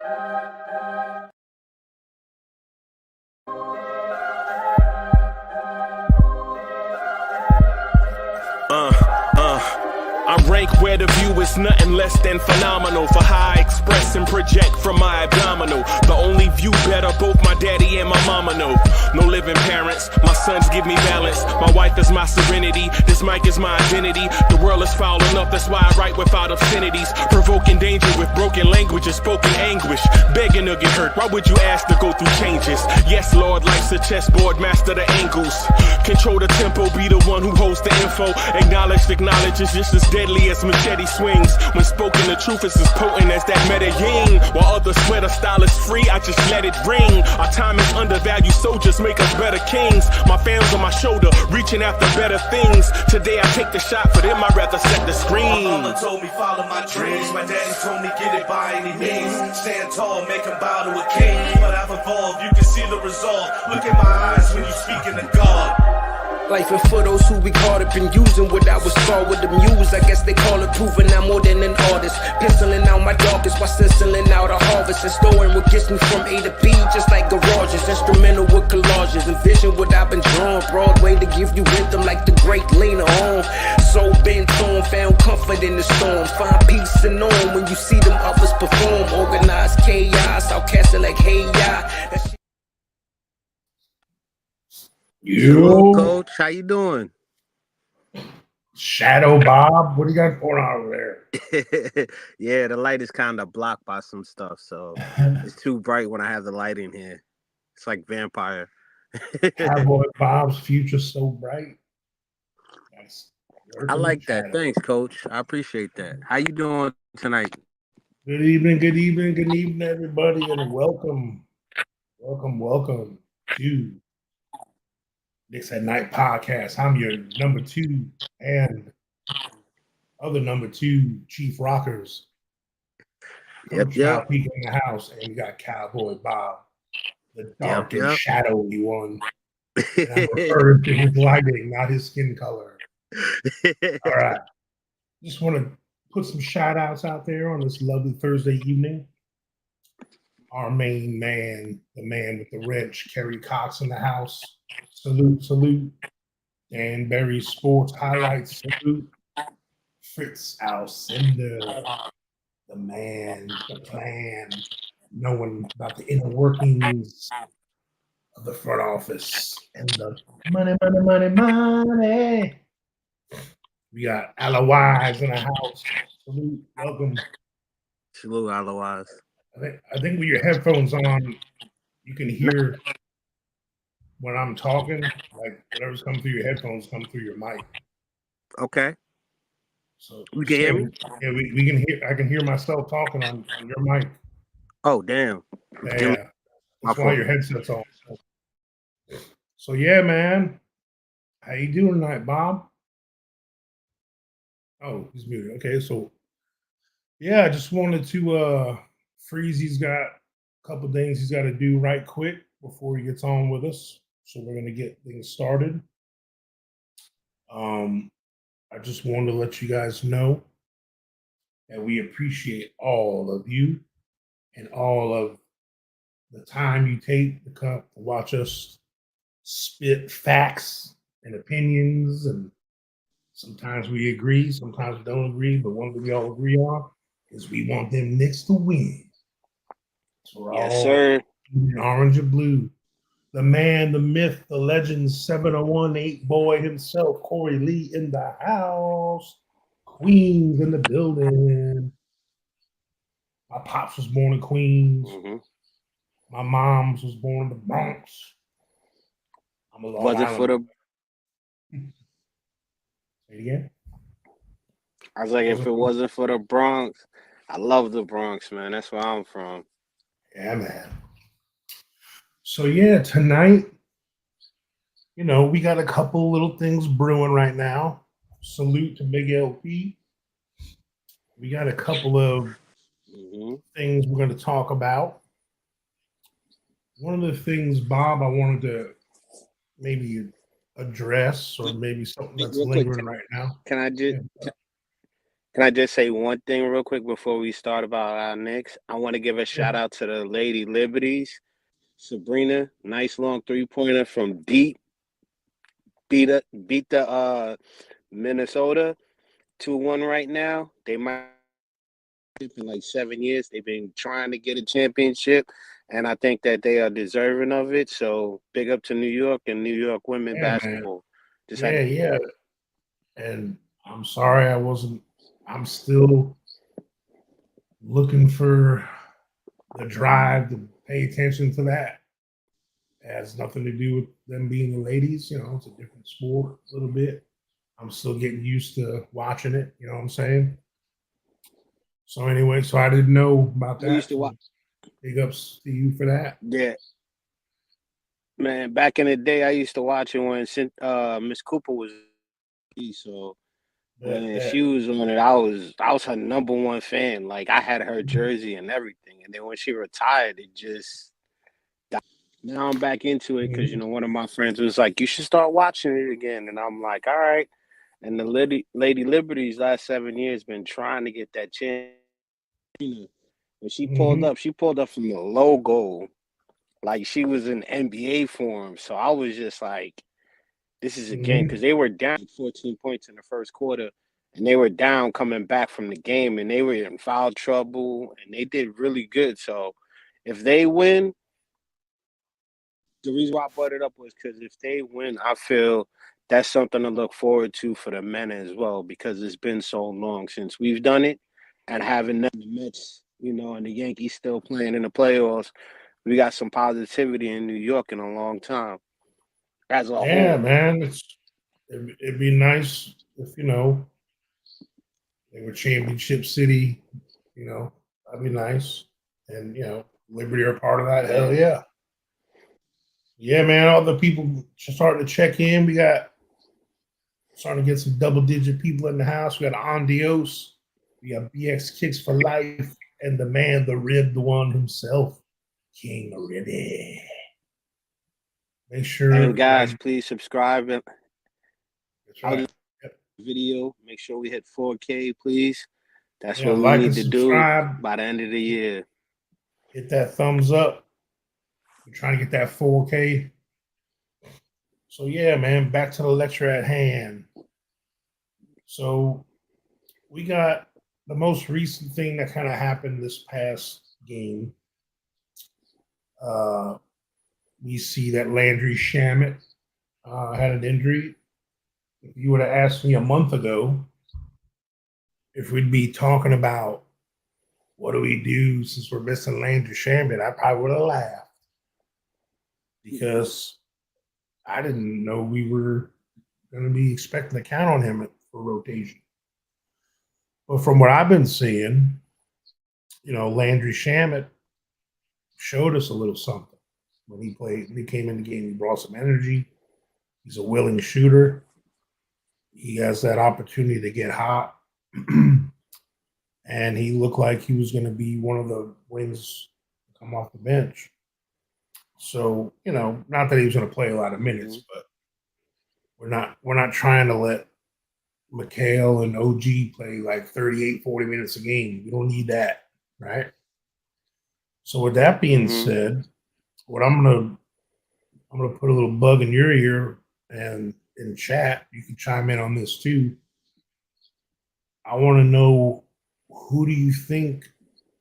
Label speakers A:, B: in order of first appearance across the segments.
A: I rank where the view is nothing less than phenomenal. For how I express and project from my abdominal. The only view better, both my daddy and my mama know. No living parents, my sons give me balance. My wife is my serenity, this mic is my identity. The world is foul enough, that's why I write without obscenities. Provoking danger with broken language and spoken anguish. Begging to get hurt, why would you ask to go through changes? Yes, Lord, life's a chessboard, master the angles. Control the tempo, be the one who holds the info. Acknowledge is just as deadly as machete swings. When spoken, the truth is as potent as that Medellin. While others swear the style is free, I just let it ring. Our time is undervalued, soldiers make us better kings. My fam's on my shoulder, reaching after better things. Today I take the shot, for them I'd rather set the screen.
B: My mama told me follow my dreams. My daddy told me get it by any means. Stand tall, make him bow to a king. But I've evolved, you can see the result. Look in my eyes when you speaking to God.
C: Life and for those who we caught up in using what I was taught with the muse. I guess they call it proving I'm more than an artist. Penciling out my darkest while stenciling out a harvest. And storing what gets me from A to B, just like garages. Instrumental with collages. Envision what I've been drawing. Broadway to give you rhythm like the great Lena Horne. So bent on, found comfort in the storm. Find peace and on when you see them others perform. Organized chaos, I'll cast it like hey ya.
D: Yo,
E: Coach, how you doing?
D: Shadow Bob, what do you got going on over
E: there? Yeah, the light is kind of blocked by some stuff, so it's too bright when I have the light in here. It's like vampire.
D: Cowboy Bob's future so bright.
E: I like that. Thanks, Coach. I appreciate that. How you doing tonight?
D: Good evening, everybody, and welcome to Knicks at Night podcast. I'm your number 2 and other number 2 Chief Rockers.
E: Yep.
D: People in the house, and we got Cowboy Bob, the dark and shadowy one. And I'm referring to his lighting, not his skin color. All right. Just want to put some shout outs out there on this lovely Thursday evening. Our main man, the man with the wrench, Kerry Cox in the house. Salute. Dan Berry Sports Highlights, salute. Fritz Alcindor, the man, the plan, knowing about the inner workings of the front office and the money. We got Alawise in the house. Salute, welcome.
E: Salute, Alawise.
D: I think with your headphones on, you can hear when I'm talking, like whatever's coming through your headphones come through your mic.
E: Okay.
D: So
E: you can hear me?
D: Yeah, we can hear. I can hear myself talking on your mic.
E: Oh, damn.
D: Yeah. That's why your headset's on. So yeah, man. How you doing tonight, Bob? Oh, he's muted. Okay, so yeah, I just wanted to Freezy's got a couple things he's got to do right quick before he gets on with us. So we're going to get things started. I just wanted to let you guys know that we appreciate all of you and all of the time you take to come to watch us spit facts and opinions. And sometimes we agree, sometimes we don't agree, but one thing we all agree on is we want them Knicks to win. So we're
E: yes,
D: all
E: sir.
D: in orange and blue. The man, the myth, the legend, 701-8 boy himself, Corey Lee in the house. Queens in the building. My pops was born in Queens.
E: Mm-hmm.
D: My mom's was born in the Bronx. I'm a Long Island.
E: For the...
D: Say it again?
E: I was like, if it wasn't for the Bronx, I love the Bronx, man. That's where I'm from.
D: Yeah, man. So yeah, tonight, we got a couple little things brewing right now. Salute to Big LP. We got a couple of things we're going to talk about. One of the things, Bob, I wanted to maybe address, or maybe something that's lingering right now.
E: Can I just Can I just say one thing real quick before we start about our Knicks? I want to give a shout out to the Lady Liberties. Sabrina, nice long 3-pointer from deep. Beat the Minnesota 2-1 right now. They might in like 7 years. They've been trying to get a championship, and I think that they are deserving of it. So big up to New York and New York women
D: Yeah, man.
E: basketball. Just had
D: Yeah. And I'm sorry I'm still looking for the drive to pay attention to that. It has nothing to do with them being the ladies. It's a different sport a little bit. I'm still getting used to watching it. You know what I'm saying? So anyway, so I didn't know about
E: I used
D: that.
E: to watch.
D: So big ups to you for that.
E: Yeah, man. Back in the day, I used to watch it when Miss Cooper was. So when
D: That
E: she was on it, I was her number one fan. Like I had her jersey and everything. And then when she retired, it just died. Now I'm back into it because
D: mhm,
E: one of my friends was like, "You should start watching it again," and I'm like, "All right." And the Lady Liberty's last 7 years been trying to get that chance. When
D: mhm,
E: she pulled up from the logo like she was in NBA form. So I was just like, this is a game
D: mhm,
E: because they were down 14 points in the first quarter, and they were down coming back from the game, and they were in foul trouble, and they did really good. So if they win, the reason why I brought it up was because if they win, I feel that's something to look forward to for the men as well because it's been so long since we've done it, and having them, the Mets, and the Yankees still playing in the playoffs, we got some positivity in New York in a long time as a
D: yeah,
E: whole.
D: man. It'd be nice if they were championship city. That'd be nice. And Liberty are part of that. Hell
E: Yeah.
D: yeah. Yeah, man. All the people starting to check in. We got starting to get some double digit people in the house. We got Andios. We got BX Kicks for Life. And the man, the rib, the one himself, King Ribby. Make
E: And
D: sure,
E: guys,
D: like,
E: please subscribe. And
D: that's
E: I'll
D: right.
E: just video. Make sure we hit 4K, please. That's
D: Yeah,
E: what we
D: like and
E: need to do
D: subscribe.
E: by the end of the year.
D: Hit that thumbs up. We're trying to get that 4K. So yeah, man, back to the lecture at hand. So we got the most recent thing that kind of happened this past game. Uh, we see that Landry Shamit had an injury. If you would have asked me a month ago if we'd be talking about what do we do since we're missing Landry Shamit, I probably would have laughed because I didn't know we were going to be expecting to count on him for rotation. But from what I've been seeing, Landry Shamit showed us a little something when he played. When he came in the game, he brought some energy. He's a willing shooter. He has that opportunity to get hot. And he looked like he was going to be one of the wings to come off the bench. So, not that he was going to play a lot of minutes,
E: Mhm.
D: but we're not trying to let McHale and OG play like 38, 40 minutes a game. We don't need that, right? So with that being
E: Mhm.
D: said, what I'm gonna put a little bug in your ear and in chat, you can chime in on this too. I want to know, who do you think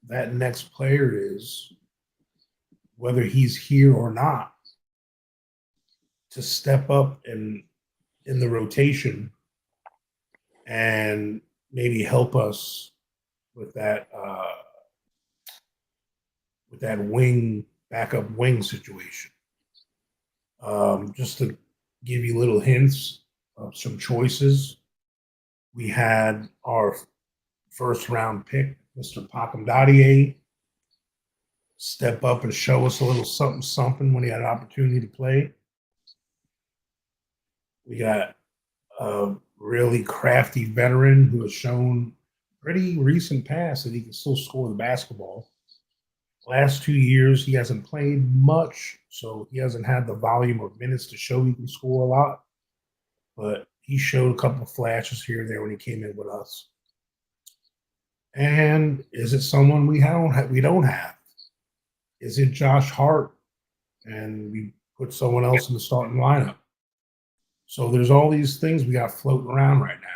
D: that next player is, whether he's here or not, to step up in the rotation and maybe help us with that wing backup wing situation. Just to give you little hints of some choices, we had our first round pick, Mr. Pakam step up and show us a little something something when he had an opportunity to play. We got a really crafty veteran who has shown pretty recent past that he can still score the basketball. Last 2 years, he hasn't played much, so he hasn't had the volume of minutes to show he can score a lot. But he showed a couple of flashes here and there when he came in with us. And is it someone we don't have? Is it Josh Hart? And we put someone else in the starting lineup. So there's all these things we got floating around right now.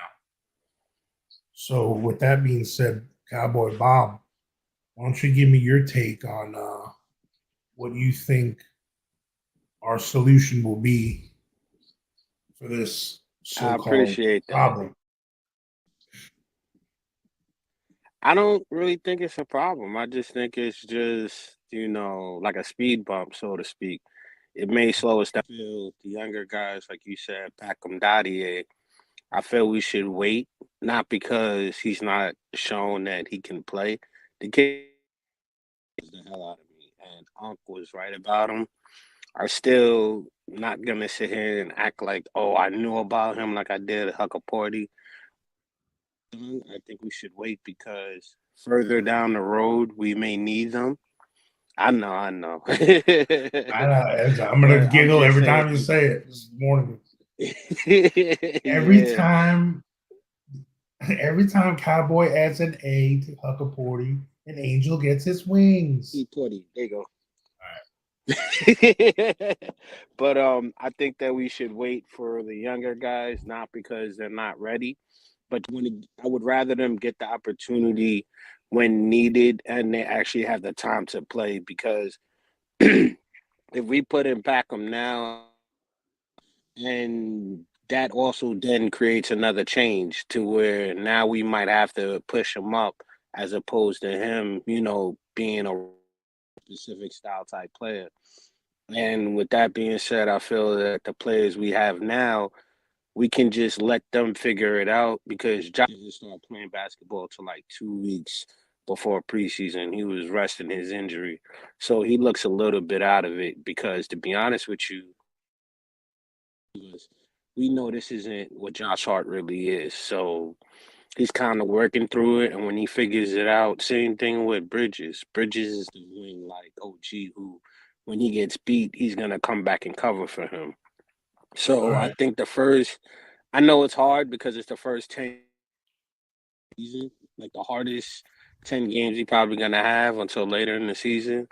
D: So with that being said, Cowboy Bob, why don't you give me your take on what you think our solution will be for this
E: I
D: so-called
E: appreciate that.
D: problem?
E: I don't really think it's a problem. I just think it's just, like a speed bump, so to speak. It may slow us down. I feel the younger guys, like you said, Beckham Dadier, I feel we should wait, not because he's not shown that he can play. The kid is the hell out of me, and Unc was right about him. I'm still not gonna sit here and act like, oh, I knew about him like I did Huckaporty. I think we should wait because further down the road we may need them. I know.
D: I'm gonna
E: But I'm
D: giggle
E: just
D: every
E: saying,
D: time you say it this morning. Every
E: yeah.
D: time, every time Cowboy adds an A to Huckaporty, an angel gets his wings.
E: Porty, there you go.
D: All
E: But I think that we should wait for the younger guys, not because they're not ready, but I would rather them get the opportunity when needed and they actually have the time to play. Because if we put in Packham now, and that also then creates another change to where now we might have to push him up as opposed to him, being a specific style type player. And with that being said, I feel that the players we have now, we can just let them figure it out because Josh didn't start playing basketball till like 2 weeks before preseason. He was resting his injury. So he looks a little bit out of it because, to be honest with you, we know this isn't what Josh Hart really is. So he's kind of working through it. And when he figures it out, same thing with Bridges. Bridges is the wing like OG who, when he gets beat, he's going to come back and cover for him. So I
D: right.
E: think I know it's hard because it's the first 10 season, like the hardest 10 games he probably going to have until later in the season.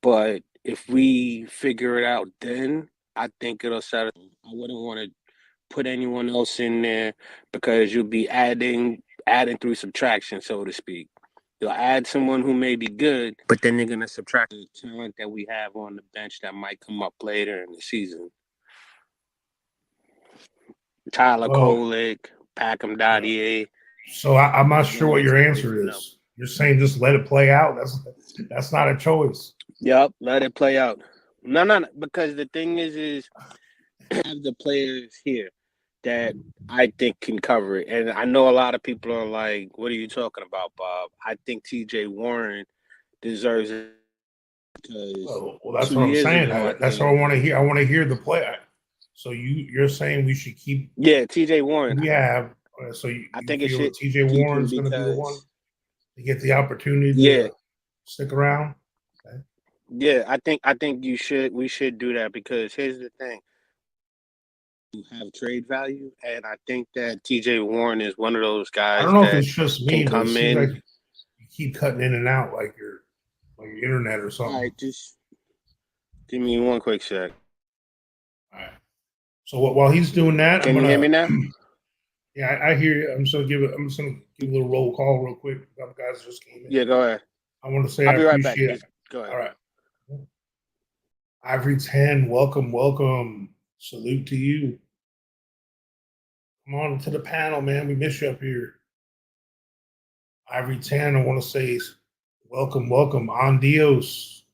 E: But if we figure it out then, I think it'll set us. I wouldn't want to put anyone else in there because you'll be adding through subtraction, so to speak. You'll add someone who may be good, but then they're gonna subtract the talent that we have on the bench that might come up later in the season. Tyler
D: Well,
E: Kolek, Packham
D: yeah.
E: Dadier,
D: So I'm not sure
E: one
D: what your
E: extra away
D: answer
E: from them.
D: is. You're saying just let it play out. That's not a choice.
E: Yep, let it play out. No, because the thing is have the players here that I think can cover it. And I know a lot of people are like, what are you talking about, Bob? I think TJ Warren deserves it because
D: Well, that's
E: two
D: what I'm
E: years
D: saying.
E: ago, I
D: That's what
E: think,
D: I want to hear. I want to hear the play. So you're saying we should keep
E: yeah, TJ Warren,
D: who we have. So
E: I
D: you
E: think it
D: feel
E: should
D: that TJ
E: keep him
D: Warren's going to be the one
E: because,
D: to get the opportunity
E: yeah,
D: to stick around? Okay.
E: yeah, I think we should do that because here's the thing. You have trade value, and I think that TJ Warren is one of those
D: I don't
E: guys
D: know if
E: that
D: it's just
E: can
D: me, but it
E: come
D: seems
E: in.
D: like you keep cutting in and out like your internet or
E: All
D: something.
E: right, just give me one quick sec.
D: All right. So while he's doing that, I'm
E: Can you hear
D: gonna
E: me now?
D: yeah, I hear you. I'm just gonna give a little roll call real quick. A couple guys just came in.
E: Yeah, go ahead.
D: I want to say
E: I'll
D: I
E: be right back.
D: appreciate it.
E: Just go ahead.
D: All right. Ivory 10, welcome, welcome. Salute to you. Come on to the panel, man. We miss you up here. Ivory 10, I want to say welcome, welcome. On Dios.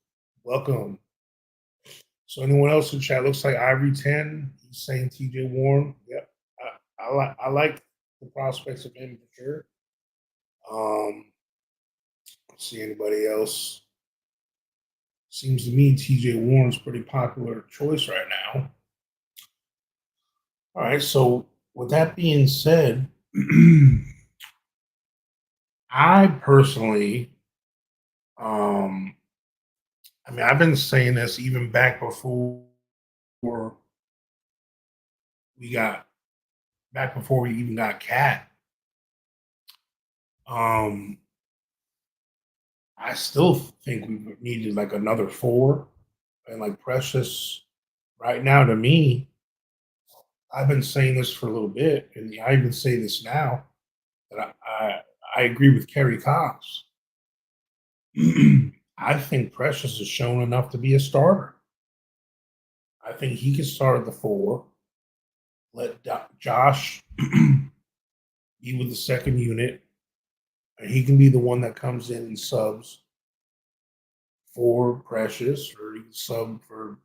D: Welcome. So anyone else in chat looks like Ivory 10. He's saying TJ Warren. Yep. I like the prospects of him for sure. Let's see anybody else. Seems to me TJ Warren's pretty popular choice right now. All right, so with that being said, I personally, um, I mean, I've been saying this even back before we got back before we even got Cat. I still think we needed like another 4, and like Precious. Right now, to me, I've been saying this for a little bit, and I even say this now that I agree with Kerry Cox. I think Precious has shown enough to be a starter. I think he can start at the 4. Let Josh be with the second unit, and he can be the one that comes in and subs for Precious, or he can sub for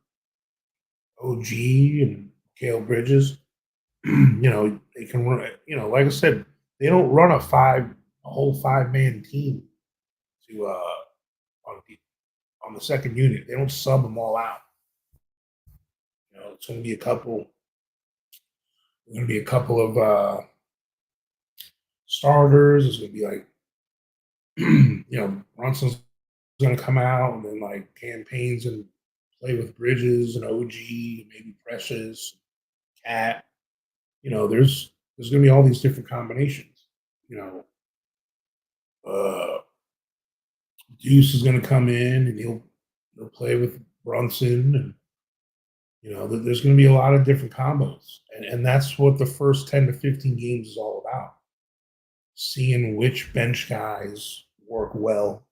D: OG and Kale Bridges. They can run. Like I said, they don't run a whole 5-man team to on the second unit. They don't sub them all out. It's going to be a couple. Going to be a couple of starters. It's going to be like, Brunson's going to come out, and then like campaigns and play with Bridges and OG, maybe Precious, Cat. There's going to be all these different combinations. Uh, Deuce is going to come in, and he'll play with Brunson, and there's going to be a lot of different combos, and that's what the first 10 to 15 games is all about. Seeing which bench guys work well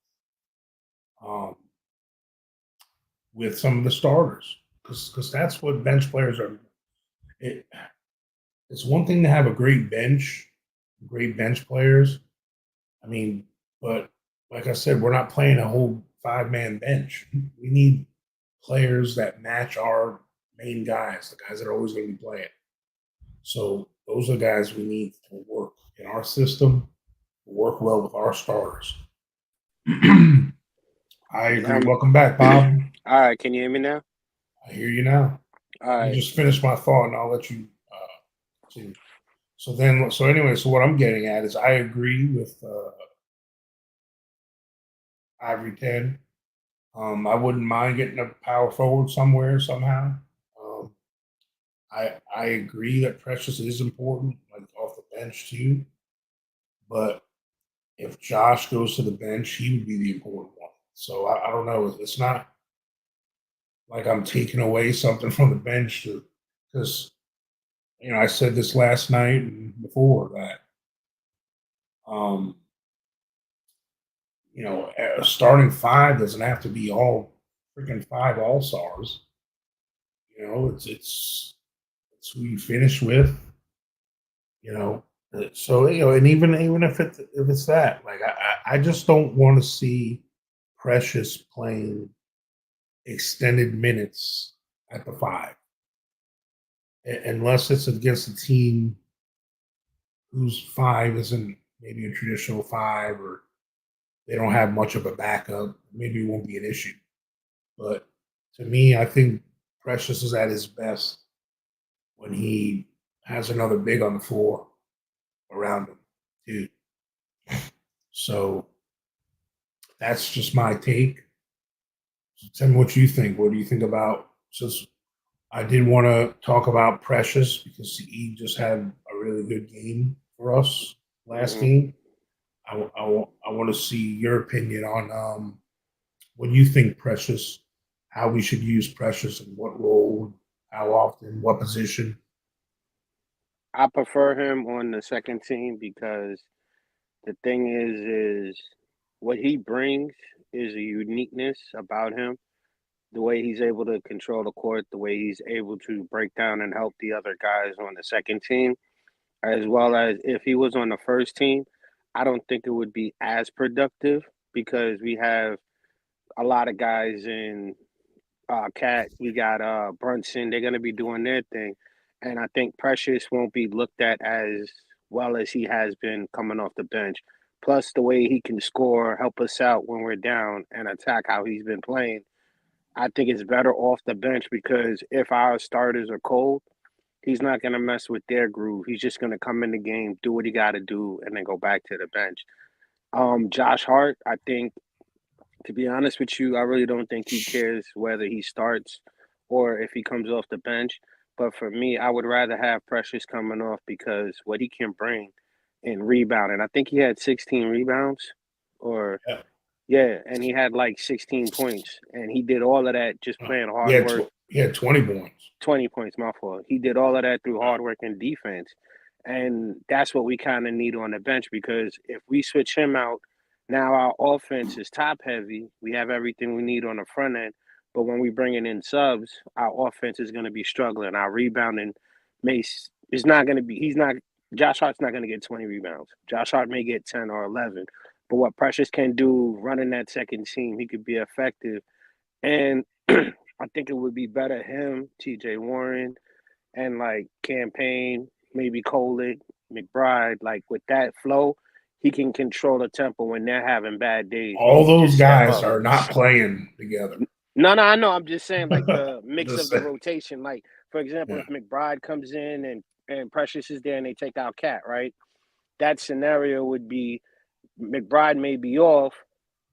D: with some of the starters, because that's what bench players are. It's one thing to have a great bench players. I mean, but like I said, we're not playing a whole 5-man bench. We need players that match our main guys, the guys that are always going to be playing. So those are guys we need to work in our system, work well with our starters. I agree. Welcome back, Bob.
E: All right, can you hear me now?
D: I hear you now.
E: All right.
D: You just finished my thought, and I'll let you continue. So what I'm getting at is I agree with Ivory 10. I wouldn't mind getting a power forward somewhere somehow. I agree that Precious is important, like off the bench too. But if Josh goes to the bench, he would be the important one. So I don't know. It's not like I'm taking away something from the bench because I said this last night and before that. A starting 5 doesn't have to be all freaking 5 all stars. It's who you finish with. So and even if it's that, like I just don't want to see Precious playing extended minutes at the 5, unless it's against a team whose 5 isn't maybe a traditional 5, or they don't have much of a backup. Maybe it won't be an issue. But to me, I think Precious is at his best when he has another big on the floor around him, too. So that's just my take. So tell me what you think. What do you think about? Since I did want to talk about Precious because he just had a really good game for us last game. I want to see your opinion on what you think Precious, how we should use Precious, and what role, how often, what position.
E: I prefer him on the second team because the thing is what he brings is a uniqueness about him. The way he's able to control the court, the way he's able to break down and help the other guys on the second team, as well as if he was on the first team, I don't think it would be as productive because we have a lot of guys in Cat, we got Brunson, they're gonna be doing their thing. And I think Precious won't be looked at as well as he has been coming off the bench. Plus the way he can score, help us out when we're down and attack how he's been playing. I think it's better off the bench because if our starters are cold, he's not gonna mess with their groove. He's just gonna come in the game, do what he gotta do, and then go back to the bench. Josh Hart, I think to be honest with you, I really don't think he cares whether he starts or if he comes off the bench. But for me, I would rather have Precious coming off because what he can bring in rebounding. I think he had 16 rebounds or
D: Yeah.
E: Yeah, and he had like 16 points, and he did all of that just playing hard
D: Yeah,
E: work.
D: he had 20 points.
E: 20 points, my fault. He did all of that through hard work and defense. And that's what we kind of need on the bench because if we switch him out, now our offense is top heavy. We have everything we need on the front end. But when we bring in subs, our offense is going to be struggling. Our rebounding is not going to be, Josh Hart's not going to get 20 rebounds. Josh Hart may get 10 or 11. But what Precious can do running that second team, he could be effective. And I think it would be better him, TJ Warren, and like campaign, maybe Kolick, McBride, like with that flow, he can control the tempo when they're having bad days. He
D: All
E: can
D: those
E: just step
D: guys
E: up.
D: are not playing together.
E: No, I know. I'm just saying, like the mix
D: Just
E: of the
D: saying.
E: rotation. Like, for example,
D: Yeah.
E: if McBride comes in and Precious is there and they take out Cat, right? That scenario would be McBride may be off.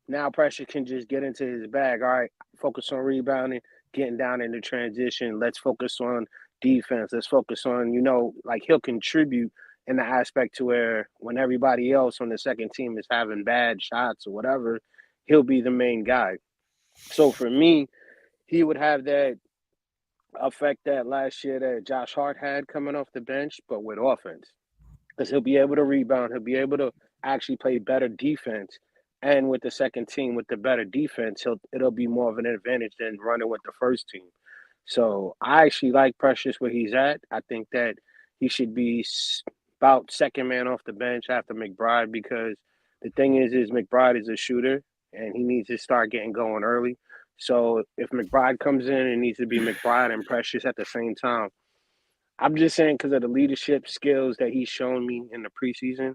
E: Now Pressure can just get into his bag. All right, focus on rebounding, getting down into transition. Let's focus on defense. Let's focus on, like he'll contribute in the aspect to where when everybody else on the second team is having bad shots or whatever, he'll be the main guy. So for me, he would have that effect that last year that Josh Hart had coming off the bench, but with offense because he'll be able to rebound. He'll be able to actually play better defense. And with the second team, with the better defense, it'll be more of an advantage than running with the first team. So I actually like Precious where he's at. I think that he should be about second man off the bench after McBride because the thing is McBride is a shooter and he needs to start getting going early. So if McBride comes in, it needs to be McBride and Precious at the same time. I'm just saying because of the leadership skills that he's shown me in the preseason,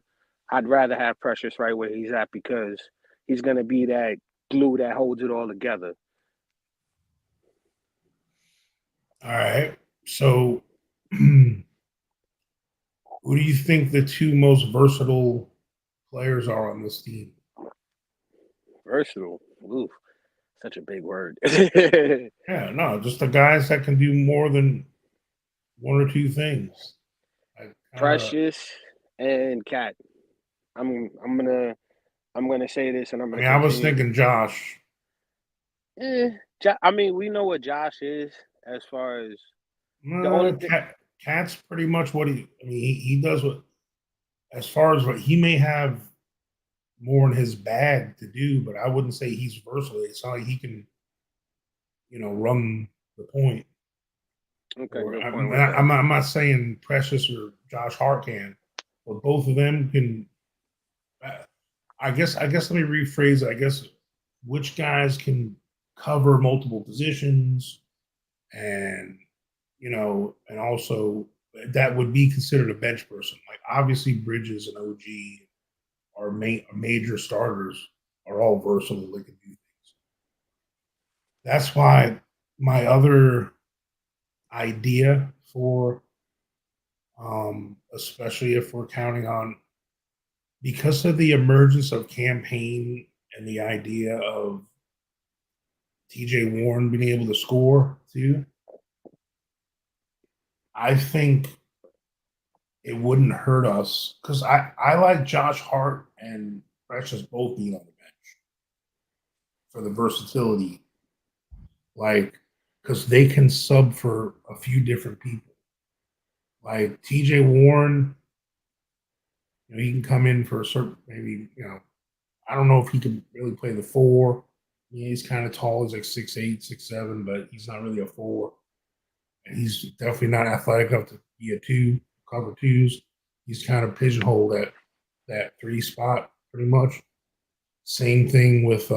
E: I'd rather have Precious right where he's at because he's going to be that glue that holds it all together.
D: All right. So, who do you think the two most versatile players are on this team?
E: Versatile. Oof, such a big word.
D: Yeah, no, just the guys that can do more than one or two things.
E: Precious and Cat. I'm gonna say this and I'm gonna
D: I was
E: continue.
D: thinking Josh.
E: I mean, we know what Josh is as far as the only thing.
D: Cat's pretty much what he does what as far as what he may have more in his bag to do, but I wouldn't say he's versatile. It's not like he can, run the point.
E: Okay,
D: Or,
E: good
D: I'm,
E: point with that.
D: I'm not saying Precious or Josh Hart can, but both of them can. I guess let me rephrase it. I guess which guys can cover multiple positions, and and also that would be considered a bench person. Like obviously Bridges and OG are major starters, are all versatile. They can do things. That's why my other idea for, especially if we're counting on, because of the emergence of campaign and the idea of TJ Warren being able to score too, I think it wouldn't hurt us because I like Josh Hart and Precious both being on the bench for the versatility, like because they can sub for a few different people. Like TJ Warren, he can come in for a certain maybe I don't know if he can really play the four. He's kind of tall. He's like 6'8", 6'7", but he's not really a four. And he's definitely not athletic enough to be a two, cover twos. He's kind of pigeonholed at that three spot pretty much. Same thing with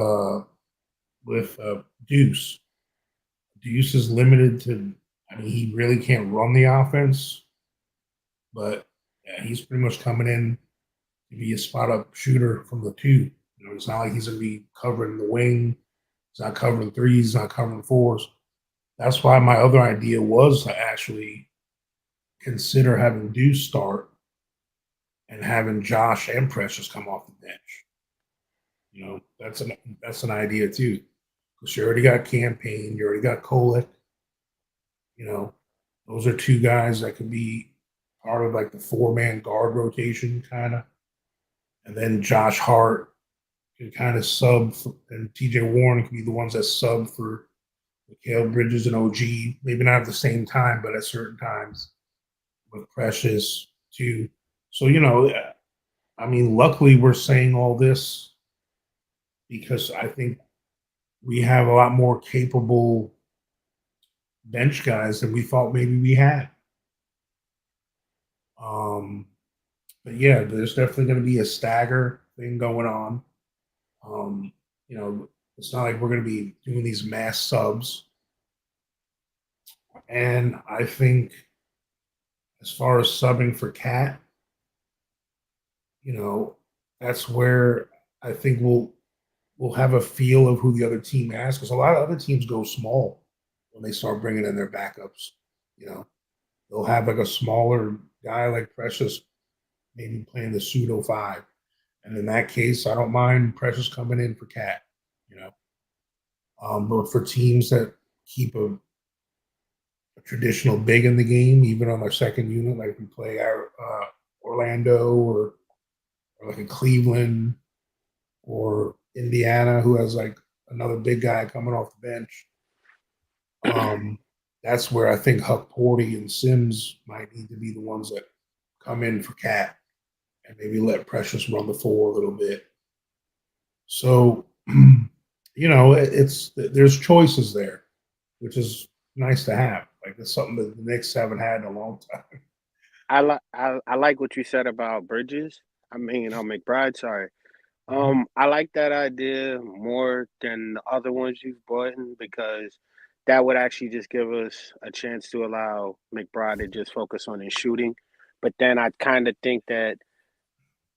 D: Deuce. Deuce is limited to, he really can't run the offense, but yeah, he's pretty much coming in to be a spot up shooter from the two. It's not like he's going to be covering the wing. He's not covering threes. He's not covering fours. That's why my other idea was to actually consider having Deuce start and having Josh and Precious come off the bench. That's an idea too. Because you already got Campaign, you already got Kolick. Those are two guys that could be part of like the 4-man guard rotation kind of. And then Josh Hart can kind of sub, and TJ Warren can be the ones that sub for Mikal Bridges and OG. Maybe not at the same time, but at certain times with Precious too. So I mean, luckily we're saying all this because I think we have a lot more capable bench guys than we thought maybe we had. Um, but yeah, there's definitely going to be a stagger thing going on. Um, it's not like we're going to be doing these mass subs. And I think as far as subbing for Cat, that's where I think we'll have a feel of who the other team has, because a lot of other teams go small when they start bringing in their backups. They'll have like a smaller guy like Precious maybe playing the pseudo five, and in that case, I don't mind Precious coming in for Cat. But for teams that keep a traditional big in the game, even on their second unit, like we play our Orlando or like in Cleveland or Indiana, who has like another big guy coming off the bench. That's where I think Huck Porty and Sims might need to be the ones that come in for Cat and maybe let Precious run the floor a little bit. So, there's choices there, which is nice to have. Like it's something that the Knicks haven't had in a long time.
E: I like what you said about Bridges. I mean, McBride. Sorry. I like that idea more than the other ones you've brought in, because that would actually just give us a chance to allow McBride to just focus on his shooting. But then I kind of think that,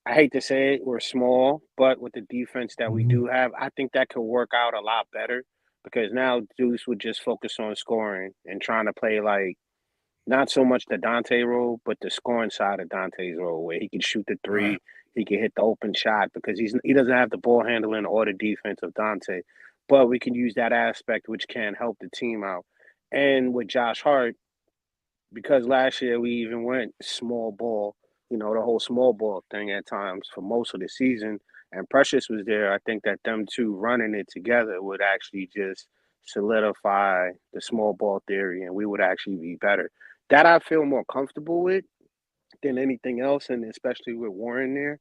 E: I hate to say it, we're small, but with the defense that we do have, I think that could work out a lot better, because now Deuce would just focus on scoring and trying to play like not so much the Dante role, but the scoring side of Dante's role, where he can shoot the
D: Right.
E: three, he can hit the open shot, because he doesn't have the ball handling or the defense of Dante, but we can use that aspect, which can help the team out. And with Josh Hart, because last year we even went small ball, the whole small ball thing at times for most of the season, and Precious was there. I think that them two running it together would actually just solidify the small ball theory, and we would actually be better. That I feel more comfortable with than anything else, and especially with Warren there.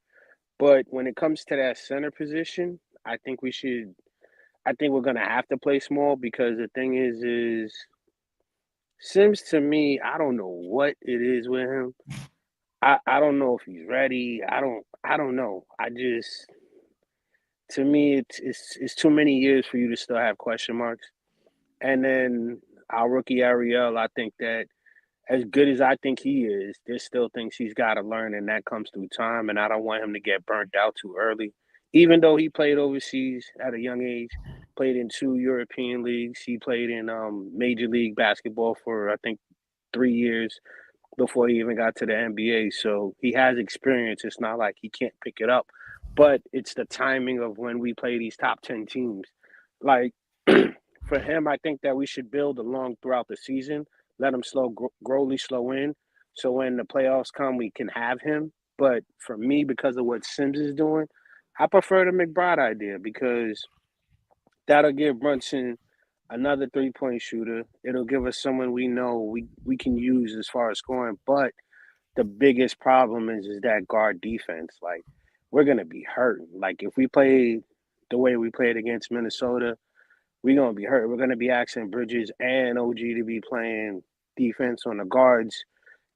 E: But when it comes to that center position, I think we should. I think we're gonna have to play small, because the thing is Sims, to me, I don't know what it is with him. I don't know if he's ready. I don't know. I just, to me, it's too many years for you to still have question marks. And then our rookie Ariel, I think that, as good as I think he is, there's still things he's got to learn, and that comes through time. And I don't want him to get burnt out too early. Even though he played overseas at a young age, played in 2 European leagues, he played in Major League Basketball for, I think, 3 years before he even got to the NBA. So he has experience. It's not like he can't pick it up, but it's the timing of when we play these top 10 teams. Like, for him, I think that we should build along throughout the season, let him slowly slow in. So when the playoffs come, we can have him. But for me, because of what Sims is doing, I prefer the McBride idea, because that'll give Brunson another 3-point shooter. It'll give us someone we know we can use as far as scoring. But the biggest problem is that guard defense. Like, we're gonna be hurt. Like, if we play the way we played against Minnesota, we're gonna be hurt. We're gonna be asking Bridges and OG to be playing defense on the guards,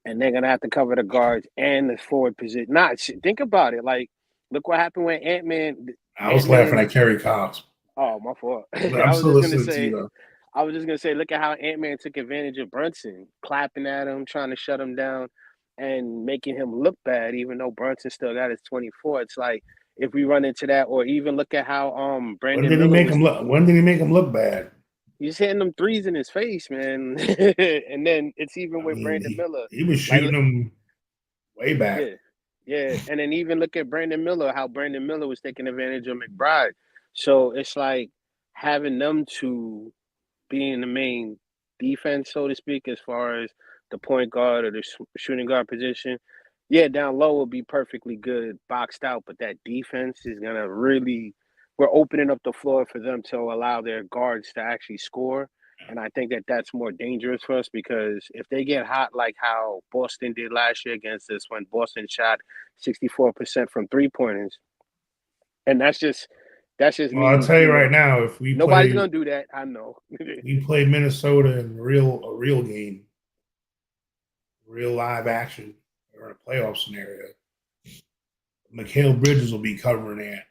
E: and they're gonna have to cover the guards and the forward position. Think about it. Like, look what happened when Ant Man.
D: I was
E: Ant
D: laughing at
E: Man.
D: Kerry Cobbs.
E: Oh, my fault.
D: But I'm still listening to you though.
E: I was just gonna say, look at how Ant Man took advantage of Brunson, clapping at him, trying to shut him down, and making him look bad, even though Brunson still got his 24. It's like, if we run into that, or even look at how
D: When
E: Brandon
D: did he
E: Miller
D: make
E: was.
D: him look? When did he make him look bad?
E: He's hitting them threes in his face, man. And then it's even
D: I
E: with
D: mean,
E: Brandon Miller.
D: he was
E: Like,
D: shooting them way back.
E: yeah, yeah. And then even look at Brandon Miller, how Brandon Miller was taking advantage of McBride. So it's like having them two being the main defense, so to speak, as far as the point guard or the shooting guard position. Yeah, down low will be perfectly good, boxed out, but that defense is gonna really we're opening up the floor for them to allow their guards to actually score. And I think that that's more dangerous for us because if they get hot like how Boston did last year against us when Boston shot 64% from three-pointers, and that's just
D: Well, I'll
E: me,
D: tell you right now, if
E: nobody's gonna do that. I know.
D: we play Minnesota in a real game, real live action, or in a playoff scenario, Mikal Bridges will be covering that.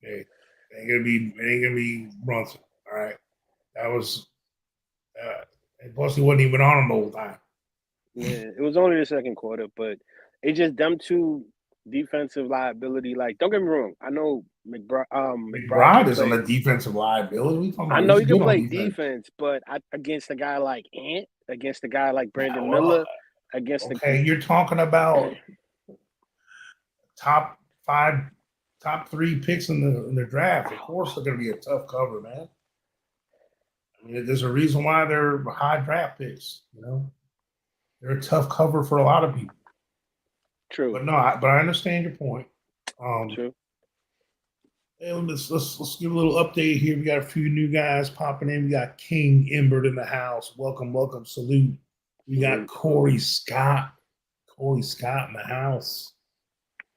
D: Okay, it ain't gonna be Brunson. All right, that was and plus he wasn't even on him the whole time.
E: Yeah, it was only the second quarter, but it's just them two defensive liability. Like, don't get me wrong, I know McBride can
D: McBride isn't
E: play.
D: a defensive liability. We talking
E: I
D: about
E: know
D: he's
E: he can
D: good on
E: play
D: defense.
E: defense, but against a guy like Ant, against a guy like
D: Yeah,
E: Brandon
D: well,
E: Miller, against
D: okay, you're talking about top five, top three picks in the draft. Of course, they're going to be a tough cover, man. I mean, there's a reason why they're high draft picks. You know, they're a tough cover for a lot of people.
E: True,
D: But no, I understand your point.
E: true.
D: And let's give a little update here. We got a few new guys popping in. We got King Imbert in the house. Welcome, welcome, salute. We got Corey Scott in the house.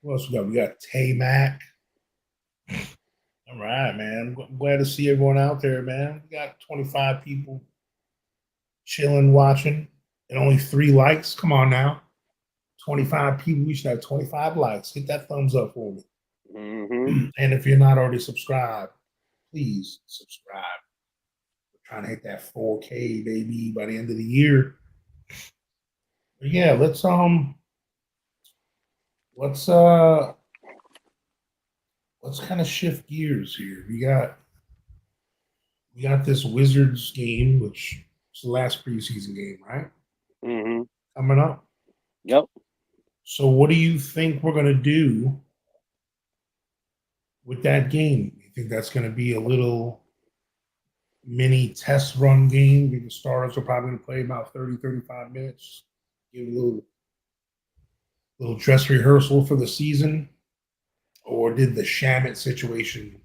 D: Who else we got? We got Tay Mac. All right, man. I'm glad to see everyone out there, man. We got 25 people chilling, watching, and only 3 likes. Come on now. 25 people. We should have 25 likes. Hit that thumbs up for me.
E: Mm-hmm.
D: And if you're not already subscribed, please subscribe. We're trying to hit that 4K, baby, by the end of the year. But yeah, let's kind of shift gears here. We got this Wizards game, which is the last preseason game, right?
E: Mm-hmm.
D: Coming up.
E: Yep.
D: So what do you think we're gonna do with that game? You think that's gonna be a little mini test run game? The starters are probably gonna play about 30, 35 minutes. Give a little dress rehearsal for the season. Or did the Shamit situation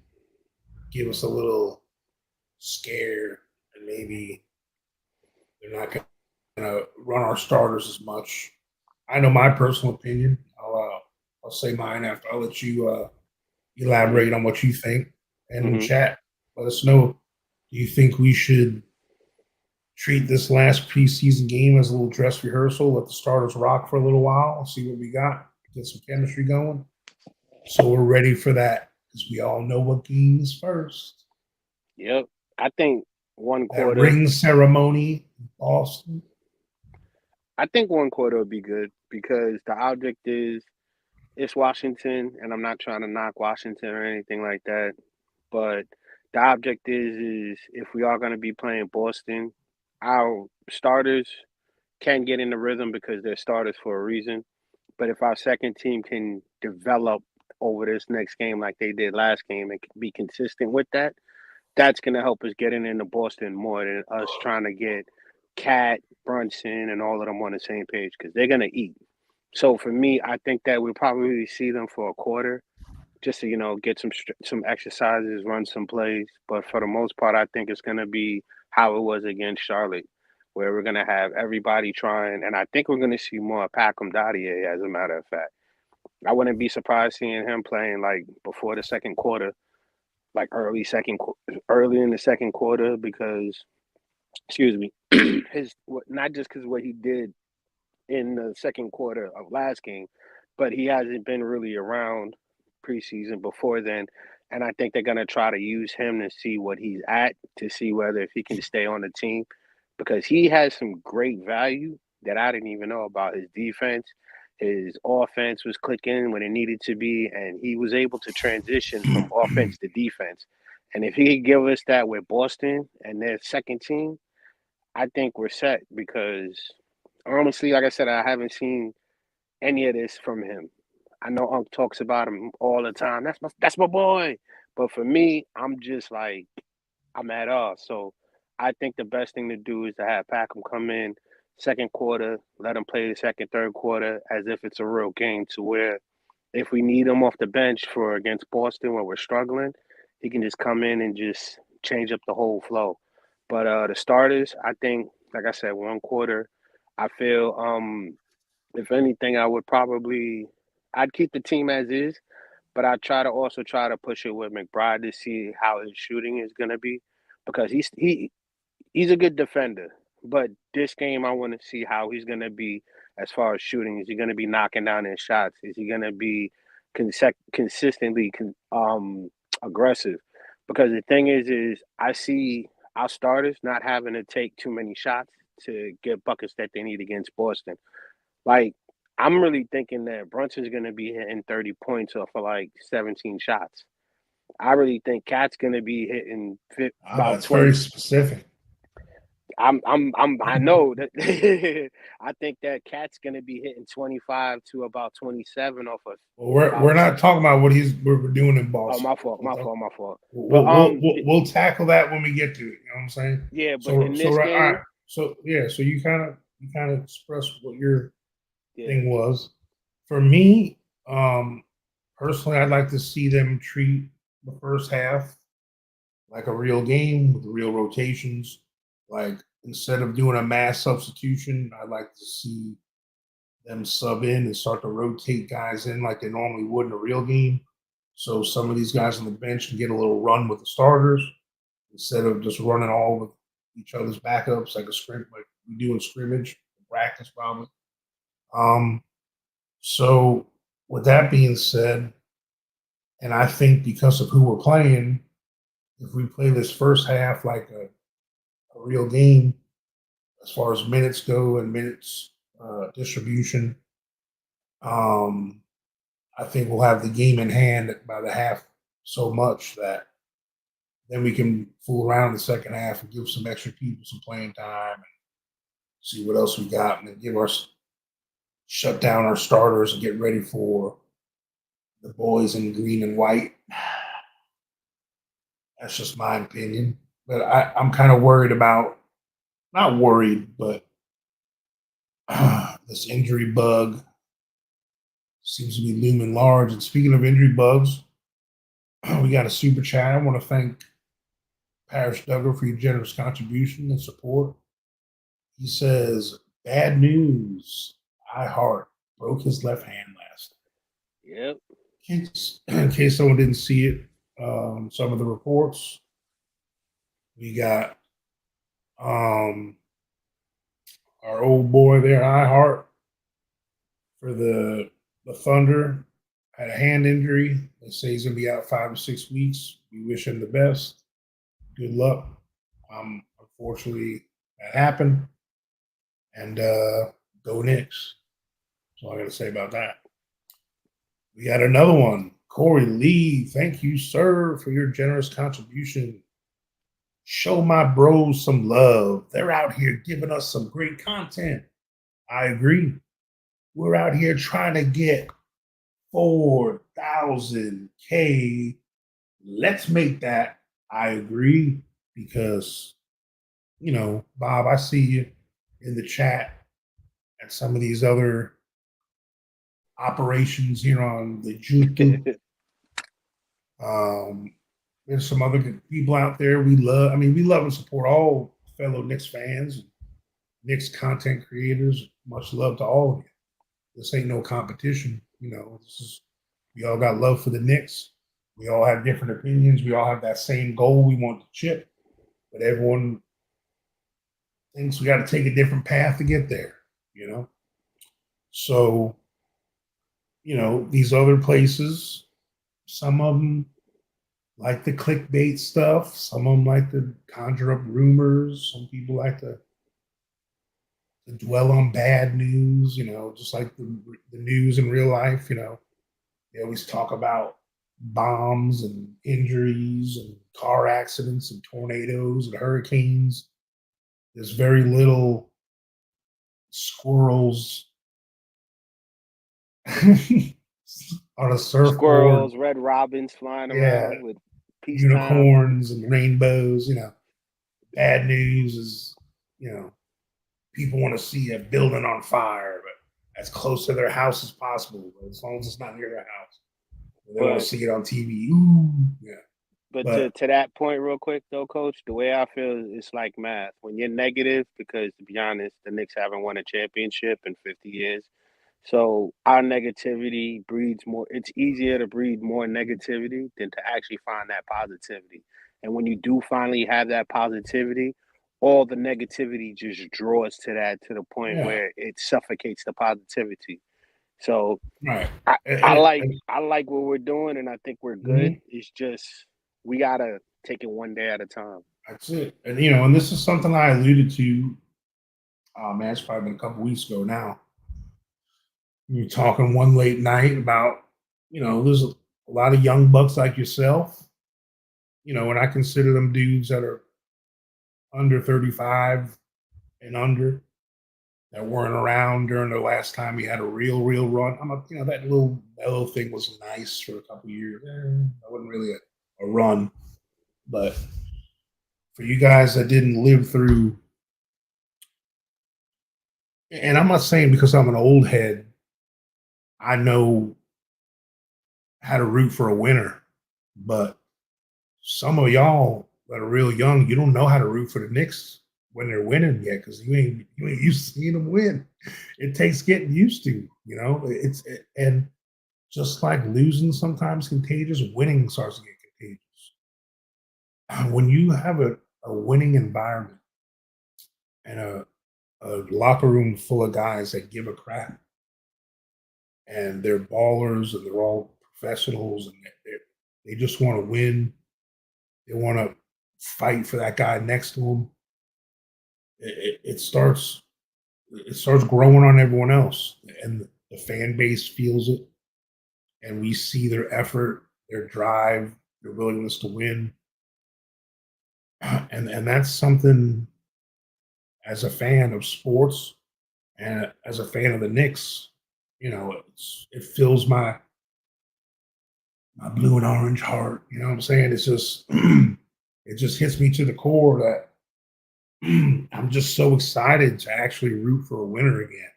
D: give us a little scare and maybe they're not going to run our starters as much? I know my personal opinion. I'll say mine after. I'll let you elaborate on what you think and in the chat. Let us know. Do you think we should treat this last preseason game as a little dress rehearsal? Let the starters rock for a little while, see what we got, get some chemistry going. So we're ready for that because we all know what game is first.
E: Yep. I think one quarter.
D: That ring ceremony in Boston.
E: I think one quarter would be good because the object is it's Washington, and I'm not trying to knock Washington or anything like that. But the object is if we are going to be playing Boston, our starters can get in the rhythm because they're starters for a reason. But if our second team can develop over this next game like they did last game and be consistent with that, that's going to help us getting into Boston more than us trying to get Cat, Brunson, and all of them on the same page because they're going to eat. So for me, I think that we'll probably see them for a quarter just to, get some exercises, run some plays. But for the most part, I think it's going to be how it was against Charlotte, where we're going to have everybody trying. And I think we're going to see more Pacom Dadier, as a matter of fact. I wouldn't be surprised seeing him playing like before the second quarter, like early in the second quarter, because, excuse me, not just because what he did in the second quarter of last game, but he hasn't been really around preseason before then. And I think they're going to try to use him to see what he's at, to see whether if he can stay on the team, because he has some great value that I didn't even know about. His defense, his offense was clicking when it needed to be, and he was able to transition from offense to defense. And if he could give us that with Boston and their second team, I think we're set because honestly, like I said, I haven't seen any of this from him. I know Unc talks about him all the time. That's my boy. But for me, I'm just like I'm at all. So I think the best thing to do is to have Packham come in second quarter, let him play the second, third quarter as if it's a real game to where if we need him off the bench for against Boston when we're struggling, he can just come in and just change up the whole flow. But the starters, I think, like I said, one quarter, I feel if anything, I'd keep the team as is, but I try to push it with McBride to see how his shooting is gonna be because he's a good defender. But this game, I want to see how he's gonna be as far as shooting. Is he gonna be knocking down his shots? Is he gonna be consistently aggressive? Because the thing is I see our starters not having to take too many shots to get buckets that they need against Boston. Like, I'm really thinking that Brunson's gonna be hitting 30 points off of like 17 shots. I really think Cat's gonna be hitting about
D: That's very
E: 20.
D: specific.
E: I know that I think that Cat's gonna be hitting 25 to about 27 off of
D: Well, we're
E: about.
D: not talking about what we're doing in
E: Oh,
D: Boston.
E: my fault, my fault. But
D: We'll tackle that when we get to it. You know what I'm saying?
E: yeah, but
D: So
E: in this
D: all right.
E: game,
D: So yeah. So you kind of expressed what your
E: yeah,
D: thing was. For me, personally, I'd like to see them treat the first half like a real game with real rotations. Like instead of doing a mass substitution, I'd like to see them sub in and start to rotate guys in like they normally would in a real game. So some of these guys on the bench can get a little run with the starters instead of just running all with each other's backups like like we do in scrimmage, practice probably. Um, so with that being said, and I think because of who we're playing, if we play this first half like a real game, as far as minutes go and minutes distribution, um, I think we'll have the game in hand by the half so much that then we can fool around in the second half and give some extra people some playing time and see what else we got, and then shut down our starters and get ready for the boys in green and white. That's just my opinion. But I'm kind of worried about, not worried, but this injury bug seems to be looming large. And speaking of injury bugs, we got a super chat. I want to thank Parrish Duggar for your generous contribution and support. He says, bad news. I Heart broke his left hand last
E: yep.
D: night. In case someone didn't see it, some of the reports, we got our old boy there, I Heart, for the Thunder, had a hand injury. They say he's going to be out 5 to 6 weeks. We wish him the best. Good luck. Unfortunately, that happened. And go Knicks. That's all I got to say about that. We got another one. Corey Lee, thank you, sir, for your generous contribution. Show my bros some love. They're out here giving us some great content. I agree. We're out here trying to get 4,000K. Let's make that. I agree because, Bob, I see you in the chat and some of these other operations here on the YouTube. There's some other good people out there we love. We love and support all fellow Knicks fans, Knicks content creators. Much love to all of you. This ain't no competition. We all got love for the Knicks. We all have different opinions. We all have that same goal. We want to chip, but everyone thinks we got to take a different path to get there, So, these other places, some of them like the clickbait stuff. Some of them like to conjure up rumors. Some people like to dwell on bad news, just like the news in real life, They always talk about bombs and injuries and car accidents and tornadoes and hurricanes. There's very little squirrels on a surfboard.
E: Squirrels, red robins flying around with
D: unicorns and rainbows. Bad news is, people want to see a building on fire, but as close to their house as possible. But as long as it's not near their house, they want to see it on TV. Ooh, yeah.
E: But
D: But
E: to that point, real quick though, Coach, the way I feel is it's like math. When you're negative, because to be honest, the Knicks haven't won a championship in 50 years. So our negativity breeds more. It's easier to breed more negativity than to actually find that positivity. And when you do finally have that positivity, all the negativity just draws to that to the point
D: yeah,
E: where it suffocates the positivity. So
D: right.
E: I, I
D: And,
E: like
D: and,
E: I like what we're doing, and I think we're good.
D: mhm,
E: It's just we gotta take it one day at a time.
D: that's it. And and this is something I alluded to. Man, it's probably been a couple weeks ago now. We were talking one late night about, there's a lot of young bucks like yourself. And I consider them dudes that are under 35 and under that weren't around during the last time we had a real run. That little mellow thing was nice for a couple years. That wasn't really a run, but for you guys that didn't live through, and I'm not saying because I'm an old head, I know how to root for a winner, but some of y'all that are real young, you don't know how to root for the Knicks when they're winning yet because you ain't used to seeing them win. It takes getting used to, and just like losing sometimes contagious, winning starts to get contagious. When you have a winning environment and a locker room full of guys that give a crap and they're ballers and they're all professionals and they just want to win. They want to fight for that guy next to them. It starts growing on everyone else, and the fan base feels it, and we see their effort, their drive, their willingness to win, and that's something as a fan of sports and as a fan of the Knicks, it fills my blue and orange heart. You know what I'm saying? It's just it just hits me to the core that I'm just so excited to actually root for a winner again.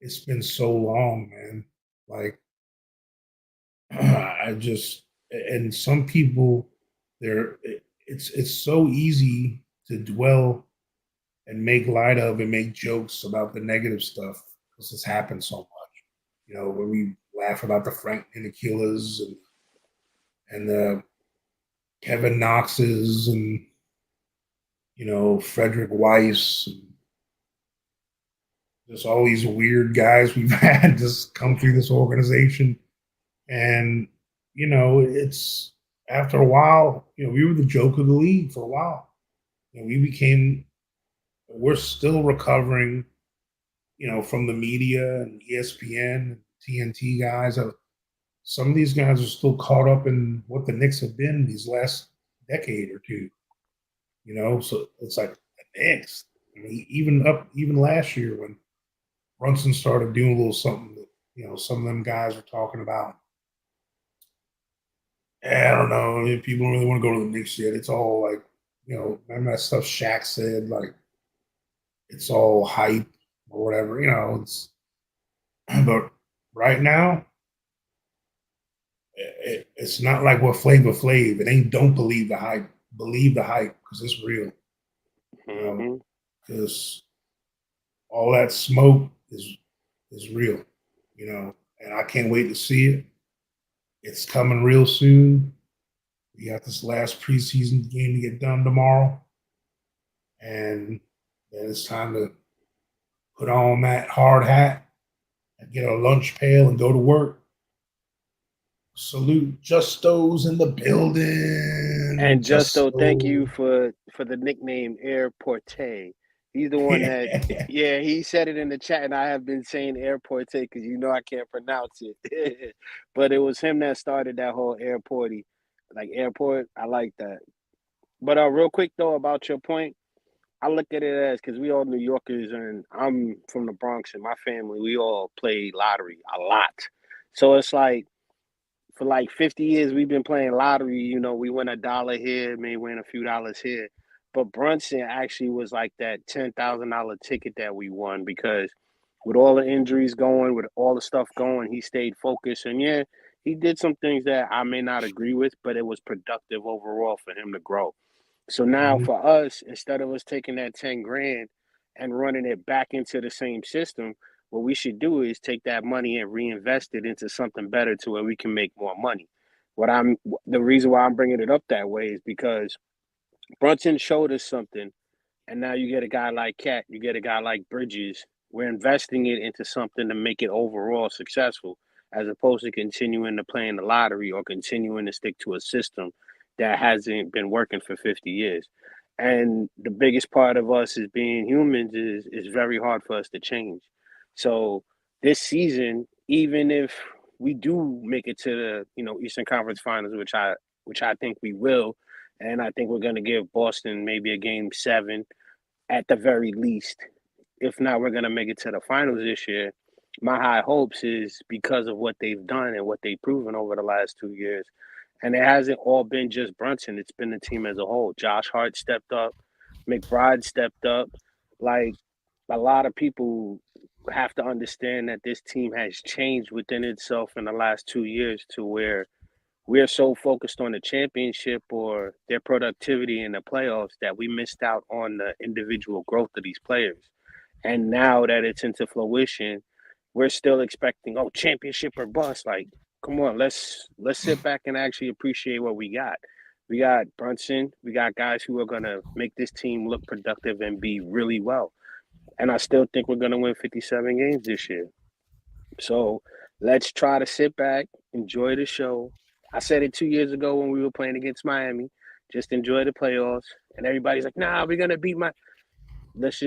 D: It's been so long, man. Like I just and some people it's so easy to dwell and make light of and make jokes about the negative stuff because it's happened so much. When we laugh about the Frank Ntilikis and the Kevin Knoxes and Frederick Weiss and just all these weird guys we've had just come through this organization. And, it's after a while, we were the joke of the league for a while. We're still recovering, from the media and ESPN, TNT guys. Some of these guys are still caught up in what the Knicks have been these last decade or two. So it's like the Knicks. I mean, even last year when Brunson started doing a little something that some of them guys were talking about. I don't know. People don't really want to go to the Knicks yet. It's all like, remember that stuff Shaq said, like it's all hype or whatever. It's but right now it's not like what Flavor Flav. It ain't don't believe the hype. Believe the hype because it's real.
E: Mm-hmm.
D: Because all that smoke is real. And I can't wait to see it. It's coming real soon. We got this last preseason game to get done tomorrow, and then it's time to put on that hard hat and get a lunch pail and go to work. Salute Justo's in the building.
E: And Justo, thank
D: Justo.
E: you for the nickname Airporte. He's the one that, yeah, he said it in the chat, and I have been saying Airporte because I can't pronounce it. But it was him that started that whole airporty, like airport. I like that. But real quick though about your point, I look at it as because we all New Yorkers and I'm from the Bronx and my family, we all play lottery a lot. So it's like for like 50 years we've been playing lottery. We win $1 here, may win a few dollars here. But Brunson actually was like that $10,000 ticket that we won because with all the injuries going, with all the stuff going, he stayed focused. And yeah, He did some things that I may not agree with, but it was productive overall for him to grow. So now
D: Mhm.
E: for us, instead of us taking that 10 grand and running it back into the same system, what we should do is take that money and reinvest it into something better to where we can make more money. The reason why I'm bringing it up that way is because Brunson showed us something, and now you get a guy like Cat, you get a guy like Bridges. We're investing it into something to make it overall successful, as opposed to continuing to play in the lottery or continuing to stick to a system that hasn't been working for 50 years. And the biggest part of us as being humans is very hard for us to change. So this season, even if we do make it to the Eastern Conference Finals, which I think we will, and I think we're going to give Boston maybe a game 7 at the very least. If not, we're going to make it to the finals this year. My high hopes is because of what they've done and what they've proven over the last 2 years. And it hasn't all been just Brunson, it's been the team as a whole. Josh Hart stepped up, McBride stepped up. Like, a lot of people have to understand that this team has changed within itself in the last 2 years to where we're so focused on the championship or their productivity in the playoffs that we missed out on the individual growth of these players. And now that it's into fruition, we're still expecting, oh, championship or bust. Like, come on, let's sit back and actually appreciate what we got. We got Brunson. We got guys who are gonna make this team look productive and be really well. And I still think we're gonna win 57 games this year. So let's try to sit back, enjoy the show. I said it 2 years ago when we were playing against Miami. Just enjoy the playoffs. And everybody's like, nah, we're gonna beat my let's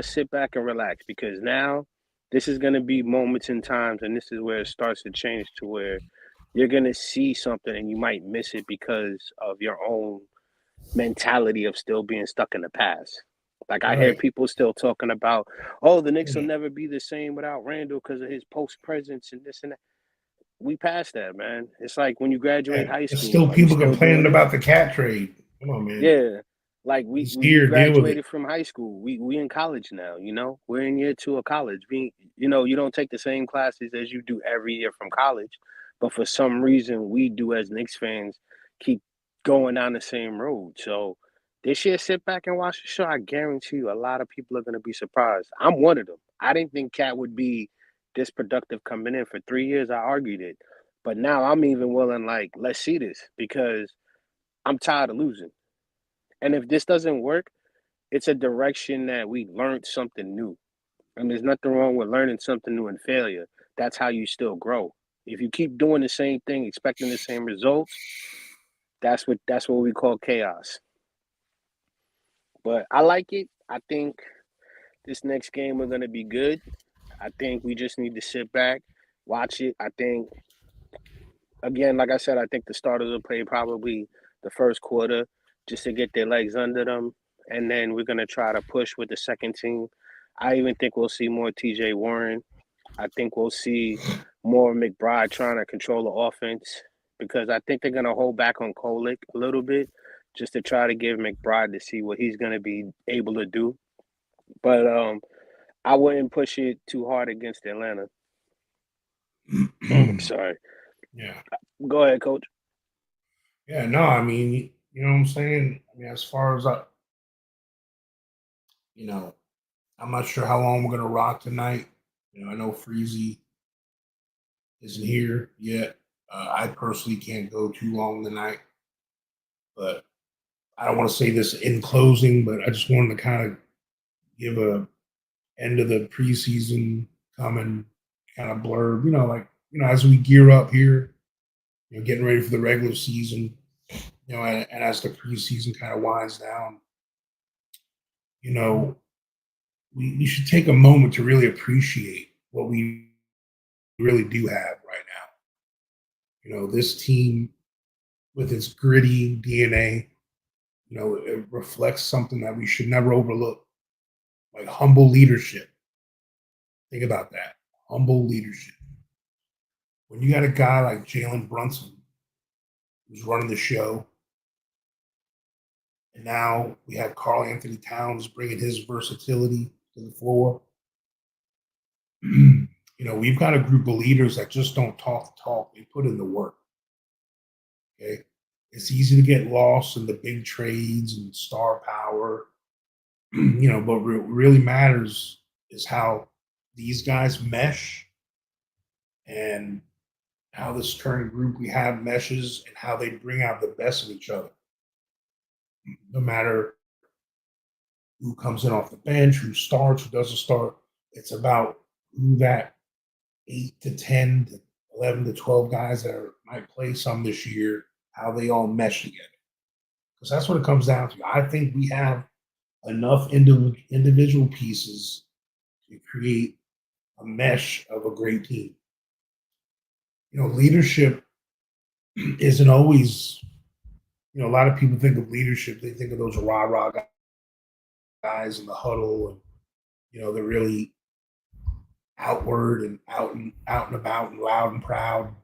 E: sit back and relax because now this is gonna be moments in times and this is where it starts to change to where you're gonna see something and you might miss it because of your own mentality of still being stuck in the past. Like I hear
D: Right.
E: people still talking about, oh, the Knicks will never be the same without Randall because of his post presence and this and that. We passed that, man. It's like when you graduate
D: And
E: high
D: there's
E: school,
D: still
E: are you
D: people
E: still doing
D: complaining
E: this?
D: about the cat trade. Come on, man.
E: Yeah. Like we
D: He's
E: we
D: here. Deal with it.
E: graduated from high school. We in college now, you know? We're in year 2 of college. You don't take the same classes as you do every year from college, but for some reason we do as Knicks fans keep going down the same road. So this year, sit back and watch the show. I guarantee you a lot of people are gonna be surprised. I'm one of them. I didn't think Cat would be this productive coming in. For 3 years I argued it. But now I'm even willing, like, let's see this because I'm tired of losing. And if this doesn't work, it's a direction that we learned something new. And there's nothing wrong with learning something new in failure. That's how you still grow. If you keep doing the same thing, expecting the same results, that's what we call chaos. But I like it. I think this next game we're gonna be good. I think we just need to sit back, watch it. I think again, like I said, I think the starters will play probably the first quarter just to get their legs under them. And then we're going to try to push with the second team. I even think we'll see more TJ Warren. I think we'll see more McBride trying to control the offense because I think they're going to hold back on Kolick a little bit just to try to give McBride to see what he's going to be able to do. But I wouldn't push it too hard against Atlanta. Sorry.
D: Yeah.
E: Go ahead, coach.
D: Yeah. No, I mean, you know what I'm saying? I mean, as far as you know, I'm not sure how long we're gonna rock tonight. I know Freezy isn't here yet. I personally can't go too long tonight, but I don't want to say this in closing, but I just wanted to kind of give a end of the preseason coming kind of blurb. As we gear up here, getting ready for the regular season. And as the preseason kind of winds down, we should take a moment to really appreciate what we really do have right now. This team with its gritty DNA, it reflects something that we should never overlook, like humble leadership. Think about that. Humble leadership. When you got a guy like Jalen Brunson who's running the show, and now we have Karl Anthony Towns bringing his versatility to the floor. we've got a group of leaders that just don't talk the talk; they put in the work. Okay, it's easy to get lost in the big trades and star power, but what really matters is how these guys mesh and how this current group we have meshes and how they bring out the best in each other. No matter who comes in off the bench, who starts, who doesn't start, it's about who that 8 to 10 to 11 to 12 guys that might play some this year, how they all mesh together. Because that's what it comes down to. I think we have enough individual pieces to create a mesh of a great team. Leadership isn't always, a lot of people think of leadership, they think of those rah rah guys in the huddle, and, they're really outward and out and about and loud and proud.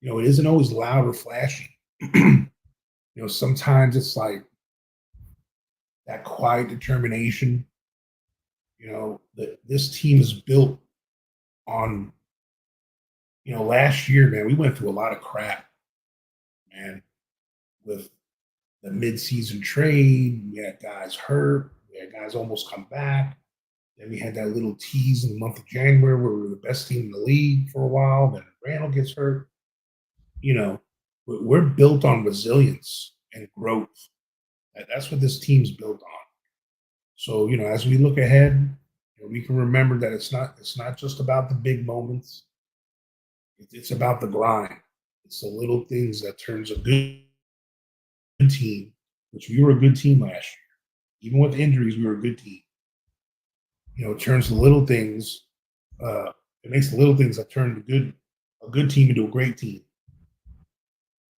D: It isn't always loud or flashy. Sometimes it's like that quiet determination. This team is built on, last year, man, we went through a lot of crap, man, with the midseason trade. We had guys hurt. We had guys almost come back. Then we had that little tease in the month of January where we were the best team in the league for a while. Then Randall gets hurt. We're built on resilience and growth. That's what this team's built on. So, as we look ahead, we can remember that it's not just about the big moments. It's about the grind. It's the little things that turns a good team, which we were a good team last year. Even with injuries, we were a good team. It turns the little things. It makes the little things that turn a good team into a great team.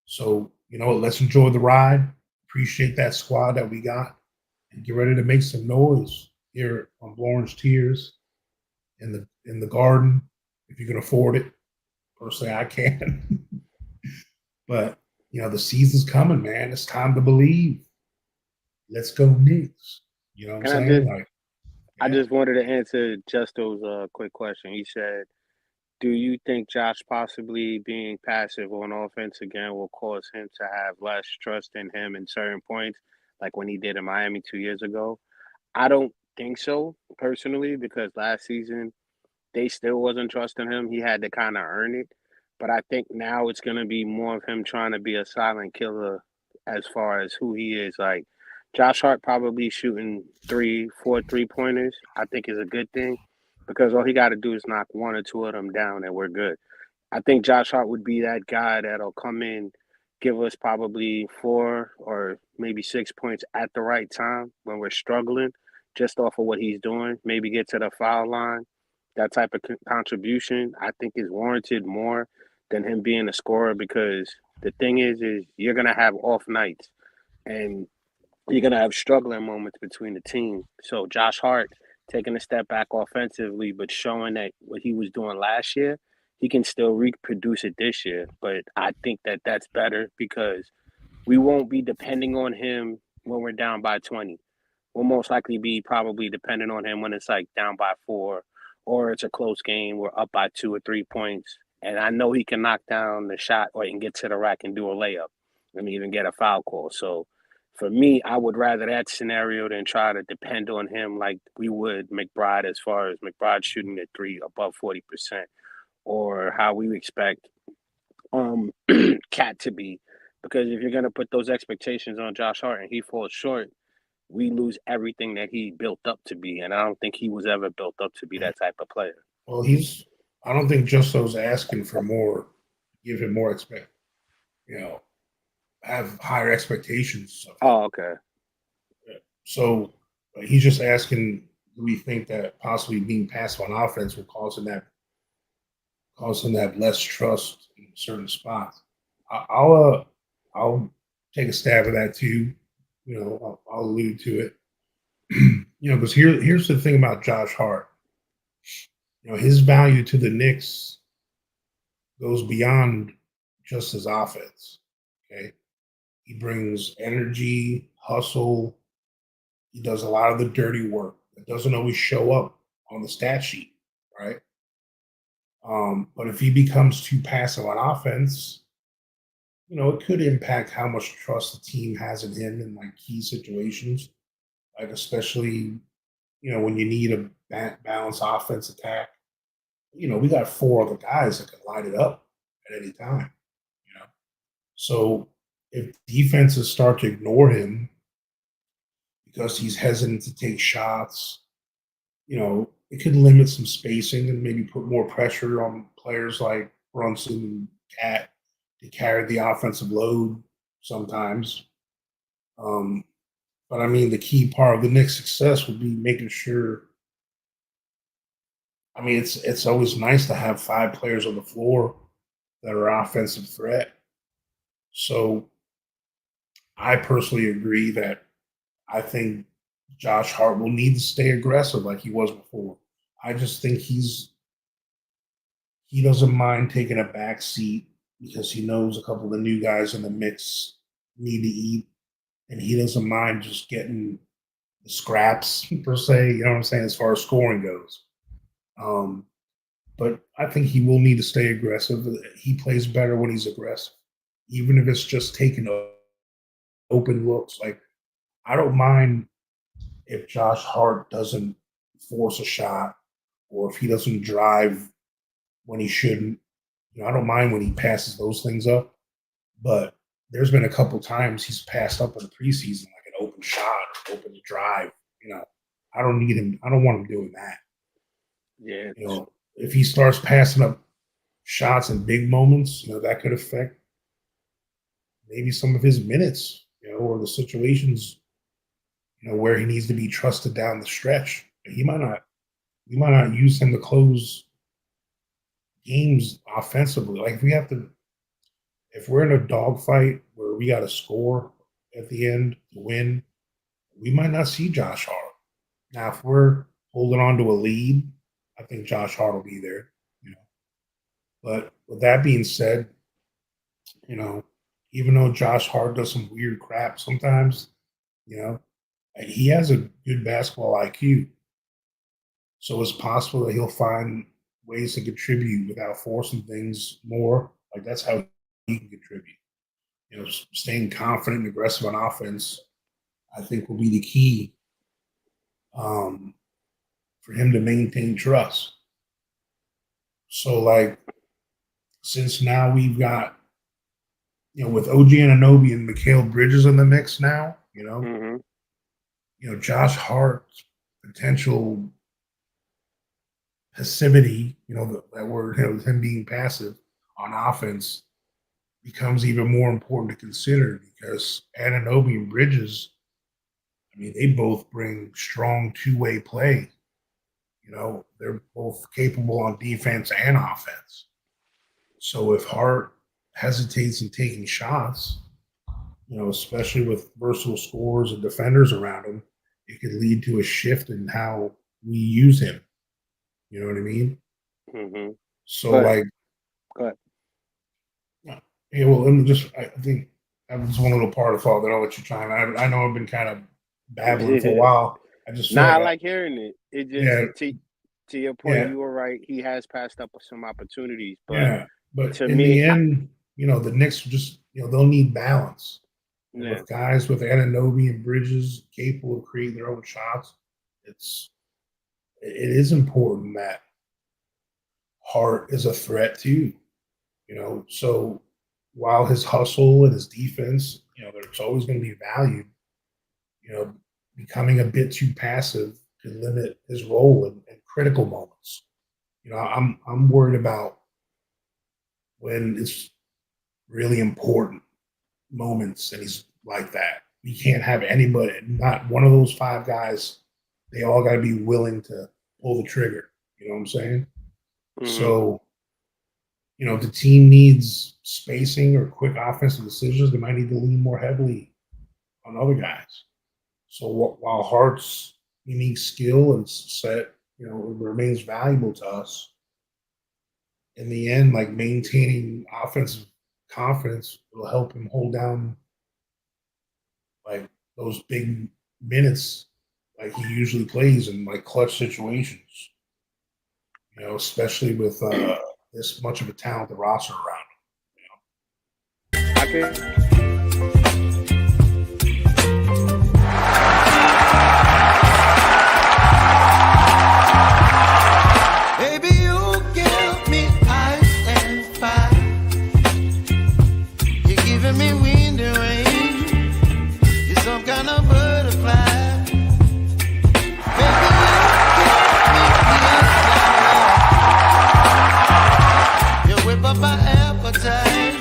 D: So let's enjoy the ride. Appreciate that squad that we got, and get ready to make some noise here on Lawrence Tears in the Garden if you can afford it. Personally, I can. But the season's coming, man. It's time to believe. Let's go Knicks. You know what I'm saying?
E: I just wanted to answer Justo's quick question. He said, do you think Josh possibly being passive on offense again will cause him to have less trust in him in certain points, like when he did in Miami 2 years ago? I don't think so, personally, because last season they still wasn't trusting him. He had to kind of earn it. But I think now it's going to be more of him trying to be a silent killer as far as who he is. Like, Josh Hart probably shooting 4 3-pointers, I think is a good thing, because all he got to do is knock one or two of them down and we're good. I think Josh Hart would be that guy that'll come in, give us probably 4 or maybe 6 points at the right time when we're struggling, just off of what he's doing. Maybe get to the foul line. That type of contribution, I think, is warranted more than him being a scorer, because the thing is you're gonna have off nights and you're gonna have struggling moments between the team. So Josh Hart taking a step back offensively, but showing that what he was doing last year, he can still reproduce it this year. But I think that that's better, because we won't be depending on him when we're down by 20. We'll most likely be probably dependent on him when it's like down by 4, or it's a close game. We're up by 2 or 3 points. And I know he can knock down the shot or he can get to the rack and do a layup and even get a foul call. So for me, I would rather that scenario than try to depend on him like we would McBride, as far as McBride shooting the three above 40%, or how we expect Cat to be. Because if you're going to put those expectations on Josh Hart and he falls short, we lose everything that he built up to be. And I don't think he was ever built up to be that type of player.
D: Well, I don't think Justo's asking for more, give him more have higher expectations.
E: Oh, okay.
D: So he's just asking, do we think that possibly being passive on offense will cause him to have less trust in certain spots? I'll take a stab at that too. I'll allude to it. Because here's the thing about Josh Hart. His value to the Knicks goes beyond just his offense. Okay, he brings energy, hustle. He does a lot of the dirty work that doesn't always show up on the stat sheet, right? But if he becomes too passive on offense, it could impact how much trust the team has in him in like key situations, like especially when you need a balanced offense attack. We got four other guys that can light it up at any time. You know, so if defenses start to ignore him because he's hesitant to take shots, it could limit some spacing and maybe put more pressure on players like Brunson and Cat to carry the offensive load sometimes. Um, but I mean, the key part of the Knicks' success would be making sure. I mean, it's always nice to have five players on the floor that are offensive threat. So I personally agree that I think Josh Hart will need to stay aggressive like he was before. I just think he doesn't mind taking a back seat because he knows a couple of the new guys in the mix need to eat, and he doesn't mind just getting the scraps per se. You know what I'm saying? As far as scoring goes, um, but I think he will need to stay aggressive. He plays better when he's aggressive, even if it's just taking open looks. Like I don't mind if Josh Hart doesn't force a shot or if he doesn't drive when he shouldn't. I don't mind when he passes those things up, but there's been a couple times he's passed up in the preseason like an open shot or open drive. I don't need him. I don't want him doing that.
E: Yeah.
D: If he starts passing up shots in big moments, that could affect maybe some of his minutes, or the situations, where he needs to be trusted down the stretch. We might not use him to close games offensively. Like if we're in a dogfight where we got to score at the end to win, we might not see Josh Hart. Now, if we're holding on to a lead, I think Josh Hart will be there. But with that being said, even though Josh Hart does some weird crap sometimes, he has a good basketball IQ. So it's possible that he'll find ways to contribute without forcing things more. Like that's how he can contribute. Staying confident and aggressive on offense, I think will be the key for him to maintain trust. So like, since now we've got, with OG Anunoby and Mikal Bridges in the mix now, Josh Hart's potential passivity, that word, him being passive on offense becomes even more important to consider because Anunoby and Bridges, I mean, they both bring strong two-way play. They're both capable on defense and offense. So if Hart hesitates in taking shots, especially with versatile scorers and defenders around him, it could lead to a shift in how we use him. You know what I mean?
E: Mm-hmm.
D: So, like,
E: go ahead.
D: Yeah, well, I think that was one little part of thought that I'll let you chime in. I know I've been kind of babbling for a while. I just feel
E: I
D: like
E: like hearing it. It just to your point,
D: yeah,
E: you were right. He has passed up some opportunities, but
D: yeah. But
E: to
D: in
E: me,
D: the end, the Knicks just they'll need balance. And with guys with Anunoby and Bridges capable of creating their own shots, it is important that Hart is a threat too. So while his hustle and his defense, there's always going to be value. Becoming a bit too passive can limit his role in critical moments. I'm worried about when it's really important moments and he's like that. You can't have anybody, not one of those five guys. They all got to be willing to pull the trigger. You know what I'm saying? Mm-hmm. So, the team needs spacing or quick offensive decisions. They might need to lean more heavily on other guys. So while Hart's unique skill and set, remains valuable to us, in the end, like maintaining offensive confidence will help him hold down like those big minutes like he usually plays in like clutch situations. Especially with this much of a talented roster around him.
E: I can.
F: Baby, you give me ice and fire. You're giving me wind and rain. You're some kind of butterfly. Baby, you give me peace. You whip up my appetite.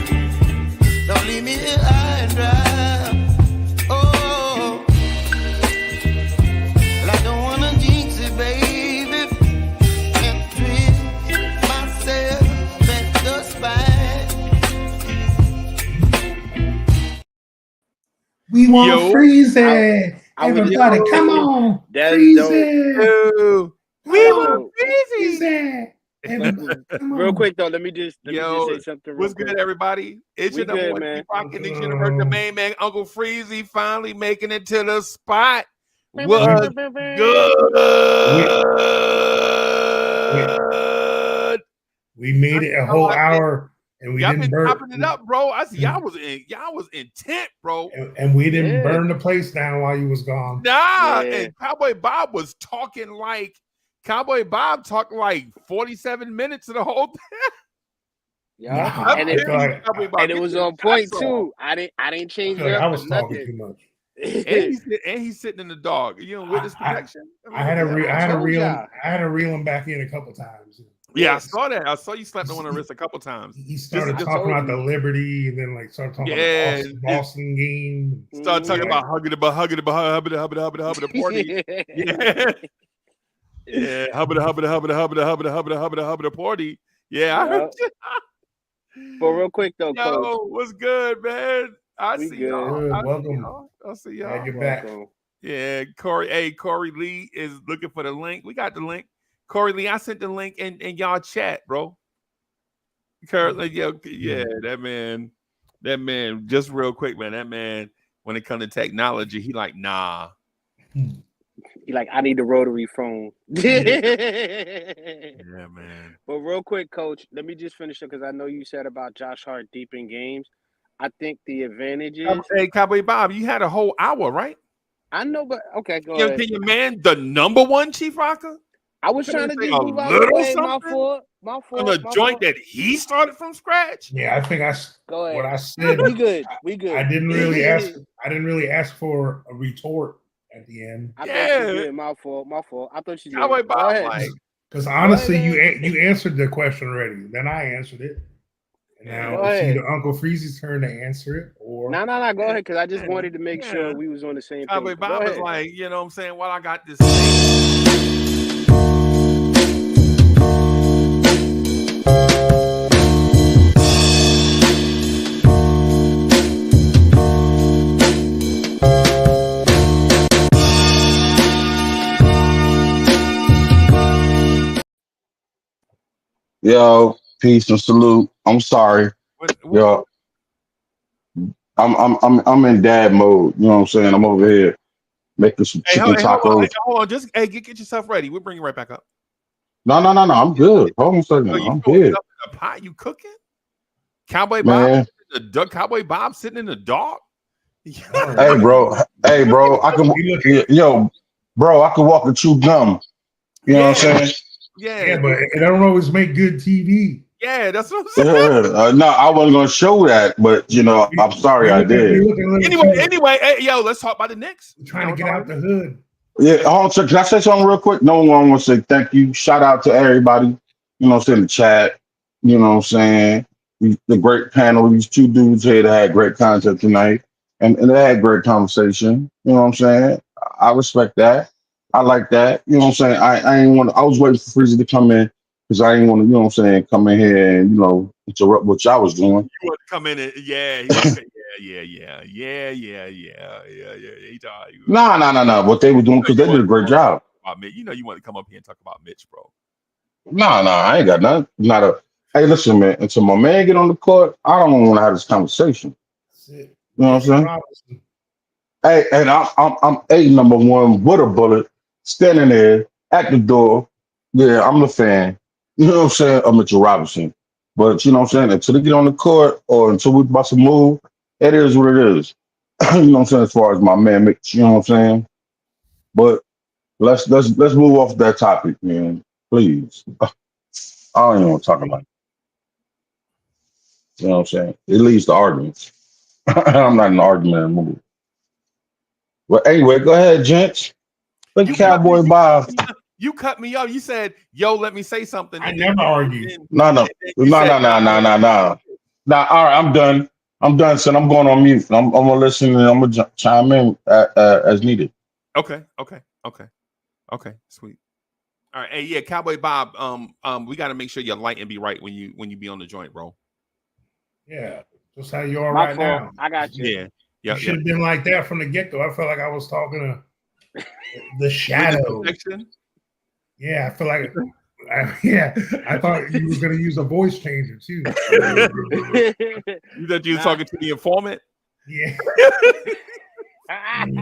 F: Don't leave me here high and dry. Oh, well, I don't wanna jinx it, baby.
D: We want Freezy. Everybody, come on. Freezy.
E: We want
D: Freezy.
E: Real quick though, let me just say something.
G: What's good, everybody? It's your number one Rock in the universe. The main man, Uncle Freezy, finally making it to the spot. What's good?
D: We made it a whole hour. And we didn't burn
G: it up, bro. I see y'all was intent, bro.
D: And we didn't burn the place down while you was gone.
G: Nah, and Cowboy Bob was talking like 47 minutes of the whole thing.
E: Yeah, and it was on point too. I didn't change it up.
D: I was talking too much.
G: and he's sitting in the dog. You know, witness protection.
D: I had to reel him back in a couple times.
G: Yeah, I saw that. I saw you slapped him on the wrist a couple times.
D: He started talking about the Liberty, and then started talking about the Boston game.
G: Started talking about hugging the party. Yeah, hubbing the party. Yeah, I heard you.
E: But real quick though, Coach.
G: What's good, man? I see y'all.
D: Welcome.
G: I see y'all.
D: Glad you're back.
G: Yeah, Corey. Hey, Corey Lee is looking for the link. We got the link. Corey Lee, I sent the link in y'all chat, bro. That man, just real quick, man. That man, when it comes to technology, he like, nah.
E: He like, I need a rotary phone.
G: Yeah, man.
E: But real quick, Coach, let me just finish up because I know you said about Josh Hart deep in games. I think the advantage is.
G: Hey, Cowboy Bob, you had a whole hour, right?
E: I know, but okay, go ahead.
G: Can your man, the number one Chief Rocker?
E: I was trying to just move out of the way. My fault.
G: On a joint that he started from scratch.
D: Yeah, I think
E: go ahead.
D: What I said.
E: We good.
D: I didn't really ask for a retort at the end.
E: I thought you did. My fault. I thought you did.
G: Cowboy Bob,
D: because honestly, you answered the question already. Then I answered it. And now it's either Uncle Freezy's turn to answer it or
E: no. Go ahead, because I just wanted to make sure we was on the same page.
G: Cowboy Bob is like, you know what I'm saying? Well, I got this thing.
H: Yo, peace and salute. I'm sorry. Yo, I'm in dad mode. You know what I'm saying? I'm over here making some chicken tacos.
G: Hold on. Just get yourself ready. We'll bring you right back up.
H: No. I'm good. Hold on a second. I'm good.
G: A pot you cooking? Cowboy Bob, Cowboy Bob sitting in the dark.
H: Hey, bro. I can. Yo, bro, I can walk and chew gum. You know what I'm saying?
G: Yeah,
D: but it don't always make good TV.
G: Yeah, that's what I'm saying.
H: No, I wasn't gonna show that, but I'm sorry I did.
G: Anyway, hey, yo, let's talk about the Knicks.
D: We're trying to get out the hood.
H: Yeah, hold on. So can I say something real quick? No one wants to say thank you. Shout out to everybody. You know what I'm saying? The chat. You know what I'm saying? The great panel. These two dudes here that had great content tonight, and they had great conversation. You know what I'm saying? I respect that. I like that. You know what I'm saying? I was waiting for Freezy to come in because I didn't want to, you know what I'm saying, come in here and, interrupt what y'all was doing.
G: You want to come in and, yeah. He
H: No. What they were doing, because they did a great job.
G: You know you want to come up here and talk about Mitch, bro.
H: No, I ain't got nothing. Hey, listen, man, until my man get on the court, I don't want to have this conversation.
D: That's it.
H: You know what I'm saying? Hey, and I'm A number one with a bullet, standing there at the door. Yeah, I'm a fan. You know what I'm saying? Of Mitchell Robinson. But you know what I'm saying? Until they get on the court or until we about to move, it is what it is. You know what I'm saying? As far as my man Mitch, you know what I'm saying? But let's move off that topic, man. Please. I don't even want to talk about it. You know what I'm saying? It leads to arguments. I'm not in an argument mood. But anyway, go ahead, gents. The Cowboy Bob.
G: You cut me off. You said, "Yo, let me say something."
D: I never argue.
H: No. All right, I'm done. I'm done, son. I'm going on mute. I'm gonna listen and I'm gonna chime in as needed.
G: Okay. Sweet. All right. Hey, yeah, Cowboy Bob. We got to make sure your lighting be right when you be on the joint, bro.
D: Yeah, just how you are
E: My
D: right
E: fault.
D: now.
E: I got you.
G: Yeah.
D: You should have been like that from the get-go. I felt like I was talking to the shadow. Yeah, I feel like I thought you was gonna use a voice changer too.
G: You thought you was talking to the informant?
D: Yeah.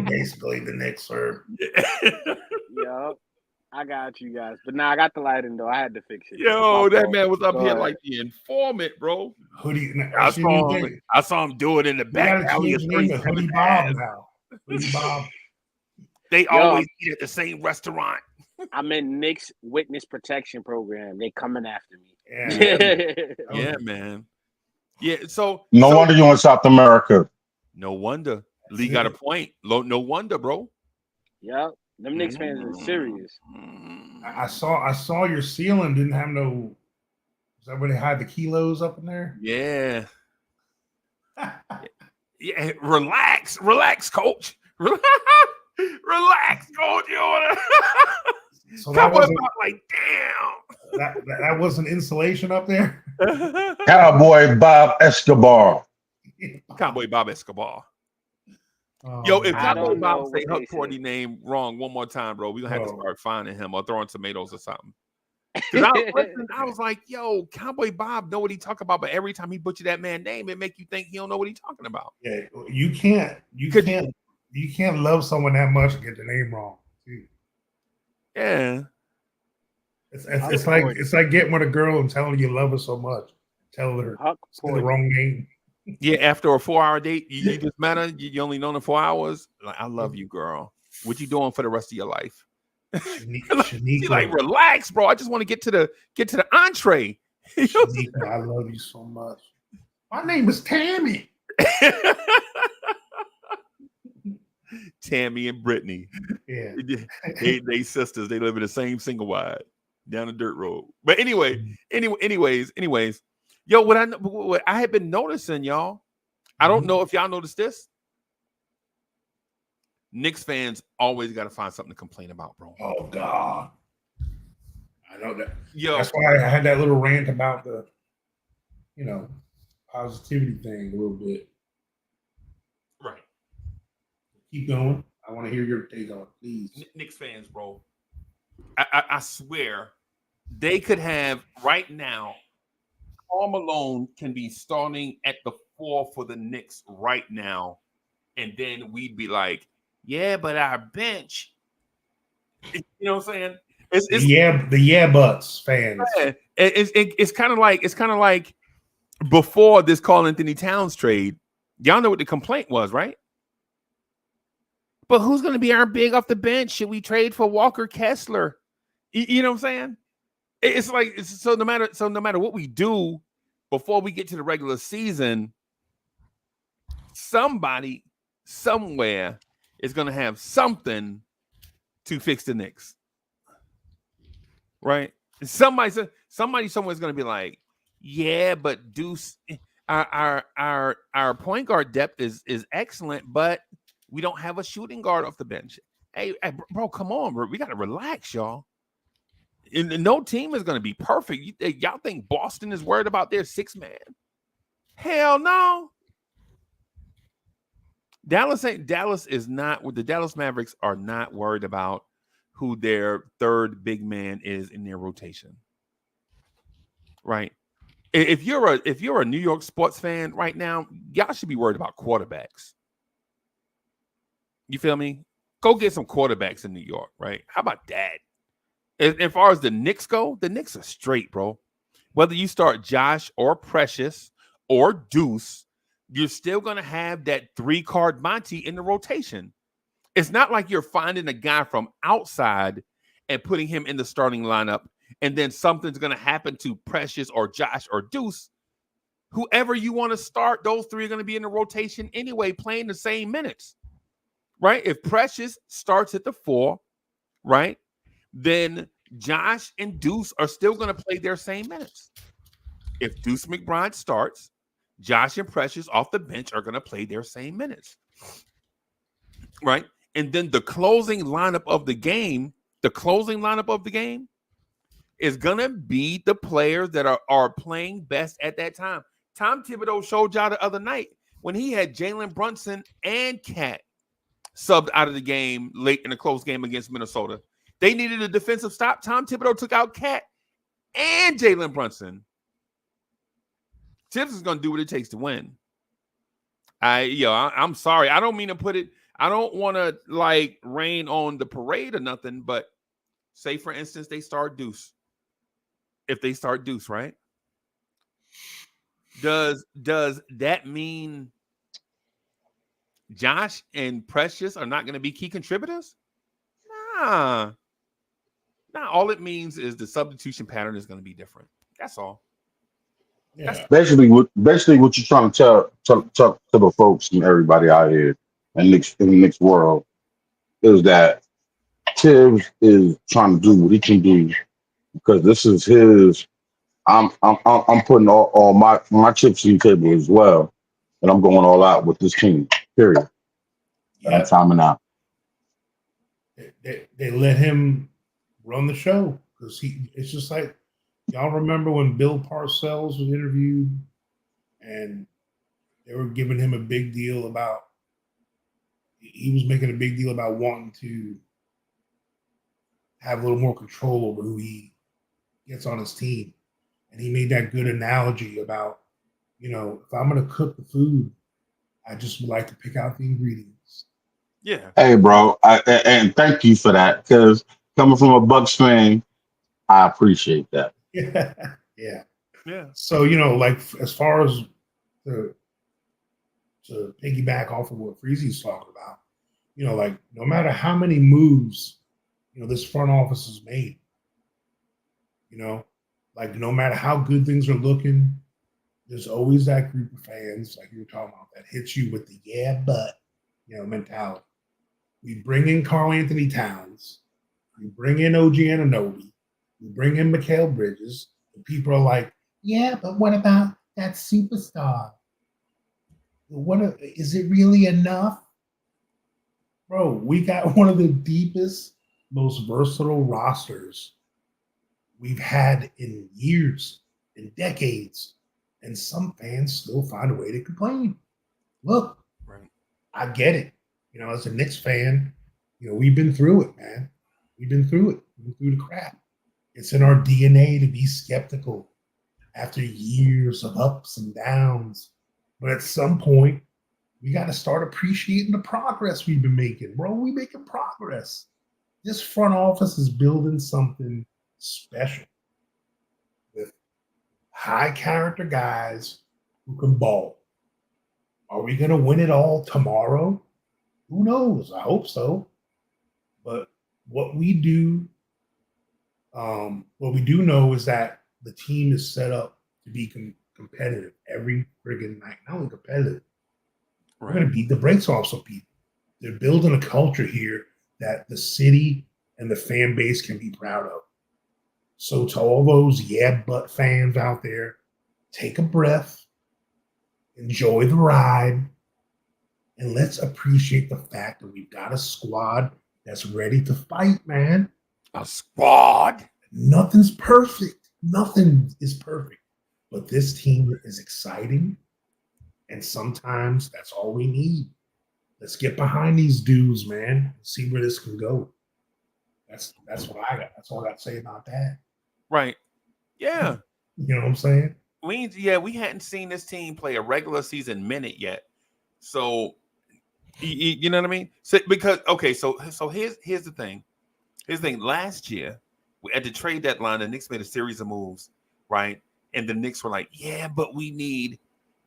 D: Basically the Knicks are.
E: Yup. I got you guys. But now I got the lighting though. I had to fix it.
G: Yo, that man was up here like the informant, bro.
D: Hoodie.
G: I saw him do it in the back alley of
D: Hoodie Bob now. Hoodie Bob.
G: They always eat at the same restaurant.
E: I'm in Knicks Witness Protection Program. They coming after me.
G: Yeah, man. Yeah, so
H: no wonder you in South America.
G: No wonder. Lee got a point. No wonder, bro.
E: Yep. Them Knicks fans are serious.
D: I saw your ceiling didn't have no. Is that where they hide the kilos up in there?
G: Yeah. Yeah. Relax, coach. Relax, coach. You wanna?
D: So that wasn't
G: like damn.
D: That wasn't insulation up there.
H: Cowboy Bob Escobar.
G: Cowboy Bob Escobar. Yo, if Cowboy Bob say Huck Porty name wrong one more time, bro, we're gonna have to start finding him or throwing tomatoes or something. I was like, yo, Cowboy Bob know what he talk about, but every time he butcher that man's name, it make you think he don't know what he's talking about.
D: Yeah, you can't love someone that much and get the name wrong. Dude.
G: Yeah.
D: It's like getting with a girl and telling her you love her so much. Tell her it's the wrong name.
G: Yeah, after a 4-hour date, you just met her, you only known her 4 hours. Like, I love you, girl. What you doing for the rest of your life? She's like, relax, bro. I just want to get to the entree.
D: Shanika, I love you so much. My name is Tammy.
G: Tammy and Brittany.
D: Yeah.
G: They sisters. They live in the same single wide down the dirt road. But anyways. Yo, what I had been noticing, y'all. I don't know if y'all noticed this. Knicks fans always got to find something to complain about, bro.
D: Oh God, I know that.
G: Yo,
D: that's why I had that little rant about the, positivity thing a little bit.
G: Right.
D: Keep going. I want to hear your take on it, please.
G: Knicks fans, bro. I swear, they could have right now. Karl Malone can be starting at the 4 for the Knicks right now, and then we'd be like, yeah, but our bench, you know what I'm saying? It's
D: the buts fans.
G: Yeah, it's kind of like before this Karl Anthony Towns trade. Y'all know what the complaint was, right? But who's going to be our big off the bench? Should we trade for Walker Kessler? You know what I'm saying? It's like so no matter what we do before we get to the regular season, somebody somewhere is going to have something to fix the Knicks, right? Somebody somewhere is going to be like, yeah, but Deuce, our point guard depth is excellent, but we don't have a shooting guard off the bench. Hey, bro, come on, bro. We got to relax, y'all. And no team is going to be perfect. Y'all think Boston is worried about their 6-man? Hell no. Dallas is not. The Dallas Mavericks are not worried about who their third big man is in their rotation. Right? If you're a New York sports fan right now, y'all should be worried about quarterbacks. You feel me? Go get some quarterbacks in New York, right? How about that? As far as the Knicks go, the Knicks are straight, bro. whether you start Josh or Precious or Deuce, you're still going to have that 3-card Monty in the rotation. It's not like you're finding a guy from outside and putting him in the starting lineup, and then something's going to happen to Precious or Josh or Deuce. Whoever you want to start, those three are going to be in the rotation anyway, playing the same minutes, right? If Precious starts at the 4, right, then Josh and Deuce are still going to play their same minutes. If Deuce McBride starts, Josh and Precious off the bench are going to play their same minutes, right? And then the closing lineup of the game is going to be the players that are playing best at that time. Tom Thibodeau showed y'all the other night when he had Jalen Brunson and Cat subbed out of the game late in a close game against Minnesota. They needed a defensive stop. Tom Thibodeau took out Cat and Jalen Brunson. Tibbs is going to do what it takes to win. I'm sorry. I don't mean to put it. I don't want to like rain on the parade or nothing, but say for instance they start Deuce. If they start Deuce, right? Does that mean Josh and Precious are not going to be key contributors? Nah. All it means is the substitution pattern is going to be different. That's all.
D: Yeah.
H: Basically what you're trying to tell to the folks and everybody out here and in the Knicks world is that Tibbs is trying to do what he can do because this is his. I'm putting all my chips in the table as well, and I'm going all out with this team. Period. And I'm timing out.
D: They let him run the show because it's just like y'all remember when Bill Parcells was interviewed and they were giving him a big deal about he was making a big deal about wanting to have a little more control over who he gets on his team. And he made that good analogy about, if I'm going to cook the food, I just would like to pick out the ingredients.
G: Yeah.
H: Hey, bro, and thank you for that because coming from a Bucks fan, I appreciate that.
D: Yeah.
G: Yeah.
D: So, like as far as to piggyback off of what Freezy's talking about, like no matter how many moves, this front office has made, like no matter how good things are looking, there's always that group of fans, like you were talking about, that hits you with the but mentality. We bring in Karl Anthony Towns, we bring in OG Anunoby, we bring in Mikal Bridges, and people are like, yeah, but what about that superstar? Is it really enough? Bro, we got one of the deepest, most versatile rosters we've had in years, in decades, and some fans still find a way to complain. Look,
G: right.
D: I get it. As a Knicks fan, we've been through it, man. We've been through it. We've been through the crap. It's in our DNA to be skeptical after years of ups and downs. But at some point, we got to start appreciating the progress we've been making. Bro, we making progress. This front office is building something special with high character guys who can ball. Are we going to win it all tomorrow? Who knows? I hope so. But what we do know is that the team is set up to be competitive every friggin' night. Not only competitive, we're going to beat the brakes off some people. They're building a culture here that the city and the fan base can be proud of. So to all those but fans out there, take a breath, enjoy the ride, and let's appreciate the fact that we've got a squad that's ready to fight, man.
G: A squad?
D: Nothing's perfect. Nothing is perfect. But this team is exciting, and sometimes that's all we need. Let's get behind these dudes, man, and see where this can go. That's what I got. That's all I got to say about that.
G: Right. Yeah.
D: You know what I'm saying?
G: We hadn't seen this team play a regular season minute yet. So you know what I mean? So here's the thing. Last year, at the trade deadline, the Knicks made a series of moves, right? And the Knicks were like, yeah, but we need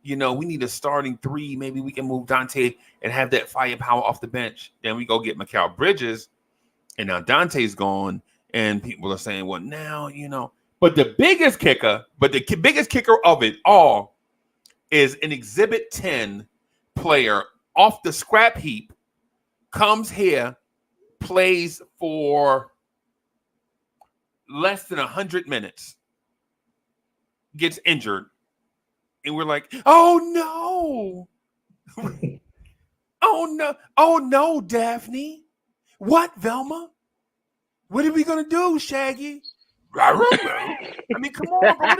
G: a starting three. Maybe we can move Dante and have that firepower off the bench. Then we go get Mikal Bridges, and now Dante's gone, and people are saying, well, now, But the biggest kicker of it all is an Exhibit 10 player off the scrap heap, comes here, plays for less than 100 minutes, gets injured, and we're like, oh no. Oh no, Daphne. What, Velma? What are we gonna do, Shaggy? I mean, come on,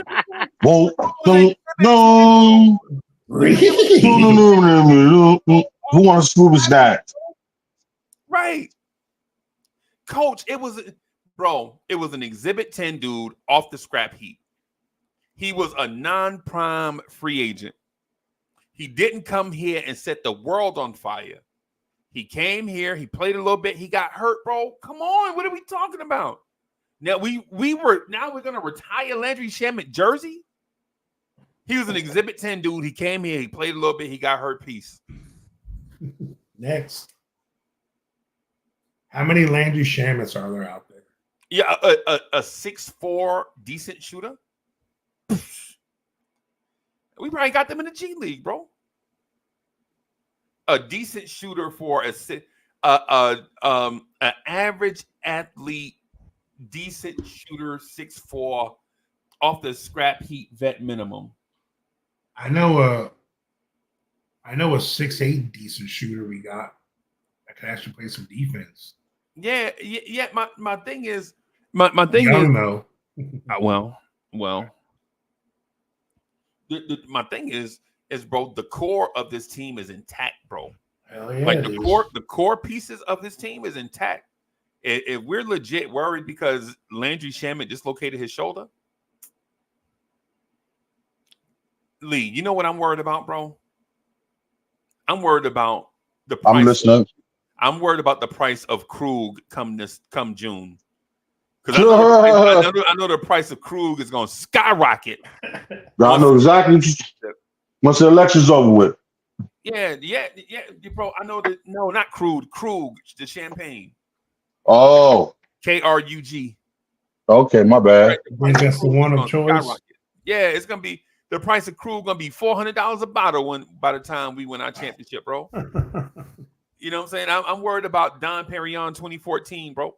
G: bro.
H: No. Who wants to scoop his that?
G: Right. Coach, it was an Exhibit 10 dude off the scrap heap. He was a non-prime free agent. He didn't come here and set the world on fire. He came here, he played a little bit, he got hurt, bro. Come on, what are we talking about? Now we're gonna retire Landry Shamet jersey. He was an Exhibit 10 dude. He came here, he played a little bit, he got hurt. Peace.
D: Next. How many Landry Shamets are there out there?
G: Yeah, a 6'4" decent shooter. We probably got them in the G League, bro. A decent shooter for an average athlete, decent shooter, 6'4", off the scrap heap vet minimum.
D: I know a 6'8" decent shooter we got that can actually play some defense.
G: Yeah. My thing is, my thing
D: Young,
G: is,
D: though.
G: well. My thing is, bro, the core of this team is intact, bro.
D: Hell yeah,
G: like the core pieces of this team is intact. If we're legit worried because Landry Shamet dislocated his shoulder, Lee, you know what I'm worried about, bro? I'm worried about the price.
H: I'm listening.
G: I'm worried about the price of Krug come June. Because I know the price of Krug is going to skyrocket.
H: I know exactly once the election's over with.
G: Yeah, bro. I know that. No, not Krug, the champagne.
H: Oh.
G: Krug.
H: Okay, my bad.
D: I think that's the one of choice.
G: Skyrocket. Yeah, it's going to be the price of Krug going to be $400 a bottle by the time we win our championship, bro. You know what I'm saying? I'm worried about Dom Perignon 2014, bro.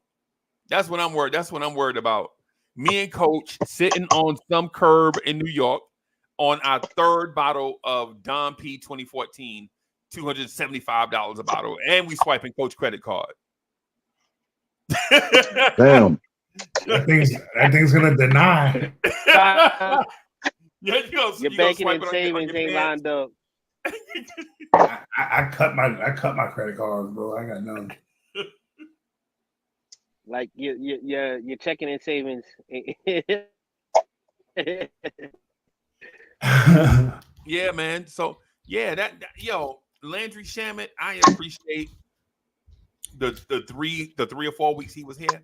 G: That's what I'm worried. That's what I'm worried about. Me and Coach sitting on some curb in New York on our third bottle of Dom P 2014, $275 a bottle, and we swiping Coach credit card.
H: Damn.
D: That thing's gonna deny.
E: Your banking and savings ain't lined up.
D: I cut my credit cards, bro. I got none.
E: Like your checking and savings.
G: Yeah, man. So yeah, Landry Shamet, I appreciate the 3 or 4 weeks he was here.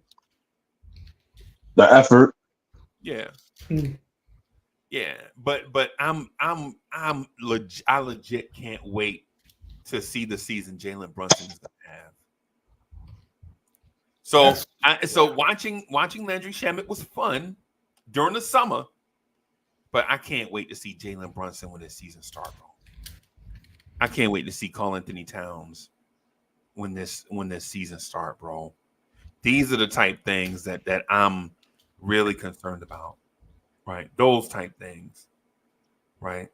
H: The effort.
G: Yeah. Yeah, but I legit can't wait to see the season Jalen Brunson is gonna have. So watching Landry Shamet was fun during the summer, but I can't wait to see Jalen Brunson when this season starts, bro. I can't wait to see Karl Anthony Towns when this season starts, bro. These are the type things that I'm really concerned about, right? Those type things, right?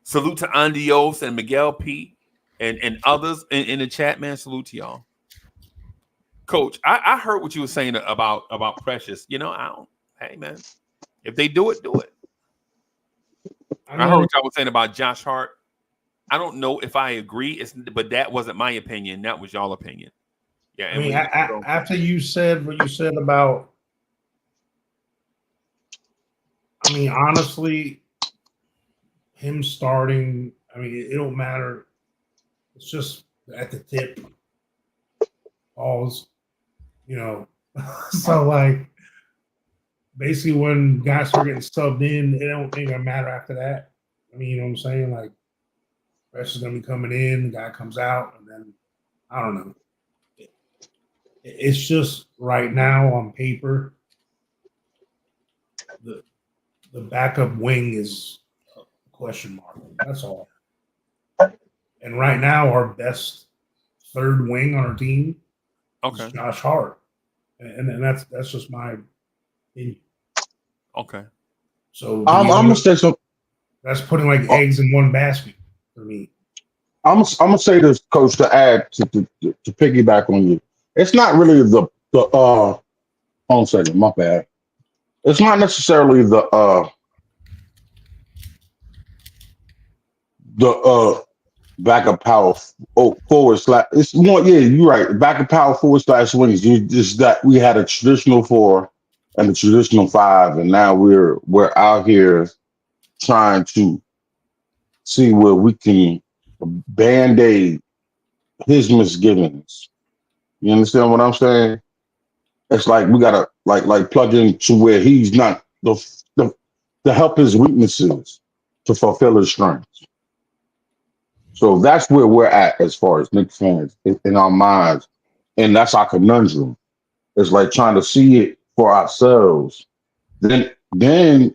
G: Salute to Andios and Miguel P and others in the chat, man. Salute to y'all. Coach, I heard what you were saying about Precious. Hey, man, if they do it, do it. I heard what y'all was saying about Josh Hart. I don't know if I agree, but that wasn't my opinion. That was y'all opinion. Yeah.
D: I mean, after you said what you said about, honestly, him starting, it don't matter. It's just at the tip. Balls, So, basically when guys start getting subbed in, it ain't gonna matter after that. I mean, you know what I'm saying? Like, rest is gonna be coming in, the guy comes out, and then I don't know. It's just right now on paper, the backup wing is a question mark. That's all. And right now, our best third wing on our team is Josh Hart, and that's just my opinion.
G: Okay.
D: So
H: I'm gonna say something.
D: that's putting like eggs in one basket for me.
H: I'm gonna say this, Coach, to add to piggyback on you. It's not really hold on a second, my bad. It's not necessarily the backup power forward slash. It's more, yeah, you're right. Backup power forward slash wings. You just that we had a traditional four and a traditional five, and now we're out here trying to see where we can band-aid his misgivings. You understand what I'm saying? It's like we gotta like plug into where he's not the to help his weaknesses to fulfill his strengths. So that's where we're at as far as Knicks fans in our minds, and that's our conundrum. It's like trying to see it for ourselves, then then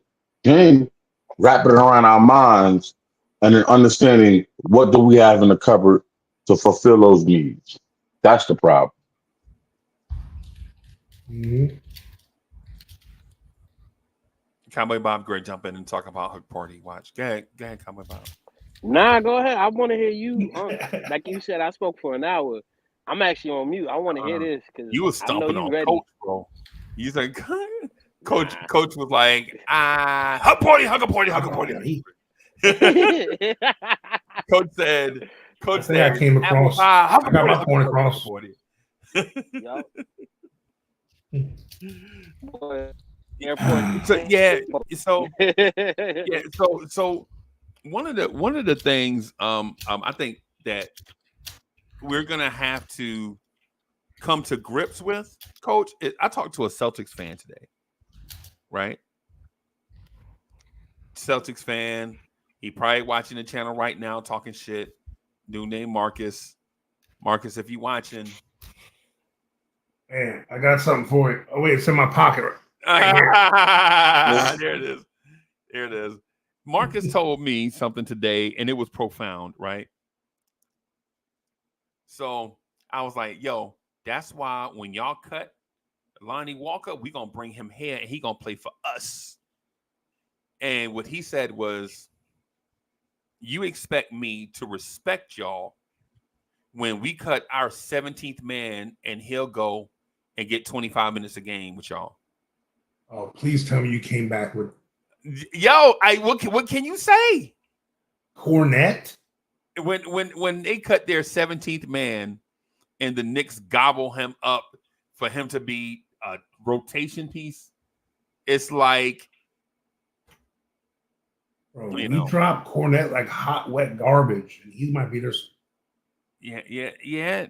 H: wrap it around our minds, and then understanding what do we have in the cupboard to fulfill those needs. That's the problem.
D: Mm-hmm.
G: Cowboy Bob, great jump in and talk about Hook Party. Watch. Go ahead, Cowboy Bob.
E: Nah, go ahead. I want to hear you. Like you said, I spoke for an hour. I'm actually on mute. I want to hear this because
G: You was
E: I know
G: stomping
E: you
G: on
E: ready.
G: Coach, bro. He's like, Coach. Nah. Coach was like, Hook Party, Hook Party, Hook Party. Coach said,
D: I came across. I got my point across.
E: Yup.
G: So one of the things I think that we're gonna have to come to grips with, Coach. I talked to a Celtics fan today, right? Celtics fan. He probably watching the channel right now, talking shit. New name Marcus. Marcus, if you watching.
D: Man, I got something for you. Oh wait, it's in my pocket. Right
G: There it is. There it is. Marcus told me something today, and it was profound, right? So I was like, yo, that's why when y'all cut Lonnie Walker, we gonna bring him here and he gonna play for us. And what he said was, you expect me to respect y'all when we cut our 17th man and he'll go and get 25 minutes a game with y'all.
D: Oh, please tell me you came back with.
G: Yo, what can you say?
D: Cornette?
G: When they cut their 17th man and the Knicks gobble him up for him to be a rotation piece, it's like,
D: bro, we drop Cornette like hot, wet garbage, and he might be their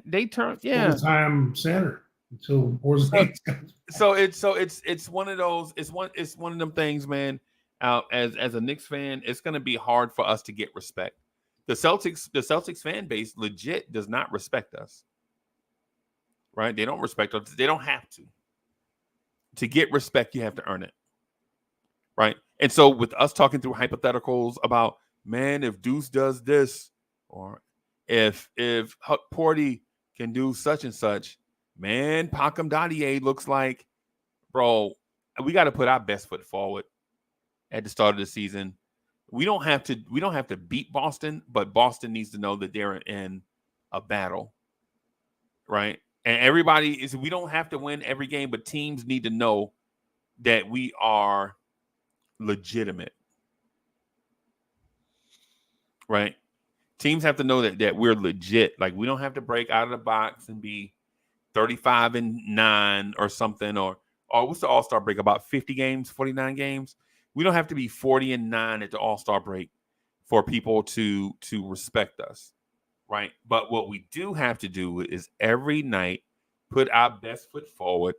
G: They turn
D: full-time center until
G: so it's one of those. It's one of them things, man. As a Knicks fan, it's going to be hard for us to get respect. The Celtics fan base legit does not respect us. Right? They don't respect us. They don't have to. To get respect, you have to earn it. Right? And so with us talking through hypotheticals about, man, if Deuce does this, or if Huck Porty can do such and such, man, Pacom Dadier looks like, bro, we got to put our best foot forward at the start of the season. We don't have to beat Boston, but Boston needs to know that they're in a battle. Right? And we don't have to win every game, but teams need to know that we are legitimate. Right? Teams have to know that we're legit. Like, we don't have to break out of the box and be 35-9 or something, or what's the All-Star break? About 50 games, 49 games. We don't have to be 40-9 at the All-Star break for people to respect us, right? But what we do have to do is every night put our best foot forward,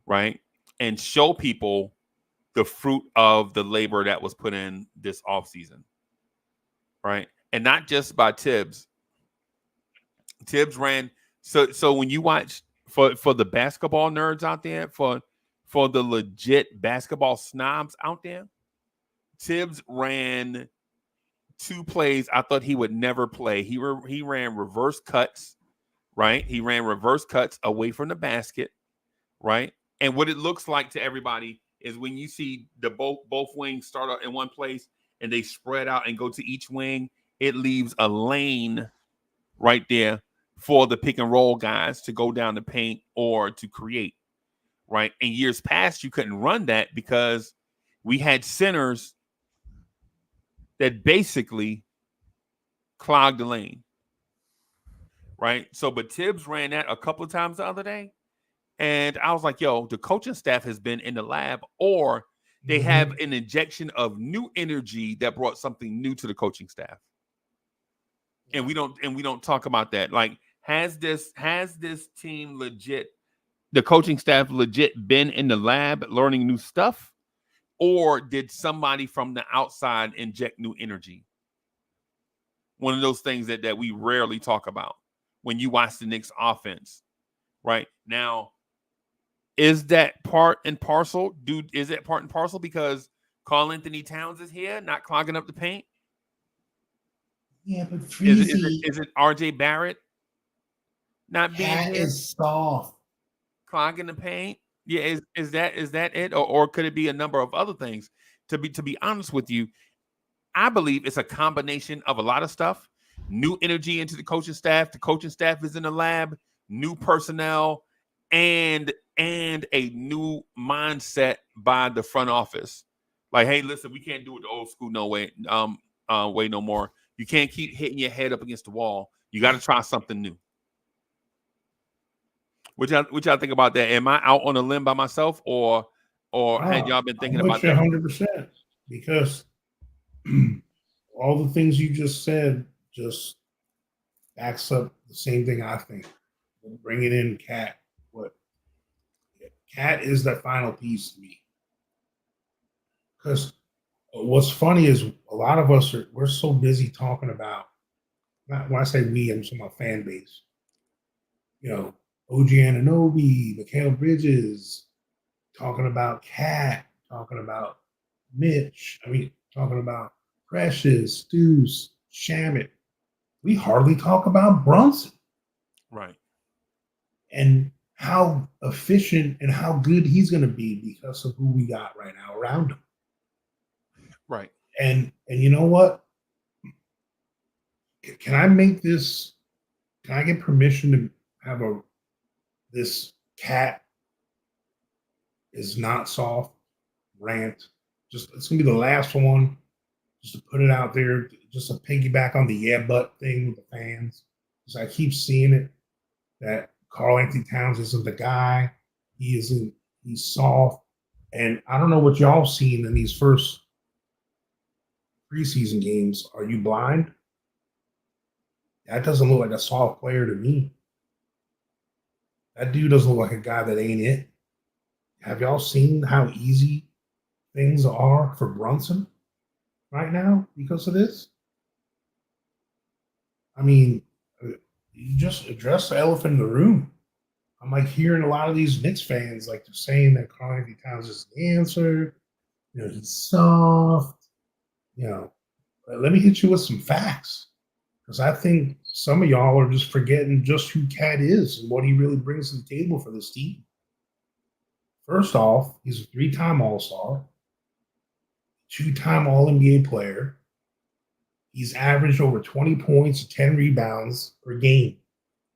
G: right? And show people the fruit of the labor that was put in this offseason. Right. And not just by Tibbs. Tibbs ran. So when you watch for the basketball nerds out there, for the legit basketball snobs out there, Tibbs ran 2 plays I thought he would never play. He ran reverse cuts, right? He ran reverse cuts away from the basket, right? And what it looks like to everybody is when you see the both wings start out in one place and they spread out and go to each wing, it leaves a lane right there for the pick and roll guys to go down the paint or to create, right? In years past, you couldn't run that because we had centers that basically clogged the lane, right? So, but Tibbs ran that a couple of times the other day, and I was like, yo, the coaching staff has been in the lab, or they have an injection of new energy that brought something new to the coaching staff. And we don't talk about that. Like, has this team legit, the coaching staff legit been in the lab learning new stuff, or did somebody from the outside inject new energy? One of those things that we rarely talk about when you watch the Knicks offense, right? Now, is that part and parcel? Dude, is it part and parcel because Karl Anthony Towns is here, not clogging up the paint?
D: Yeah, but Freezy
G: is it RJ Barrett not being here?
D: Is soft.
G: Clogging the paint? Yeah, is that it? Or could it be a number of other things? To be honest with you, I believe it's a combination of a lot of stuff. New energy into the coaching staff. The coaching staff is in the lab, new personnel, and a new mindset by the front office. Like, hey, listen, we can't do it the old school way no more. You can't keep hitting your head up against the wall. You got to try something new. What y'all think about that? Am I out on a limb by myself, or had y'all been thinking about that?
D: 100%, because all the things you just said just backs up the same thing I think. Bringing in Cat, Cat is that final piece to me. Because what's funny is a lot of us we're so busy talking about. Not when I say we, I'm talking about fan base. You know, OG Anunoby, Mikal Bridges, talking about Cat, talking about Mitch. Talking about Precious, Deuce, Shamit. We hardly talk about Brunson.
G: Right.
D: And how efficient and how good he's going to be because of who we got right now around him.
G: Right.
D: And you know what? Can I make this? Can I get permission to have this Cat is not soft rant? Just it's gonna be the last one. Just to put it out there, just to piggyback on the yeah but thing with the fans. Because I keep seeing it that Karl Anthony Towns isn't the guy. He's soft. And I don't know what y'all seen in these first preseason games. Are you blind? That doesn't look like a soft player to me. That dude doesn't look like a guy that ain't it. Have y'all seen how easy things are for Brunson right now because of this? I mean, you just address the elephant in the room. I'm like hearing a lot of these Knicks fans like they're saying that Karl Anthony Towns is the answer. You know, he's soft. You know, let me hit you with some facts. Because I think some of y'all are just forgetting just who Cat is and what he really brings to the table for this team. First off, he's a 3-time All-Star, 2-time All-NBA player. He's averaged over 20 points, 10 rebounds per game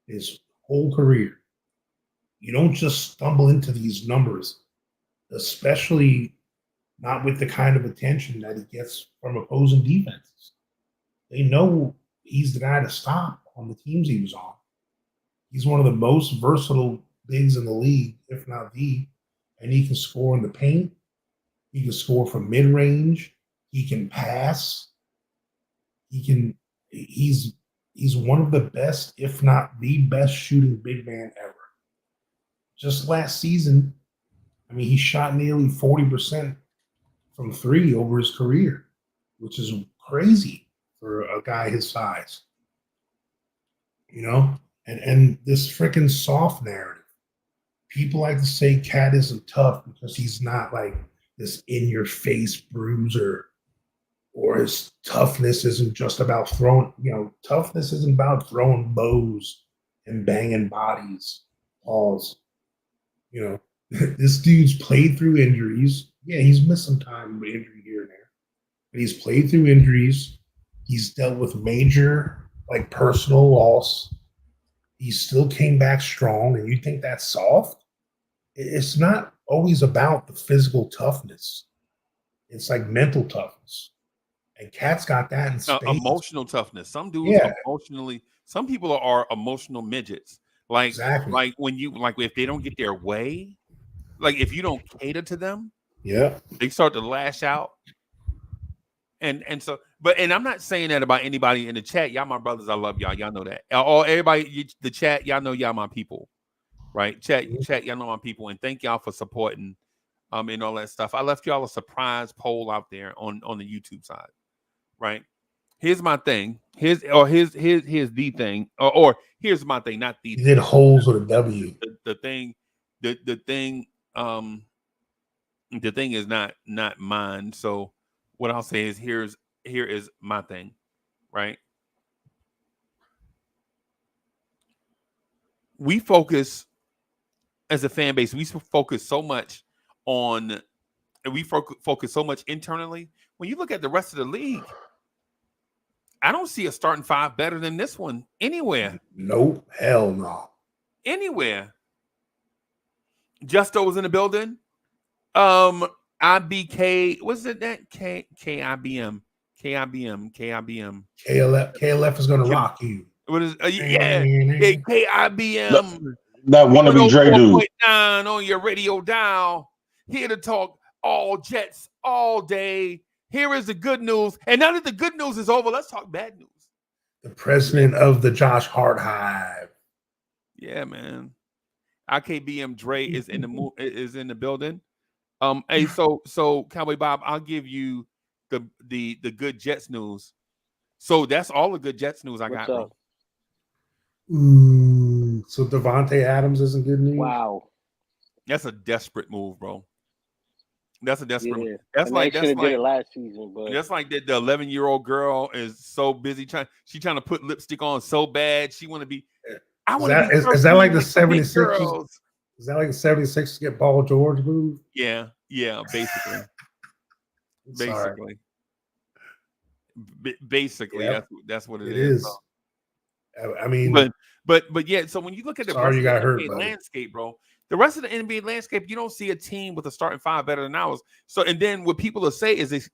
D: his whole career. You don't just stumble into these numbers, especially not with the kind of attention that he gets from opposing defenses. They know he's the guy to stop on the teams he was on. He's one of the most versatile bigs in the league, if not the, and he can score in the paint. He can score from mid-range. He can pass. He's one of the best, if not the best shooting big man ever. Just last season, he shot nearly 40% from 3 over his career, which is crazy for a guy his size. You know, and this freaking soft narrative. People like to say Cat isn't tough because he's not like this in-your-face bruiser, or his toughness isn't just about throwing. Toughness isn't about throwing bows and banging bodies. Pause. This dude's played through injuries. Yeah, he's missed some time with injury here and there, but he's played through injuries. He's dealt with major personal loss. He still came back strong, and you think that's soft? It's not always about the physical toughness. It's like mental toughness. And Cat's got that in spades.
G: Emotional toughness. Some dudes emotionally, some people are emotional midgets.
D: Exactly.
G: Like if they don't get their way, like if you don't cater to them, they start to lash out. And I'm not saying that about anybody in the chat. Y'all my brothers, I love y'all. Y'all know that. Or everybody, the chat, y'all know y'all my people, right? Chat, y'all know my people, and thank y'all for supporting, and all that stuff. I left y'all a surprise poll out there on the YouTube side, right? Here's my thing. Here's the thing, or here's my thing, not the.
D: You did holes with a W.
G: The thing is not mine. So what I'll say is here is my thing, right? We focus as a fan base. We focus so much on, and we focus so much internally. When you look at the rest of the league, I don't see a starting 5 better than this one anywhere.
D: Nope, hell no.
G: Anywhere. Justo was in the building. IBK, what's it that? KIBM.
D: KLF is gonna rock you.
G: What is KIBM?
H: That wannabe Dre dude.
G: 104.9 on your radio dial. Here to talk all Jets all day. Here is the good news. And now that the good news is over, let's talk bad news.
D: The president of the Josh Hart Hive.
G: Yeah, man. IKBM Dre is in the building. Hey, so Cowboy Bob, I'll give you the good Jets news. So that's all the good Jets news I got, bro.
D: Ooh, so Devontae Adams isn't good news.
E: Wow,
G: that's a desperate move, bro. That's a desperate move.
E: That's like did it last season, but
G: that's like that. The 11-year-old girl is so busy trying to put lipstick on so bad she want to be.
D: Is that like the 76ers? Is that like the 76ers get Paul George move?
G: Yeah, basically. Basically,
D: yep.
G: that's what it
D: is.
G: So.
D: I mean,
G: but yeah. So when you look at the rest of the NBA landscape, bro, the rest of the NBA landscape, you don't see a team with a starting 5 better than ours. So, and then what people will say is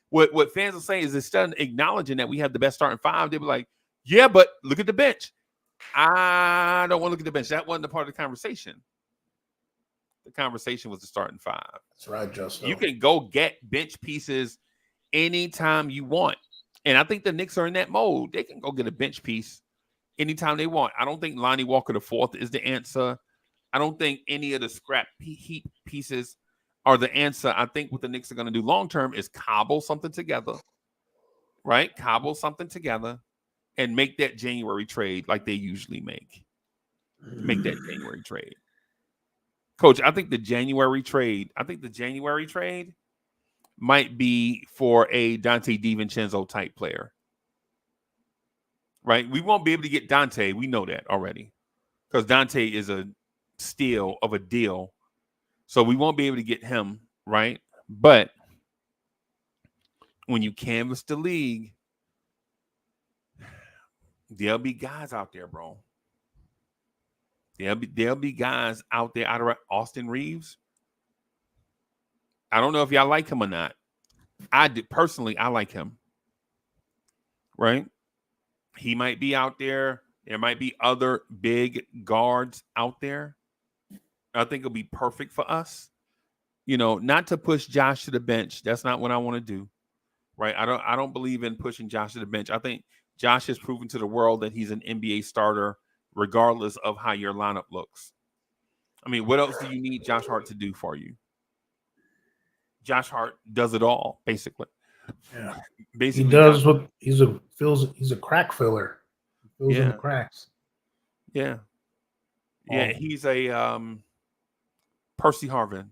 G: what fans will say is instead of acknowledging that we have the best starting 5, they'll be like, yeah, but look at the bench. I don't want to look at the bench. That wasn't a part of the conversation. The conversation was the starting 5.
D: That's right, Justin.
G: You can go get bench pieces anytime you want. And I think the Knicks are in that mode. They can go get a bench piece anytime they want. I don't think Lonnie Walker IV is the answer. I don't think any of the scrap heat pieces are the answer. I think what the Knicks are going to do long term is cobble something together, right? Cobble something together and make that January trade like they usually make. Make that January trade. Coach, I think the January trade might be for a Dante DiVincenzo type player. Right? We won't be able to get Dante. We know that already. Because Dante is a steal of a deal. So we won't be able to get him, right? But when you canvass the league, there'll be guys out there, bro. There'll be guys out there. Out of Austin Reeves. I don't know if y'all like him or not. I like him. Right? He might be out there. There might be other big guards out there. I think it'll be perfect for us. Not to push Josh to the bench. That's not what I want to do. Right? I don't believe in pushing Josh to the bench. I think Josh has proven to the world that he's an NBA starter, regardless of how your lineup looks. I mean, what else do you need Josh Hart to do for you? Josh Hart does it all, basically.
D: Yeah.
G: Basically,
D: He does what he's a crack filler. He fills in the cracks.
G: Yeah. Yeah, he's a Percy Harvin.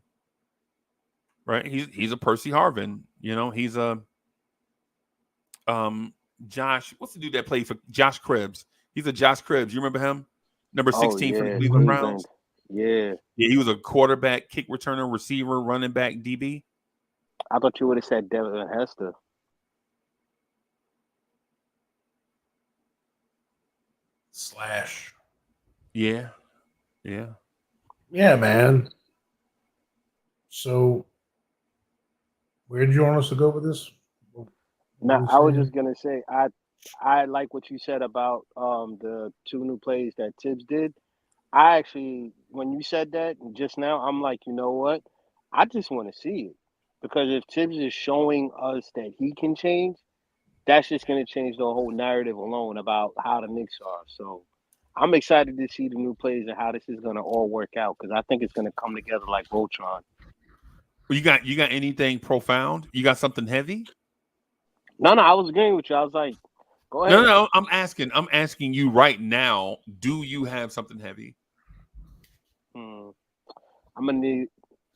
G: Right? He's a Percy Harvin. You know, he's a Josh, what's the dude that played for Josh Cribbs? He's a Josh Cribbs. You remember him? Number 16 for the Cleveland Browns.
E: Yeah.
G: Yeah, he was a quarterback, kick returner, receiver, running back, DB.
E: I thought you would have said Devin Hester.
D: Slash.
G: Yeah.
D: Yeah, man. So, where did you want us to go with this?
E: No, I was just gonna say I like what you said about the 2 new plays that Tibbs did. I actually, when you said that just now, I'm like, you know what? I just want to see it because if Tibbs is showing us that he can change, that's just going to change the whole narrative alone about how the Knicks are. So I'm excited to see the new plays and how this is going to all work out because I think it's going to come together like Voltron.
G: You got anything profound? You got something heavy?
E: No, I was agreeing with you. I was like, go ahead.
G: No, I'm asking you right now. Do you have something heavy?
E: I'm gonna need.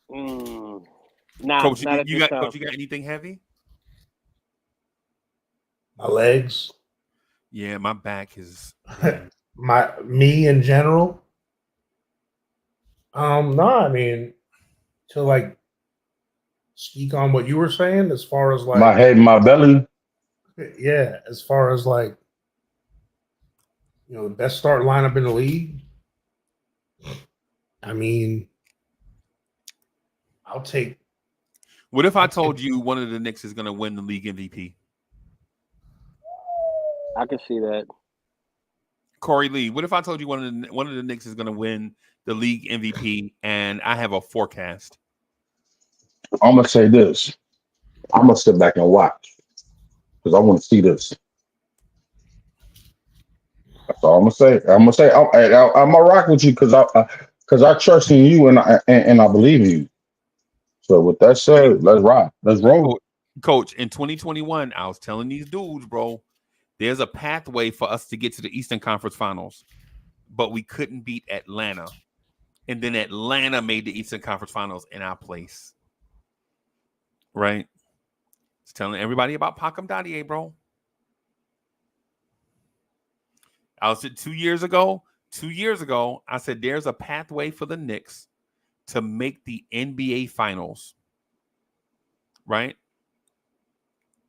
E: Nah,
G: Coach,
E: not at
G: you
E: this
G: got
E: time.
G: you got anything heavy?
D: My legs.
G: Yeah, my back is.
D: Me in general. No, I mean, to like speak on what you were saying as far as like
H: my head, my belly.
D: Yeah, as far as like the best start lineup in the league. I mean, I'll take.
G: What if I told you one of the Knicks is going to win the league MVP?
E: I can see that.
G: Corey Lee, what if I told you one of the Knicks is going to win the league MVP, and I have a forecast?
H: I'm gonna say this. I'm gonna sit back and watch because I want to see this. That's all I'm gonna say. I'm gonna rock with you because I trust in you and I believe in you. So with that said, let's rock. Let's roll.
G: Coach, in 2021, I was telling these dudes, bro, there's a pathway for us to get to the Eastern Conference Finals, but we couldn't beat Atlanta. And then Atlanta made the Eastern Conference Finals in our place. Right? It's telling everybody about Pacom Dadier, bro. I was 2 years ago. 2 years ago, I said there's a pathway for the Knicks to make the NBA Finals. Right?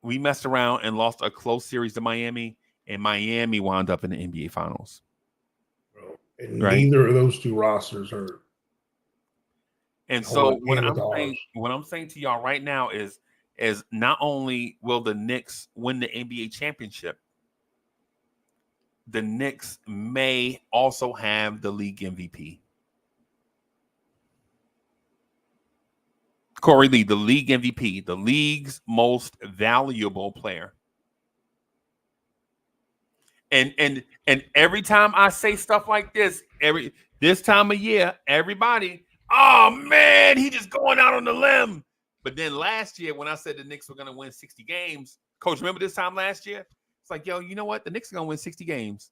G: We messed around and lost a close series to Miami, and Miami wound up in the NBA Finals.
D: Bro, and neither of those two rosters are.
G: And so what I'm saying to y'all right now is not only will the Knicks win the NBA championship, the Knicks may also have the league MVP. Corey Lee, the league MVP, the league's most valuable player. And every time I say stuff like this, this time of year, everybody, oh man, he just going out on the limb. But then last year, when I said the Knicks were going to win 60 games, Coach, remember this time last year? It's like, yo, you know what? The Knicks are going to win 60 games.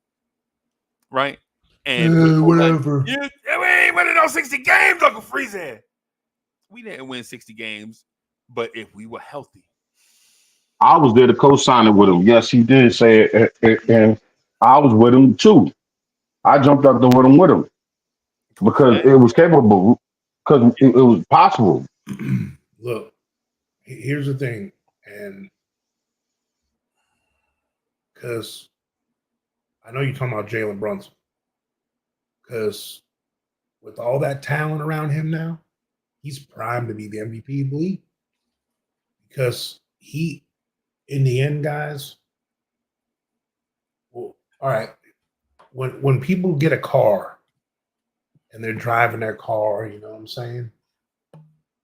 G: Right? And
D: whatever.
G: We ain't winning no 60 games, Uncle Freezy. We didn't win 60 games, but if we were healthy.
H: I was there to co-sign it with him. Yes, he did say it, and I was with him too. I jumped up there with him because it was capable, because it was possible.
D: Look, here's the thing, and because I know you're talking about Jalen Brunson, because with all that talent around him now, he's primed to be the MVP of the league. Because in the end, guys, well, all right, when people get a car and they're driving their car, you know what I'm saying?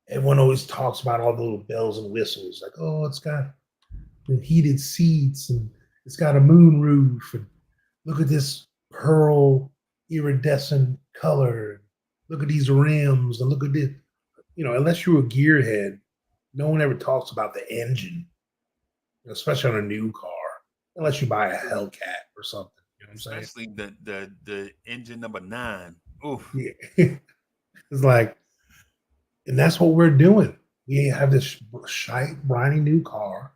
D: Everyone always talks about all the little bells and whistles, like, oh, it's got the heated seats and it's got a moon roof, and look at this pearl iridescent color. Look at these rims, and look at this. Unless you're a gearhead, no one ever talks about the engine, especially on a new car, unless you buy a Hellcat or something. You know what I'm saying?
G: Especially the engine number 9. Oof.
D: Yeah. It's like, and that's what we're doing. We have this shite, briny new car,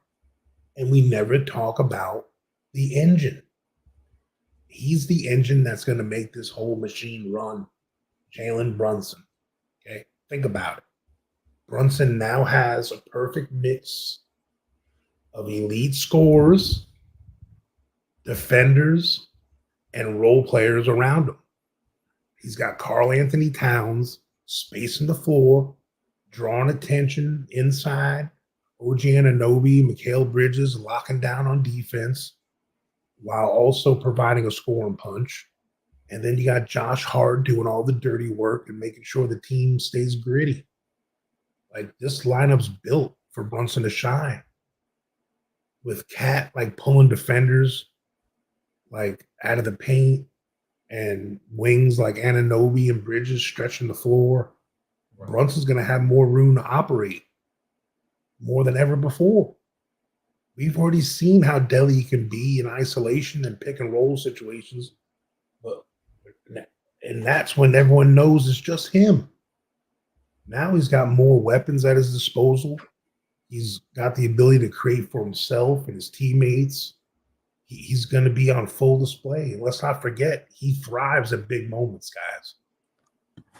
D: and we never talk about the engine. He's the engine that's going to make this whole machine run. Jalen Brunson. Okay. Think about it. Brunson now has a perfect mix of elite scorers, defenders, and role players around him. He's got Karl Anthony Towns spacing the floor, drawing attention inside. OG Anunoby, Mikal Bridges locking down on defense while also providing a scoring punch. And then you got Josh Hart doing all the dirty work and making sure the team stays gritty. Like this lineup's built for Brunson to shine. With Cat like pulling defenders like out of the paint and wings like Anunoby and Bridges stretching the floor, Brunson's going to have more room to operate more than ever before. We've already seen how deadly he can be in isolation and pick and roll situations, and that's when everyone knows it's just him. Now he's got more weapons at his disposal. He's got the ability to create for himself and his teammates. He's going to be on full display. And let's not forget, he thrives at big moments, guys.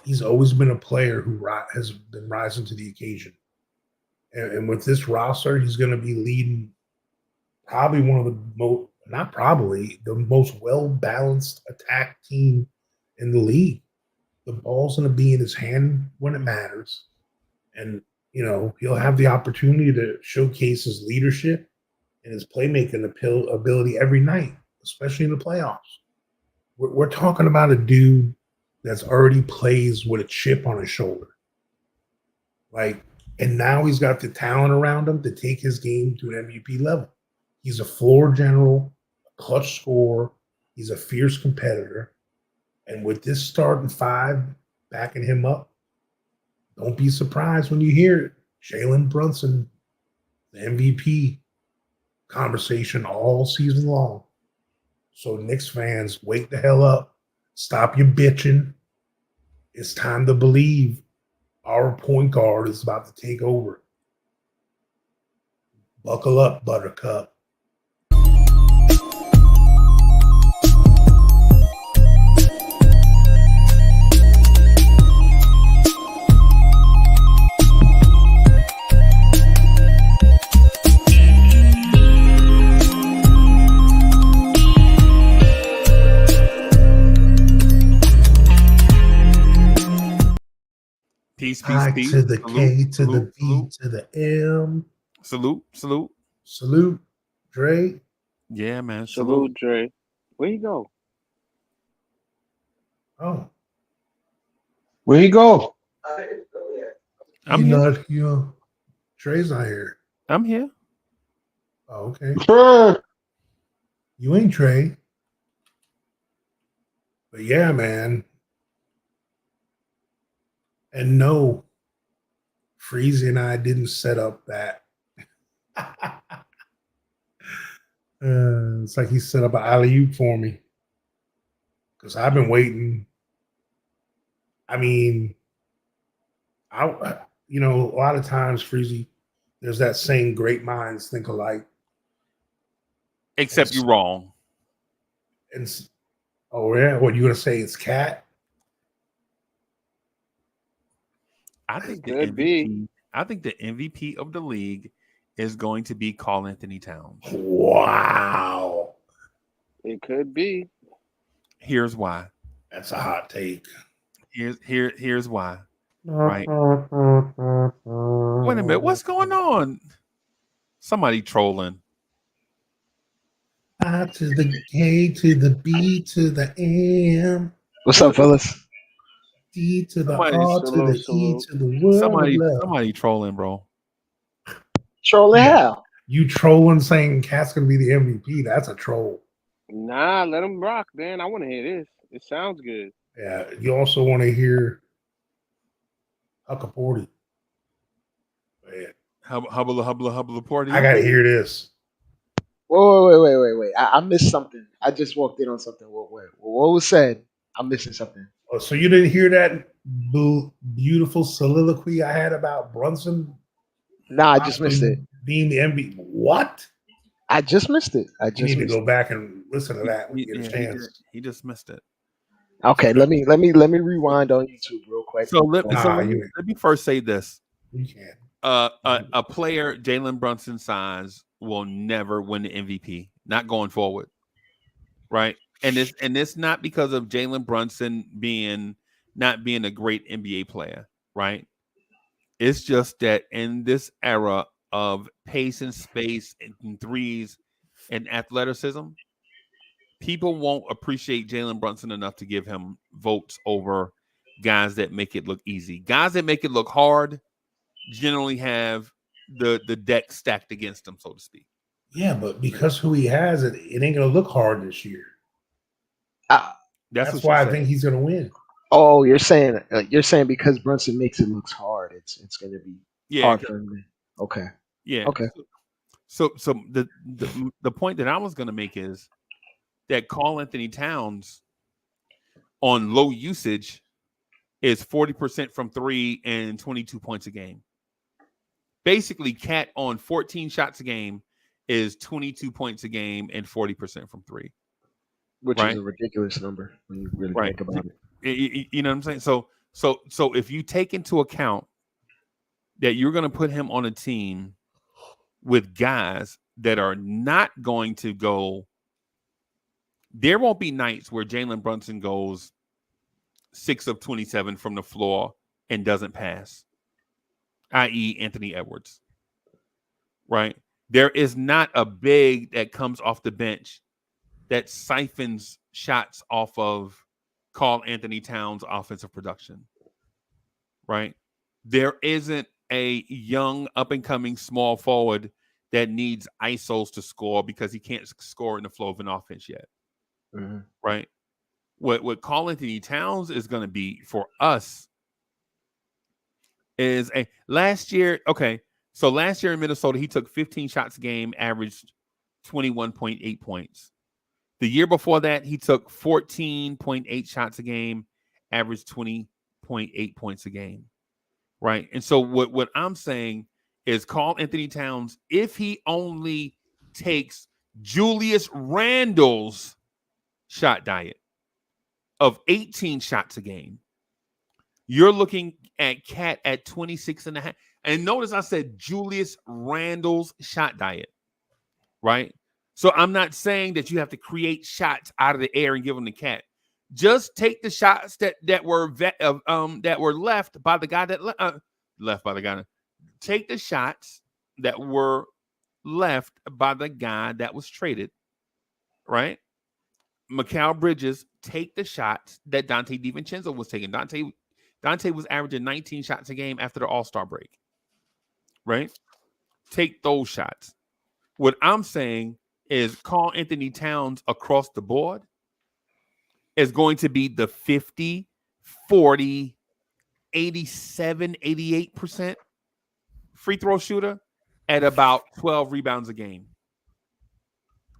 D: He's always been a player who has been rising to the occasion. And with this roster, he's going to be leading probably one of the most, not probably, the most well-balanced attack team in the league. The ball's going to be in his hand when it matters. And, you know, he'll have the opportunity to showcase his leadership and his playmaking ability every night, especially in the playoffs. We're talking about a dude that's already plays with a chip on his shoulder. Like, and now he's got the talent around him to take his game to an MVP level. He's a floor general, a clutch scorer. He's a fierce competitor. And with this starting 5 backing him up, don't be surprised when you hear it. Jalen Brunson, the MVP conversation all season long. So Knicks fans, wake the hell up. Stop your bitching. It's time to believe our point guard is about to take over. Buckle up, Buttercup.
G: Peace,
D: I
G: peace, peace.
D: to the
G: Salute,
D: K to
G: salute,
D: the B
G: salute.
D: to the M.
G: Salute, salute.
D: Salute, Dre.
G: Yeah, man.
E: Salute, Dre. Where you go?
D: Oh,
H: Where he go?
G: I'm
D: you
G: here.
D: not here. Dre's not here.
G: I'm here.
D: Oh, okay.
H: Sure.
D: You ain't Dre. But yeah, man. And no, Freezy and I didn't set up that. It's like he set up an alley-oop for me. Because I've been waiting. I mean, a lot of times, Freezy, there's that saying, great minds think alike.
G: Except you're wrong.
D: And oh, yeah? What, you going to say it's Cat?
G: I think the
E: Could
G: MVP.
E: be.
G: I think the MVP of the league is going to be Karl Anthony Towns.
D: Wow.
E: It could be.
G: Here's why.
D: That's a hot take.
G: Here's why. Right. Wait a minute. What's going on? Somebody trolling.
D: I to the K to the B to the M.
I: What's up, fellas?
D: D to the
G: Somebody-
D: R to the E
E: salute.
D: to the world
G: Somebody
D: of love.
G: somebody trolling, bro.
I: Trolling
D: Yeah.
I: how?
D: You trolling saying Cat's going to be the MVP. That's a troll.
E: Nah, let him rock, man. I want to hear this. It sounds good.
D: Yeah. You also want to hear Huckaporty. Yeah.
G: Hubble party.
D: I gotta hear this.
I: Wait. I missed something. I just walked in on something. What was said? I'm missing something.
D: Oh, so you didn't hear that beautiful soliloquy I had about Brunson?
I: Nah, I just missed it.
D: Being the MVP. What?
I: I just missed it.
D: You need to go back and listen to that when you get a chance.
G: He just missed it.
I: Okay, let me rewind on YouTube real quick.
G: So let me first say this.
D: You can't.
G: A player Jalen Brunson size will never win the MVP, not going forward, right? And it's not because of Jalen Brunson not being a great NBA player, right? It's just that in this era of pace and space and threes and athleticism, people won't appreciate Jalen Brunson enough to give him votes over guys that make it look easy. Guys that make it look hard generally have the deck stacked against them, so to speak.
D: Yeah, but because who he has, it ain't gonna look hard this year. That's why I think he's gonna win.
I: Oh, you're saying because Brunson makes it looks hard, it's gonna be hard for him. Okay.
G: Yeah.
I: Okay.
G: So the point that I was gonna make is that Karl Anthony Towns on low usage is 40% from three and 22 points a game. Basically, Cat on 14 shots a game is 22 points a game and 40% from three.
I: Which is a ridiculous number when you really think about it.
G: You know what I'm saying? So if you take into account that you're going to put him on a team with guys that are not going to go, there won't be nights where Jalen Brunson goes 6 of 27 from the floor and doesn't pass, i.e. Anthony Edwards, right? There is not a big that comes off the bench that siphons shots off of Karl Anthony Towns' offensive production, right? There isn't a young up-and-coming small forward that needs ISOs to score because he can't score in the flow of an offense yet, right? What Karl Anthony Towns is going to be for us is last year. Okay, so last year in Minnesota, he took 15 shots a game, averaged 21.8 points. The year before that, he took 14.8 shots a game, averaged 20.8 points a game, right? And so what I'm saying is Karl Anthony Towns, if he only takes Julius Randle's shot diet of 18 shots a game, you're looking at Cat at 26.5. And notice I said Julius Randle's shot diet, right? So I'm not saying that you have to create shots out of the air and give them to Cat. Just take the shots that were left by the guy that left by the guy. Take the shots that were left by the guy that was traded, right? Mikal Bridges, take the shots that Dante DiVincenzo was taking. Dante was averaging 19 shots a game after the All-Star break, right? Take those shots. What I'm saying is Karl Anthony Towns across the board is going to be the 50, 40, 87, 88% free throw shooter at about 12 rebounds a game,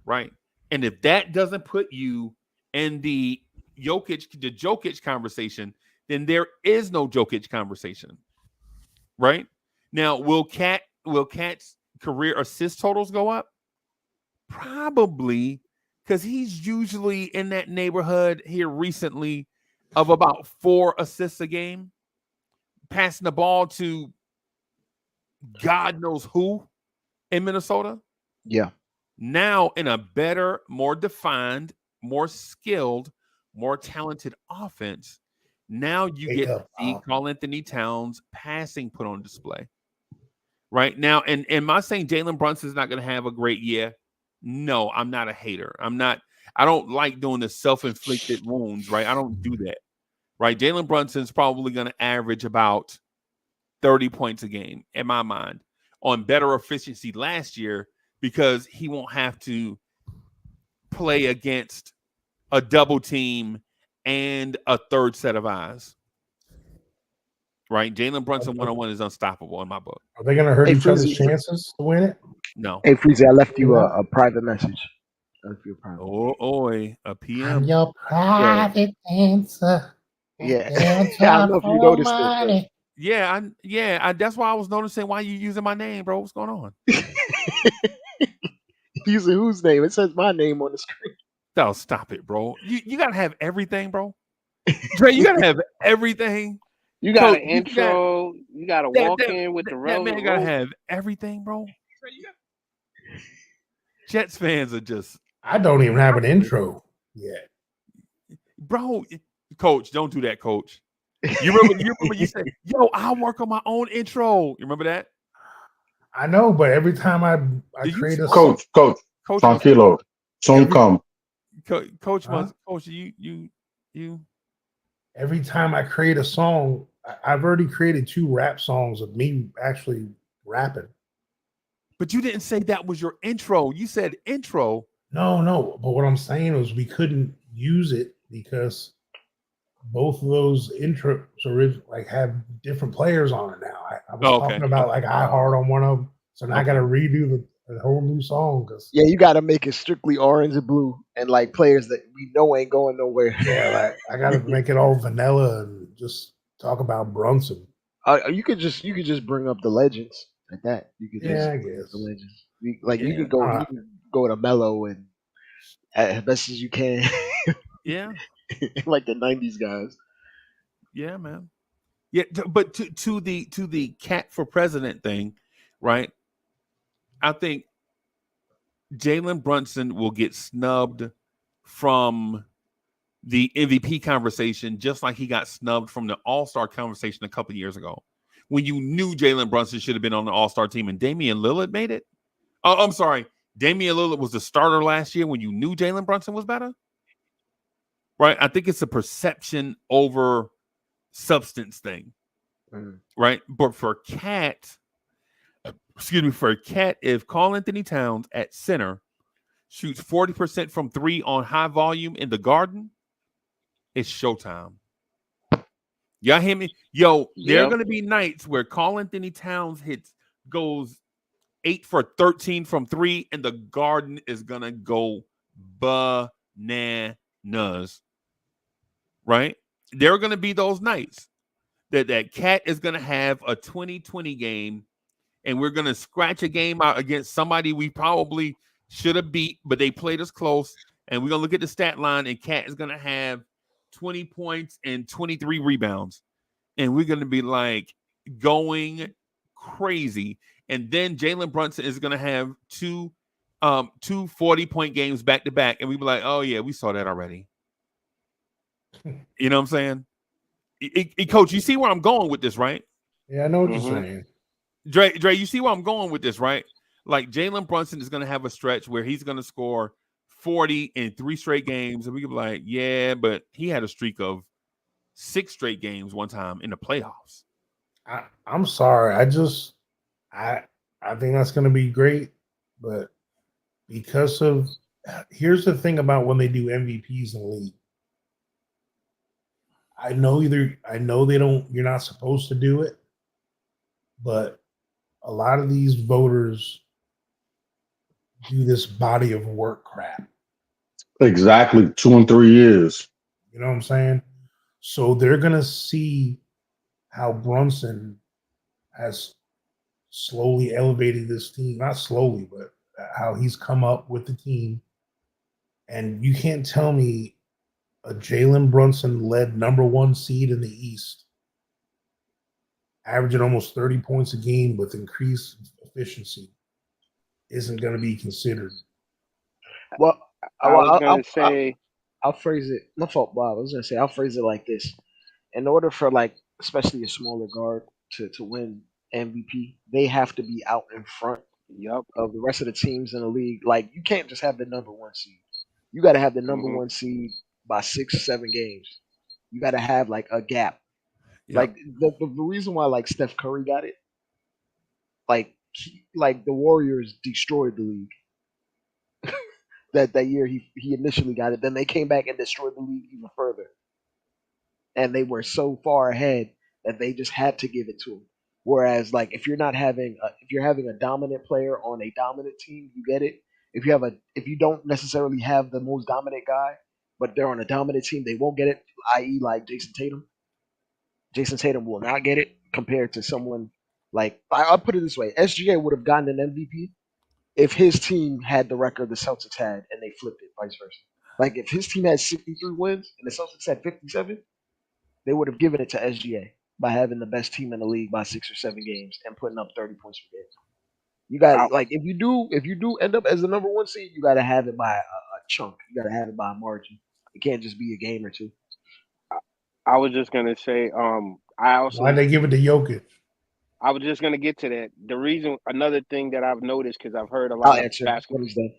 G: right? And if that doesn't put you in the Jokic conversation, then there is no Jokic conversation, right? Now, will Cat's career assist totals go up? Probably, because he's usually in that neighborhood here recently of about 4 assists a game, passing the ball to God knows who in Minnesota.
I: Yeah.
G: Now in a better, more defined, more skilled, more talented offense, now you get to see Karl Anthony Towns passing put on display. Right now, and am I saying Jalen Brunson is not going to have a great year? No, I'm not a hater. I don't like doing the self-inflicted wounds, right? I don't do that, right? Jalen Brunson's probably going to average about 30 points a game in my mind on better efficiency last year because he won't have to play against a double team and a third set of eyes, right? Jalen Brunson 1-on-1 is unstoppable in my book.
D: Are they going to hurt
I: Hey
D: each other's
I: Freezy,
D: chances to win it?
G: No.
I: hey Freezy, I left
D: They're
I: you
D: not.
I: a private message. I left you a private.
G: Oh, oi, a
D: I'm
G: PM.
D: your private dancer.
I: Yeah,
D: Dance
I: I don't know if you
D: for
I: noticed it, but
D: money.
G: That's why I was noticing why you using my name, bro. What's going on?
I: using whose name? It says my name on the screen.
G: No, stop it, bro. You gotta have everything, bro. Dre, you gotta have everything.
E: You got
G: Coach,
E: an
G: you got
E: intro. You got to
G: that
E: walk
G: that
E: in with the
G: that man
E: relevant
G: gotta
E: rope.
G: have everything, bro. Jets fans are just,
D: I don't even have an intro yet.
G: bro. Coach, don't do that, Coach. You remember you said, "Yo, I'll work on my own intro." You remember that?
D: I know, but every time I
G: Did you
D: create a
G: coach?
H: Coach,
G: Coach must have,
H: tranquilo. Soon
D: every
H: come.
G: Coach
D: huh?
G: must coach you.
D: every time I create a song, I've already created 2 rap songs of me actually rapping.
G: But you didn't say that was your intro. You said intro.
D: No, but what I'm saying is we couldn't use it because both of those intros like have different players on it now. I was
G: Oh,
D: talking
G: okay.
D: about
G: Okay.
D: like I Heart on one of them, so now I got to
G: Okay.
D: redo the whole new song because
I: Yeah, you got to make it strictly orange and blue, and like players that we know ain't going nowhere.
D: yeah, like I got to make it all vanilla and just talk about Brunson.
I: You could just bring up the legends like that. You could
D: Yeah,
I: just
D: I
I: bring up the
D: guess.
I: legends. You
G: Yeah.
I: could go
D: Uh,
I: you could go to mellow and as best as you can,
G: Yeah.
I: like the '90s guys.
G: Yeah, man. Yeah, but to the cat for president thing, right? I think Jalen Brunson will get snubbed from the MVP conversation, just like he got snubbed from the All Star conversation a couple years ago, when you knew Jalen Brunson should have been on the All Star team and Damian Lillard made it. Oh, I'm sorry, Damian Lillard was the starter last year when you knew Jalen Brunson was better, right? I think it's a perception over substance thing,
I: Mm.
G: right? But for Cat, if Karl Anthony Towns at center shoots 40% from 3 on high volume in the Garden, it's showtime. Y'all hear me? Yo, there are
E: Yep.
G: going to be nights where Karl Anthony Towns goes 8 for 13 from 3, and the Garden is going to go bananas, right? There are going to be those nights that Cat is going to have a 20-20 game, and we're going to scratch a game out against somebody we probably should have beat, but they played us close. And we're going to look at the stat line, and Cat is going to have 20 points and 23 rebounds. And we're going to be like going crazy. And then Jalen Brunson is going to have two 40-point games back to back. And we be like, oh, yeah, we saw that already. You know what I'm saying? Coach, you see where I'm going with this, right?
D: yeah, I know what
E: Mhm.
D: you're saying.
G: Dre, you see where I'm going with this, right? Like Jalen Brunson is going to have a stretch where he's going to score 40 in 3 straight games, and we can be like, yeah, but he had a streak of 6 straight games one time in the playoffs.
D: I'm sorry. I I think that's going to be great, but because of here's the thing about when they do MVPs in the league. I know they don't. You're not supposed to do it, but a lot of these voters do this body of work crap.
H: Exactly 2 and 3 years.
D: You know what I'm saying? So they're gonna see how Brunson has slowly elevated this team. Not slowly, but how he's come up with the team. And you can't tell me a Jalen Brunson led number 1 seed in the East, averaging almost 30 points a game with increased efficiency, isn't going to be considered.
I: Well,
E: I was gonna say,
I: I'll phrase it. My fault, Bob. I was gonna say I'll phrase it like this: in order for like, especially a smaller guard to win MVP, they have to be out in front
E: yep.
I: of the rest of the teams in the league. Like you can't just have the number 1 seed. You got to have the number
E: Mhm.
I: 1 seed by 6 7 games. You got to have like a gap.
G: Yep.
I: Like the reason why like Steph Curry got it, like the Warriors destroyed the league. That year he initially got it. Then they came back and destroyed the league even further. And they were so far ahead that they just had to give it to him. Whereas, like, if you're having a dominant player on a dominant team, you get it. If you don't necessarily have the most dominant guy, but they're on a dominant team, they won't get it. I.e., like Jason Tatum. Jason Tatum will not get it compared to someone like I'll put it this way: SGA would have gotten an MVP if his team had the record the Celtics had and they flipped it, vice versa. Like if his team had 63 wins and the Celtics had 57, they would have given it to SGA by having the best team in the league by 6 or 7 games and putting up 30 points per game. You
E: I,
I: got like if you do end up as the number one seed, you got to have it by a chunk. You got to have it by a margin. It can't just be a game or two.
E: I was just gonna say,
D: Why they give it to Jokic?
E: I was just gonna get to that. The reason, another thing that I've noticed, because I've heard
I: I'll answer when he's done.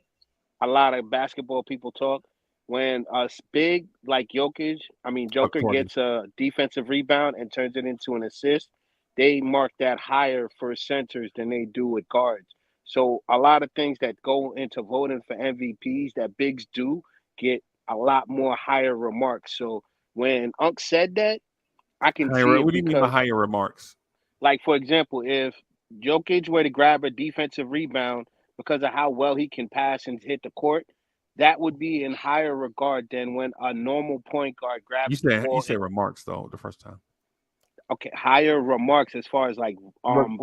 E: a lot of basketball people talk. When a big like Joker
G: According.
E: gets a defensive rebound and turns it into an assist, they mark that higher for centers than they do with guards. So a lot of things that go into voting for MVPs that bigs do get a lot more higher remarks. So when Unc said that, I can see
G: Higher,
E: it
G: what do you mean by
E: because,
G: higher remarks?
E: like, for example, if Jokic were to grab a defensive rebound because of how well he can pass and hit the court, that would be in higher regard than when a normal point guard
G: You
E: grabs the
G: you
E: ball.
G: said remarks though the first time.
E: Okay, higher remarks as far as like voting.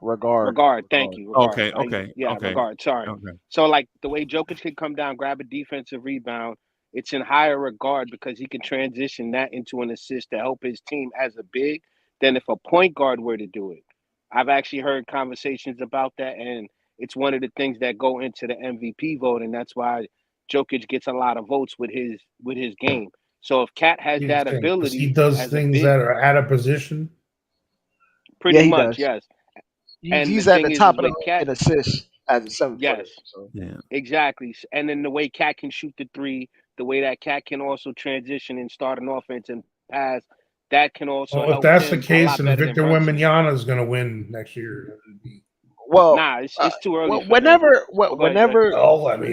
E: Regard, thank you. Regard.
G: Okay, okay,
E: Yeah,
G: okay,
E: regard. Sorry.
G: okay.
E: So like the way Jokic can come down, grab a defensive rebound, it's in higher regard because he can transition that into an assist to help his team as a big than if a point guard were to do it. I've actually heard conversations about that, and it's one of the things that go into the MVP vote, and that's why Jokic gets a lot of votes with his game. So if Cat has that
D: Because he
E: ability
D: does
E: as a
D: things
E: big,
D: that are out of position.
E: pretty
I: Yeah, he
E: much,
I: does.
E: yes. And the
I: He's at the
E: thing is
I: top of the
E: with
I: league
E: Cat,
I: in assists as a 7 footer.
E: yes.
I: So
G: Yeah.
E: Exactly. And then the way Cat can shoot the three, the way that Cat can also transition and start an offense and pass, that can also
D: Well, if
E: help
D: that's the
E: him a
D: case,
E: lot
D: and
E: better than
D: Victor
E: Brunson.
D: Wembanyama is going to win next year,
I: well,
E: Nah, it's too early for him.
I: whenever
E: But go ahead, Jay.
D: well, I mean,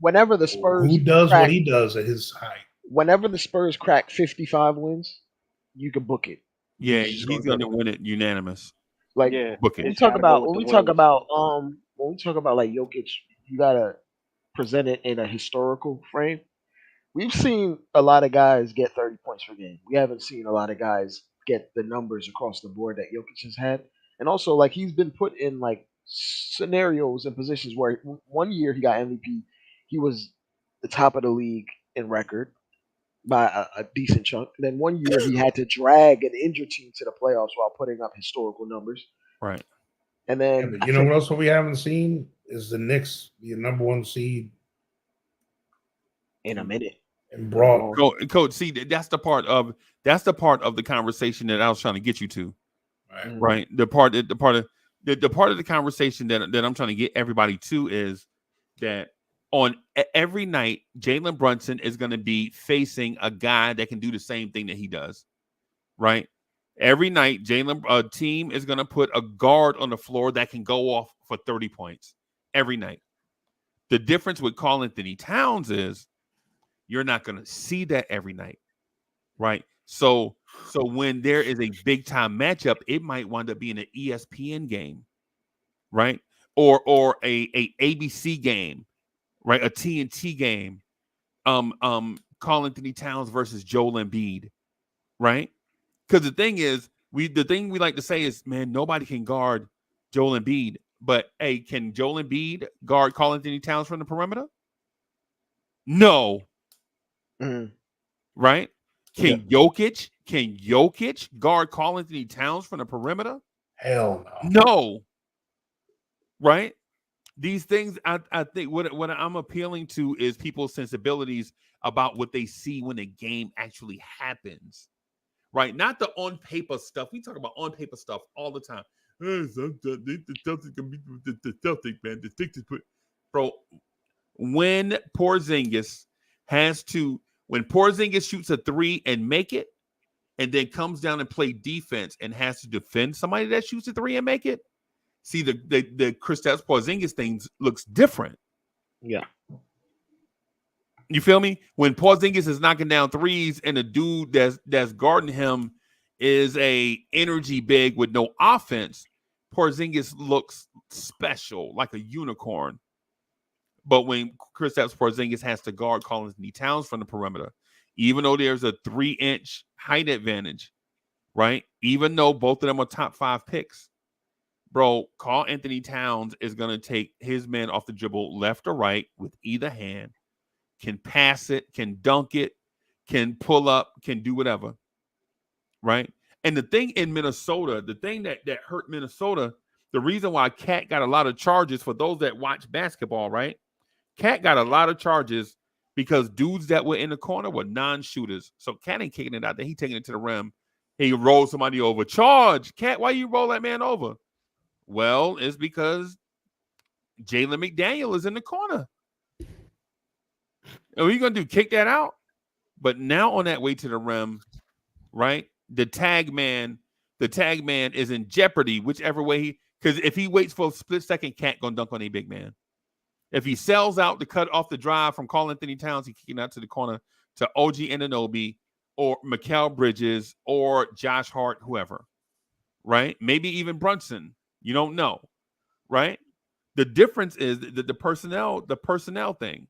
I: whenever the Spurs
D: who does
I: crack,
D: what he does at his height?
I: whenever the Spurs crack 55 wins, you can book it.
G: Yeah,
I: He's just
G: he's
I: gonna
G: going to
I: get it.
G: win it unanimous.
I: Like
E: Yeah,
G: Book it.
I: when we
E: it's
I: talk
E: got to go
I: about
E: with
I: when
E: the
I: we talk
E: wins.
I: about when we talk about like Jokic, you gotta present it in a historical frame. We've seen a lot of guys get 30 points per game. We haven't seen a lot of guys get the numbers across the board that Jokic has had. And also, like, he's been put in like scenarios and positions where one year he got MVP. He was the top of the league in record by a decent chunk. And then one year he had to drag an injured team to the playoffs while putting up historical numbers.
G: Right.
I: And
D: Yeah,
I: then
D: but you know what else we haven't seen is the Knicks be a number one seed
I: in a minute.
D: and brought.
G: Coach, see, that's the part of the conversation that I was trying to get you to. Right. The part of the conversation that I'm trying to get everybody to is that on every night, Jalen Brunson is going to be facing a guy that can do the same thing that he does. Right. Every night, a team is going to put a guard on the floor that can go off for 30 points every night. The difference with Karl Anthony Towns is you're not going to see that every night. Right. So when there is a big time matchup, it might wind up being an ESPN game, right? Or a ABC game, right? A TNT game. Karl Anthony Towns versus Joel Embiid, right? Because the thing we like to say is, man, nobody can guard Joel Embiid, but hey, can Joel Embiid guard Karl Anthony Towns from the perimeter? No, right? Can Jokic guard Karl Anthony Towns from the perimeter?
D: Hell no.
G: No. Right? These things, I think what I'm appealing to is people's sensibilities about what they see when the game actually happens. Right? Not the on paper stuff. We talk about on paper stuff all the time. The Celtics can beat the Celtics, man. The Sixers put, bro. When Porzingis shoots a three and make it, and then comes down and play defense and has to defend somebody that shoots a three and make it, see the Kristaps Porzingis thing looks different.
I: Yeah.
G: You feel me? When Porzingis is knocking down threes and the dude that's guarding him is a energy big with no offense, Porzingis looks special, like a unicorn. But when Kristaps Porzingis has to guard Karl Anthony Towns from the perimeter, even though there's a 3-inch height advantage, right? Even though both of them are top 5 picks, bro, Karl Anthony Towns is going to take his man off the dribble left or right with either hand, can pass it, can dunk it, can pull up, can do whatever, right? And the thing in Minnesota, the thing that hurt Minnesota, the reason why Cat got a lot of charges for those that watch basketball, right? Cat got a lot of charges because dudes that were in the corner were non-shooters. So Cat ain't kicking it out there. He taking it to the rim. He rolls somebody over. Charge. Cat, why you roll that man over? Well, it's because Jalen McDaniel is in the corner. And what are you going to do? Kick that out? But now on that way to the rim, right? The tag man is in jeopardy, whichever way he, because if he waits for a split second, Cat gonna dunk on a big man. If he sells out to cut off the drive from Karl Anthony Towns, he kicking out to the corner to OG Anunoby or Mikal Bridges or Josh Hart, whoever, right? Maybe even Brunson. You don't know, right? The difference is the personnel thing.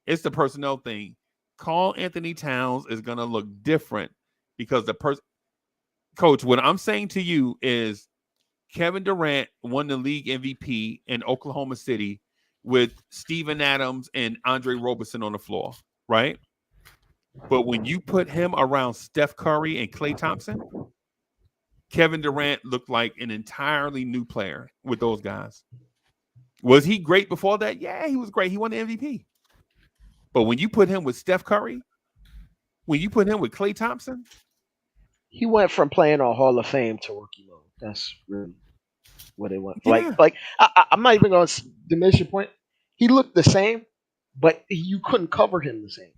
G: It's the personnel thing. Karl Anthony Towns is going to look different because Coach, what I'm saying to you is Kevin Durant won the league MVP in Oklahoma City with Steven Adams and Andre Roberson on the floor, right? But when you put him around Steph Curry and Klay Thompson, Kevin Durant looked like an entirely new player with those guys. Was he great before that? Yeah, he was great. He won the MVP. But when you put him with Steph Curry, when you put him with Klay Thompson,
I: He went from playing on Hall of Fame to rookie mode. That's really what it went.
G: Yeah.
I: I'm not even going to diminish your point. He looked the same, but you couldn't cover him the same.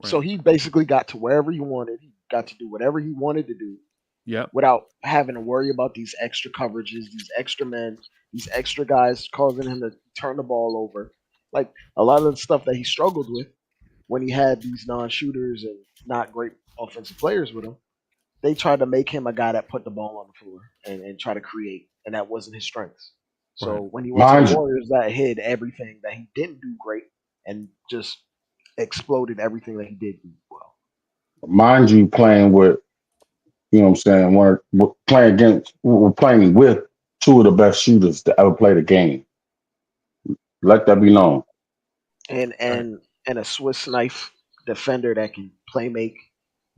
G: Right.
I: So he basically got to wherever he wanted. He got to do whatever he wanted to do.
G: Yep.
I: Without having to worry about these extra coverages, these extra men, these extra guys causing him to turn the ball over. Like a lot of the stuff that he struggled with when he had these non-shooters and not great offensive players with him, they tried to make him a guy that put the ball on the floor and try to create, and that wasn't his strengths. So
G: Right.
I: when he went to
H: Mind
I: the
H: you,
I: Warriors, that hid everything that he didn't do great and just exploded everything that he did do well.
H: mind you, playing with, you know what I'm saying, we're playing with two of the best shooters to ever play the game. Let that be known.
I: And
G: Right.
I: and a Swiss knife defender that can play make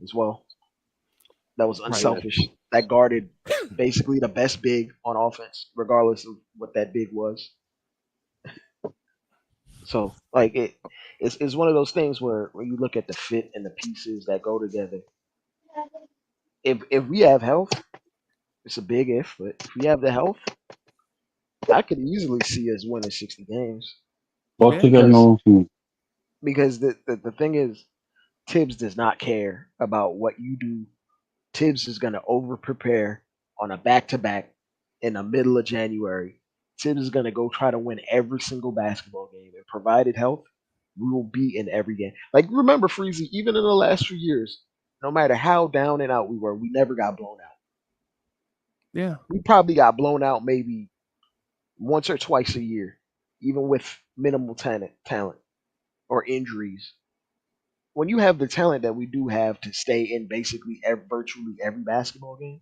I: as well. That was
G: Right.
I: unselfish. That guarded basically the best big on offense, regardless of what that big was. So like it's one of those things where when you look at the fit and the pieces that go together. If we have health, it's a big if, but if we have the health, I could easily see us winning 60 games
H: Both
G: Yeah.
H: together,
I: because
H: no.
I: the thing is Tibbs does not care about what you do. Tibbs is going to over prepare on a back to back in the middle of January. Tibbs is going to go try to win every single basketball game. And provided health, we will be in every game. Like, remember, Freezy, even in the last few years, no matter how down and out we were, we never got blown out.
G: Yeah.
I: We probably got blown out maybe once or twice a year, even with minimal talent or injuries. When you have the talent that we do have to stay in basically virtually every basketball game,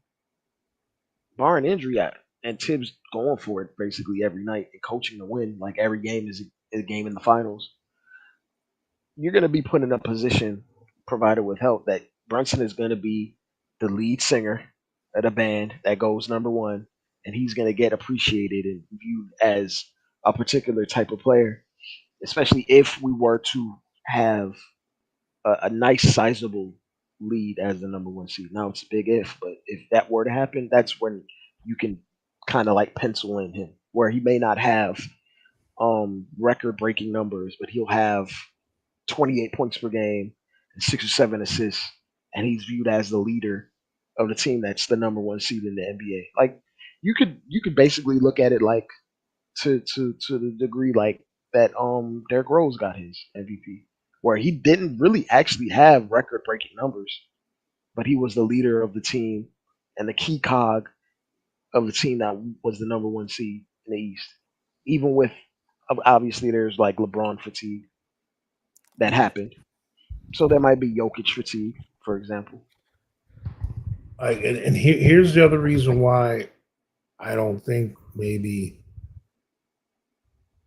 I: barring injury, and Tibbs going for it basically every night and coaching to win, like every game is a game in the finals, you're going to be put in a position, provided with help, that Brunson is going to be the lead singer at a band that goes number one, and he's going to get appreciated and viewed as a particular type of player, especially if we were to have a nice sizable lead as the number one seed. Now it's a big if, but if that were to happen, that's when you can kind of like pencil in him, where he may not have record breaking numbers, but he'll have 28 points per game and 6 or 7 assists, and he's viewed as the leader of the team that's the number one seed in the NBA. Like you could basically look at it like to the degree like that Derrick Rose got his MVP, where he didn't really actually have record breaking numbers, but he was the leader of the team and the key cog of the team that was the number one seed in the East. Even with obviously there's like LeBron fatigue that happened, so there might be Jokic fatigue, for example.
D: Like, and here's the other reason why I don't think maybe.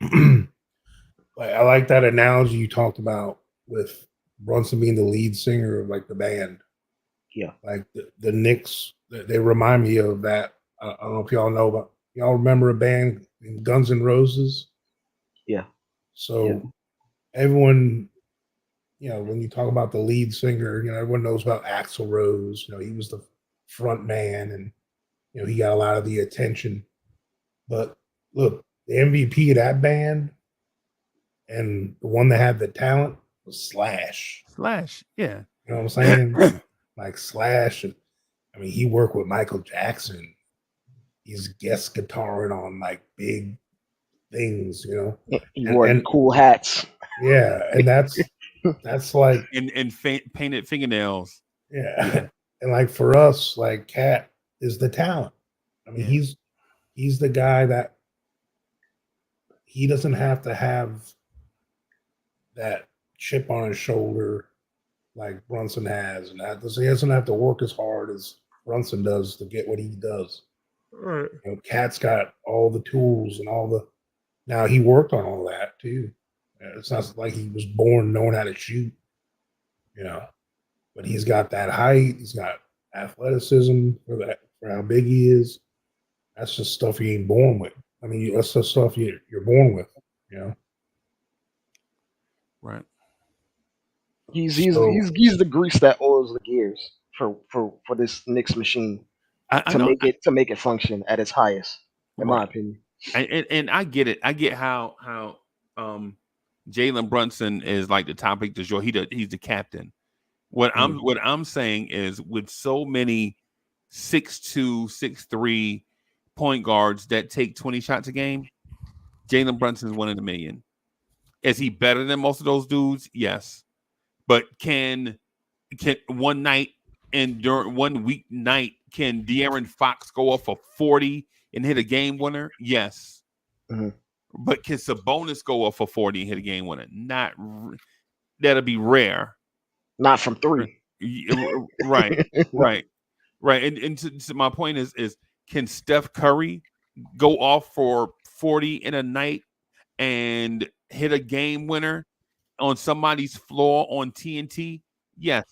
D: Like, I like that analogy you talked about with Brunson being the lead singer of like the band.
I: Yeah.
D: Like the Knicks, they remind me of that. I don't know if y'all know, but y'all remember a band in Guns N' Roses?
I: Yeah.
D: So
I: Yeah.
D: everyone, when you talk about the lead singer, everyone knows about Axl Rose. He was the front man, and he got a lot of the attention. But look, the MVP of that band and the one that had the talent was Slash.
G: Slash, yeah.
D: You know what I'm saying? Like Slash. I mean, he worked with Michael Jackson. He's guest guitaring on like big things,
I: He wore
D: and
I: cool hats.
D: yeah, and that's like
G: and painted fingernails.
D: Yeah, and like for us, like Cat is the talent. I mean, he's the guy that he doesn't have to have that chip on his shoulder like Brunson has, and he doesn't have to work as hard as Brunson does to get what he does.
G: Right.
D: Cat's got all the tools and all the. Now he worked on all that too. It's not like he was born knowing how to shoot, but he's got that height. He's got athleticism for how big he is. That's just stuff he ain't born with. I mean, that's the stuff you're born with,
G: Right.
I: He's the grease that oils the gears for this Knicks machine
G: I know,
I: to make it function at its highest, in my
G: right.
I: opinion.
G: And I get it. I get how Jalen Brunson is like the topic du jour. He's the captain. What I'm saying is, with so many 6'2", 6'3" point guards that take 20 shots a game, Jalen Brunson's one in a million. Is he better than most of those dudes? Yes. But can one night and during one week night, can De'Aaron Fox go off for 40 and hit a game winner? Yes.
I: Mm-hmm.
G: But can Sabonis go off for 40 and hit a game winner? Not. That'll be rare.
I: Not from three.
G: Right. And to my point is can Steph Curry go off for 40 in a night and hit a game winner on somebody's floor on TNT? Yes.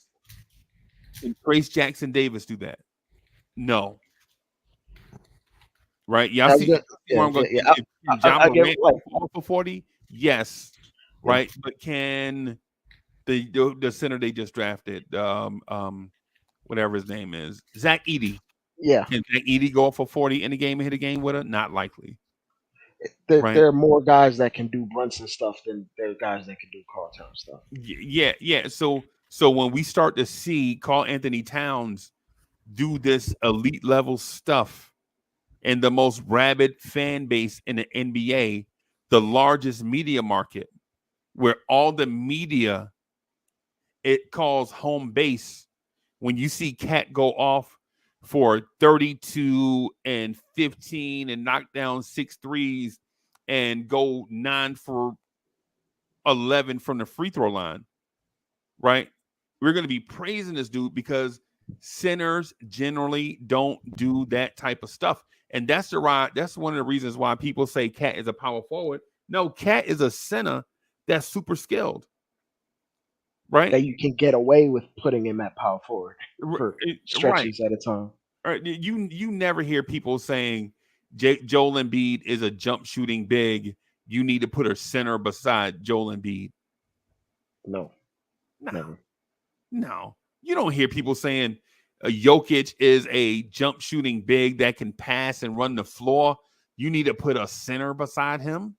G: Can Trace Jackson Davis do that? No. Right? Y'all see where I'm going? Can John Morant go off for 40? Yes. Right? But can the center they just drafted, whatever his name is, Zach Edey?
I: Yeah.
G: Can Zach Edey go off for 40 in a game and hit a game winner? Not likely.
I: There are more guys that can do Brunson stuff than there are guys that can do Karl Towns stuff.
G: Yeah. So when we start to see Karl Anthony Towns do this elite level stuff and the most rabid fan base in the NBA, the largest media market, where all the media it calls home base, when you see Cat go off for 32 and 15 and knock down 6 threes and go 9 for 11 from the free throw line, right? We're going to be praising this dude because centers generally don't do that type of stuff. And that's one of the reasons why people say Cat is a power forward. No, Cat is a center that's super skilled. Right?
I: That you can get away with putting him at power forward for stretches at a time.
G: Right. You never hear people saying Joel Embiid is a jump shooting big. You need to put a center beside Joel Embiid.
I: No. Never.
G: No. You don't hear people saying Jokic is a jump shooting big that can pass and run the floor. You need to put a center beside him.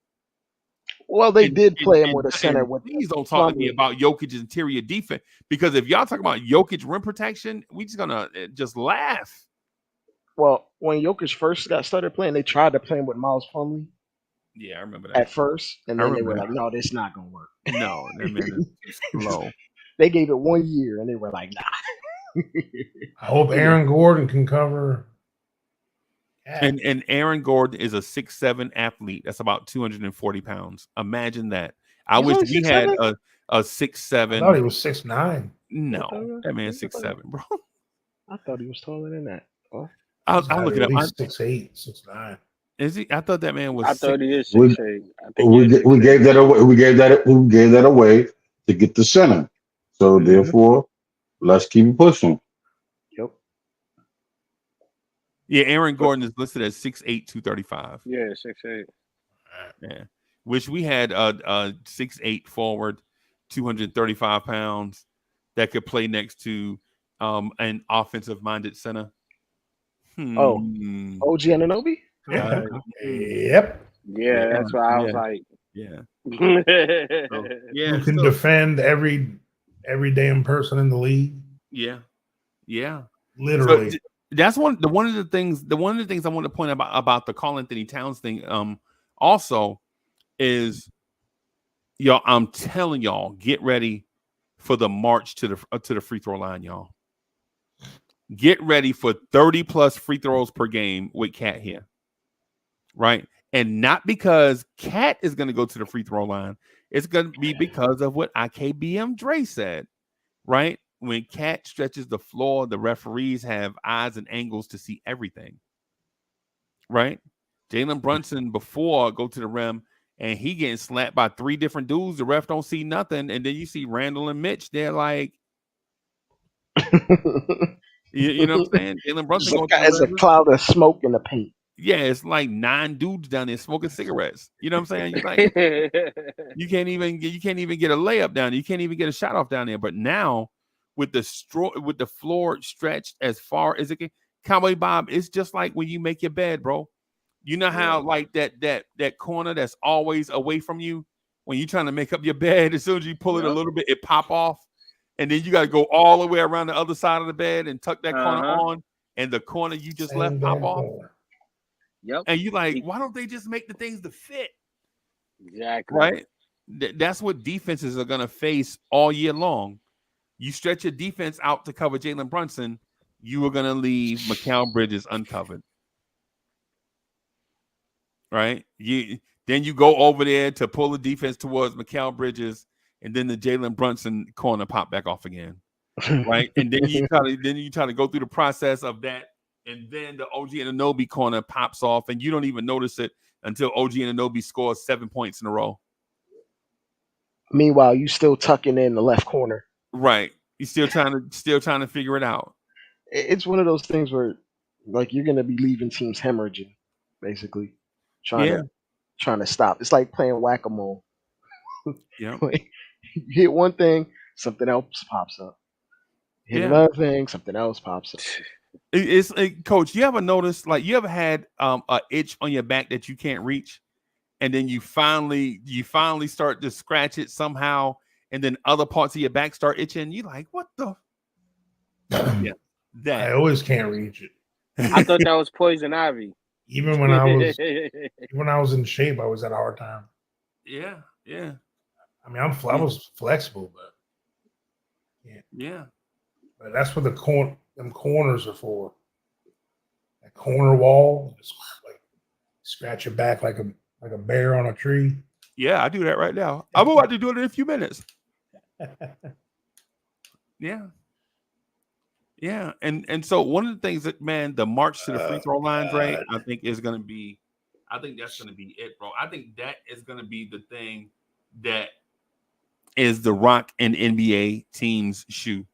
I: Well, they did play him with a center.
G: Please don't talk to me about Jokic's interior defense, because if y'all talk about Jokic rim protection, we just gonna just laugh.
I: Well, when Jokic first got started playing, they tried to play him with Miles Plumlee.
G: Yeah, I remember that
I: at first, and then they were like, "No, this not gonna work."
G: No, that man is slow.
I: They gave it 1 year, and they were like, "Nah."
D: I hope Aaron Gordon can cover.
G: And Aaron Gordon is a 6'7" athlete. That's about 240 pounds. Imagine that. I
I: He's
G: wish
I: only
G: we had
I: 6'7"?
G: a
D: I
G: 6'7".
D: thought he was 6'9".
G: No, that man's 6'7", bro.
I: I thought he was taller than that. Oh.
G: I'll look it up.
D: At least 6'8", 6'9".
G: Is he? I thought that man was
E: I
G: six.
E: thought he is
H: We
E: 6'8". I think he is
H: we
E: 6'8".
H: gave that away. We gave that away to get the center. So
I: Mhm.
H: therefore, let's keep pushing.
I: Yep.
G: Yeah, Aaron Gordon is listed as 6'8", 235.
E: Yeah, 6'8".
G: Yeah. Wish we had a 6'8" forward, 235 pounds that could play next to an offensive minded center.
I: Oh, OG Anunoby?
D: Yeah.
I: Okay.
D: Yep.
E: Yeah, that's why I was like,
G: yeah.
D: Who can defend every damn person in the league?
G: Yeah. Yeah.
D: Literally.
G: So that's one of the things I want to point out about the Karl Anthony Towns thing also is, y'all, I'm telling y'all, get ready for the march to the free throw line, y'all. Get ready for 30 plus free throws per game with Cat here. Right? And not because Cat is going to go to the free throw line. It's going to be because of what IKBM Dre said. Right? When Cat stretches the floor, the referees have eyes and angles to see everything. Right? Jalen Brunson before go to the rim and he getting slapped by 3 different dudes. The ref don't see nothing. And then you see Randall and Mitch. They're like, you know what I'm saying? Jalen Brunson
I: It's a cloud of smoke in the paint.
G: Yeah, it's like 9 dudes down there smoking cigarettes. You know what I'm saying? You're like, you can't even get a layup down there. You can't even get a shot off down there. But now with the floor stretched as far as it can, Cowboy Bob, it's just like when you make your bed, bro. You know how like that corner that's always away from you when you're trying to make up your bed, as soon as you pull it a little bit, it pop off. And then you got to go all the way around the other side of the bed and tuck that corner on, and the corner you just left pop off.
E: Yep.
G: And you like, why don't they just make the things to fit?
E: Exactly.
G: Right? That's what defenses are going to face all year long. You stretch your defense out to cover Jalen Brunson, you are going to leave Mikal Bridges uncovered. Right? Then you go over there to pull the defense towards Mikal Bridges, and then the Jalen Brunson corner pop back off again. Right? And then you try to go through the process of that. And then the OG Anunoby corner pops off, and you don't even notice it until OG Anunoby scores 7 points in a row.
I: Meanwhile, you still tucking in the left corner.
G: Right. You're still trying to figure it out.
I: It's one of those things where, like, you're gonna be leaving teams hemorrhaging, basically, trying to stop. It's like playing whack-a-mole.
G: Yeah.
I: You hit one thing, something else pops up. Hit another thing, something else pops up.
G: It's Coach, you ever noticed, like, you ever had a itch on your back that you can't reach, and then you finally start to scratch it somehow, and then other parts of your back start itching? You like, what the? Yeah, that
D: I always can't reach it.
E: I thought that was poison ivy.
D: Even when I was in shape, I was at a hard time.
G: Yeah.
D: I mean, I was flexible, but
G: yeah.
D: But that's what them corners are for. That corner wall, just like scratch your back like a bear on a tree.
G: Yeah, I do that right now. I'm about to do it in a few minutes. Yeah. And so one of the things that, man, the march to the free throw line, Dre, I think that's gonna be it, bro. I think that is gonna be the thing that is the rock and NBA team's shoe.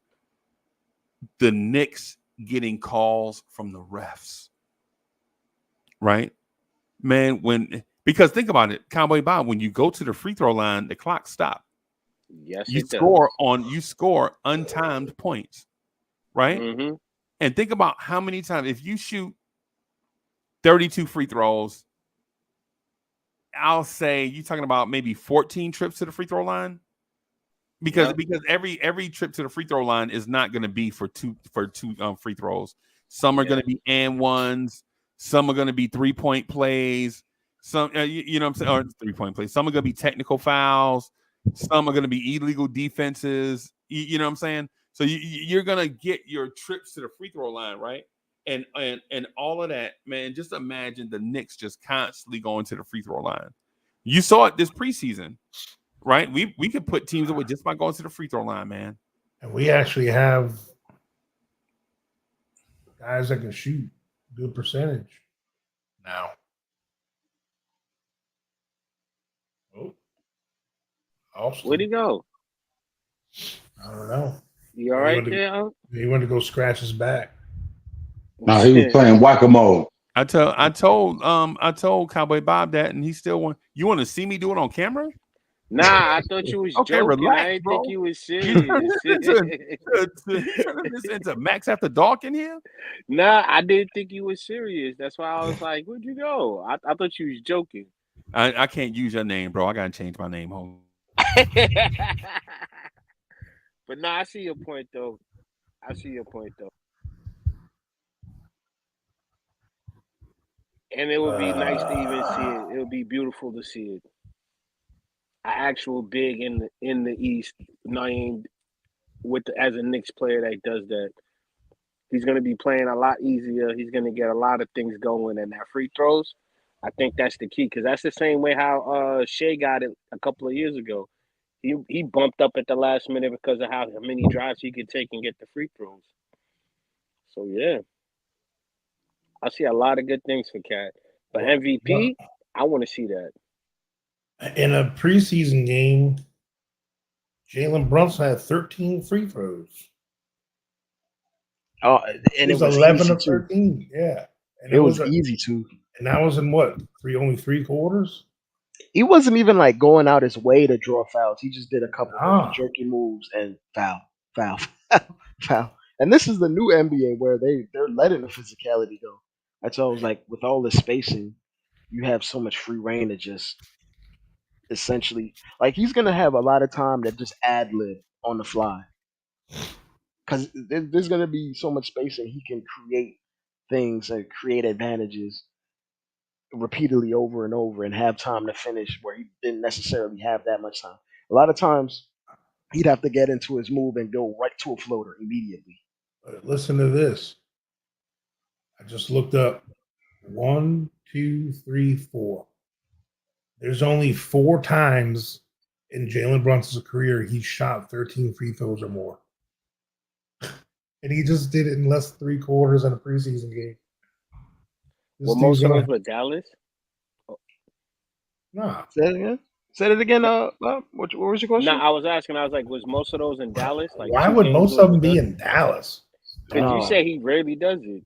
G: The Knicks getting calls from the refs. Right? Man, because think about it, Cowboy Bob, when you go to the free throw line, the clock stops.
E: Yes,
G: you score untimed points, right?
E: Mm-hmm.
G: And think about how many times, if you shoot 32 free throws, I'll say you're talking about maybe 14 trips to the free throw line. Because every trip to the free throw line is not going to be for two free throws. Some are going to be and ones. Some are going to be 3-point plays. Some you know what I'm saying, or 3-point plays. Some are going to be technical fouls. Some are going to be illegal defenses. You know what I'm saying? So you're gonna get your trips to the free throw line, right? And all of that, man. Just imagine the Knicks just constantly going to the free throw line. You saw it this preseason, right? We could put teams away just by going to the free throw line, man.
D: And we actually have guys that can shoot good percentage now. Oh, Austin.
E: Where'd he go?
D: I don't know.
E: You all right there?
D: He went to go scratch his back.
H: No, he was playing whack-a-mole.
G: I told Cowboy Bob that, and he still want. You want to see me do it on camera?
E: Nah, I thought you was
G: Okay,
E: joking.
G: relax,
E: I didn't
G: bro.
E: think you was
G: You
E: serious.
G: turning this into Max After Dark in here?
E: Nah, I didn't think you was serious. That's why I was like, "Where'd you go?" I thought you was joking.
G: I can't use your name, bro. I gotta change my name. Hold on.
E: But nah, I see your point though. And it would be nice to even see it. It would be beautiful to see it. An actual big in the East named as a Knicks player that does that. He's going to be playing a lot easier. He's going to get a lot of things going, and that free throws, I think that's the key because that's the same way how Shea got it a couple of years ago. He bumped up at the last minute because of how many drives he could take and get the free throws. So yeah, I see a lot of good things for Cat. But MVP, I want to see that.
D: In a preseason game, Jalen Brunson had 13 free throws.
I: Oh, and
D: it was 11 of 13. Yeah. And
I: it was easy too.
D: And that was in what? Only three quarters?
I: He wasn't even like going out his way to draw fouls. He just did a couple of jerky moves and foul. And this is the new NBA where they're letting the physicality go. That's why I was like, with all the spacing, you have so much free reign to just essentially like he's gonna have a lot of time to just ad lib on the fly. Because there's gonna be so much spacing, he can create things and create advantages repeatedly over and over and have time to finish where he didn't necessarily have that much time. A lot of times he'd have to get into his move and go right to a floater immediately.
D: Listen to this. I just looked up 1, 2, 3, 4. There's only 4 times in Jalen Brunson's career he shot 13 free throws or more. And he just did it in less than 3 quarters in a preseason game.
E: Well, most of those were Dallas?
D: Nah.
I: Say it again. Say it again. What was your question?
E: No, I was asking. I was like, was most of those in Dallas? Like,
D: why would most of them be in Dallas?
E: Because you say he rarely does it.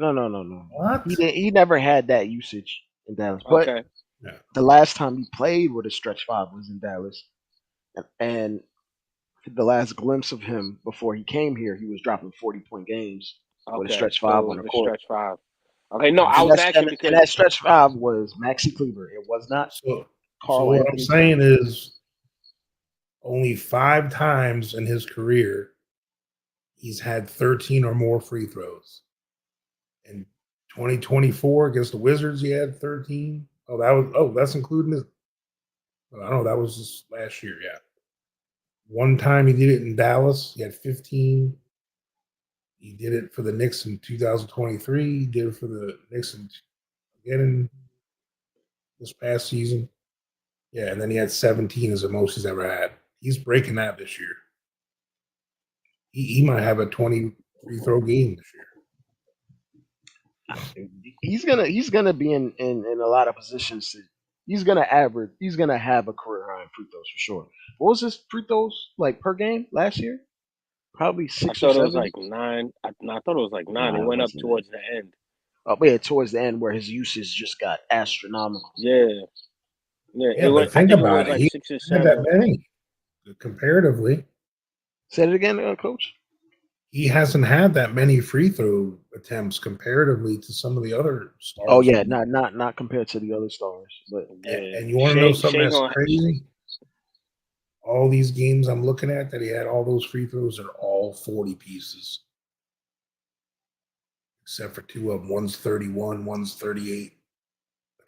I: No.
D: What?
I: He never had that usage in Dallas. But
E: Okay.
I: the last time he played with a stretch 5 was in Dallas, and the last glimpse of him before he came here, he was dropping 40-point games with a stretch 5 on the court.
E: Stretch 5. Okay, no, I was asking because
I: that stretch 5 was Maxi Kleber. It was not.
D: So
I: Carl
D: what
I: Anthony
D: I'm saying is, only 5 times in his career, he's had 13 or more free throws. In 2024 against the Wizards, he had 13. That's including his. I don't know, that was just last year. Yeah. One time he did it in Dallas. He had 15. He did it for the Knicks in 2023. He did it for the Knicks again in this past season. Yeah, and then he had 17 as the most he's ever had. He's breaking that this year. He might have a 20 free throw game this year.
I: He's gonna be in a lot of positions. He's gonna have a career high in free throws for sure. What was his free throws like per game last year? Probably 6 or 7.
E: I thought it was like 9. I thought it was like 9. It went up towards the end.
I: Oh, yeah, towards the end where his usage just got astronomical.
E: Yeah.
D: But think about it.
E: Like
D: He
E: 6 or
D: had
E: 7.
D: that many comparatively.
I: Say it again, Coach.
D: He hasn't had that many free throw attempts comparatively to some of the other stars.
I: Oh yeah, not compared to the other stars, but
D: and you want to know something that's crazy? All these games I'm looking at that he had all those free throws are all 40 pieces, except for 2 of them. One's 31, one's 38.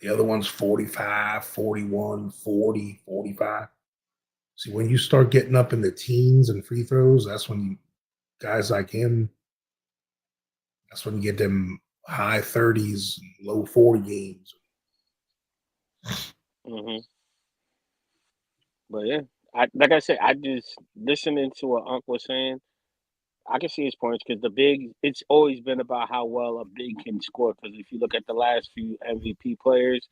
D: The other one's 45, 41, 40, 45. See, when you start getting up in the teens and free throws, that's when guys like him, that's when you get them high 30s, low 40 games.
E: Hmm. But yeah, like I said, I just listening to what Unc was saying. I can see his points because the big. It's always been about how well a big can score. Because if you look at the last few MVP players,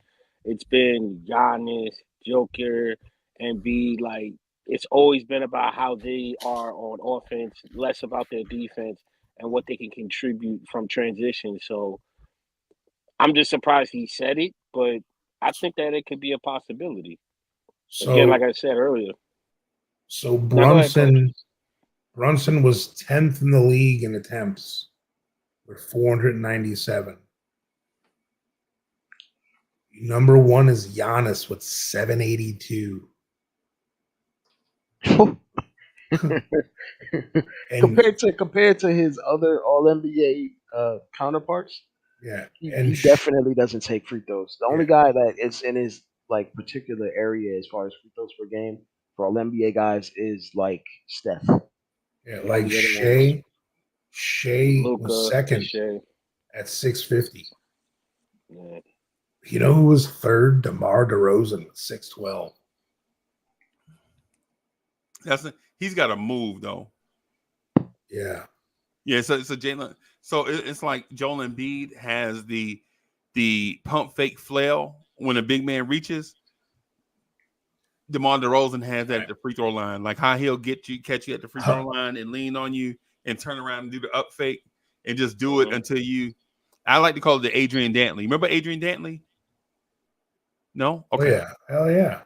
E: it's been Giannis, Joker, and B. Like it's always been about how they are on offense, less about their defense and what they can contribute from transition. So I'm just surprised he said it, but I think that it could be a possibility. Again, like
D: So,
E: I said earlier.
D: so
E: Now go ahead, coach.
D: Brunson was 10th in the league in attempts with 497. Number one is Giannis with 782. And
I: compared to his other All NBA counterparts,
D: yeah,
I: he definitely doesn't take free throws. The only guy that is in his like particular area as far as free throws per game for all NBA guys is like Steph.
D: yeah,
I: The
D: like
I: only other ones.
D: Shea was
E: Luca and
D: second
E: Shea.
D: at 650.
E: Yeah.
D: You know who was third? DeMar DeRozan with 612.
G: He's got to move though.
D: Yeah.
G: Yeah, so Jalen. So it's like Joel Embiid has the pump fake flail when a big man reaches. DeMar DeRozan has that at the free throw line, like how he'll catch you at the free throw line and lean on you and turn around and do the up fake and just do it until you. I like to call it the Adrian Dantley. Remember Adrian Dantley? No? Okay.
D: Oh, yeah. Hell yeah.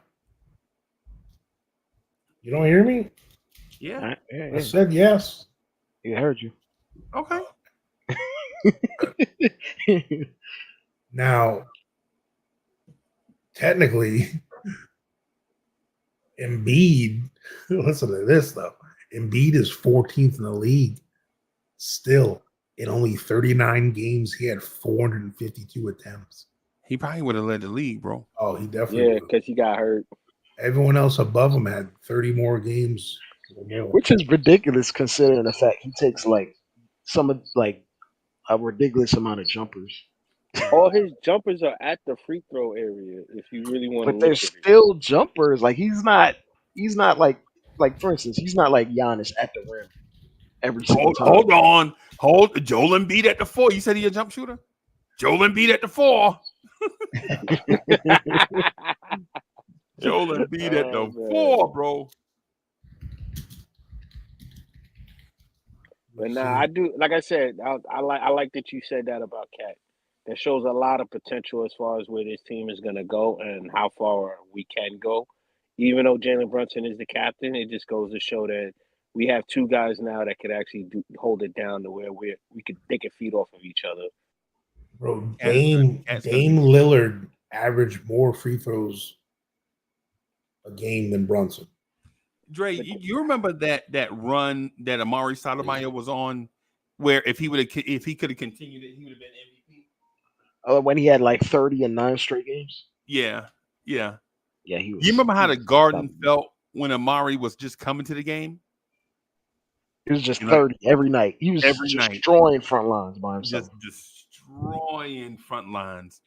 D: You don't hear me?
G: Yeah.
D: I said yes.
I: I heard you.
G: Okay.
D: Now, technically, Embiid, listen to this though. Embiid is 14th in the league. Still, in only 39 games, he had 452 attempts.
G: He probably would have led the league, bro.
D: Oh, he definitely
E: Yeah,
D: would.
E: because he got hurt.
D: Everyone else above him had 30 more games.
I: Which is ridiculous considering the fact he takes like a ridiculous amount of jumpers.
E: All his jumpers are at the free throw area. If you really want to
I: But
E: look
I: they're
E: at it.
I: still jumpers. Like he's not like for instance, he's not like Giannis at the rim every single time.
G: Hold on. Joel Embiid at the 4. You said he a jump shooter? Joel Embiid at the 4. Joel Embiid at the 4, bro.
E: But nah, I do. Like I said, I like that you said that about Cat. That shows a lot of potential as far as where this team is gonna go and how far we can go. Even though Jalen Brunson is the captain, it just goes to show that we have two guys now that could actually hold it down to where they can feed off of each other.
D: Bro, Dame Lillard averaged more free throws a game than Brunson.
G: Dre, you remember that run that Amari Stoudemire was on, where if he could have continued it, he would have been MVP.
I: When he had like 30 and 9 straight games.
G: Yeah.
I: He was.
G: You remember how the Garden felt when Amari was just coming to the game?
I: It was just 30 every night. He was destroying front lines by himself.
G: Just destroying front lines.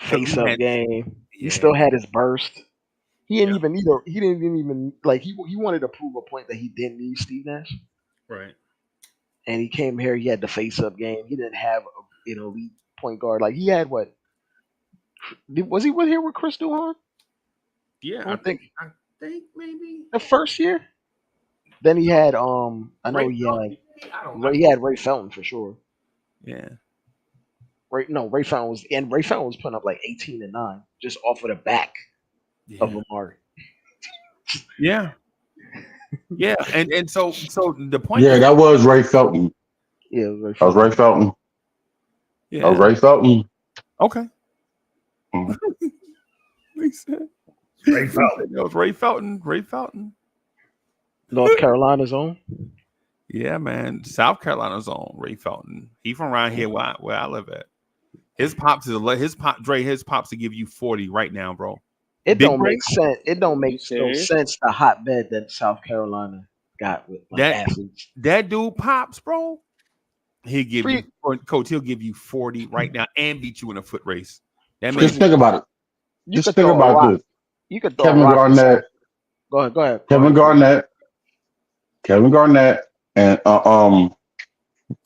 I: Face up game. He still had his burst. He didn't even like he wanted to prove a point that he didn't need Steve Nash.
G: Right.
I: And he came here, he had the face up game. He didn't have an elite point guard. Like he had what? Was he here with Chris Duhon?
G: Yeah, I think maybe
I: the first year. Then he had I know he had Ray Felton for sure.
G: Yeah.
I: Ray Felton was putting up like 18 and 9 just off of the back of Lamar.
G: Yeah. Yeah, and so the point.
H: Yeah, that was Ray Felton.
I: Yeah,
H: that was Ray Felton.
G: Yeah,
H: that was Ray Felton.
G: Okay. Ray Felton. That was Ray Felton. Ray Felton.
I: North Carolina's own.
G: Yeah, man. South Carolina's own Ray Felton. He from around here where I live at. His pops to give you 40 right now, bro.
I: It
G: Big
I: don't
G: brain?
I: make sense. It don't
E: You
I: make no
E: serious?
I: sense the hotbed that South Carolina got with like
G: That
I: athletes.
G: that dude pops, bro. He'll give
I: Free,
G: you, coach. He'll give you 40 right now and beat you in a foot race. That man,
H: Just
I: Freezy,
H: think about it.
I: you
H: Just
I: could
H: think
I: throw a
H: about
I: rock.
H: this.
I: You could throw a
H: Kevin
I: rock in South.
H: Garnett,
I: Go ahead.
H: Kevin Garnett, Kevin Garnett, and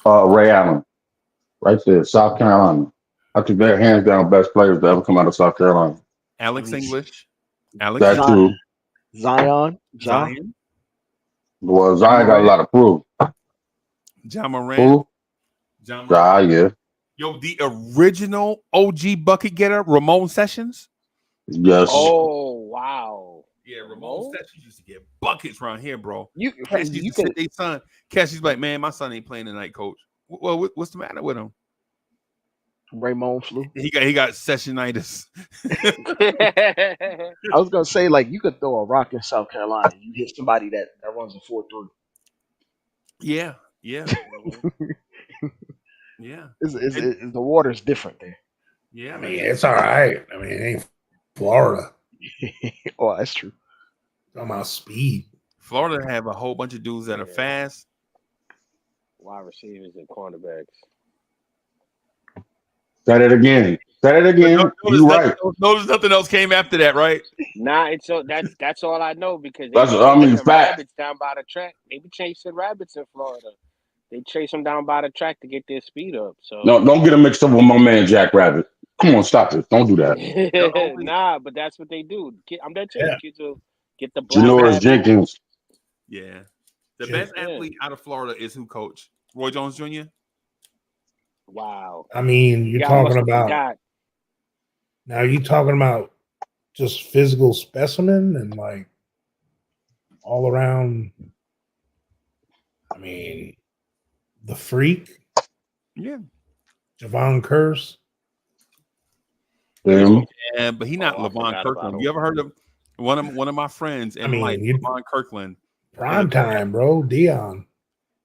H: Ray Allen, right there, South Carolina. I think they're hands down best players to ever come out of South Carolina.
I: I
G: Alex
I: mean,
G: English, Alex
H: That
G: English,
I: Zion,
H: too.
I: Ja.
G: Zion,
H: Well,
G: Ja
H: Zion got a
G: Morant,
H: lot of proof.
G: John Morant,
H: Who?
G: John
H: Ja,
G: Morant.
H: yeah.
G: Yo, the original OG bucket getter, Ramon Sessions.
H: Yes.
E: Oh wow.
G: Yeah, Ramon
E: Ramon?
G: Sessions used to get buckets around here, bro.
I: You
G: Cash used
I: you
G: to
I: can
G: sit their son. Cash used to be like, man, my son ain't playing tonight, coach. Well, what's the matter with him?
I: Raymond flu.
G: He got sessionitis.
I: I was gonna say like you could throw a rock in South Carolina. You hit somebody that runs a 4-3.
G: Yeah.
E: Mhm.
G: Yeah.
I: The water's different there.
G: Yeah,
D: I mean,
G: man.
D: it's all right. I mean, it ain't Florida.
I: Oh, that's true.
D: Talking about speed.
G: Florida have a whole bunch of dudes that are
E: Yeah.
G: fast.
E: Wide receivers and cornerbacks.
H: Said it again. You right.
G: Notice nothing else came after that, right?
E: Nah, it's so that's all I know because they
H: That's
E: be
H: I mean
E: chasing
H: fact.
E: rabbits down by the track. They be chasing rabbits in Florida. They chase them down by the track to get their speed up. So
H: No, don't get them mixed up with my man Jack Rabbit. Come on, stop it. Don't do that.
E: nah, but that's what they do. I'm dead serious.
D: Yeah.
E: Kids will get the
G: The
E: black
G: best,
H: Janoris
E: rabbit.
H: Jenkins.
G: yeah. The
D: Jim-
G: best athlete out of Florida is who, coach? Roy Jones Jr.?
E: Wow.
D: I mean, you're
E: Y'all must
D: talking
E: have
D: about
E: forgot.
D: now. You talking about just physical specimen and like all around. I mean, the freak,
G: Yeah.
D: Javon Curse.
H: Him.
G: Yeah, but he not
E: Oh, I
G: Levon
E: forgot about
G: Kirkland.
E: him.
G: You ever heard of one of my friends
D: I
G: in life,
D: mean, you
G: Levon Kirkland?
D: prime time, bro. Dion.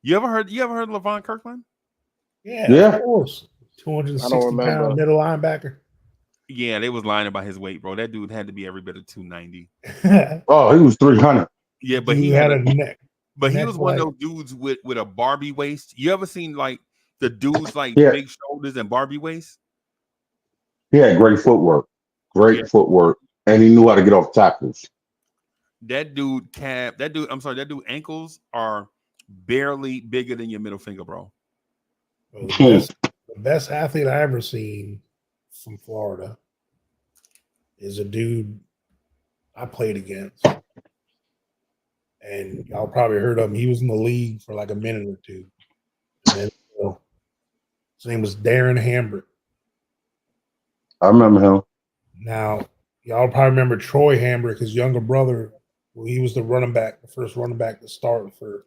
G: You ever heard of Levon Kirkland?
D: Yeah,
H: Yeah.
D: of course.
E: I don't
D: 260
E: remember.
D: pound middle linebacker.
G: Yeah, they was lying about his weight, bro. That dude had to be every bit of 290.
H: Oh, he was 300.
G: Yeah, but
D: Dude
G: he had
D: a
G: a
D: neck.
G: but he
D: neck
G: was one of
D: like
G: those dudes with a Barbie waist. You ever seen like the dudes like
H: Yeah.
G: big shoulders and Barbie waist?
H: He had great footwork.
G: Yeah.
H: And he knew how to get off tackles.
G: That dude that dude ankles are barely bigger than your middle finger, bro.
D: well, the best athlete I ever seen from Florida is a dude I played against. And y'all probably heard of him. He was in the league for like a minute or two. And then his name was Darren Hambrick.
H: I remember him.
D: Now, y'all probably remember Troy Hambrick, his younger brother. Well, he was the first running back to start for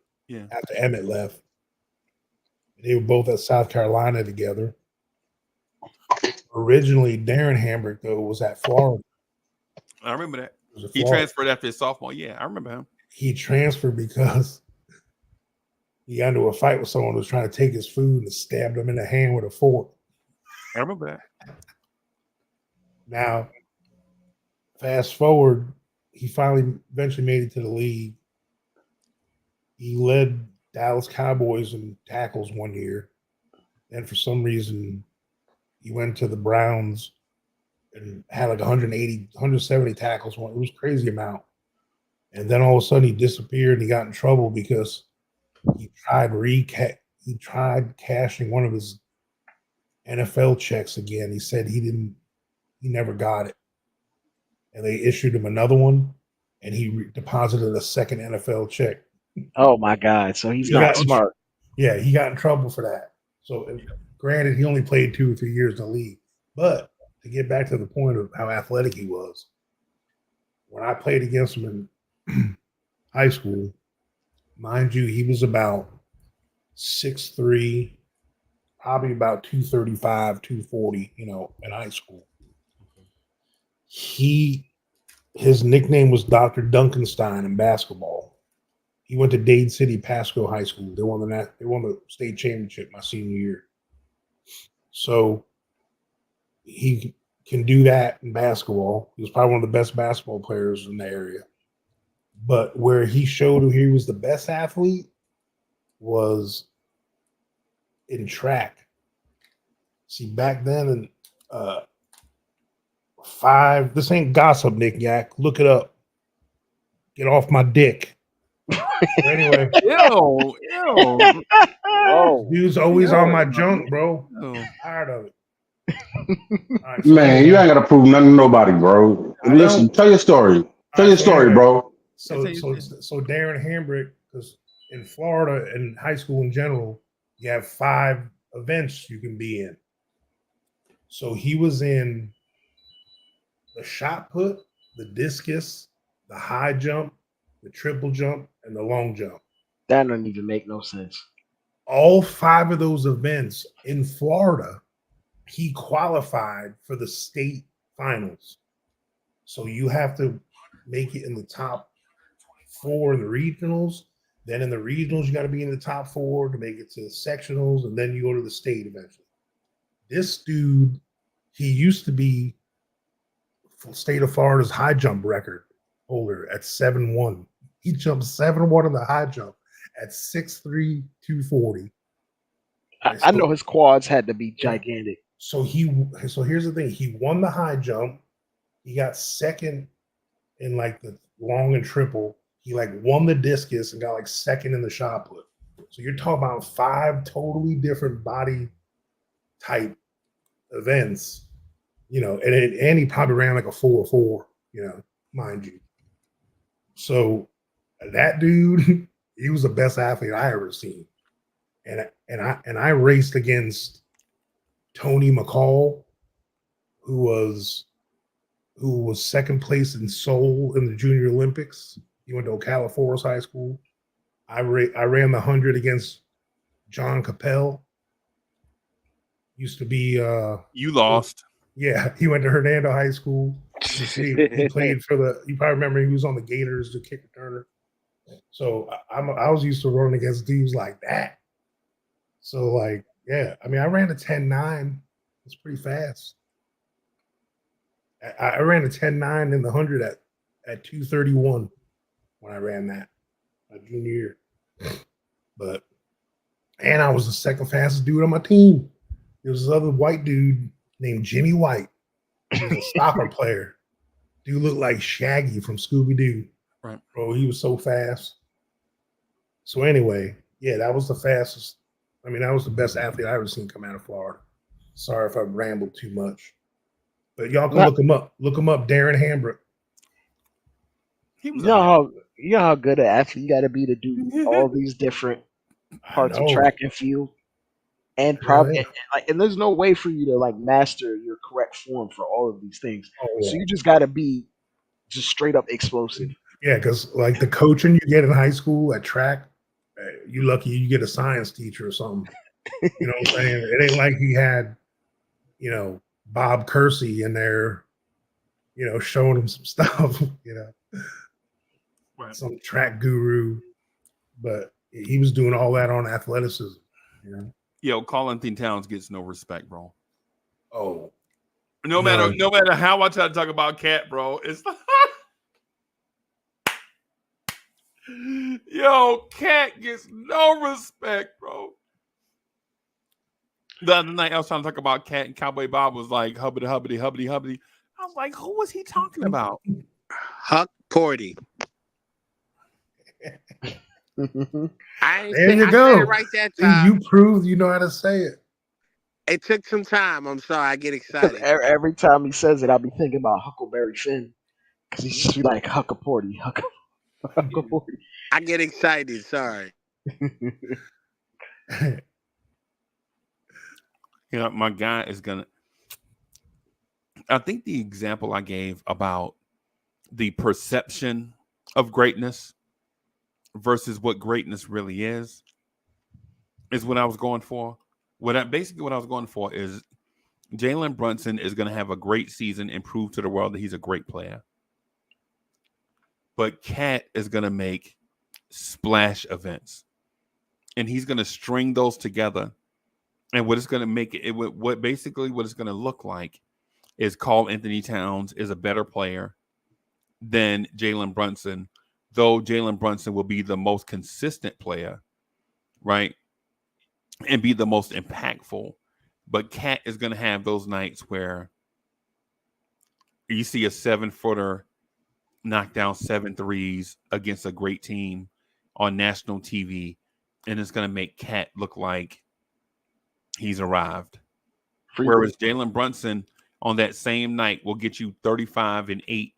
D: after Emmett left. They were both at South Carolina together. Originally, Darren Hambrick, though, was at Florida.
G: I remember that.
D: He was at
G: He
D: Florida.
G: transferred after his sophomore. Yeah, I remember him.
D: He transferred because he got into a fight with someone who was trying to take his food and stabbed him in the hand with a fork.
G: I remember that.
D: Now, fast forward, he eventually made it to the league. He led Dallas Cowboys in tackles one year. Then for some reason, he went to the Browns and had like 180, 170 tackles. It was a crazy amount. And then all of a sudden he disappeared and he got in trouble because he tried cashing one of his NFL checks again. He said he never got it. And they issued him another one and he deposited a second NFL check.
I: Oh my God! So he's not smart.
D: Yeah, he got in trouble for that. So, granted, he only played 2 or 3 years in the league. But to get back to the point of how athletic he was, when I played against him in high school, mind you, he was about 6'3", probably about 235, 240, in high school. His nickname was Dr. Duncanstein in basketball. He went to Dade City Pasco High School. They won the state championship my senior year. So he can do that in basketball. He was probably one of the best basketball players in the area. But where he showed he was the best athlete was in track. See, back then in this ain't gossip, Nick Yak. Look it up. Get off my dick. So anyway,
G: Ew.
E: Whoa.
D: dude's always on my
G: Ew.
D: junk, bro.
G: Ew.
D: Tired of it. All right, so
H: Man, you ain't gotta prove nothing to nobody, bro.
D: I
H: Listen,
D: don't.
H: tell your story. Tell
D: All
H: your
D: right, so
H: story,
D: anyway,
H: bro.
D: so Darren Hambrick, because in Florida and high school in general, you have 5 events you can be in. So he was in the shot put, the discus, the high jump, the triple jump, and the long jump.
I: That doesn't even make no sense.
D: All 5 of those events in Florida, he qualified for the state finals. So you have to make it in the top 4 in the regionals. Then in the regionals, you got to be in the top 4 to make it to the sectionals, and then you go to the state eventually. This dude, he used to be state of Florida's high jump record holder at 7'1". He jumped 7'1" in the high jump at 6'3", 240.
I: I know his quads had to be gigantic.
D: So here's the thing. He won the high jump. He got second in like the long and triple. He like won the discus and got like second in the shot put. So you're talking about 5 totally different body type events, and he probably ran like a 4.4, mind you. So that dude, he was the best athlete I ever seen. And I raced against Tony McCall, who was second place in Seoul in the Junior Olympics. He went to Ocala Forest High School. I ran the 100 against John Capel. Used to be
G: You lost.
D: Yeah, he went to Hernando High School. He played for you probably remember he was on the Gators, the kick returner. So I was used to running against dudes like that. So like, yeah, I mean, I ran a 10.9. It's pretty fast. I ran a 10.9 in the 100 at 2:31 when I ran that my junior year. And I was the second fastest dude on my team. There was this other white dude named Jimmy White. He was a soccer player. Dude looked like Shaggy from Scooby-Doo.
G: Right.
D: Bro, he was so fast. So anyway, yeah, that was the fastest. I mean, that was the best athlete I ever seen come out of Florida. Sorry if I rambled too much. But y'all can look him up. Look him up, Darren Hambrick.
I: You know how good an athlete you got to be to do all these different parts of track and field, and probably and there's no way for you to like master your correct form for all of these things. So you just got to be just straight up explosive.
D: Yeah, because like the coaching you get in high school at track, you lucky you get a science teacher or something. You know what I'm saying? It ain't like he had, Bob Kersey in there, showing him some stuff, right. Some track guru, but he was doing all that on athleticism.
G: Yo, Carlton Towns gets no respect, bro.
D: Oh,
G: no matter how I try to talk about Cat, bro, it's yo, Cat gets no respect, bro. The other night I was trying to talk about Cat, and Cowboy Bob was like hubbity hubbity hubbity hubbity. I was like, who was he talking about?
E: Huck Porty.
D: There you go.
E: I said it right that time.
D: You proved you know how to say it.
E: It took some time. I'm sorry. I get excited.
I: Every time he says it, I'll be thinking about Huckleberry Finn. Because he's just like Huckaporty. Huckaporty.
E: I get excited. Sorry.
G: My guy is going to. I think the example I gave about the perception of greatness versus what greatness really is what I was going for. What I was going for is Jalen Brunson is going to have a great season and prove to the world that he's a great player. But Cat is going to make splash events, and he's going to string those together. And what it's going to make what it's going to look like is Carl Anthony Towns is a better player than Jalen Brunson, though Jalen Brunson will be the most consistent player, right? And be the most impactful. But Cat is going to have those nights where you see a 7-footer knock down 7 threes against a great team on national TV, and it's going to make Cat look like he's arrived. Whereas Jalen Brunson on that same night will get you 35 and 8.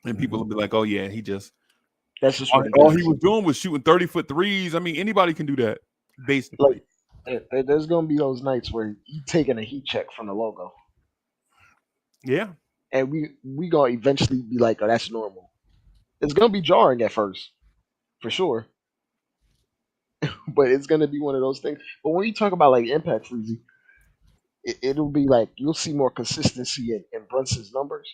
G: And people will be like, oh, yeah,
I: that's just
G: all he was doing was shooting 30-foot threes. I mean, anybody can do that, basically.
I: Like, there's going to be those nights where you taking a heat check from the logo.
G: Yeah.
I: And we going to eventually be like, oh, that's normal. It's going to be jarring at first, for sure. But it's going to be one of those things. But when you talk about, like, impact, Freezy, it'll be like you'll see more consistency in Brunson's numbers.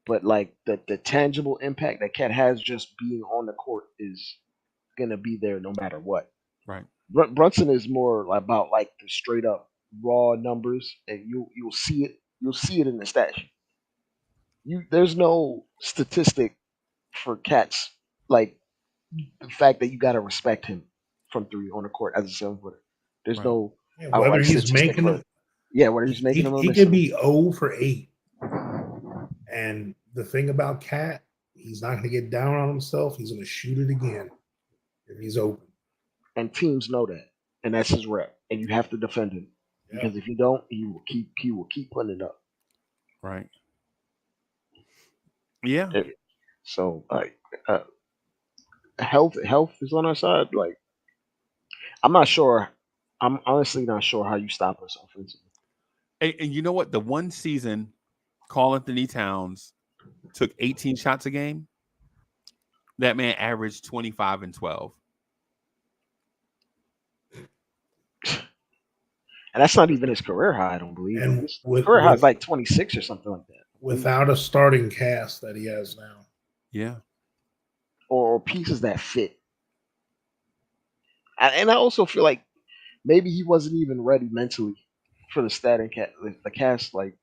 I: But, like, the tangible impact that Cat has just being on the court is going to be there no matter what.
G: Right.
I: Brunson is more about, like, the straight up raw numbers, and you'll see it. You'll see it in the stat sheet. There's no statistic for Cats like the fact that you got to respect him from 3 on the court as a 7-footer. There's no
D: whether he's making them.
I: Yeah, whether he's making them.
D: He could be 0 for 8. And the thing about Cat, he's not going to get down on himself. He's going to shoot it again if he's open.
I: And teams know that, and that's his rep. And you have to defend him because if you don't, he will keep putting it up.
G: Right. Yeah.
I: So, like, health is on our side. Like, I'm not sure. I'm honestly not sure how you stop us offensively.
G: And you know what? The one season, Carl Anthony Towns took 18 shots a game. That man averaged 25 and 12.
I: And that's not even his career high, I don't believe.
D: And
I: his career high is like 26 or something like that.
D: Without a starting cast that he has now.
G: Yeah.
I: Or pieces that fit. And I also feel like maybe he wasn't even ready mentally for the starting cast. The cast, like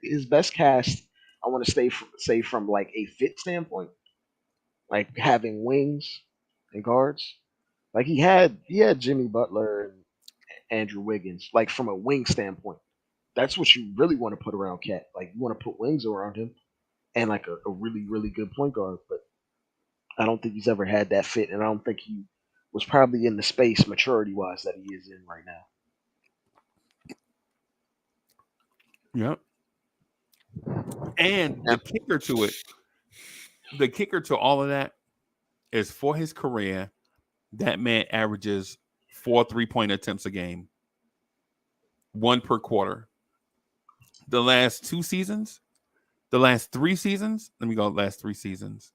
I: his best cast, I want to say from like a fit standpoint, like having wings and guards. Like he had Jimmy Butler and Andrew Wiggins, like from a wing standpoint. That's what you really want to put around Cat. Like you want to put wings around him and like a really, really good point guard. But I don't think he's ever had that fit, and I don't think he was probably in the space maturity wise that he is in right
G: now. Yep. And the kicker to all of that is for his career, that man averages 4 3-point attempts a game, 1 per quarter. The last 3 seasons, let me go last 3 seasons.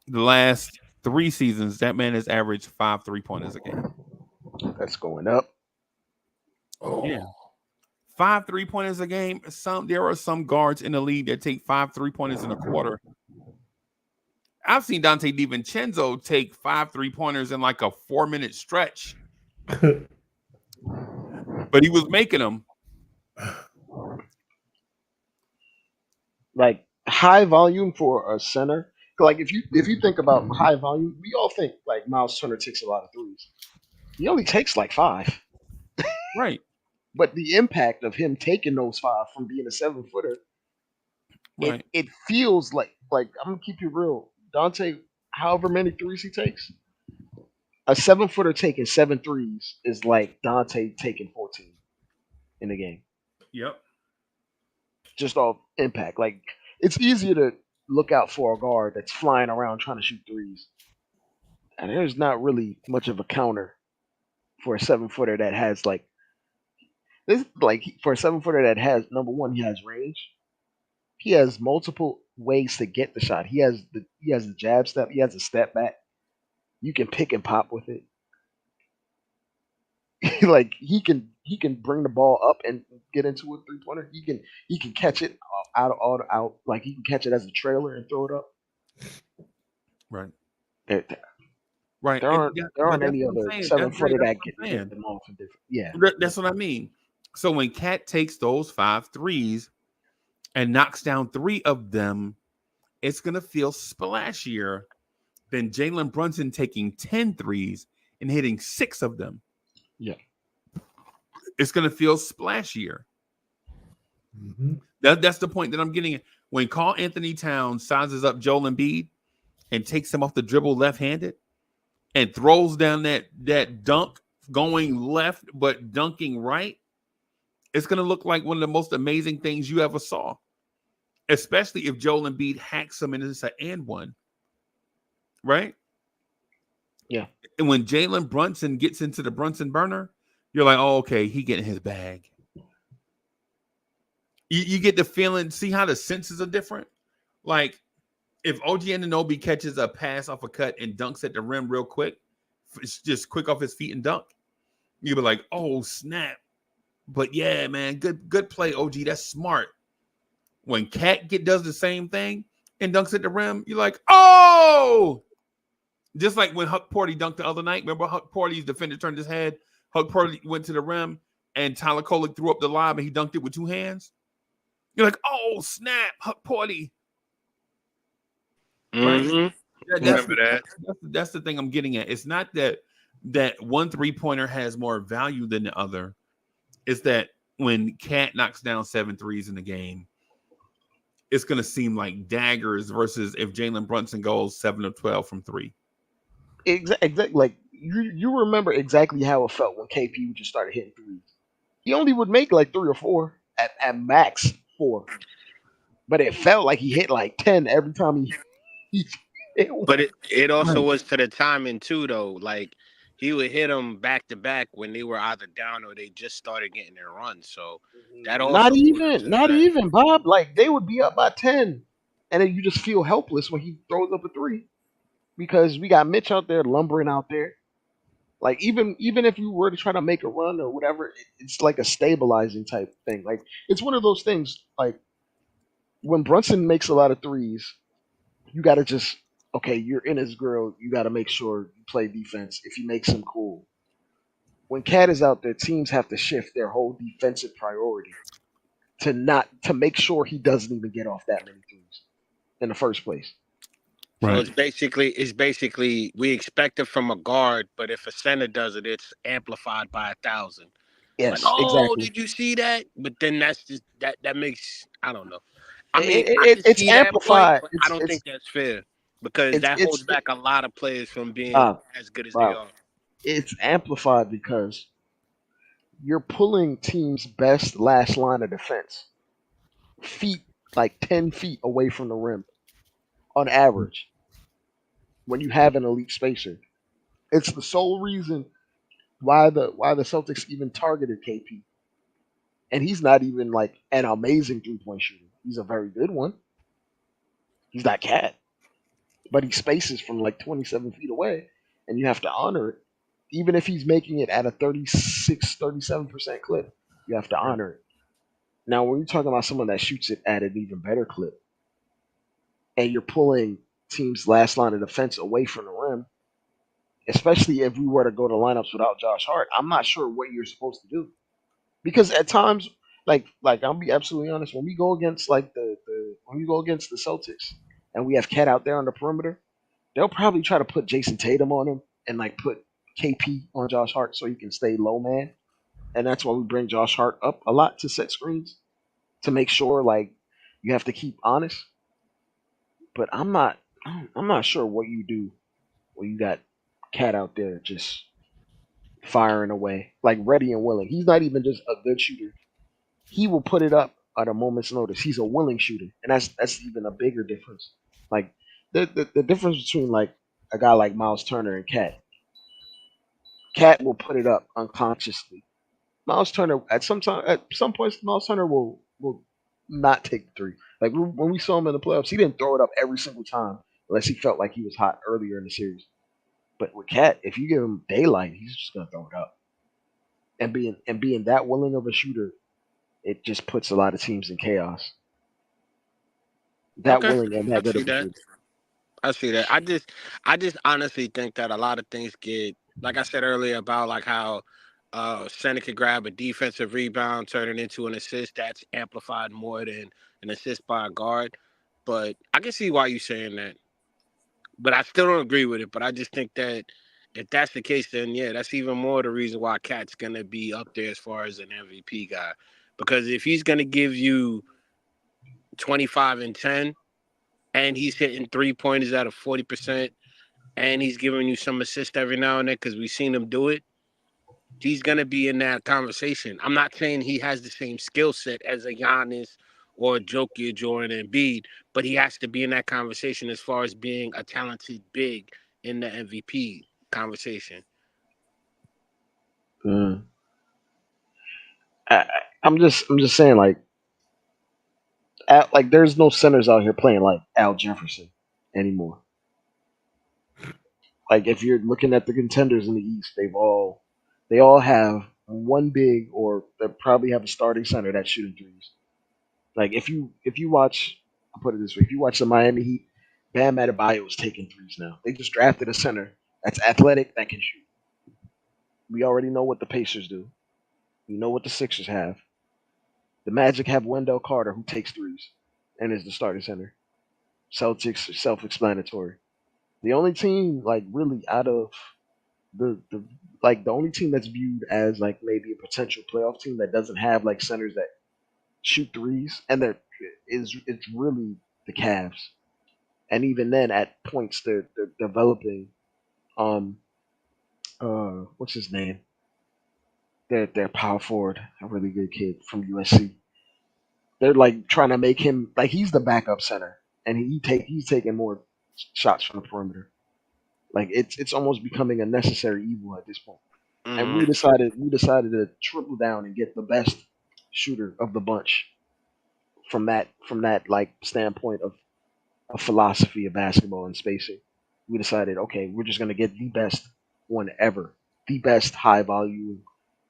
G: The last 3 seasons, that man has averaged 5 3-pointers a game.
I: That's going up.
G: Oh. Yeah. 5 3-pointers a game. There are some guards in the league that take 5 3-pointers in a quarter. I've seen Dante DiVincenzo take 5 3-pointers in like a 4-minute stretch. But he was making them.
I: Like high volume for a center. Like if you think about high volume, we all think like Miles Turner takes a lot of threes. He only takes like 5.
G: Right.
I: But the impact of him taking those 5 from being a 7-footer,
G: right.
I: it feels like I'm gonna keep you real. Dante, however many threes he takes, a 7-footer taking 7 threes is like Dante taking 14 in the game.
G: Yep.
I: Just off impact. Like it's easier to look out for a guard that's flying around trying to shoot threes. And there's not really much of a counter for a 7-footer that has like this. Like for a 7-footer that has, number one, he has range. He has multiple ways to get the shot. He has the jab step. He has a step back. You can pick and pop with it. Like he can bring the ball up and get into a 3-pointer. He can catch it out. Like he can catch it as a trailer and throw it up.
G: Right.
I: There aren't any other 7-footer that get them off in different. Yeah,
G: that's what I mean. So when Cat takes those 5 threes and knocks down 3 of them, it's going to feel splashier than Jalen Brunson taking 10 threes and hitting 6 of them.
I: Yeah.
G: It's going to feel splashier.
D: Mm-hmm.
G: That's the point that I'm getting at. When Karl Anthony Towns sizes up Joel Embiid and takes him off the dribble left-handed and throws down that dunk going left but dunking right, it's going to look like one of the most amazing things you ever saw, especially if Joel Embiid hacks him and it's an and one, right?
I: Yeah.
G: And when Jalen Brunson gets into the Brunson burner, you're like, oh, okay, he getting his bag. You get the feeling, see how the senses are different? Like, if OG Anunoby catches a pass off a cut and dunks at the rim real quick, it's just quick off his feet and dunk, you'll be like, oh, snap. But yeah, man, good play, OG. That's smart. When Cat does the same thing and dunks at the rim, you're like, oh! Just like when Huck Porty dunked the other night. Remember Huck Porty's defender turned his head, Huck Porty went to the rim, and Tyler Kolek threw up the lob and he dunked it with 2 hands? You're like, oh, snap, Huck Porty.
E: Mm-hmm.
G: Right? That's the thing I'm getting at. It's not that one 3-pointer has more value than the other. It's that when Cat knocks down 7 threes in the game, it's going to seem like daggers versus if Jalen Brunson goes 7 of 12 from 3.
I: Exactly. Like you remember exactly how it felt when KP just started hitting threes. He only would make like 3 or 4 at max 4, but it felt like he hit like 10 every time he hit one.
E: But it also was to the timing too, though. Like he would hit them back to back when they were either down or they just started getting their run. So that also
I: Not
E: goes
I: even,
E: into
I: not
E: that.
I: even, Bob. Like they would be up by 10, and then you just feel helpless when he throws up a 3 because we got Mitch out there lumbering out there. Like even if you were to try to make a run or whatever, it's like a stabilizing type thing. Like it's one of those things. Like when Brunson makes a lot of threes, you got to just okay. You're in his grill. You got to make sure you play defense. If he makes him cool, when Cat is out there, teams have to shift their whole defensive priority to make sure he doesn't even get off that many threes in the first place.
E: So it's basically we expect it from a guard, but if a center does it, it's amplified by 1,000. Like,
I: Yes,
E: oh,
I: exactly.
E: did you see that? But then that's just that makes I don't know. I mean, I can
I: It's
E: see that point,
I: amplified.
E: but I don't think that's fair because
I: It's
E: that
I: it's
E: holds back a lot of players from being
I: uh,
E: as good as they
I: wow.
E: are.
I: It's amplified because you're pulling teams' best last line of defense feet like 10 feet away from the rim on average when you have an elite spacer. It's the sole reason why the Celtics even targeted KP. And he's not even like an amazing 3-point shooter. He's a very good one. He's not Cat, but he spaces from like 27 feet away, and you have to honor it. Even if he's making it at a 36, 37% clip, you have to honor it. Now, when you're talking about someone that shoots it at an even better clip, and you're pulling teams' last line of defense away from the rim, especially if we were to go to lineups without Josh Hart, I'm not sure what you're supposed to do. Because at times, like I'll be absolutely honest, when we go against like the when we go against the Celtics and we have Cat out there on the perimeter, they'll probably try to put Jason Tatum on him and like put KP on Josh Hart so he can stay low man. And that's why we bring Josh Hart up a lot to set screens to make sure like you have to keep honest. But I'm not sure what you do when you got Cat out there just firing away like ready and willing. He's not even just a good shooter. He will put it up at a moment's notice. He's a willing shooter, and that's even a bigger difference. Like the difference between like a guy like Miles Turner and Cat. Cat will put it up unconsciously. Miles Turner at some points Miles Turner will not take the 3. Like when we saw him in the playoffs, he didn't throw it up every single time unless he felt like he was hot earlier in the series. But with Cat, if you give him daylight, he's just gonna throw it up. And being that willing of a shooter, it just puts a lot of teams in chaos. That
E: Okay,
I: willing and
E: I
I: that good
E: see
I: of a
E: that.
I: shooter.
E: I see that. I just honestly think that a lot of things get, like I said earlier about like how center could grab a defensive rebound, turn it into an assist. That's amplified more than an assist by a guard. But I can see why you're saying that. But I still don't agree with it. But I just think that if that's the case, then yeah, that's even more the reason why Cat's gonna be up there as far as an MVP guy. Because if he's gonna give you 25 and 10, and he's hitting 3 pointers at a 40%, and he's giving you some assist every now and then, because we've seen him do it, he's gonna be in that conversation. I'm not saying he has the same skill set as a Giannis or a Jokic or an Embiid, but he has to be in that conversation as far as being a talented big in the MVP conversation.
I: Mm. I'm just saying like there's no centers out here playing like Al Jefferson anymore. Like if you're looking at the contenders in the East, they all have one big, or they probably have a starting center that's shooting threes. Like if you watch, I'll put it this way: if you watch the Miami Heat, Bam Adebayo is taking threes now. They just drafted a center that's athletic that can shoot. We already know what the Pacers do. We know what the Sixers have. The Magic have Wendell Carter who takes threes and is the starting center. Celtics are self-explanatory. The only team like really out of the like the only team that's viewed as like maybe a potential playoff team that doesn't have like centers that shoot threes, and that is it's really the Cavs. And even then, at points they're developing. Um, what's his name? Their power forward, a really good kid from USC. They're like trying to make him like he's the backup center, and he's taking more shots from the perimeter. Like it's almost becoming a necessary evil at this point. And
E: Hmm
I: we decided to triple down and get the best shooter of the bunch from that like standpoint of a philosophy of basketball and spacing. We decided, okay, we're just gonna get the best one ever, the best high volume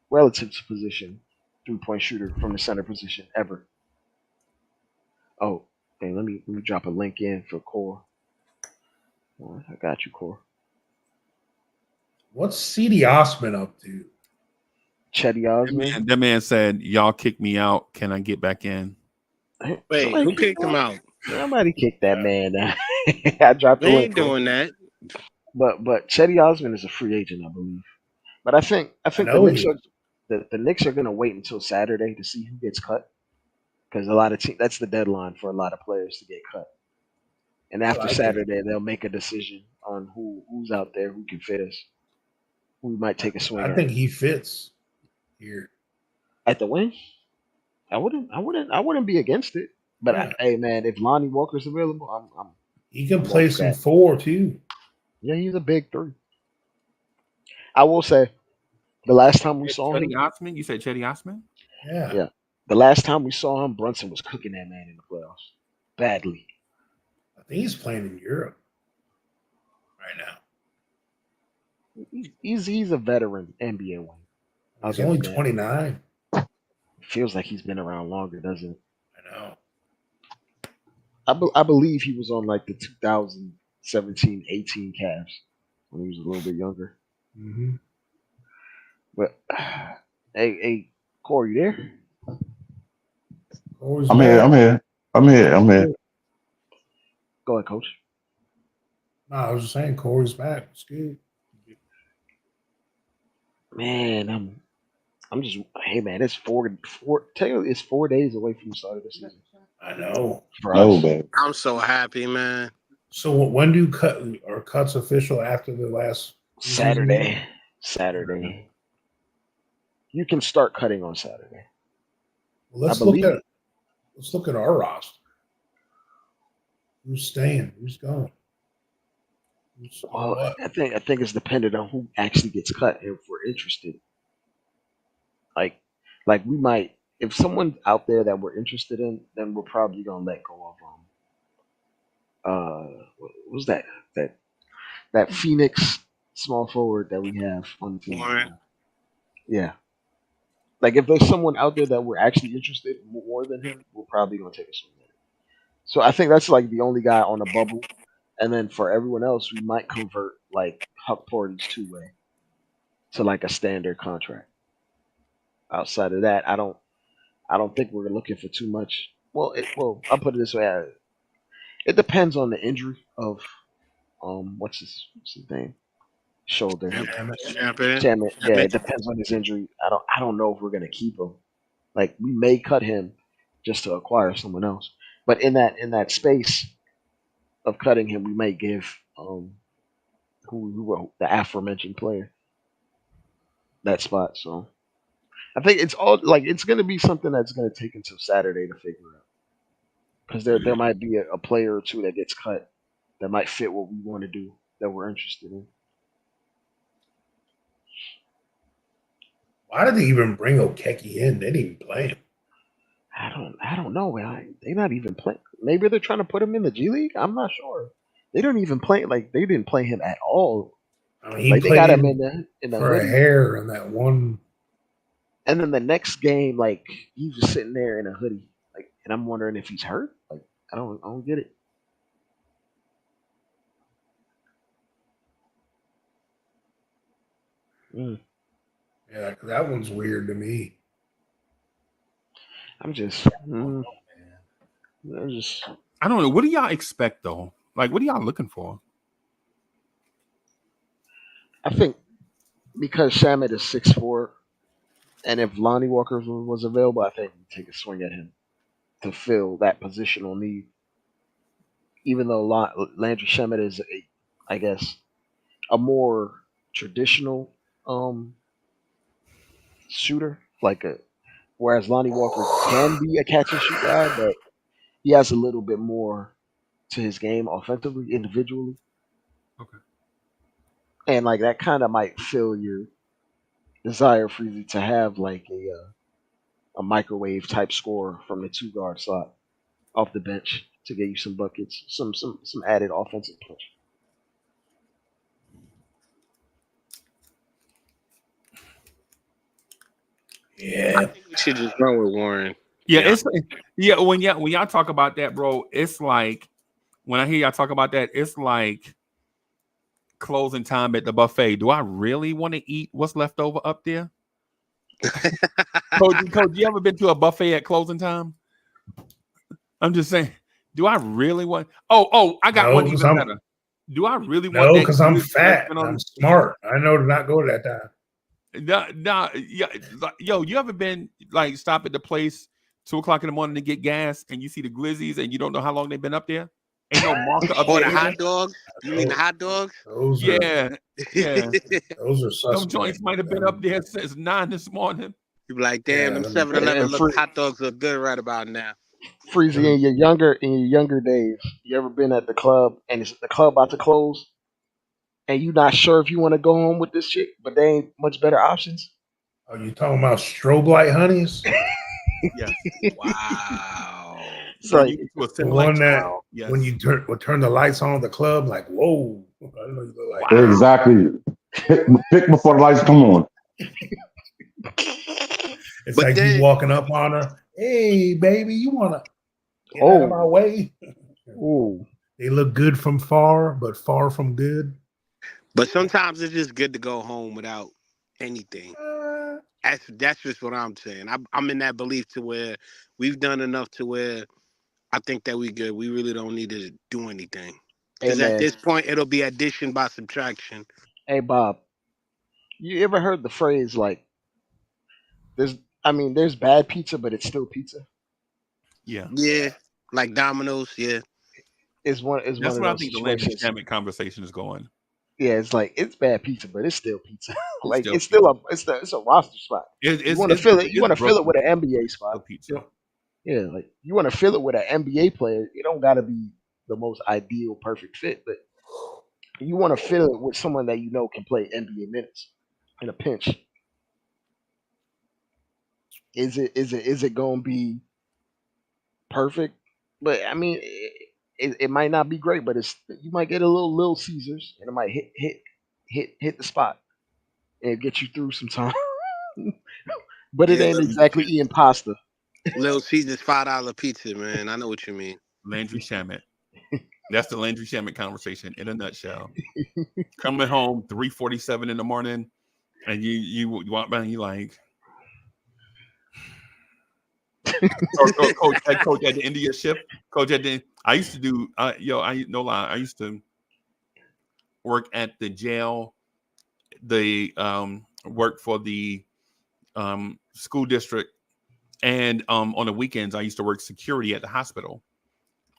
I: relative to position 3 point shooter from the center position ever. Oh, hey, let me drop a link in for Core. I got you, Core.
D: What's CD Osman up to?
I: Chetty Osman.
G: That man said, "Y'all kick me out. Can I get back in?"
E: Wait, who kicked him out?
I: Somebody kicked that man out. I dropped the
E: They
I: link.
E: ain't
I: Core.
E: doing that.
I: But Chetty Osman is a free agent, I believe. But I think the
D: know
I: Knicks
D: he
I: are the Knicks are gonna wait until Saturday to see who gets cut, because a lot of that's the deadline for a lot of players to get cut. And
D: Well,
I: after
D: I think
I: Saturday, they'll make a decision on who's out there who can fit us, who we might take a swing
D: I
I: at.
D: think he fits here.
I: At the wing, I wouldn't be against it. But
D: Yeah.
I: hey, man, if Lonnie Walker's available,
D: He can
I: I'm all
D: play
I: for
D: some
I: that.
D: four too.
I: Yeah, he's a big three. I will say, the last time we saw
G: Chetty
I: him,
G: Osman. You said Chetty Osman.
D: Yeah.
I: yeah, the last time we saw him, Brunson was cooking that man in the playoffs badly.
D: I think he's playing in Europe right now.
I: He's a veteran NBA wing. I'll
D: He's
I: give
D: only
I: him that.
D: 29.
I: Feels like he's been around longer, doesn't it?
D: I know.
I: I believe he was on like the 2017-18 Cavs when he was a little bit younger.
D: Mm-hmm.
I: But hey, Corey, you there?
D: Corey's
H: I'm here.
D: back.
H: I'm here. I'm here. I'm here.
I: Go ahead, Coach.
D: No, I was just saying Corey's back. It's good.
I: Man, I'm just hey man, it's tell you it's 4 days away from the start of the season
D: I know.
I: for
H: No,
I: us.
H: baby.
E: I'm so happy, man.
D: So when do cuts official after the last preseason game?
I: Saturday. You can start cutting on Saturday.
D: Well,
I: I believe.
D: let's look at our roster. Who's staying? Who's going? Who's
I: Well,
D: what?
I: I think it's dependent on who actually gets cut if we're interested. Like like we might, if someone out there that we're interested in, then we're probably gonna let go of what was that that Phoenix small forward that we have on the team.
E: Warren.
I: Yeah. Like if there's someone out there that we're actually interested more than him, we're probably gonna take a swing at it. So I think that's like the only guy on the bubble. And then for everyone else, we might convert like Huck Portage two way to like a standard contract. outside of that, I don't think we're looking for too much. Well, I'll put it this way: it depends on the injury of what's his name, shoulder.
E: Champion.
I: Damn it, yeah, it depends on his injury. I don't know if we're gonna keep him. Like we may cut him just to acquire someone else, but in that space of cutting him, we may give who the aforementioned player that spot. So I think it's all like it's gonna be something that's gonna take until Saturday to figure out because there might be a player or two that gets cut that might fit what we want to do that we're interested in.
D: Why did they even bring Okeki in? They didn't even play him.
I: I don't know. They're not even playing. Maybe they're trying to put him in the G League. I'm not sure. They don't even play like they didn't play him at all.
D: I mean, he
I: Like they
D: played
I: got him in the
D: for a
I: hoodie.
D: hair in that one.
I: And then the next game, like he's just sitting there in a hoodie. Like, and I'm wondering if he's hurt. Like, I don't get it. Mm.
D: Yeah, that one's weird to me.
I: I'm just,
G: I don't know. What do y'all expect though? Like, what are y'all looking for?
I: I think because Shamet is 6'4", and if Lonnie Walker was available, I think we'd take a swing at him to fill that positional need. Even though Landry Shamet is, I guess, a more traditional shooter, whereas Lonnie Walker can be a catch and shoot guy, but he has a little bit more to his game offensively, individually.
G: Okay.
I: And like that kind of might fill your desire for you to have like a microwave type scorer from the 2 guard slot off the bench to get you some buckets, some added offensive punch.
D: Yeah,
E: We should just run with Warren.
G: Yeah, it's when y'all talk about that, bro, it's like when I hear y'all talk about that, it's like closing time at the buffet. Do I really want to eat what's left over up there? Coach, you ever been to a buffet at closing time? I'm just saying, do I really want? Oh, I got one even better. Do I really want?
D: No, because I'm fat. I'm smart. I know to not go to that time.
G: Nah, yeah, yo, you ever been like stop at the place 2:00 in the morning to get gas and you see the glizzies and you don't know how long they've been up there? Ain't no marker up
E: Or
G: there.
E: the hot dogs? You mean the hot dogs?
G: Yeah.
D: Those are suspect.
G: Some joints might have been up there since 9 this morning.
E: You be like, damn, them 7-Eleven hot dogs look good right about now.
I: Freezy, in your younger days, you ever been at the club and it's the club about to close, and you not sure if you want to go home with this chick, but there ain't much better options?
D: Are you talking about strobe light honeys?
G: Yes.
E: Wow.
I: So like,
D: the one that when you turn the lights on the club, like whoa. I don't know you look like
H: exactly. Pick before the lights come on.
D: It's but like you walking up on her. Hey, baby, you wanna get out of my way?
I: Oh,
E: they
D: look good from far, but far from good.
E: But sometimes it's just good to go home without anything. That's just what I'm saying. I'm in that belief to where we've done enough to where I think that we good. We really don't need to do anything. Because at this point, it'll be addition by subtraction.
I: Hey, Bob, you ever heard the phrase like, there's bad pizza, but it's still pizza?
G: Yeah.
E: Yeah. Like Domino's, yeah.
G: That's where I think the Landry Shamet conversation is going.
I: Yeah, it's like it's bad pizza, but it's still pizza. Like it's still a roster spot. You want to fill it. You want to fill it with an NBA spot.
G: Pizza.
I: Yeah, like you want to fill it with an NBA player. It don't got to be the most ideal, perfect fit, but you want to fill it with someone that you know can play NBA minutes in a pinch. Is it going to be perfect? But I mean, it might not be great, but you might get a little Caesars, and it might hit the spot and get you through some time. But it ain't exactly eating pasta.
E: Little Caesars $5 pizza, man. I know what you mean.
G: Landry Shamet. That's the Landry Shamet conversation in a nutshell. Coming home 3:47 in the morning, and you walk by and you like, Coach at the end of your shift. Coach at the. I used to do. No lie. I used to work at the jail. The work for the school district, and on the weekends I used to work security at the hospital.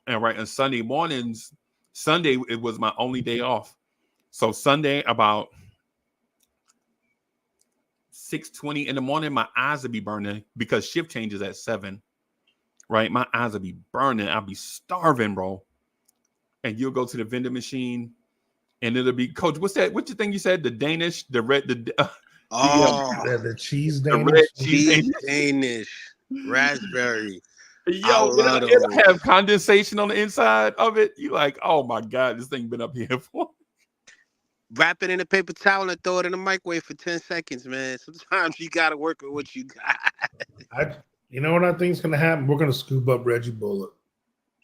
G: And right on Sunday mornings, Sunday it was my only day off. So Sunday about 6:20 in the morning, my eyes would be burning because shift changes at 7. Right, my eyes would be burning. I'll be starving, bro. And you'll go to the vending machine, and it'll be, Coach, what's that? What's the thing you said? The Danish, the red, the
D: the cheese
G: the
D: Danish.
G: red
E: cheese Danish, raspberry.
G: Yo, it'll have condensation on the inside of it. You like, oh my God, this thing been up here for.
E: Wrap it in a paper towel and throw it in the microwave for 10 seconds, man. Sometimes you got to work with what you got.
D: You know what I think is going to happen? We're going to scoop up Reggie Bullock.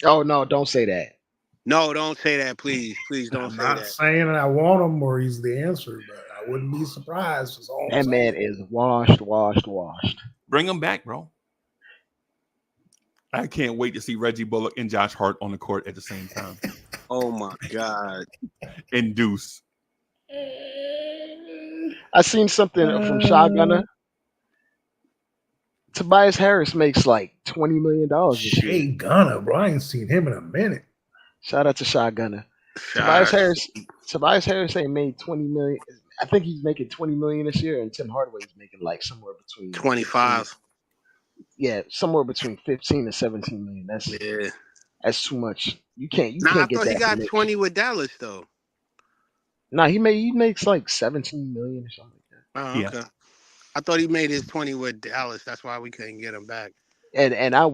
I: Oh no, don't say that.
E: No, don't say that, please. Please don't
D: I'm
E: say
D: not
E: that.
D: saying I want him or he's the answer, but I wouldn't be surprised.
I: That man is washed.
G: Bring him back, bro. I can't wait to see Reggie Bullock and Josh Hart on the court at the same time.
E: Oh my God.
G: And Deuce.
I: I seen something from Shotgunner. Tobias Harris makes like $20 million this year.
D: Shea Gunner, bro. I ain't seen him in a minute.
I: Shout out to Shotgunner. Tobias Harris ain't made $20 million. I think he's making $20 million this year, and Tim Hardaway is making like somewhere between
E: 25.
I: Yeah, somewhere between 15 and 17 million. That's too much. You can't get that.
E: I thought he got 20 with Dallas though.
I: Nah, he makes like 17 million or something like
E: that. Oh, okay. Yeah. I thought he made his 20 with Dallas. That's why we couldn't get him back.
I: And I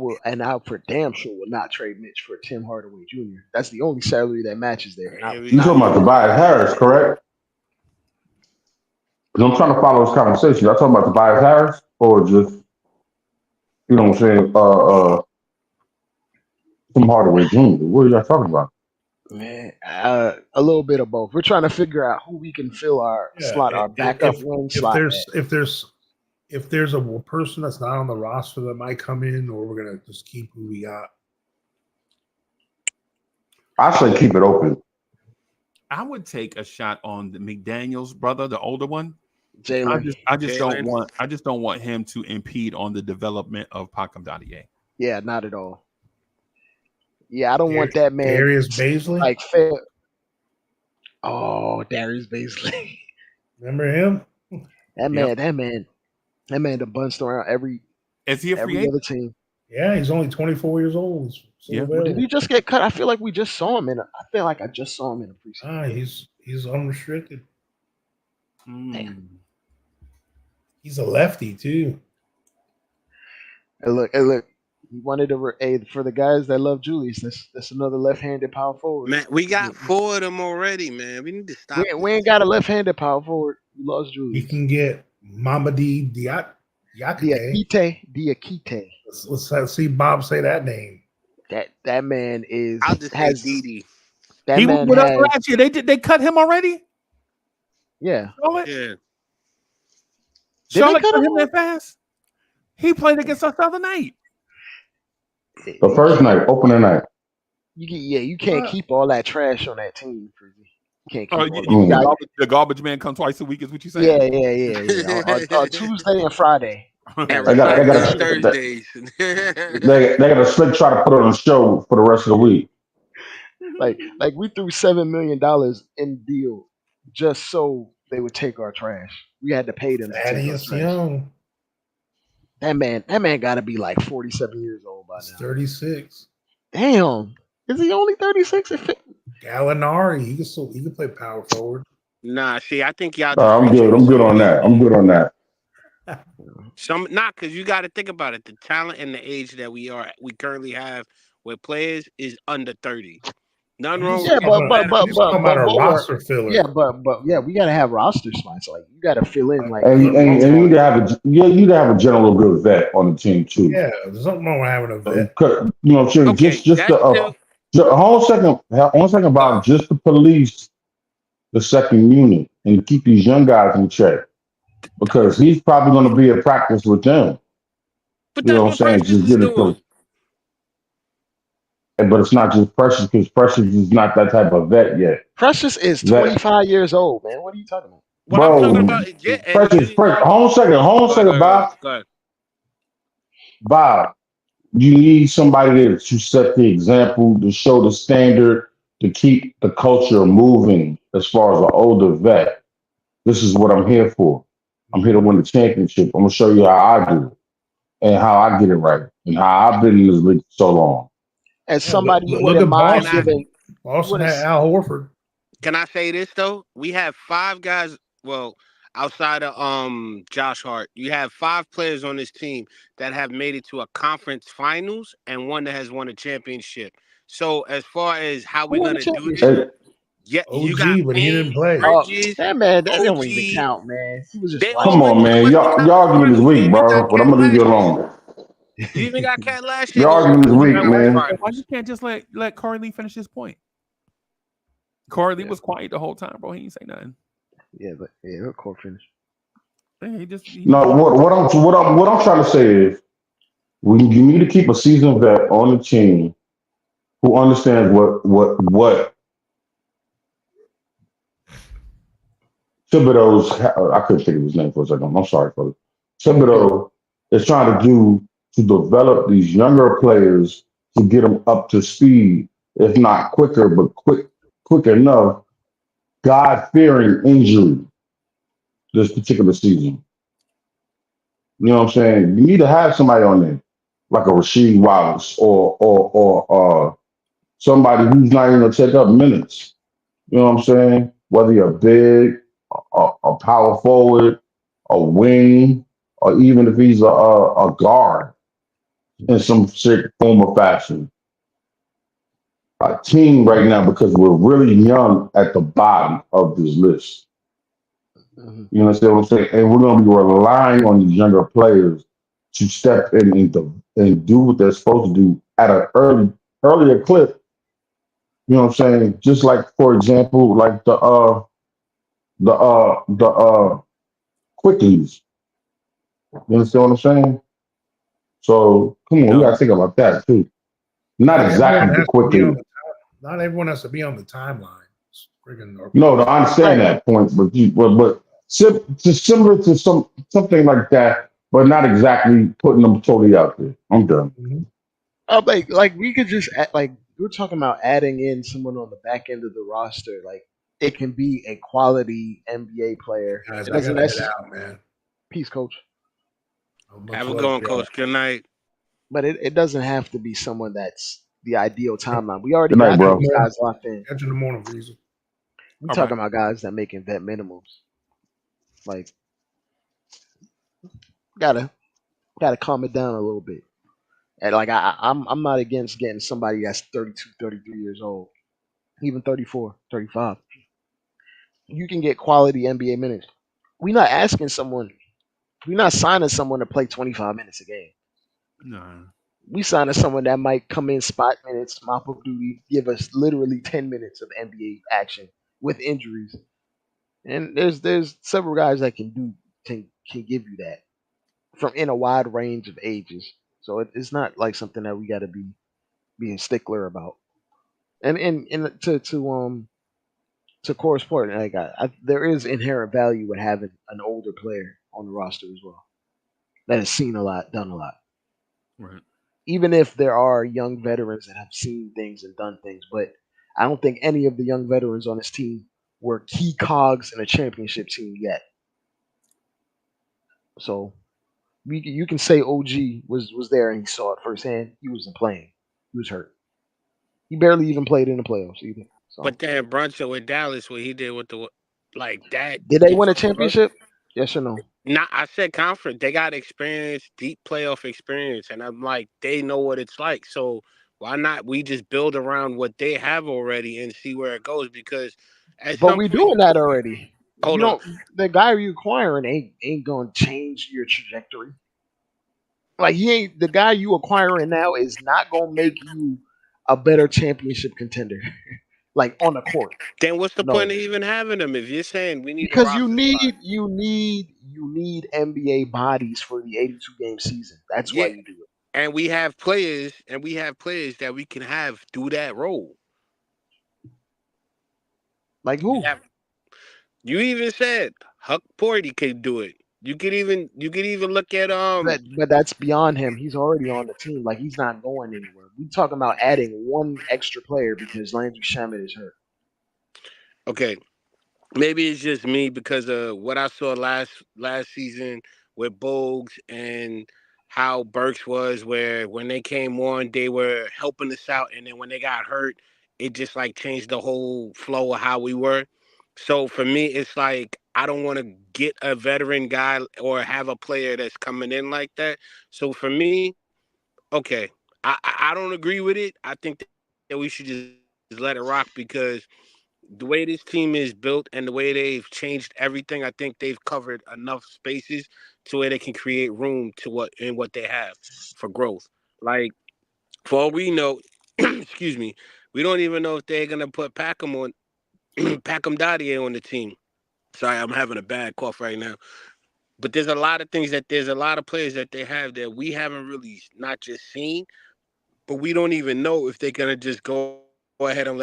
I: for damn sure will not trade Mitch for Tim Hardaway Jr. That's the only salary that matches there.
H: You talking about Tobias Harris, correct? Because I'm trying to follow this conversation. Y'all talking about Tobias Harris or just, you know what I'm saying, Tim Hardaway Jr.? What are y'all talking about?
I: Man, a little bit of both. We're trying to figure out who we can fill our slot, our backup wing slot.
D: If there's a person that's not on the roster that might come in, or we're gonna just keep who we got.
H: I say keep it open.
G: I would take a shot on the McDaniel's brother, the older one.
I: Jalen.
G: I just don't want him to impede on the development of Pacom Dadier.
I: Yeah, not at all. Yeah, I don't want that man.
D: Darius Baisley?
I: Like fair. Oh, Darius Baisley.
D: Remember him?
I: That man done bunched around every other team.
D: Yeah, he's only 24 years old.
I: Did he just get cut? I feel like we just saw him I feel like I just saw him in a preseason.
D: He's unrestricted.
I: Damn.
D: He's a lefty too.
I: Hey, look. He wanted to for the guys that love Julius. That's another left-handed power forward.
E: Man, we got 4 of them already, man. We need to stop.
I: We ain't got a left-handed power forward. We lost Julius.
D: You can get Mamadi
I: Diakite.
D: Let's see Bob say that name.
I: That man is.
E: I'll just say Didi.
G: He was with us last year. They cut him already.
I: Yeah.
G: Charlotte?
E: Yeah.
G: Charlotte cut him that fast. He played against us the other night.
H: The first night, opening night.
I: You can't keep all that trash on that team, Frizzy. You can't keep
G: the garbage man come twice a week is what you saying?
I: Yeah. On Tuesday and Friday.
H: They got a slick try to put on a show for the rest of the week.
I: Like we threw $7 million in deal just so they would take our trash. We had to pay them.
D: Thaddeus Young.
I: That man got to be like 47 years old by now.
D: 36.
I: Damn, is he only 36?
D: Gallinari, he can play power forward.
E: Nah, see, I think y'all.
H: I'm good on that.
E: Because you got to think about it. The talent and the age that we currently have with players is under 30. None wrong.
I: Yeah,
D: but a roster filler.
I: Yeah, but we gotta have roster spots. Like you gotta fill in. Like
H: and you need to have a general good vet on the team too.
D: Yeah, there's something wrong with having a vet.
H: You know, just a whole second about just to police the second unit and keep these young guys in check, because he's probably going to be at practice with them.
E: But
H: You know
E: that's
H: what I'm
E: what
H: saying?
E: Precious
H: Just
E: is
H: get it
E: doing.
H: close. But it's not just Precious because Precious is not that type of vet yet.
I: Precious is
H: Vet,
I: 25 years old, man. What are you talking about?
E: What I'm talking
H: bro.
E: about, yeah, and
H: Precious,
E: you
H: Precious. Hold on a
E: go ahead,
H: second, Bob.
E: go ahead.
H: Bob, you need somebody there to set the example, to show the standard, to keep the culture moving as far as an older vet. This is what I'm here for. I'm here to win the championship. I'm gonna show you how I do it and how I get it right and how I've been in this league for so long.
I: As
D: Yeah,
I: somebody you
D: look
I: wouldn't
D: at
I: mind
E: Can I
D: Boston.
I: giving, you
D: Boston
I: wouldn't.
D: had Al Horford.
E: can I say this though? We have 5 guys. Well, outside of Josh Hart, you have 5 players on this team that have made it to a conference finals and one that has won a championship. So as far as how
I: Who
E: we're
I: won the
E: gonna do this,
H: Hey,
I: championship?
E: yeah, you got
D: OG, but he
E: Payne,
D: didn't play.
E: Bridges,
I: That man, that don't even
E: OG.
I: count, man. He was just
E: They all
H: come
I: watching.
E: went
H: on,
E: to the
H: man.
E: Western
H: Your
E: Conference
H: argument is
E: Finals. You
H: weak,
E: even got
H: bro. But I'm
E: Cat
H: gonna leave you
E: last year.
H: alone.
E: You even got Cat last year
H: Your
E: who
H: argument is
E: went to the
H: weak,
G: Why,
E: conference
H: man.
G: why
E: finals.
G: you can't just let Corey Lee finish his point? Corey Lee
I: Yeah,
G: was quiet the whole time, bro. He ain't say nothing.
I: yeah, but yeah, court finish.
G: Yeah, he
H: No,
G: just
H: what I'm trying to say is you need to keep a seasoned vet on the team who understands what Thibodeau's. I couldn't think of his name for a second. I'm sorry, for Thibodeau is trying to do to develop these younger players to get them up to speed, if not quicker, but quick enough. God fearing injury this particular season. You know what I'm saying? You need to have somebody on there like a Rasheed Wallace or somebody who's not even gonna take up minutes. You know what I'm saying? Whether you're big, a power forward, a wing, or even if he's a guard in some shape, form, or fashion. A team right now because we're really young at the bottom of this list.
I: Mhm.
H: You understand what I'm saying? And we're going to be relying on these younger players to step in and do what they're supposed to do at an earlier clip. You know what I'm saying? Just like, for example, like the quickies. You understand what I'm saying? So come on, we
E: Yo,
H: gotta think about that too. Not
D: Not everyone
H: exactly the
D: has to be on
H: quickly.
D: the Not everyone has to be on the timeline. Friggin' or
H: No, I understand
I: Right.
H: that point, but just similar to something like that, but not exactly putting them totally out there. I'm done.
D: Mhm.
I: Like we could just like we're talking about adding in someone on the back end of the roster. Like it can be a quality NBA player.
D: Guys,
I: It
D: I
I: doesn't
D: gotta head
I: necessarily
D: out, man.
I: peace, coach,
D: Much
E: have a
D: love
E: good
D: to
E: one,
D: y'all.
E: Coach. Good night.
I: but it doesn't have to be someone that's the ideal timeline. We already
H: Good night,
I: got
D: Catch you in
I: those
H: bro.
D: the morning.
I: guys locked in.
D: Catch you in the morning, Breezy.
I: We
G: all right.
I: talking about guys that making vet minimums. Like gotta gotta calm it down a little bit. And like I'm not against getting somebody that's 32, 33 years old, even 34, 35. You can get quality NBA minutes. We're not asking someone, we're not signing someone to play 25 minutes a game.
G: No.
I: We signing someone that might come in spot minutes, mop up duty, give us literally 10 minutes of NBA action with injuries. And there's several guys that can give you that from in a wide range of ages. So it's not like something that we got to be being stickler about. And to Core's point, like there is inherent value in having an older player on the roster as well that has seen a lot, done a lot.
G: Right.
I: Even if there are young veterans that have seen things and done things, but I don't think any of the young veterans on this team were key cogs in a championship team yet. So you can say OG was there and he saw it firsthand. He wasn't playing. He was hurt. He barely even played in the playoffs either. So
E: But then Brunson with Dallas, what he did with the like that
I: did they
E: is
I: win a
E: so versatile.
I: championship? Yes or no?
E: Not, I said conference. They got experience, deep playoff experience, and I'm like, they know what it's like. So why not we just build around what they have already and see where it goes? Because at
I: But
E: some
I: we
E: point,
I: doing that already. You
E: hold on.
I: don't. The guy you acquiring ain't gonna change your trajectory. Like he ain't the guy you acquiring now is not gonna make you a better championship contender. like on the court.
E: Then what's the point
I: No,
E: of even having them if you're saying we need a
I: because you
E: roster spot?
I: need NBA bodies for the 82 game season. That's why
E: Yeah,
I: you do it.
E: and we have players that we can have do that role.
I: Like
E: We
I: who?
E: have. You even said Huck Porty could do it. You could even look at
I: But that's beyond him. He's already on the team. Like he's not going anywhere. We talking about adding one extra player because Landry Shamet is hurt.
E: okay, maybe it's just me because of what I saw last season with Bogues and how Burks was, where when they came on, they were helping us out, and then when they got hurt, it just like changed the whole flow of how we were. So for me, it's like I don't want to get a veteran guy or have a player that's coming in like that. So for me, okay, I don't agree with it. I think that we should just let it rock because the way this team is built and the way they've changed everything, I think they've covered enough spaces to where they can create room to what they have for growth. Like for all we know, excuse me, we don't even know if they're gonna put Packham on Packham Dadier on the team. Sorry, I'm having a bad cough right now. But there's a lot of players that they have that we haven't really not just seen, but we don't even know if they're gonna just go ahead and let them go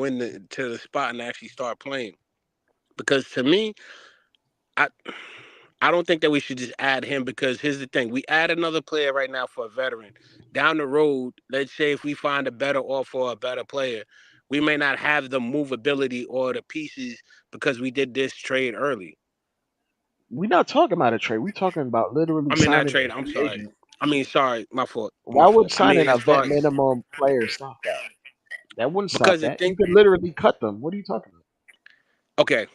E: to the spot and actually start playing. Because to me, I I don't think that we should just add him because here's the thing: we add another player right now for a veteran. Down the road, let's say if we find a better offer or a better player, we may not have the movability or the pieces because we did this trade early.
I: We're not talking about a trade. We're talking about literally
E: I mean, not
I: signing a
E: trade. I'm
I: free
E: sorry.
I: agent.
E: I mean, sorry, my fault. My
I: Why would
E: fault. I
I: signing
E: mean,
I: a
E: as
I: vet
E: far as
I: minimum player stop that? That wouldn't stop
E: because the
I: that. You
E: thing,
I: could literally cut them. What are you talking about?
E: okay,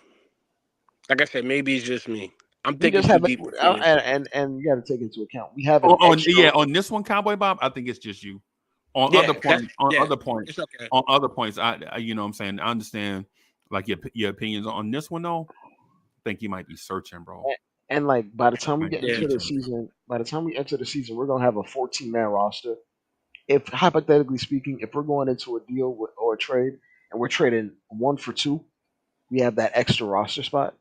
E: like I said, maybe it's just me. I'm
I: We
E: thinking
I: just
E: too
I: have it,
E: deep into this.
I: and you got to take into account we have an extra.
G: On this one, Cowboy Bob, I think it's just you.
E: Yeah, that's yeah. It's okay.
G: On other points, I you know what I'm saying, I understand like your opinions on this one though. I think you might be searching, bro.
I: And like by the time we
G: Might
I: get
G: be
E: Yeah.
I: into the
G: reaching.
I: season, we're gonna have a 14-man roster. If hypothetically speaking, if we're going into a deal or a trade and we're trading one for two, we have that extra roster spot.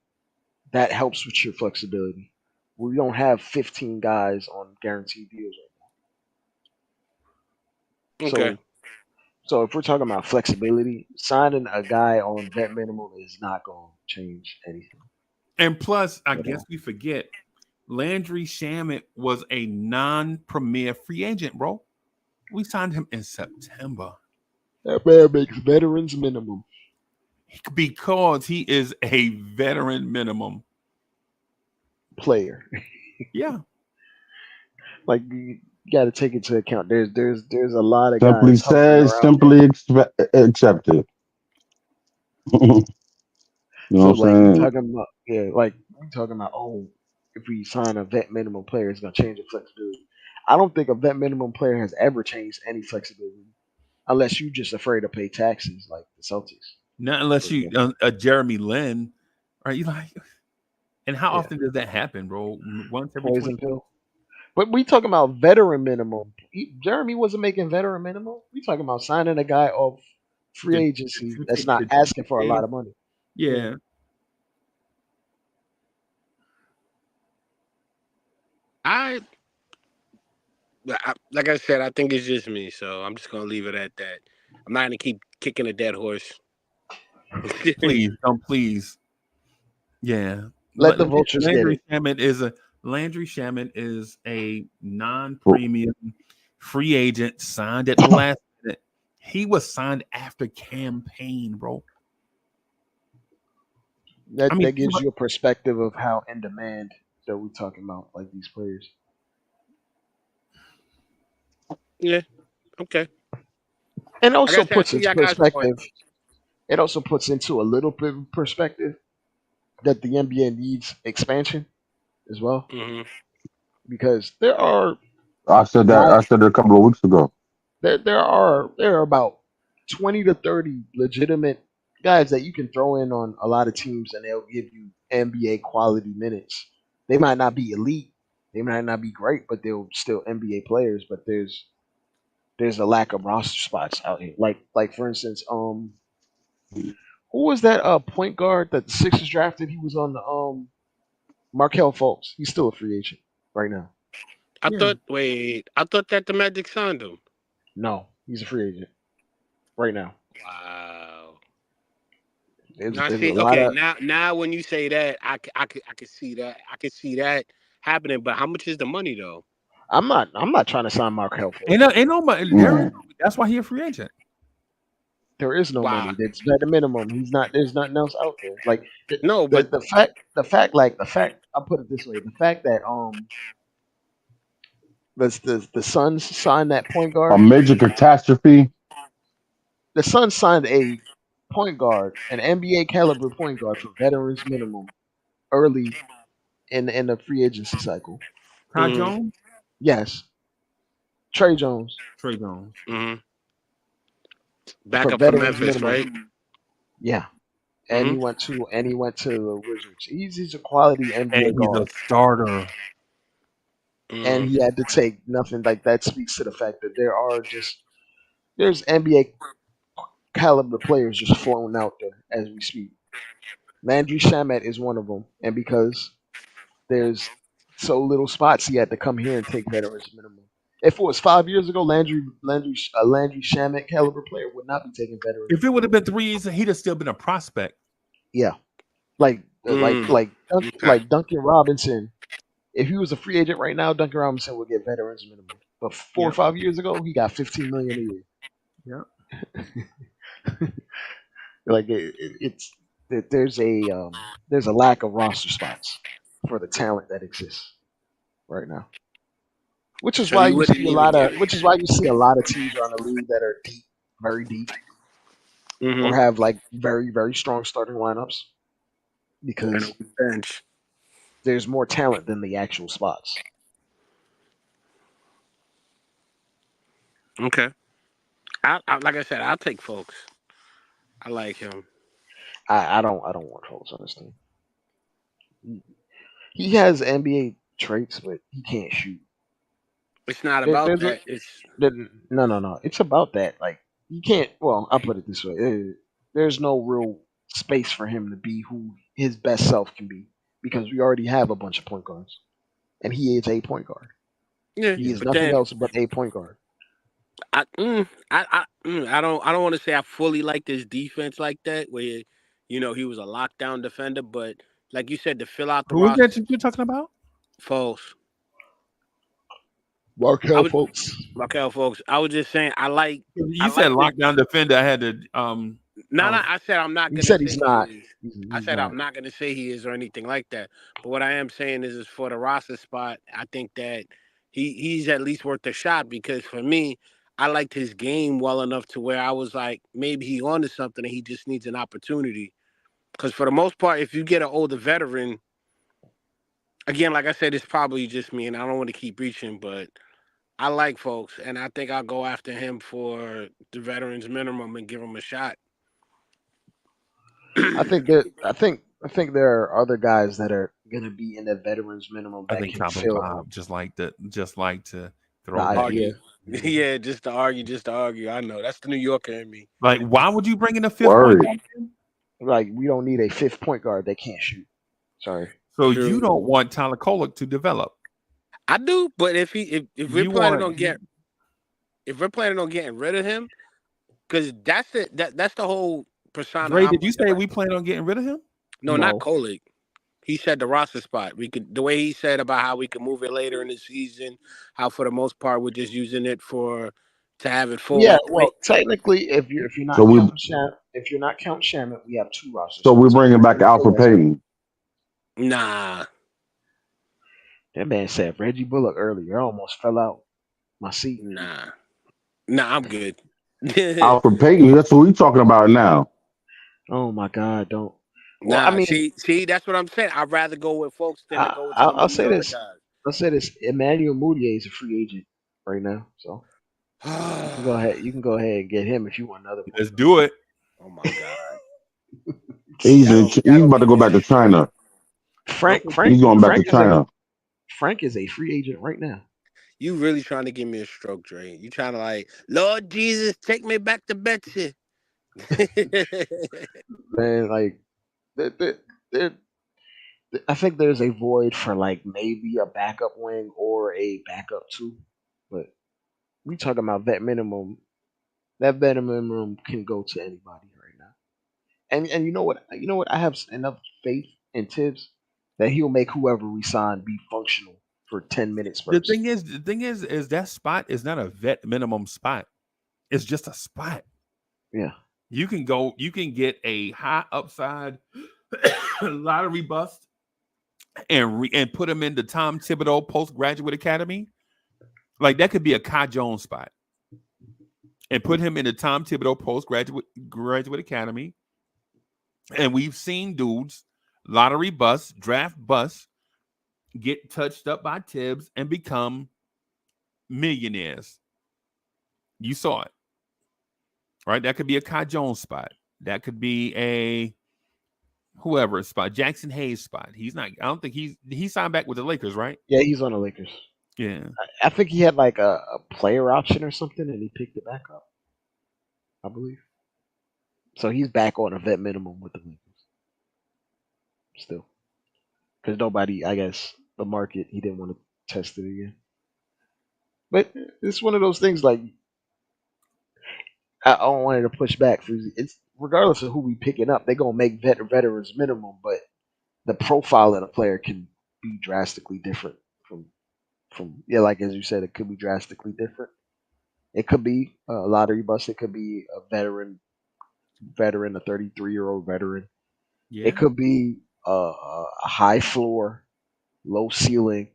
I: That helps with your flexibility. We don't have 15 guys on guaranteed deals right now.
E: Okay.
I: So if we're talking about flexibility, signing a guy on vet minimum is not going to change anything
G: And plus, I
I: at
G: guess
I: all.
G: we forget Landry Shamit was a non-premier free agent, bro. We signed him in September
I: That man makes veterans minimum.
G: because he is a veteran minimum.
I: Player.
G: Yeah.
I: Like you got to take into account. There's a lot of
H: Simply
I: guys hovering
H: said,
I: around.
H: simply accepted. You know
I: So
H: what
I: like we
H: I'm saying?
I: talking about like we talking about if we sign a vet minimum player, it's gonna change the flexibility. I don't think a vet minimum player has ever changed any flexibility unless you just afraid to pay taxes like the Celtics,
G: Not unless
I: for
G: you
I: example.
G: Jeremy Lin, right? You like, and how
I: Yeah,
G: often does that happen, bro? Once every
I: poison
G: 20
I: pill. But we talking about veteran minimum. Jeremy wasn't making veteran minimum. We talking about signing a guy off free
G: the
I: agency that's not
G: the
I: asking for a
G: 2K.
I: lot of money. Yeah.
G: Yeah.
E: I, like I said, I think it's just me, so I'm just gonna leave it at that. I'm not gonna keep kicking a dead horse.
G: Please, don't please. Yeah.
I: Let the vultures get
G: Landry
I: it.
G: Shamet is a non-premium free agent signed at the last minute. He was signed after campaign, bro. I
I: That
G: mean,
I: gives you a perspective of how in demand that we're talking about, like these players.
E: Yeah. Okay.
I: And
E: Like I
I: also
E: said, I
I: puts
E: see
I: into
E: y'all guys' point.
I: perspective. It also puts into a little bit of perspective that the NBA needs expansion as well,
E: Hmm.
I: because there are
H: I said that.
I: guys
H: I said it a couple of weeks ago.
I: there are about 20 to 30 legitimate guys that you can throw in on a lot of teams and they'll give you NBA quality minutes. They might not be elite, they might not be great, but they'll still NBA players. But there's a lack of roster spots out here. Like for instance, Who was that point guard that the Sixers drafted? He was on the Markel Fultz. He's still a free agent right now.
G: Yeah.
E: I thought that the Magic signed him.
I: No, he's a free agent right now.
E: Wow.
I: There's
E: Now
I: there's a
E: see,
I: lot
E: okay,
I: of.
E: now when you say that, I could see that. I could see that happening. But how much is the money though?
I: I'm not trying to sign Markel
G: Ain't
I: Fultz.
G: no, ain't no money.
H: Yeah.
G: That's why he a free agent.
I: There is no
E: Wow.
I: money. That's at the minimum. He's not. There's nothing else out there. Like
E: No, but
I: the fact. I'll put it this way: the fact that the Suns signed that point
H: A
I: guard.
H: major catastrophe.
I: The Suns signed a point guard, an NBA caliber point guard for veterans minimum early in the free agency cycle.
G: Ty
E: mm,
G: Jones,
I: Yes, Trey Jones
G: Trey Jones,
E: mm,
I: for
E: backup from
I: veterans
E: Memphis,
I: minimum.
E: right?
I: Yeah, and
E: Hmm.
I: he went to the Wizards. He's a quality NBA
G: and he's a
I: guard,
G: starter.
I: and
E: Mm.
I: he had to take nothing. Like that speaks to the fact that there's NBA caliber players just flown out there as we speak. Landry Shamet is one of them, and because there's so little spots, he had to come here and take veterans minimum. If it was 5 years ago, Landry Shamet caliber player would not be taking veterans
G: If it would
I: minimum.
G: have been 3 years, he'd have still been a prospect.
I: Yeah, like like
E: Mm.
I: like Dunk,
E: Okay.
I: like Duncan Robinson. If he was a free agent right now, Duncan Robinson would get veterans minimum. But 4 or 5 years ago, he got 15 million a year.
G: Yeah.
I: Like it's there's a lack of roster spots for the talent that exists right now. Which is
E: So
I: why
E: you
I: you
E: wouldn't
I: see a
E: even
I: lot
E: give.
I: of which is why you see a lot of teams around the league that are deep, very deep, or
E: Mm-hmm.
I: have like very, very strong starting lineups
E: And
I: because
E: on the bench.
I: there's more talent than the actual spots.
E: Okay. Like I said, I'll take folks. I like him.
I: I don't want Fultz on this team. He has NBA traits, but he can't shoot.
E: It's not
I: There,
E: about
I: there's a
E: that. It's
I: there, no. It's about that. Like you can't. Well, I'll put it this way: there's no real space for him to be who his best self can be because we already have a bunch of point guards, and he is a point guard.
E: yeah.
I: He is
E: But
I: nothing
E: then
I: else but a point guard.
E: I don't want to say I fully like this defense like that, where he was a lockdown defender, but like you said, to fill out the
G: Who is that
E: roster,
G: you're talking about?
E: false. I
I: Markel
E: was
I: Fultz.
E: Markel, folks. I was just saying I
G: You said
E: like this.
G: lockdown defender. I had to
E: No, I said I'm not
I: He
E: gonna
I: said
E: say
I: he's
E: he
I: not.
E: is. I
I: He's
E: said
I: not.
E: I'm not gonna say he is or anything like that. But what I am saying is for the roster spot, I think that he's at least worth a shot because for me, I liked his game well enough to where I was like, maybe he onto something and he just needs an opportunity. Because for the most part, if you get an older veteran, again, like I said, it's probably just me, and I don't want to keep reaching, but I like folks, and I think I'll go after him for the veterans minimum and give him a shot.
I: I think there are other guys that are gonna be in the veterans minimum
G: I
I: that
G: think
I: can
G: Copper
I: fill
G: Bob just like to
I: the
G: throw that.
I: idea.
E: Argue. Yeah, just to argue, just to argue. I know. That's the New Yorker in me.
G: Like, why would you bring in a fifth point
H: Word.
G: guard?
I: Like we don't need a fifth point guard that can't shoot. Sorry.
G: So you
E: True.
G: don't want Tyler Kolek to develop.
E: I do, but if we're
G: You
E: planning
G: want
E: on getting rid of him, because that's the whole persona
G: Dre,
E: I'm
G: did you
E: looking
G: say
E: like.
G: we plan on getting rid of him?
E: No, not
I: No.
E: Kolik. He said the roster spot. We could the way he said about how we could move it later in the season, how for the most part we're just using it to have it full.
I: Yeah,
E: Like the way
I: well, technically, if you're
H: So
I: not
H: we
I: counting if you're not counting Shamit, we have two roster
H: so we're
I: spots.
H: bringing back
I: Let's say
H: Alfred
I: that's it.
H: Payton.
E: nah.
I: That man said Reggie Bullock earlier. I almost fell out my seat.
E: Nah. Nah, I'm good.
H: Alfred Payton, that's what we talking about now.
I: Oh my God! Don't. Well, I
E: Nah,
I: mean,
E: see, that's what I'm saying. I'd rather go with folks than to
I: I,
E: go with
I: I'll,
E: some of
I: I'll
E: these
I: say
E: other
I: this.
E: guys.
I: I'll say this. Emmanuel Mudiay is a free agent right now, so you can go ahead. You can go ahead and get him if you want another point
G: Let's do it.
E: Oh my god.
H: He's about to go back to China.
I: Frank.
E: Don't
I: Frank.
H: He's going back to
I: Frank is a
H: China.
I: Frank is a free agent right now.
E: You really trying to give me a stroke, Dre. You trying to like, Lord Jesus, take me back to Betsy.
I: Man, like there, there, there, I think there's a void for like maybe a backup wing or a backup two, but we talking about vet minimum. That vet minimum can go to anybody right now. And you know what? You know what? I have enough faith in Tibbs that he'll make whoever we sign be functional for 10 minutes
G: The
I: first.
G: thing is, is that spot is not a vet minimum spot. It's just a spot.
I: Yeah.
G: You can go, you can get a high upside lottery bust and put him in the Tom Thibodeau postgraduate academy. Like that could be a Kai Jones spot. And put him in the Tom Thibodeau graduate academy. And we've seen dudes, lottery bust, draft bust, get touched up by Tibbs and become millionaires. You saw it. Right? That could be a Kai Jones spot. That could be a whoever spot, Jackson Hayes spot. He's not. I don't think he signed back with the Lakers, right?
I: Yeah, he's on the Lakers.
G: Yeah.
I: I think he had like a player option or something, and he picked it back up. I believe. So he's back on a vet minimum with the Lakers. Still, because nobody, I guess, the market, he didn't want to test it again. But it's one of those things. Like I don't want to push back. It's regardless of who we picking up, they're gonna make veterans minimum, but the profile of the player can be drastically different from yeah, like as you said, it could be drastically different. It could be a lottery bust. It could be a veteran, a 33-year-old veteran.
G: Yeah.
I: It could be a high floor, low ceiling,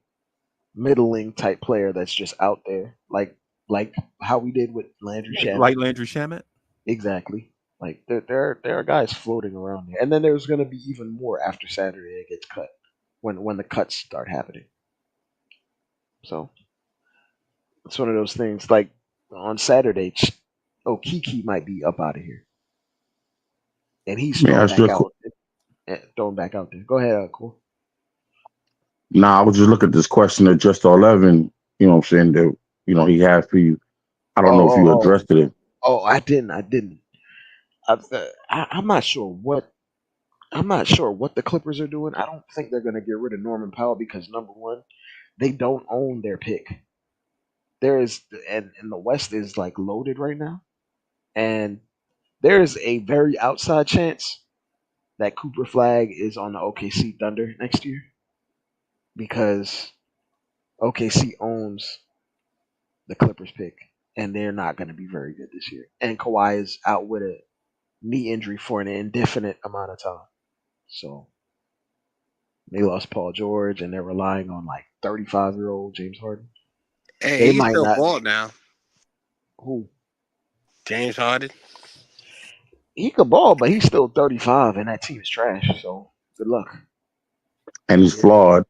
I: middling type player that's just out there, like how we did with Landry Shamet.
G: Like Landry Shamet.
I: Exactly. Like there are guys floating around there, and then there's going to be even more after Saturday. It gets cut when the cuts start happening. So it's one of those things. Like on Saturday, Kiki might be up out of here, and he's
H: Let me
I: thrown
H: ask you
I: back
H: a
I: out. Thrown back out there. Go ahead, Cole.
H: Nah, I was just looking at this question that just 11, you know what I'm saying, that, he had for you. I don't know if you
I: Oh,
H: addressed it.
I: I didn't. I didn't. I'm not sure what. I'm not sure what the Clippers are doing. I don't think they're going to get rid of Norman Powell because number one, they don't own their pick. There is, and the West is like loaded right now, and there is a very outside chance that Cooper Flag is on the OKC Thunder next year because OKC owns the Clippers pick, and they're not going to be very good this year. And Kawhi is out with a knee injury for an indefinite amount of time, so they lost Paul George, and they're relying on like 35-year-old James Harden.
E: Hey,
I: They
E: he's
I: might
E: still
I: not.
E: ball now.
I: Who
E: James Harden.
I: he could ball, but he's still 35, and that team is trash. So good luck.
H: And he's
G: Yeah.
H: flawed,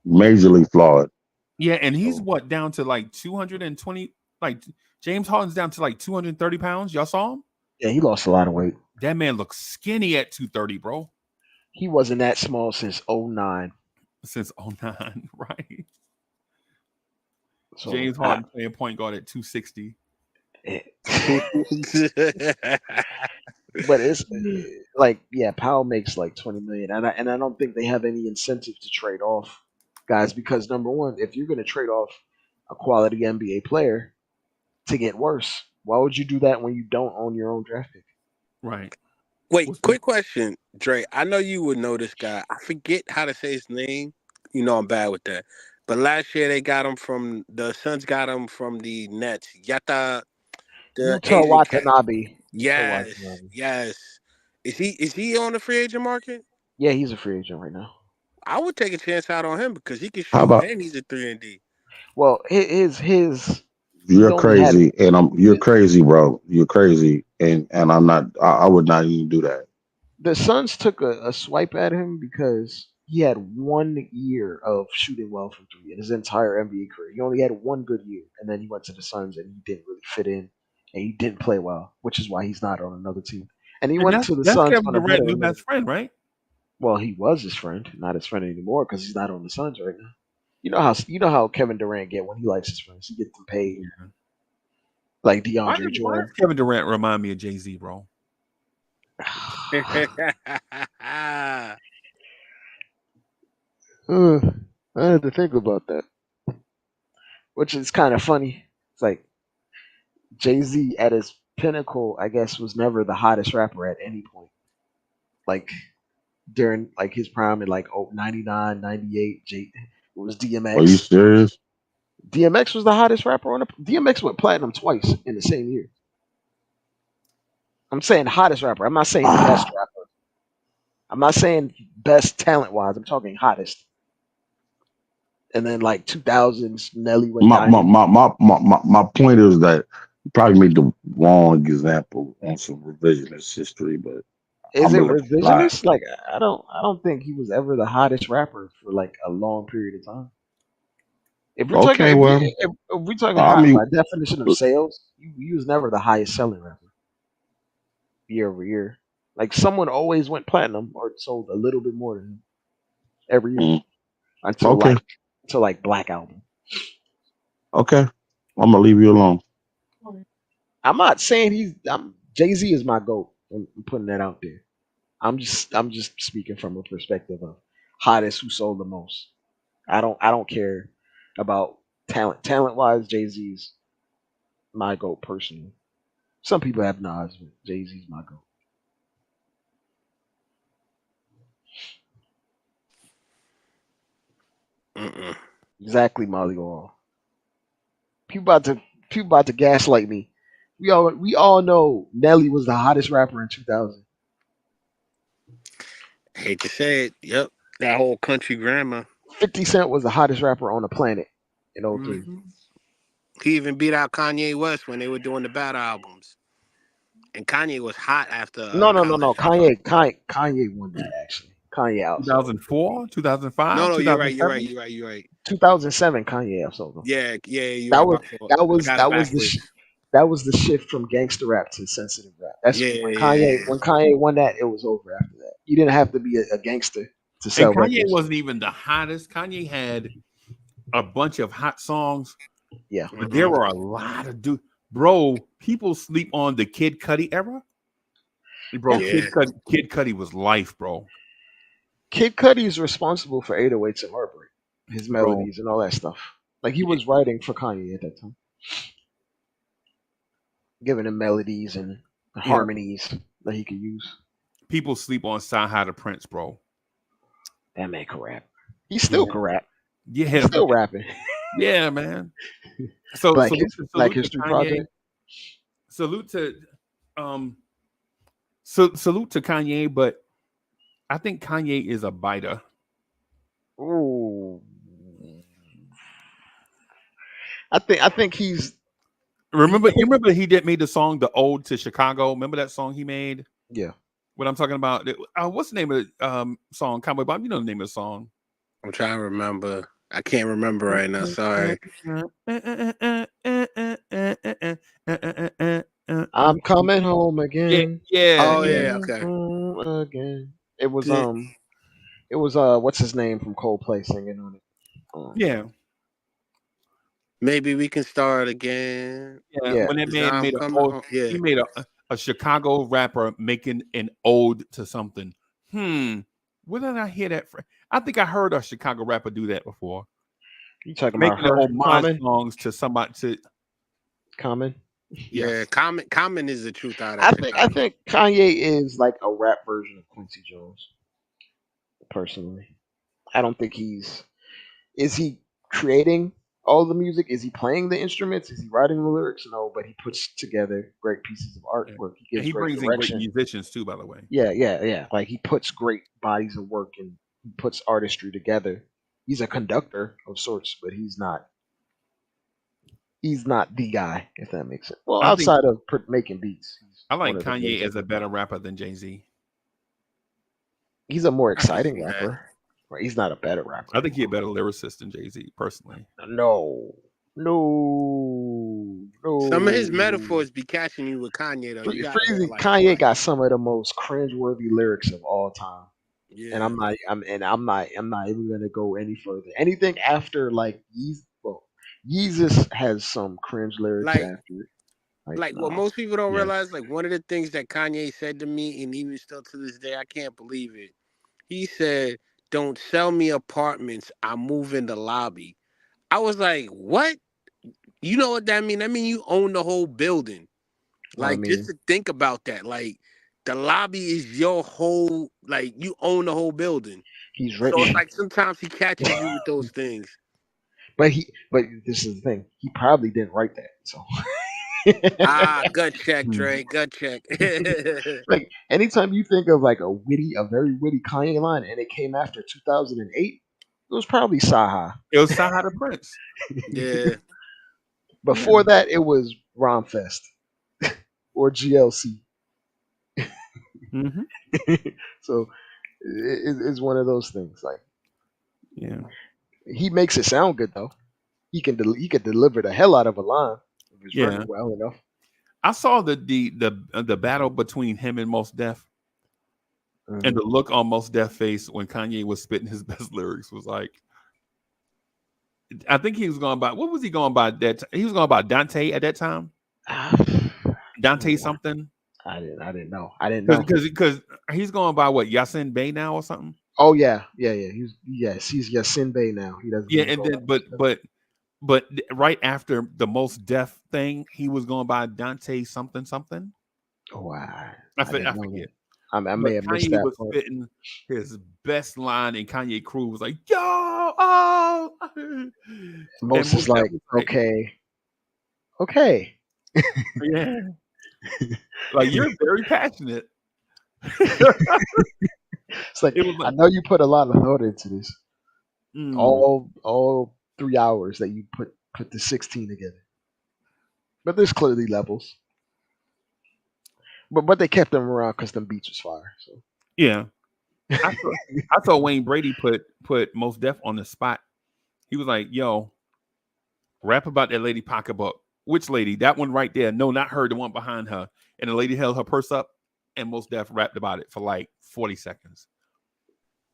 H: majorly flawed.
G: Yeah, and he's
I: So
G: what down to like 220. Like James Harden's down to like 230 pounds. Y'all saw him?
I: yeah, he lost a lot of weight.
G: That man looks skinny at 230, bro.
I: He wasn't that small since '09.
G: Since '09, right?
I: So
G: James Harden playing point guard at 260.
I: but it's like yeah, Powell makes like 20 million, and I don't think they have any incentive to trade off guys because number one, if you're going to trade off a quality NBA player to get worse, why would you do that when you don't own your own draft pick?
G: Right.
E: Wait,
G: What's
E: quick question, Dre. I know you would know this guy. I forget how to say his name. You know I'm bad with that. But last year they got him from the Suns. Got him from the Nets. Yatta, the
I: Utah
E: Asian cat.
I: Watanabe.
E: Yes,
I: Watanabe.
E: yes. Is he on the free agent market?
I: Yeah, he's a free agent right now.
E: I would take a chance out on him because he can
H: How
E: shoot
H: about
E: and he's a 3-and-D.
I: Well, his he's
H: you're
I: only had
H: crazy and you're
I: his,
H: crazy, bro. You're crazy. And I'm not, I would not even do that.
I: the Suns took a swipe at him because he had 1 year of shooting well from three in his entire NBA career. He only had one good year, and then he went to the Suns and he didn't really fit in, and he didn't play well, which is why he's not on another team. And he
G: And
I: went to the
G: that's
I: Suns
G: Kevin
I: on a
G: Durant's new
I: veteran minimum.
G: best friend, right?
I: Well, he was his friend, not his friend anymore because he's not on the Suns right now. You know how Kevin Durant get when he likes his friends. He gets them paid
G: Yeah.
I: like
G: Why
I: DeAndre
G: does
I: Jordan.
G: Kevin Durant remind me of Jay-Z, bro?
I: I had to think about that, which is kind of funny. It's like Jay Z at his pinnacle, I guess, was never the hottest rapper at any point. Like during like his prime in like 99, 98, it was
H: Are you
I: DMX.
H: serious?
I: DMX was the hottest rapper on the. DMX went platinum twice in the same year. I'm saying hottest rapper. I'm not saying best
H: Ah,
I: rapper. I'm not saying best talent wise. I'm talking hottest. And then like 2000s, Nelly went
H: my my,
I: diamond.
H: my my my my my point is that you probably made the wrong example on some revisionist history, but
I: Is
H: I'm
I: it
H: gonna let it slide.
I: revisionist? Like I don't think he was ever the hottest rapper for like a long period of time. If we're talking
H: Okay,
I: if we
H: well,
I: if we're talking
H: I
I: hot by
H: mean,
I: definition of sales, he was never the highest selling rapper year over year. Like someone always went platinum or sold a little bit more than him every year
H: mm,
I: until
H: okay,
I: like Black Album.
H: okay, I'm gonna leave you alone.
I: I'm not saying I'm Jay Z is my goat. I'm putting that out there. I'm just speaking from a perspective of hottest who sold the most. I don't care about talent. Talent wise, Jay Z's my goat personally. Some people have Nas, but Jay Z's my goat.
E: Mm-mm.
I: Exactly, Molly Wall. People about to people about to gaslight me. We all know Nelly was the hottest rapper in 2000.
E: Hate to say it. Yep. That whole country grammar.
I: 50 Cent was the hottest rapper on the planet in '03.
E: Hmm. He even beat out Kanye West when they were doing the battle albums. And Kanye was hot after
I: No.
E: college dropout.
I: Kanye won that actually. Kanye outsold him.
G: 2004,
E: No,
G: 2005,
E: no, you're right. You're right.
G: 2007.
E: You're right. You're right.
I: 2007, Kanye outsold him.
E: Yeah, yeah, you're
I: That
E: right.
I: was
E: My fault.
I: that
E: I
I: was
E: got it
I: that was the
E: backwards.
I: that was the shift from gangster rap to sensitive rap. That's
E: Yeah,
I: when
E: yeah,
I: Kanye
E: yeah.
I: when Kanye won that, it was over after that. You didn't have to be a gangster to
G: And
I: sell
G: Kanye
I: records.
G: wasn't even the hottest. Kanye had a bunch of hot songs,
I: Yeah.
G: but there
E: Hmm.
G: were a lot of bro. People sleep on the Kid Cudi era. Bro,
I: Yeah.
E: Yeah.
G: Kid Cudi was life, bro.
I: Kid Cudi is responsible for 808s and Heartbreak, his
G: Bro,
I: melodies and all that stuff. Like he
G: yeah,
I: was writing for Kanye at that time, giving him melodies and
G: yeah.
I: harmonies that he could use.
G: People sleep on Sound How to Prince, bro.
I: That man could rap. He still
G: Yeah,
I: could rap. He's
G: yeah, man.
I: still rapping.
G: Yeah, man. So
I: Black
G: salute to
I: History
G: Kanye.
I: Project.
G: Salute to um salute to Kanye, but I think Kanye is a biter.
I: Ooh. I think he's
G: You remember he did made the song "The Ode to Chicago." Remember that song he made?
I: yeah.
G: What I'm talking about? What's the name of the song? Cowboy Bob, you know the name of the song.
E: I'm trying to remember. I can't remember right now. Sorry.
I: I'm coming home
G: Yeah,
I: again.
G: yeah,
E: Oh
G: yeah,
E: yeah.
I: Coming
E: Okay.
I: home again. It was
E: Did-
I: what's his name from Coldplay singing on it.
G: yeah,
E: Maybe we can start again.
G: yeah.
I: Yeah.
G: When that
E: 'Cause
G: man
E: I'm
G: made a
E: coming
G: ode,
E: home. Yeah.
G: he made a Chicago rapper making an ode to something. Where did I hear that from? I think I heard a Chicago rapper do that before,
I: You talking about
G: making the
I: her?
G: homage songs to somebody. To
I: Common.
E: Yeah.
G: yes,
E: Common is the truth out of
I: I think
E: Chicago.
I: Kanye is like a rap version of Quincy Jones. Personally, I don't think he's. Is he creating all the music? Is he playing the instruments? Is he writing the lyrics? No, but he puts together great pieces of
G: yeah.
I: artwork. He
G: And
I: gives
G: he
I: great
G: brings in great
I: direction.
G: musicians too. By the way,
I: Yeah. Like he puts great bodies of work and he puts artistry together. He's a conductor of sorts, but he's not the guy, if that makes sense. Well,
G: I think
I: outside of making beats, he's
G: I
I: one
G: like
I: of the
G: Kanye
I: greatest.
G: as a better rapper than Jay-Z.
I: He's a more
E: I can
I: exciting
E: see that.
I: rapper. Right? He's not a better
G: I
I: rapper.
G: think he's a better lyricist than Jay-Z, personally.
I: No, no,
E: Some of his
I: no.
E: metaphors be catching you with Kanye though. You gotta
I: Freezy,
E: realize
I: Kanye
E: that.
I: got some of the most cringeworthy lyrics of all time, and
E: Yeah.
I: I'm not even gonna go any further. Anything after like Yeezus has some cringe lyrics
E: Like
I: after it.
E: Like what
I: no.
E: most people don't
G: Yes.
E: realize, like one of the things that Kanye said to me, and even still to this day, I can't believe it. He said, "Don't sell me apartments. I move in the lobby." I was like, "What? You know what that mean? That mean you own the whole building."
I: I
E: Like just
I: mean,
E: to think about that, like the lobby is your whole, like you own the whole building.
I: he's
E: So it's
I: written,
E: like sometimes he catches you with those things.
I: but this is the thing. He probably didn't write that. So,
E: Ah, gut check,
G: Hmm.
E: Dre, gut check.
I: like anytime you think of like a very witty Kanye line, and it came after 2008, it was probably Saha.
G: It was Saha the Prince.
E: Yeah.
G: Yeah.
I: Before that, it was Romfest or GLC.
G: Hmm.
I: So it's one of those things. Like
G: Yeah.
I: he makes it sound good though. He could deliver the hell out of a line if it's
G: Yeah.
I: written well enough.
G: I saw the battle between him and Mos Def, and
I: Mhm.
G: the look on Mos Def face when Kanye was spitting his best lyrics was like, I think he was going by, what was he going by that? He was going by Dante at that time. Dante
I: Ooh,
G: something.
I: I didn't know. I didn't know.
G: Because he's going by what, Yasin Bey now or something.
I: Oh yeah. He's Yasin Bey now. He doesn't. He
G: Yeah,
I: don't
G: and
I: go
G: then
I: that much.
G: but right after the Most Def thing, he was going by Dante something something.
I: Oh,
G: I
I: didn't know
G: forget.
I: that. I
G: But
I: may have missed
G: Kanye
I: that
G: was
I: part.
G: spitting his best line, and Kanye crew was like, "Yo, oh," and
I: Most is
G: Most Def
I: like,
G: was like,
I: okay.
G: "Yeah, like you're very passionate."
I: It's like
G: It was
I: I
G: like,
I: know you put a lot of thought into this.
G: mm,
I: All 3 hours that you put the 16 together. But there's clearly levels. But they kept them around because them beats was fire. So
G: yeah. I saw Wayne Brady put Most Def on the spot. He was like, "Yo, rap about that lady pocketbook. Which lady? That one right there. No, not her. The one behind her." And the lady held her purse up, and Most Def rapped about it for like 40 seconds.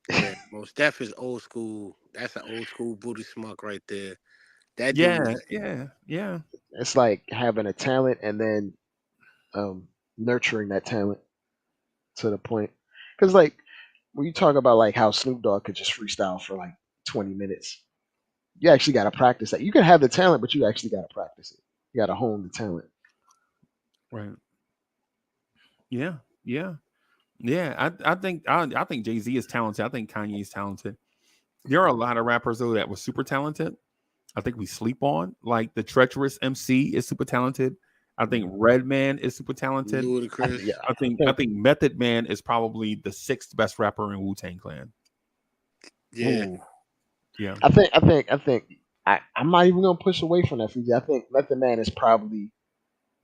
E: Yeah. Most Def is old school. That's an old school booty smuck right there. That dude.
G: Yeah.
I: it's like having a talent and then nurturing that talent to the point. Because like when you talk about like how Snoop Dogg could just freestyle for like 20 minutes, you actually got to practice that. You can have the talent, but you actually got to practice it. You got to hone the talent.
G: Right. Yeah. I think Jay-Z is talented. I think Kanye is talented. There are a lot of rappers though that were super talented. I think we sleep on. Like the Treacherous MC is super talented. I think Redman is super talented.
E: Ludacris.
I: Yeah,
G: I think Method Man is probably the sixth best rapper in Wu-Tang Clan.
E: Yeah.
I: Ooh.
G: Yeah.
I: I'm not even gonna push away from that. Fuji. I think Method Man is probably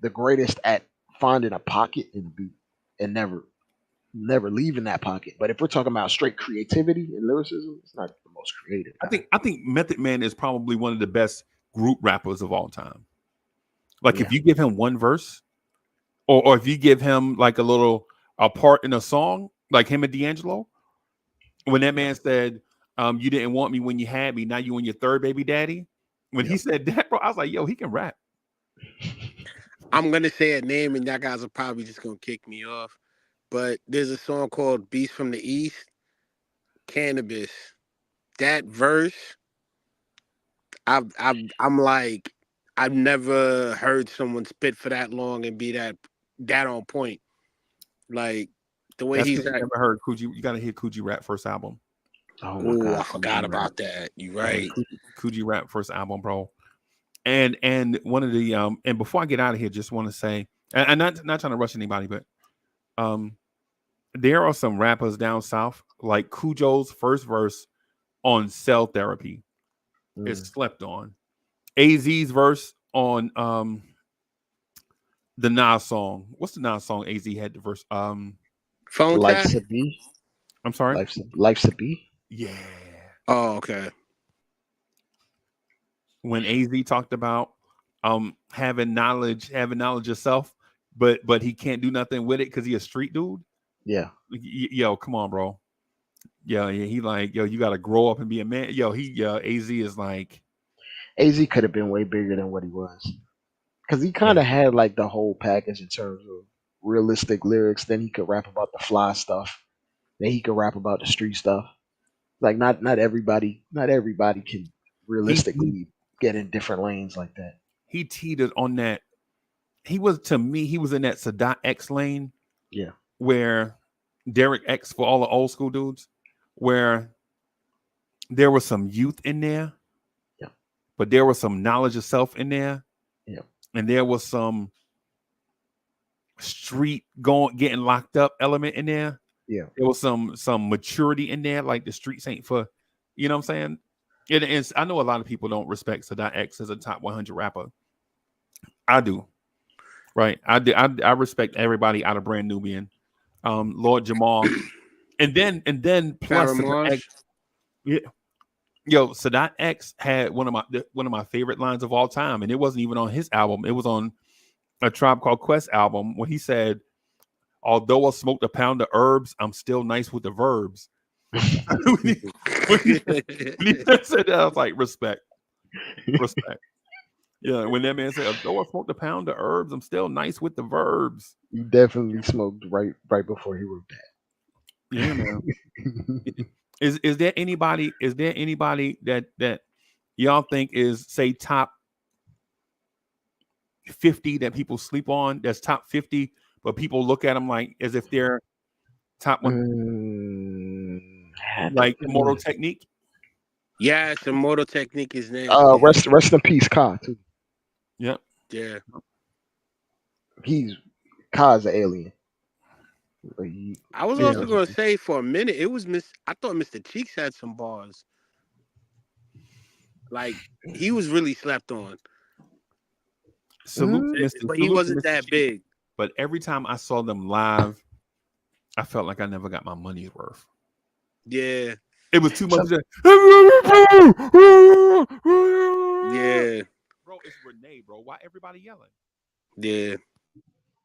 I: the greatest at finding a pocket in a beat and never leaving that pocket. But if we're talking about straight creativity and lyricism, it's not the most creative guy.
G: I think Method Man is probably one of the best group rappers of all time. Like
I: Yeah.
G: if you give him one verse, or if you give him like a part in a song, like him and D'Angelo, when that man said, "You didn't want me when you had me, now you and your third baby daddy." When he
I: Yep.
G: said that, bro, I was like, "Yo, he can rap."
E: I'm gonna say a name and y'all guys are probably just gonna kick me off. But there's a song called Beast from the East, Cannabis. That verse, I'm like, I've never heard someone spit for that long and be that on point. Like the way
G: That's
E: he's
G: because you
E: like,
G: never heard Coogee. You got to hear Coogee rap first album.
I: Oh my
E: oh, I
I: God.
E: forgot
I: Fuji rap.
E: about that. You
G: Yeah,
E: right.
G: Coogee rap first album, bro. And one of the and before I get out of here, just want to say, and not trying to rush anybody, but there are some rappers down south like Cujo's first verse on Cell Therapy is
I: Mm.
G: slept on. AZ's verse on the Nas song. What's the Nas song AZ had the verse?
E: Phone tap.
I: Life's a B.
G: I'm sorry.
I: Life's a B.
G: Yeah.
E: Oh, okay.
G: When AZ talked about having knowledge yourself, but he can't do nothing with it because he a street dude.
I: Yeah.
G: Yo, come on, bro. Yo, he like, yo, you gotta grow up and be a man. Yo, AZ is like,
I: AZ could have been way bigger than what he was. because he kind of had like the whole package in terms of realistic lyrics. Then he could rap about the fly stuff. Then he could rap about the street stuff. Like not everybody can
G: He
I: realistically get in different lanes like that.
G: he teetered on that. He was in that Sadat X lane
I: Yeah,
G: where Derek X for all the old school dudes, where there was some youth in there,
I: yeah,
G: but there was some knowledge of self in there,
I: yeah,
G: and there was some street getting locked up element in there.
I: yeah.
G: There was some maturity in there, like the streets ain't for, you know what I'm saying? It is. I know a lot of people don't respect Sadat X as a top 100 rapper. I do, right? I do. I respect everybody out of Brand Nubian, Lord Jamal, and then plus Sadat
E: Paramount.
G: X, yeah. Yo, Sadat X had one of my favorite lines of all time, and it wasn't even on his album. It was on a Tribe Called Quest album when he said, "Although I smoked a pound of herbs, I'm still nice with the verbs." when he said that, I was like, respect. Yeah, when that man said, "Although I smoked a pound of herbs, I'm still nice with the verbs."
I: You definitely smoked right before he wrote
G: Yeah, man.
I: that.
G: Is there anybody? Is there anybody that y'all think is, say, top 50 that people sleep on? That's top 50, but people look at them like as if they're top one, like Immortal Technique.
E: Yes, Immortal Technique is named.
I: Rest in peace, Ka too.
G: Yeah.
E: Yeah.
I: Ka's an alien.
E: I was also gonna say for a minute it was I thought Mr. Cheeks had some bars. Like he was really slept on.
G: Salute, Mr.
E: But he wasn't
G: Mr.
E: that
G: Cheeks.
E: big.
G: But every time I saw them live, I felt like I never got my money's worth.
E: Yeah.
G: It was too much.
E: Yeah.
G: Bro, it's Renee, bro. Why everybody yelling?
E: Yeah.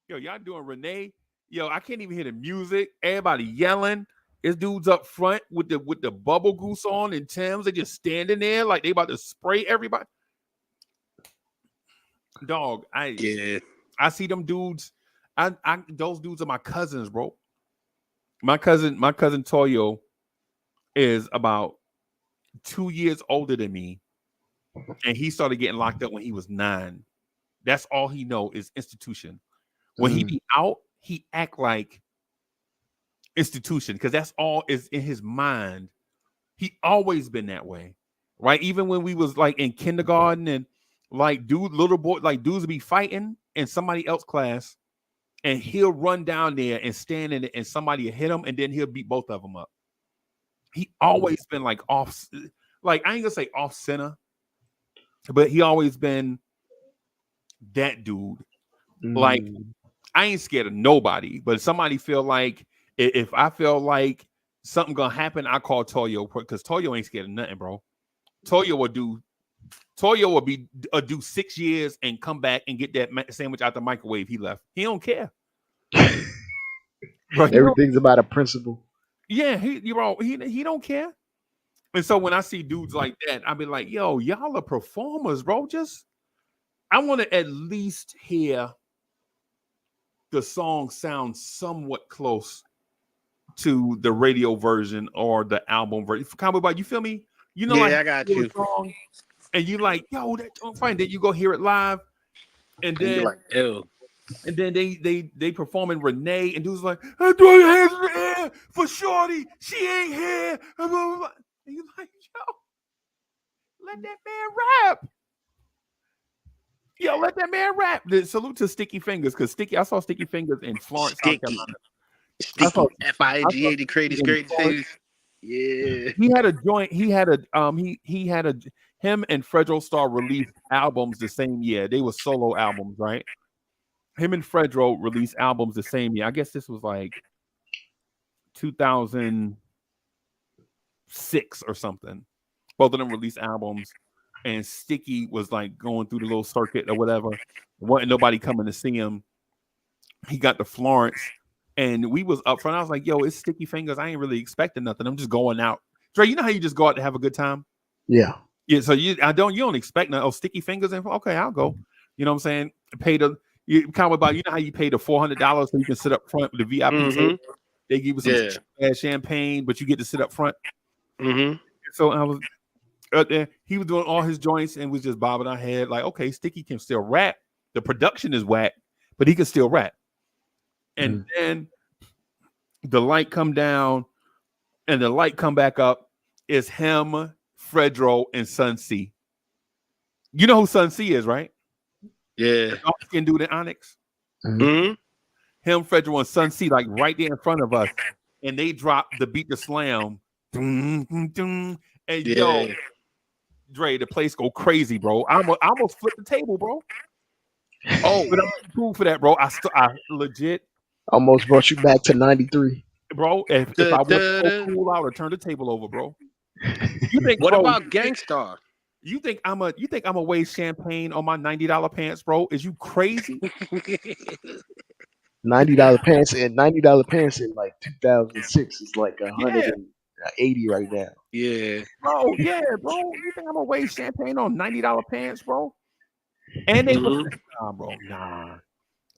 G: Yo, y'all doing Renee? Yo, I can't even hear the music. Everybody yelling. This dude's up front with the bubble goose on and Tim's. They just standing there like they about to spray everybody. Dog, I see them dudes. Those dudes are my cousins, bro. My cousin Toyo is about 2 years older than me, and he started getting locked up when he was 9. That's all he know is institution. When he be out, he act like institution because that's all is in his mind. He always been that way, right? Even when we was like in kindergarten and like little boy, like dudes would be fighting in somebody else's class, and he'll run down there and stand in it, and somebody will hit him, and then he'll beat both of them up. He always been like off, like I ain't gonna say off center, but he always been that dude. Like I ain't scared of nobody, but somebody feel like if I feel like something gonna happen, I call Toyo because Toyo ain't scared of nothing, bro. Toyo will do 6 years and come back and get that sandwich out the microwave he left. He don't care. Bro,
I: Everything's about a principle.
G: Yeah, he don't care. And so when I see dudes like that, I be like, yo, y'all are performers, bro. I want to at least hear the song sound somewhat close to the radio version or the album version. Cowboy Boy, you feel me? You know,
E: I got you.
G: Song, and you like, yo, that don't find that you go hear it live, and then
E: you're like, ew.
G: And then they performing Renee, and dude's like, I throw your hands in the air for Shorty. She ain't here. And you're like, yo, let that man rap. Yo, let that man rap. Salute to Sticky Fingers, because I saw Sticky Fingers in Florence, South Carolina.
E: Sticky FIGA, the greatest things. Yeah.
G: He had a joint. He had him and Fredro Starr released albums the same year. They were solo albums, right? Him and Fredro released albums the same year. I guess this was like 2006 or something. Both of them released albums, and Sticky was like going through the little circuit or whatever. Wasn't nobody coming to see him. He got to Florence, and we was up front. I was like, yo, it's Sticky Fingers. I ain't really expecting nothing. I'm just going out. Dre, you know how you just go out to have a good time?
I: Yeah.
G: Yeah, so you don't expect nothing. Oh, Sticky Fingers, and okay, I'll go. You know what I'm saying? Pay the you kind of about you know how you pay the $400 so you can sit up front with the VIP table. They give you some champagne, but you get to sit up front. So I was there. He was doing all his joints and was just bobbing our head like, okay, Sticky can still rap. The production is whack, but he can still rap. And then the light come down and the light come back up. It's him, Fredro, and Sun C. You know who Sun C is, right?
E: Yeah.
G: The dark-skinned dude in Onyx. Him, Fredro, and Sun C, like right there in front of us. And they dropped the beat to slam. And yo, Dre, the place go crazy, bro. I almost flipped the table, bro. Oh, but I'm too cool for that, bro. I legit
I: almost brought you back to '93,
G: bro. If I was so cool, I would turn the table over, bro. You think?
E: What
G: bro,
E: about Gangstar?
G: You think I'm a waste champagne on my $90 pants, bro? Is you crazy?
I: $90 pants and $90 pants in like 2006 is like 180 right now.
E: Yeah,
G: bro. Yeah, bro. You think I'm gonna waste champagne on $90 pants, bro? And they was nah, bro. Nah.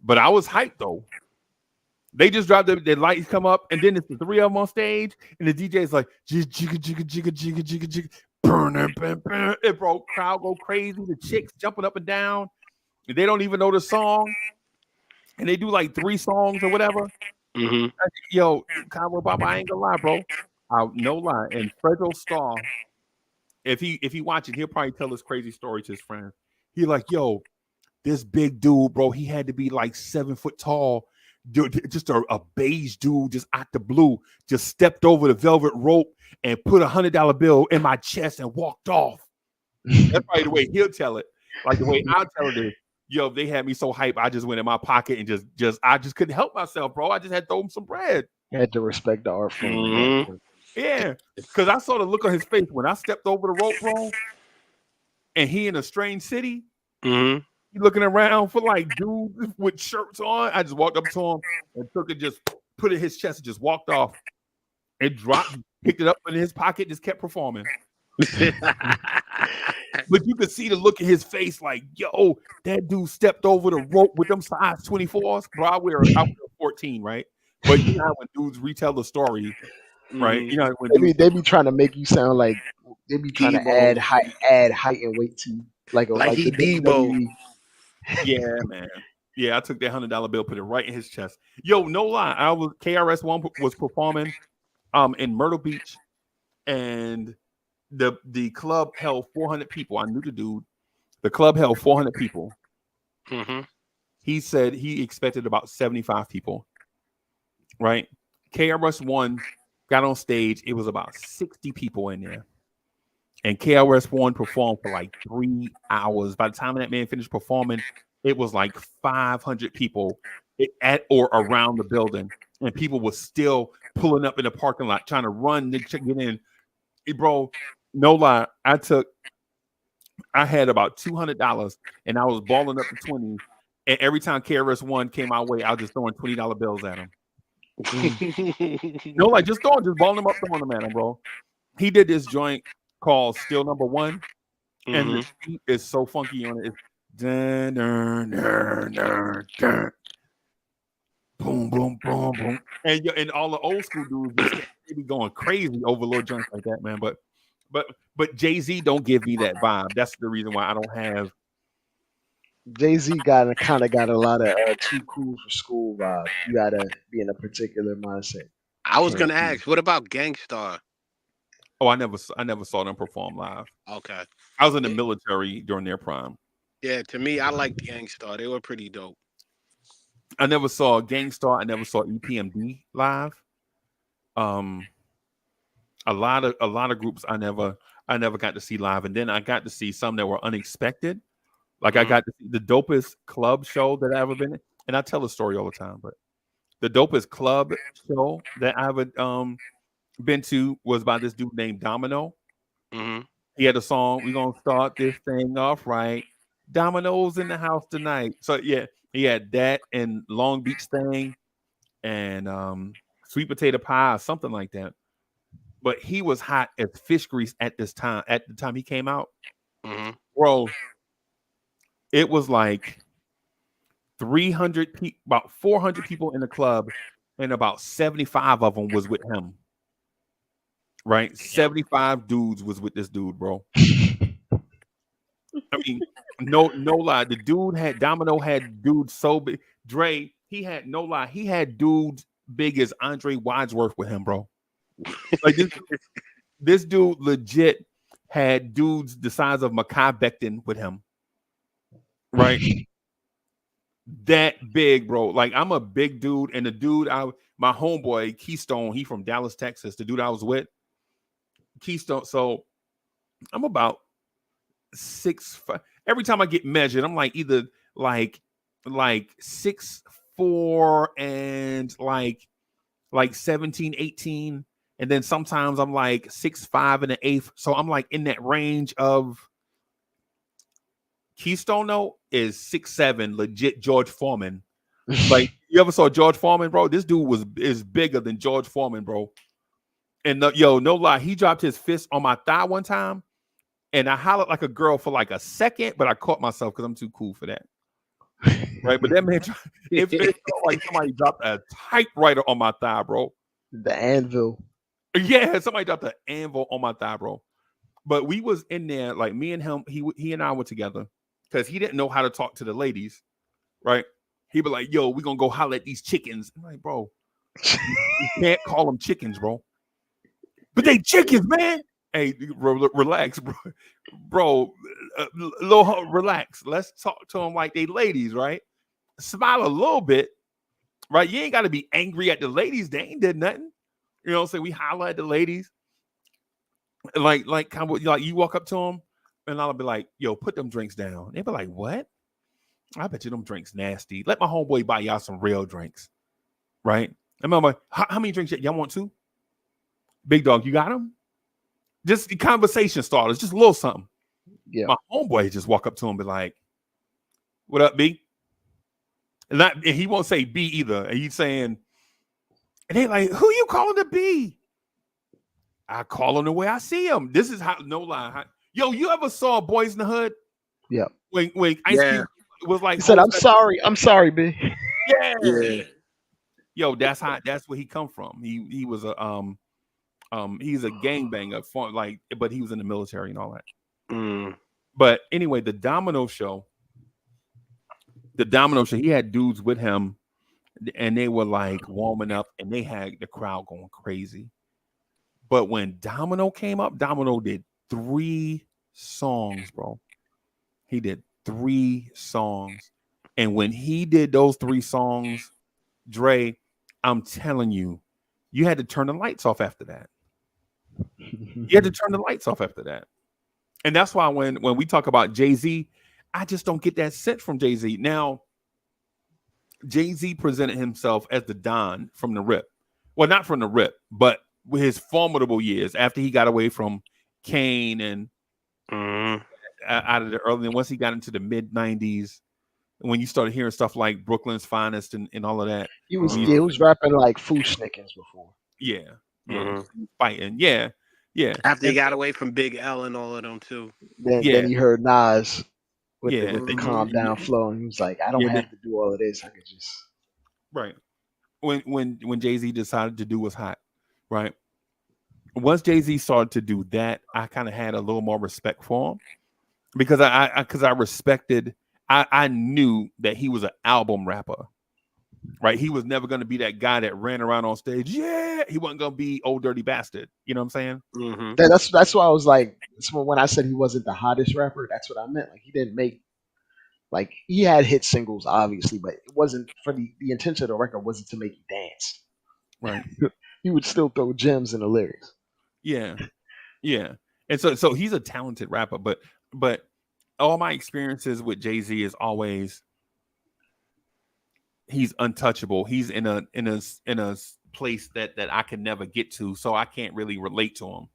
G: But I was hyped though. They just dropped the lights come up, and then it's the three of them on stage, and the DJ's like jigga jigga jigga jigga jigga jigga burn it, bro. Crowd go crazy. The chicks jumping up and down. They don't even know the song, and they do like 3 songs or whatever. Yo, Cabo Baba, I ain't gonna lie, bro. No lie. And Fredro Starr, if he watching, he'll probably tell this crazy story to his friends. He like, yo, this big dude, bro. He had to be like 7 foot tall. Dude, just a beige dude, just out the blue, just stepped over the velvet rope and put $100 bill in my chest and walked off. That's probably the way he'll tell it. Like the way I'll tell it is, yo, they had me so hype, I just went in my pocket and I just couldn't help myself, bro. I just had to throw him some bread.
I: You had to respect the art form.
G: Yeah, because I saw the look on his face when I stepped over the rope, bro. And he in a strange city. He looking around for like dudes with shirts on. I just walked up to him and took it, just put it in his chest and just walked off. And dropped, picked it up in his pocket, just kept performing. But you could see the look in his face, like, yo, that dude stepped over the rope with them size 24s. Bro, I wear 14, right? But you know how when dudes retell the story, right? You know when
I: they be trying to make you sound like they be trying to add height and weight to you, like
E: he
I: the
E: Debo.
I: WWE.
G: Yeah, man. Yeah, I took that $100 bill, put it right in his chest. Yo, no lie, KRS-One was performing in Myrtle Beach, and the club held 400 people. I knew the dude. The club held 400 people. He said he expected about 75 people. Right? KRS-One got on stage. It was about 60 people in there. And KRS-One performed for like 3 hours. By the time that man finished performing, it was like 500 people at or around the building. And people were still pulling up in the parking lot, trying to run to get in. Bro, no lie, I had about $200 and I was balling up to 20. And every time KRS-One came my way, I was just throwing $20 bills at him. No, like just balling them up, throwing them at him, bro. He did this joint called Still Number One, and the beat is so funky on it. It's dun, dun, dun, dun, dun. Boom, boom, boom, boom. And all the old school dudes they be going crazy over little joints like that, man. But Jay-Z don't give me that vibe. That's the reason why I don't have.
I: Jay-Z got a lot of too cool for school vibe. You gotta be in a particular mindset.
E: I was gonna ask, what about Gangstar?
G: Oh, I never saw them perform live.
E: Okay,
G: I was in the military during their prime.
E: Yeah, to me, I liked Gangstar. They were pretty dope.
G: I never saw Gangstar. I never saw EPMD live. A lot of groups I never got to see live, and then I got to see some that were unexpected. Like I got to see the dopest club show that I ever been in, and I tell the story all the time. But the dopest club show that I ever been to was by this dude named Domino. He had a song, "We gonna start this thing off right." Domino's in the house tonight. So yeah, he had that and Long Beach thing and sweet potato pie or something like that. But he was hot as fish grease at this time. At the time he came out, bro. it was like 300 people, about 400 people in the club, and about 75 of them was with him. Right? 75 dudes was with this dude, bro. I mean, no lie. The dude had Domino had dudes so big. Dre, he had no lie. He had dudes big as Andre Wadsworth with him, bro. Like this dude legit had dudes the size of Makai Becton with him. Right? That big, bro. Like I'm a big dude, and the dude my homeboy Keystone, he from Dallas, Texas. The dude I was with, Keystone. So I'm about 6'5". Every time I get measured, I'm like either like 6'4" and like 17, 18. And then sometimes I'm like 6'5" and an eighth. So I'm like in that range of Keystone though is 6'7", legit George Foreman. Like you ever saw George Foreman, bro? This dude is bigger than George Foreman, bro. And no lie, he dropped his fist on my thigh one time. And I hollered like a girl for like a second, but I caught myself because I'm too cool for that. Right? But that man, it felt like somebody dropped a typewriter on my thigh, bro.
I: The anvil.
G: Yeah, somebody dropped an anvil on my thigh, bro. But we was in there, like me and him, he and I were together because he didn't know how to talk to the ladies, right? He be like, yo, we gonna go holler at these chickens. I'm like, bro, you can't call them chickens, bro. But they chickens, man. Hey, relax, bro. Relax. Let's talk to them like they ladies, right? Smile a little bit, right? You ain't got to be angry at the ladies. They ain't did nothing. You know what I'm saying? We holler at the ladies. Like kind of like you walk up to them and I'll be like, yo, put them drinks down. They be like, what? I bet you them drinks nasty. Let my homeboy buy y'all some real drinks, right? And I'm like, how many drinks y'all want to? Big dog, you got them? Just the conversation starters, just a little something.
I: Yeah.
G: My homeboy just walk up to him and be like, what up, B? And he won't say B either. And he's saying, and they like, who you calling the B? I call him the way I see him. This is how, no lie. Yo, you ever saw Boys in the Hood?
I: Yeah.
G: When Ice Cube was like,
I: he said, I'm sorry, B.
G: Yeah. Yo, that's where he come from. He was a he's a gangbanger, but he was in the military and all that. But anyway, the Domino show, he had dudes with him and they were like warming up and they had the crowd going crazy. But when Domino came up, Domino did 3 songs, bro. He did 3 songs. And when he did those 3 songs, Dre, I'm telling you, you had to turn the lights off after that. You had to turn the lights off after that. And that's why when we talk about Jay-Z, I just don't get that sense from Jay-Z. Now, Jay-Z presented himself as the Don from the rip. Well, not from the rip, but with his formidable years after he got away from Kane and out of the early, and once he got into the mid 90s, when you started hearing stuff like Brooklyn's Finest and all of that.
I: He was rapping like Fushnikins before.
G: Yeah. Fighting. Yeah.
E: After he got away from Big L and all of them too.
I: Then he heard Nas with the calm down flow, and he was like, I don't have to do all of this. I could just
G: right. When Jay-Z decided to do what's hot, right? Once Jay-Z started to do that, I kind of had a little more respect for him because I respected. I knew that he was an album rapper, right? He was never going to be that guy that ran around on stage. Yeah, he wasn't going to be Old Dirty Bastard. You know what I'm saying?
I: That's why I was like, when I said he wasn't the hottest rapper, that's what I meant. Like he didn't make, like he had hit singles obviously, but it wasn't for the intention of the record wasn't to make you dance.
G: Right.
I: He would still throw gems in the lyrics.
G: Yeah. And so he's a talented rapper, but all my experiences with Jay-Z is always he's untouchable. He's in a place that I can never get to, so I can't really relate to him.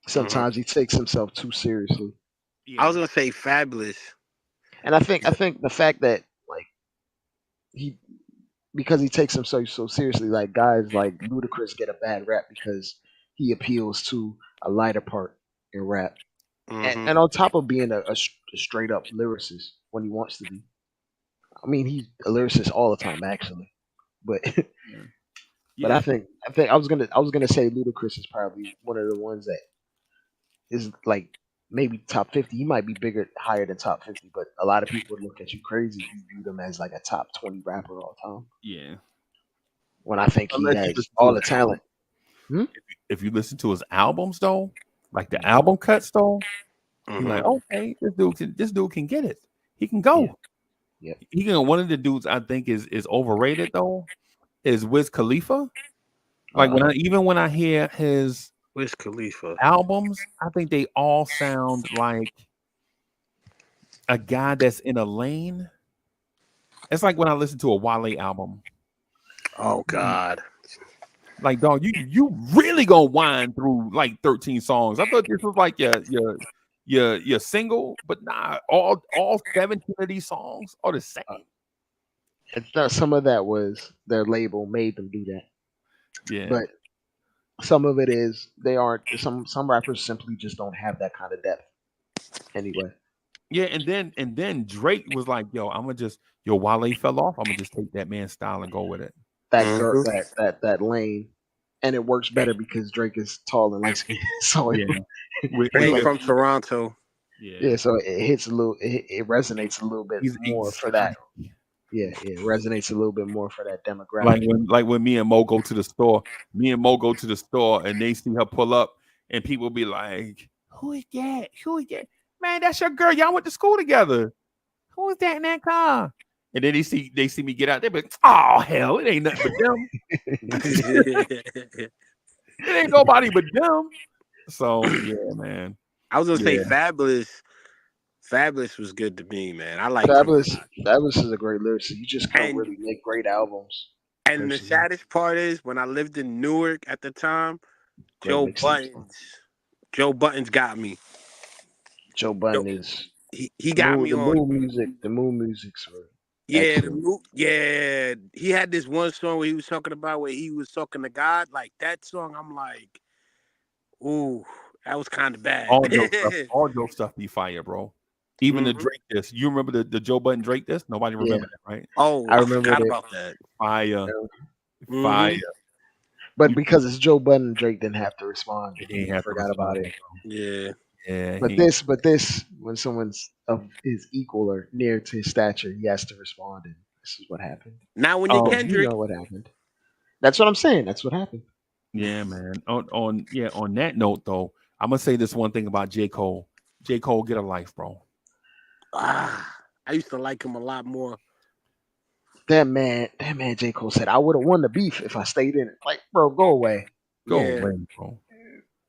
I: Sometimes he takes himself too seriously.
E: I was gonna say Fabulous,
I: and I think the fact that like because he takes himself so seriously, like guys like Ludacris get a bad rap because he appeals to a lighter part in rap. and on top of being a straight up lyricist when he wants to be. I mean, he's a lyricist all the time, actually. But but
G: Yeah.
I: I think I was gonna say Ludacris is probably one of the ones that is like maybe top 50. He might be higher than top 50, but a lot of people would look at you crazy if you viewed him as like a top 20 rapper all time.
G: Yeah.
I: When I think he
G: Unless you
I: has
G: listen to
I: all
G: his
I: the talent.
G: If you listen to his albums though, like the album cuts though, you're like, okay, this dude can get it. He can go.
I: Yeah.
G: He can. One of the dudes I think is overrated though is Wiz Khalifa. Like when I hear his
E: Wiz Khalifa
G: albums, I think they all sound like a guy that's in a lane. It's like when I listen to a Wale album.
E: Oh God.
G: Like, dog, you really gonna whine through like 13 songs. I thought this was like your single, but nah, all 17 of these songs are the same.
I: It's not, some of that was their label made them do that.
G: Yeah.
I: But some of it is they aren't some rappers simply just don't have that kind of depth. Anyway.
G: Yeah, and then Drake was like, yo, Wale fell off. I'm gonna just take that man's style and go with it.
I: That girl that lane. And it works better because Drake is tall and light skinned. So
G: Yeah.
E: He's from Toronto.
G: Yeah.
I: So it hits a little it resonates a little bit more for that. Yeah, it resonates a little bit more for that demographic.
G: Like when me and Mo go to the store, and they see her pull up, and people be like, "Who is that? Who is that? Man, that's your girl. Y'all went to school together. Who is that in that car?" And then they see me get out there, but oh hell, it ain't nothing but them. It ain't nobody but them. So yeah, man.
E: I was gonna say Fabulous was good to me, man. I like
I: Fabulous is a great lyricist. You just can't really make great albums.
E: And the saddest part is when I lived in Newark at the time, Joe Buttons got me.
I: Joe Button is
E: he got me on
I: the moon music's
E: he had this one song where he was talking about where he was talking to God. Like that song, I'm like, ooh, that was kind of bad.
G: All Joe stuff be fire, bro. Even the Drake disc. You remember the Joe Budden Drake disc? Nobody remember that, right?
E: Oh,
I: I remember
E: about that.
G: Fire. Fire.
I: But because it's Joe Budden, Drake didn't have to respond.
G: He
I: forgot about it.
E: Yeah.
G: Yeah.
I: But this, when someone's of his equal or near to his stature, he has to respond, and this is what happened.
E: Now when you Kendrick,
I: you know what happened. That's what I'm saying. That's what happened.
G: Yeah, man. On that note though, I'm gonna say this one thing about J. Cole. J. Cole, get a life, bro.
E: I used to like him a lot more.
I: That man, J. Cole said, I would have won the beef if I stayed in it. Like, bro, go away.
G: Go away, bro.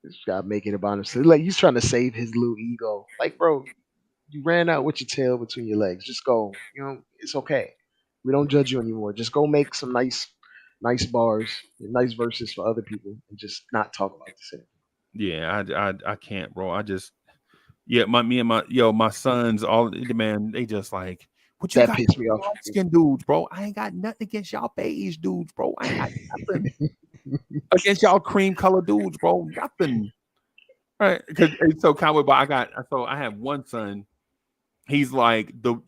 I: This guy making it about himself. Like, he's trying to save his little ego. Like, bro, you ran out with your tail between your legs. Just go. You know, it's okay. We don't judge you anymore. Just go make some nice bars, nice verses for other people, and just not talk about the same.
G: Yeah, I can't, bro. I just my sons, all man, they just like, what you
I: that
G: got
I: pissed me off.
G: Skin dudes, bro. I ain't got nothing against y'all beige dudes, bro. I ain't got nothing against y'all cream color dudes, bro. Nothing. Right? Because so cowboy, but I have one son. He's like you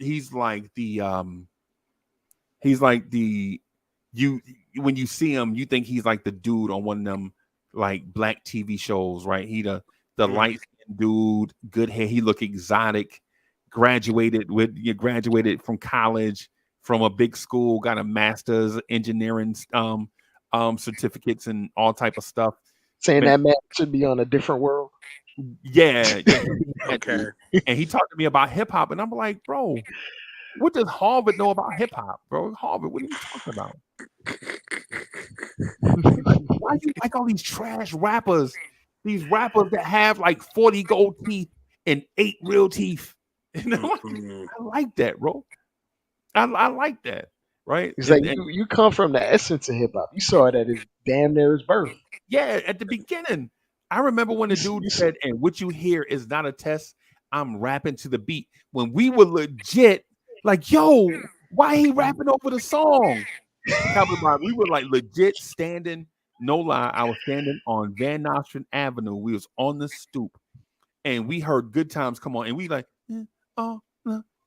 G: when you see him, you think he's like the dude on one of them like black TV shows, right? He the light skinned dude, good hair. He look exotic. Graduated from college, from a big school, got a master's engineering certificates and all type of stuff.
I: Saying that man should be on a different world.
G: Yeah.
E: Okay.
G: And he talked to me about hip hop, and I'm like, bro, what does Harvard know about hip hop, bro? Harvard, what are you talking about? Why do you like all these trash rappers? These rappers that have like 40 gold teeth and 8 real teeth. And I like that, bro. I like that, right?
I: It's like you come from the essence of hip hop. You saw it at his damn near his birth.
G: Yeah, at the beginning. I remember when the dude said, and what you hear is not a test. I'm rapping to the beat. When we were legit, like, yo, why he rapping over the song? We were like legit standing, no lie. I was standing on Van Nostrand Avenue. We was on the stoop. and we heard "Good Times" come on, and we like, oh,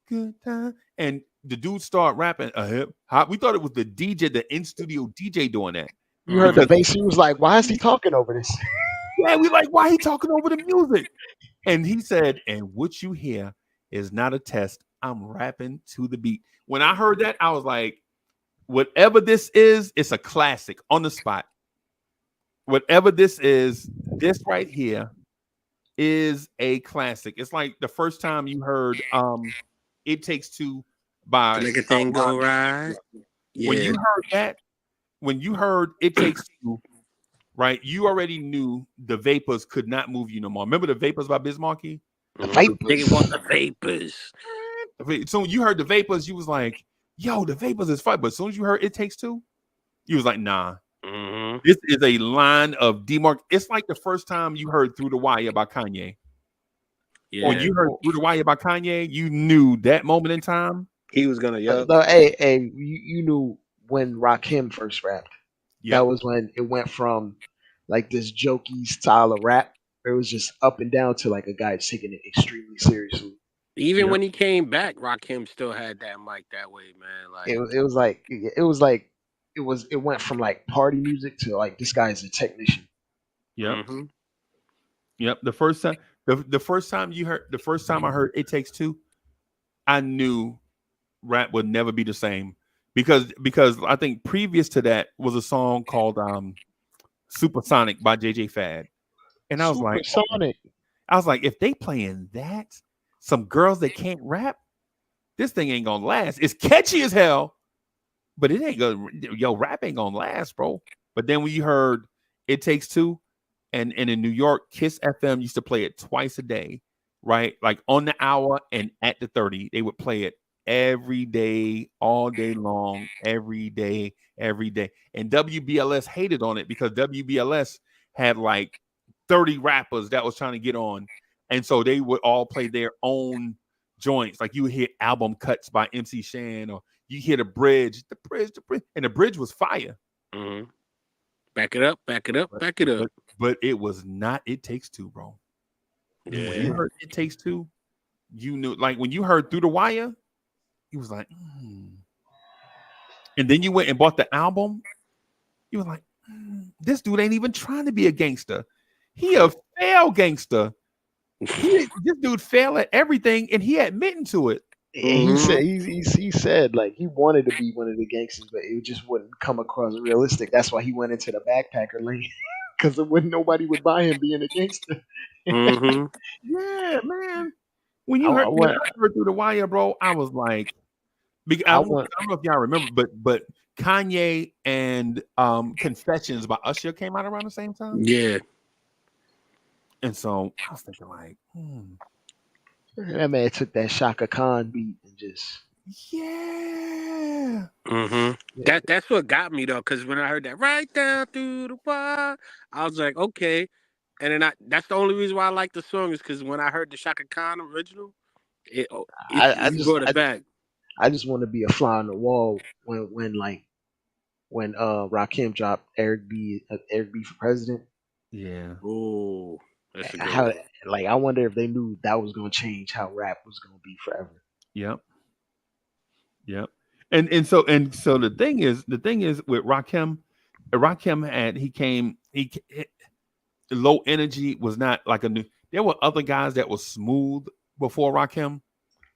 G: good time, and the dude start rapping a hip hop. We thought it was the DJ, the in studio DJ doing that.
I: You heard the
G: Because
I: bass. He was like, "Why is he talking over this?"
G: yeah, we like, why he talking over the music? And he said, and what you hear is not a test. I'm rapping to the beat. When I heard that, I was like, whatever this is, it's a classic on the spot. Whatever this is, this right here is a classic. It's like the first time you heard It Takes Two by
E: Make a thing go right.
G: when
E: Yeah.
G: you heard that, when you heard It Takes Two, right? You already knew the Vapors could not move you no more. Remember the Vapors by Biz Markie?
I: The
E: They
I: Vapors.
E: want the Vapors.
G: So when you heard the Vapors, you was like, yo, the Vapors is fine. But as soon as you heard It Takes Two, you was like, nah.
E: Mm-hmm.
G: This is a line of demarc. It's like the first time you heard Through the Wire by Kanye.
E: Yeah.
G: When you heard Through the Wire by Kanye, you knew that moment in time.
E: He was gonna
I: Hey, you knew when Rakim first rapped.
G: Yeah.
I: That was when it went from like this jokey style of rap. It was just up and down to like a guy taking it extremely seriously.
E: Even when he came back, Rakim still had that mic that way, man. Like
I: It went from like party music to like this guy's a technician.
G: Yep. Yep. The first time I heard It Takes Two, I knew rap would never be the same. Because I think previous to that was a song called Supersonic by JJ Fad. And I was
I: Supersonic.
G: like, if they playing that, some girls that can't rap, this thing ain't gonna last. It's catchy as hell, but it ain't gonna, rap ain't gonna last, bro. But then when you heard It Takes Two, and in New York, Kiss FM used to play it twice a day, right? Like on the hour and at the 30, they would play it every day, all day long, every day. And WBLS hated on it because WBLS had like 30 rappers that was trying to get on. And so they would all play their own joints. Like you would hear album cuts by MC Shan, or you hear the bridge. And the bridge was fire.
E: Mm-hmm. Back it up.
G: But it was not It Takes Two, bro.
E: Yeah.
G: When you heard It Takes Two, you knew, like when you heard Through the Wire, you was like, and then you went and bought the album. You was like, this dude ain't even trying to be a gangster. He a fail gangster. This dude failed at everything, and he admitting to it.
I: He said he said like he wanted to be one of the gangsters, but it just wouldn't come across realistic. That's why he went into the backpacker lane because nobody would buy him being a gangster.
G: Yeah, man. When you heard Through the Wire, bro, I was like, I don't know if y'all remember, but Kanye and Confessions by Usher came out around the same time.
E: Yeah.
G: And so I was thinking like,
I: That man took that Shaka Khan beat and just
E: That's what got me though, because when I heard that right down through the wire, I was like, okay. And then that's the only reason why I like the song is because when I heard the Shaka Khan original, it brought it back.
I: I just want to be a fly on the wall when Rakim dropped Eric B for president.
G: Yeah.
E: Oh, that's a good
I: how
E: one.
I: like I wonder if they knew that was going to change how rap was going to be forever.
G: Yep. And so the thing is with Rakim low energy was not like a new. There were other guys that were smooth before Rakim,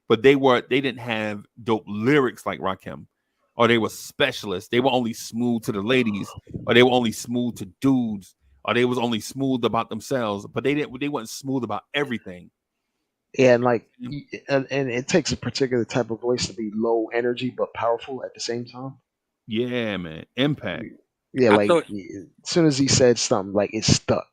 G: but they didn't have dope lyrics like Rakim, or they were specialists. They were only smooth to the ladies, or they were only smooth to dudes, or they was only smooth about themselves, but they weren't smooth about everything.
I: Yeah, and and it takes a particular type of voice to be low energy but powerful at the same time.
G: Yeah, man, impact.
I: Yeah, as soon as he said something, like it stuck.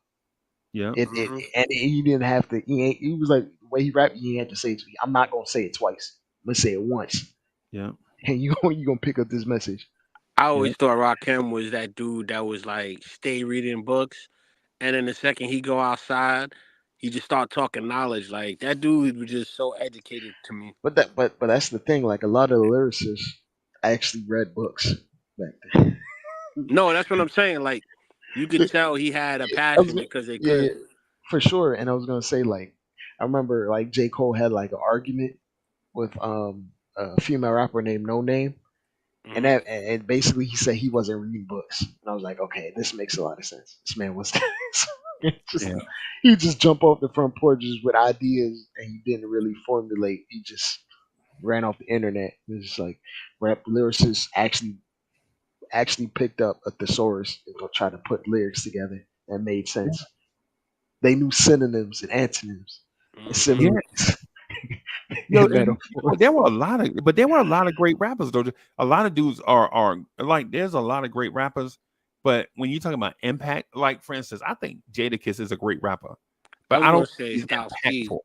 G: Yeah,
I: he didn't have to. He was like the way he rapped. He didn't have to say it. I'm not gonna say it twice. I'm gonna say it once.
G: Yeah,
I: and you gonna pick up this message.
E: I always thought Rakim was that dude that was like stay reading books, and then the second he go outside, he just start talking knowledge. Like that dude was just so educated to me.
I: But that's the thing. Like a lot of the lyricists actually read books back then.
E: No, that's what I'm saying. Like you could tell he had a passion because they could.
I: Yeah, for sure. And I was gonna say like I remember like J. Cole had like an argument with a female rapper named No Name, and
E: Mhm.
I: that and basically he said he wasn't reading books, and I was like, okay, this makes a lot of sense. This man was just
G: Yeah.
I: he just jump off the front porch just with ideas, and he didn't really formulate. He just ran off the internet. It was just like rap lyricists actually picked up a thesaurus and go try to put lyrics together that made sense. They knew synonyms and antonyms and
E: Mhm.
G: Yeah.
I: similes
G: Yo,
I: and metaphors.
G: there were a lot of, but there were a lot of great rappers though. A lot of dudes are like, there's a lot of great rappers, but when you talk about impact, like for instance, I think Jadakiss is a great rapper,
E: I
G: but
E: was
G: I
E: gonna
G: don't
E: say
G: think he's
E: Styles P.
G: impactful,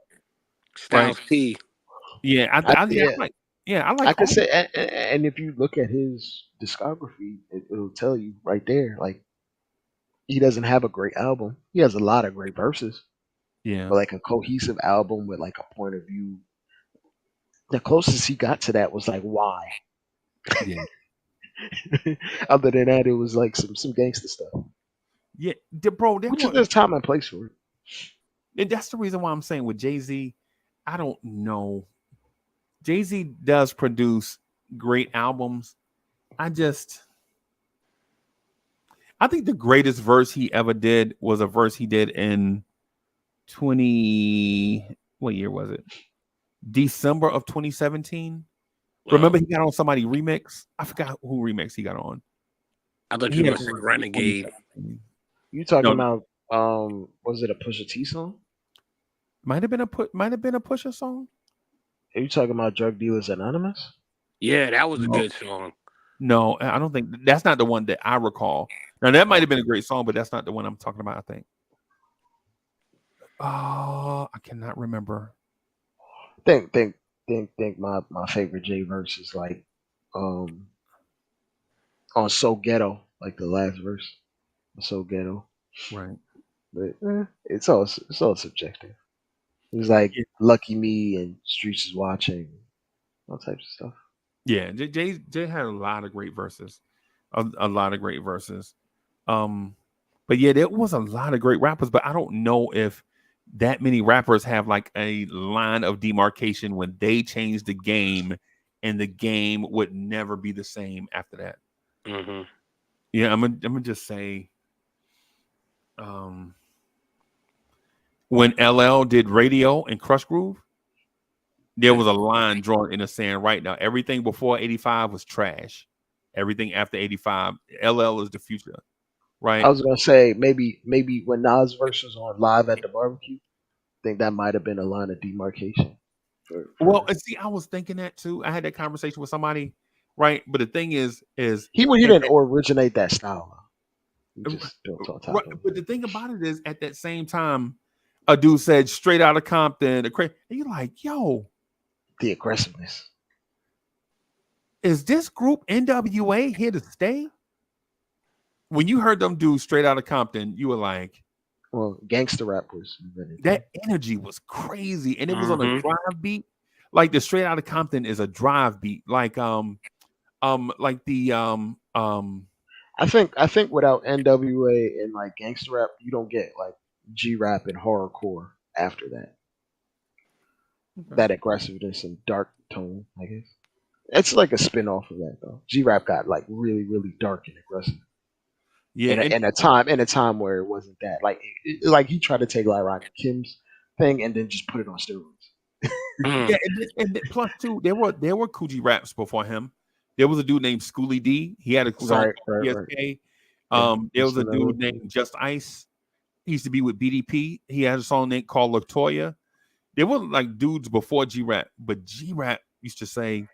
G: right?
E: Styles P.
G: Yeah,
I: Yeah,
G: I
I: I
G: like
I: could
G: all.
I: say, and if you look at his discography, it'll tell you right there. Like he doesn't have a great album. He has a lot of great verses,
G: Yeah,
I: but like a cohesive album with like a point of view. The closest he got to that was like why.
G: yeah,
I: Other than that, it was like some gangster stuff,
G: yeah, bro.
I: which is there's time and place for it.
G: That's the reason why I'm saying with Jay-Z, I don't know. Jay-Z does produce great albums. I just I think the greatest verse he ever did was a verse he did in 20 what year was it? December of 2017. Remember
E: Well,
G: he got on somebody remix? I forgot who remix he got on.
E: I thought you
G: He
E: were
G: had
E: gonna say
G: one in
E: Renegade.
G: 2017.
I: You talking
G: No,
I: about was it a Pusha T song?
G: might have been a Pusha song.
I: Are you talking about Drug Dealers Anonymous?
E: Yeah, that was a
G: No,
E: good song.
G: no, I don't think that's not the one that I recall. Now that might
E: Oh,
G: have been a great song, but that's not the one I'm talking about, I think. Oh, I cannot remember.
I: Think think think my favorite J verse is like um on So Ghetto, like the last verse. So Ghetto.
G: Right.
I: But it's all subjective. It was like Lucky Me and Streets is Watching, all types of stuff.
G: Yeah, Jay had a lot of great verses, a lot of great verses. Um, but yeah, there was a lot of great rappers, but I don't know if that many rappers have like a line of demarcation when they change the game, and the game would never be the same after that.
E: mhm.
G: Yeah, I'm gonna just say, um, when LL did Radio and Crush Groove, there was a line drawn in the sand right now. Everything before 85 was trash. Everything after 85, LL is the future,
I: I
G: right?
I: was gonna say maybe when Nas verse was on Live at the Barbecue, I think that might have been a line of demarcation
G: Well,
I: for
G: and see, I was thinking that too. I had that conversation with somebody, right? But the thing is,
I: he
G: at
I: didn't originate that style. He
G: that,
I: just built on
G: right,
I: top of it.
G: but the thing about it is, at that same time, a dude said straight out of Compton, and you're like, yo,
I: The aggressiveness.
G: is this group NWA here to stay? When you heard them do straight out of Compton, you were like,
I: Well, gangster rap was invented then.
G: that energy was crazy, and it was on a
E: Mhm.
G: drive beat. Like the straight out of Compton is a drive beat, like the
I: I think without NWA and like gangster rap, you don't get like G rap and horrorcore after that.
G: Okay.
I: That aggressiveness and dark tone, I guess. It's like a spin off of that though. G rap got like really, really dark and aggressive.
G: Yeah,
I: In a time where it wasn't that. Like he tried to take like Ronnie Kim's thing and then just put it on steroids.
G: yeah, and plus too, there were Coogee raps before him. There was a dude named Schoolie D. He had a song called
I: Right.
G: PSK.
I: Yeah.
G: There was
I: It's
G: a
I: another
G: dude named Just Ice. He used to be with BDP. He had a song named called Latoya. There were like dudes before G Rap, but G Rap used to say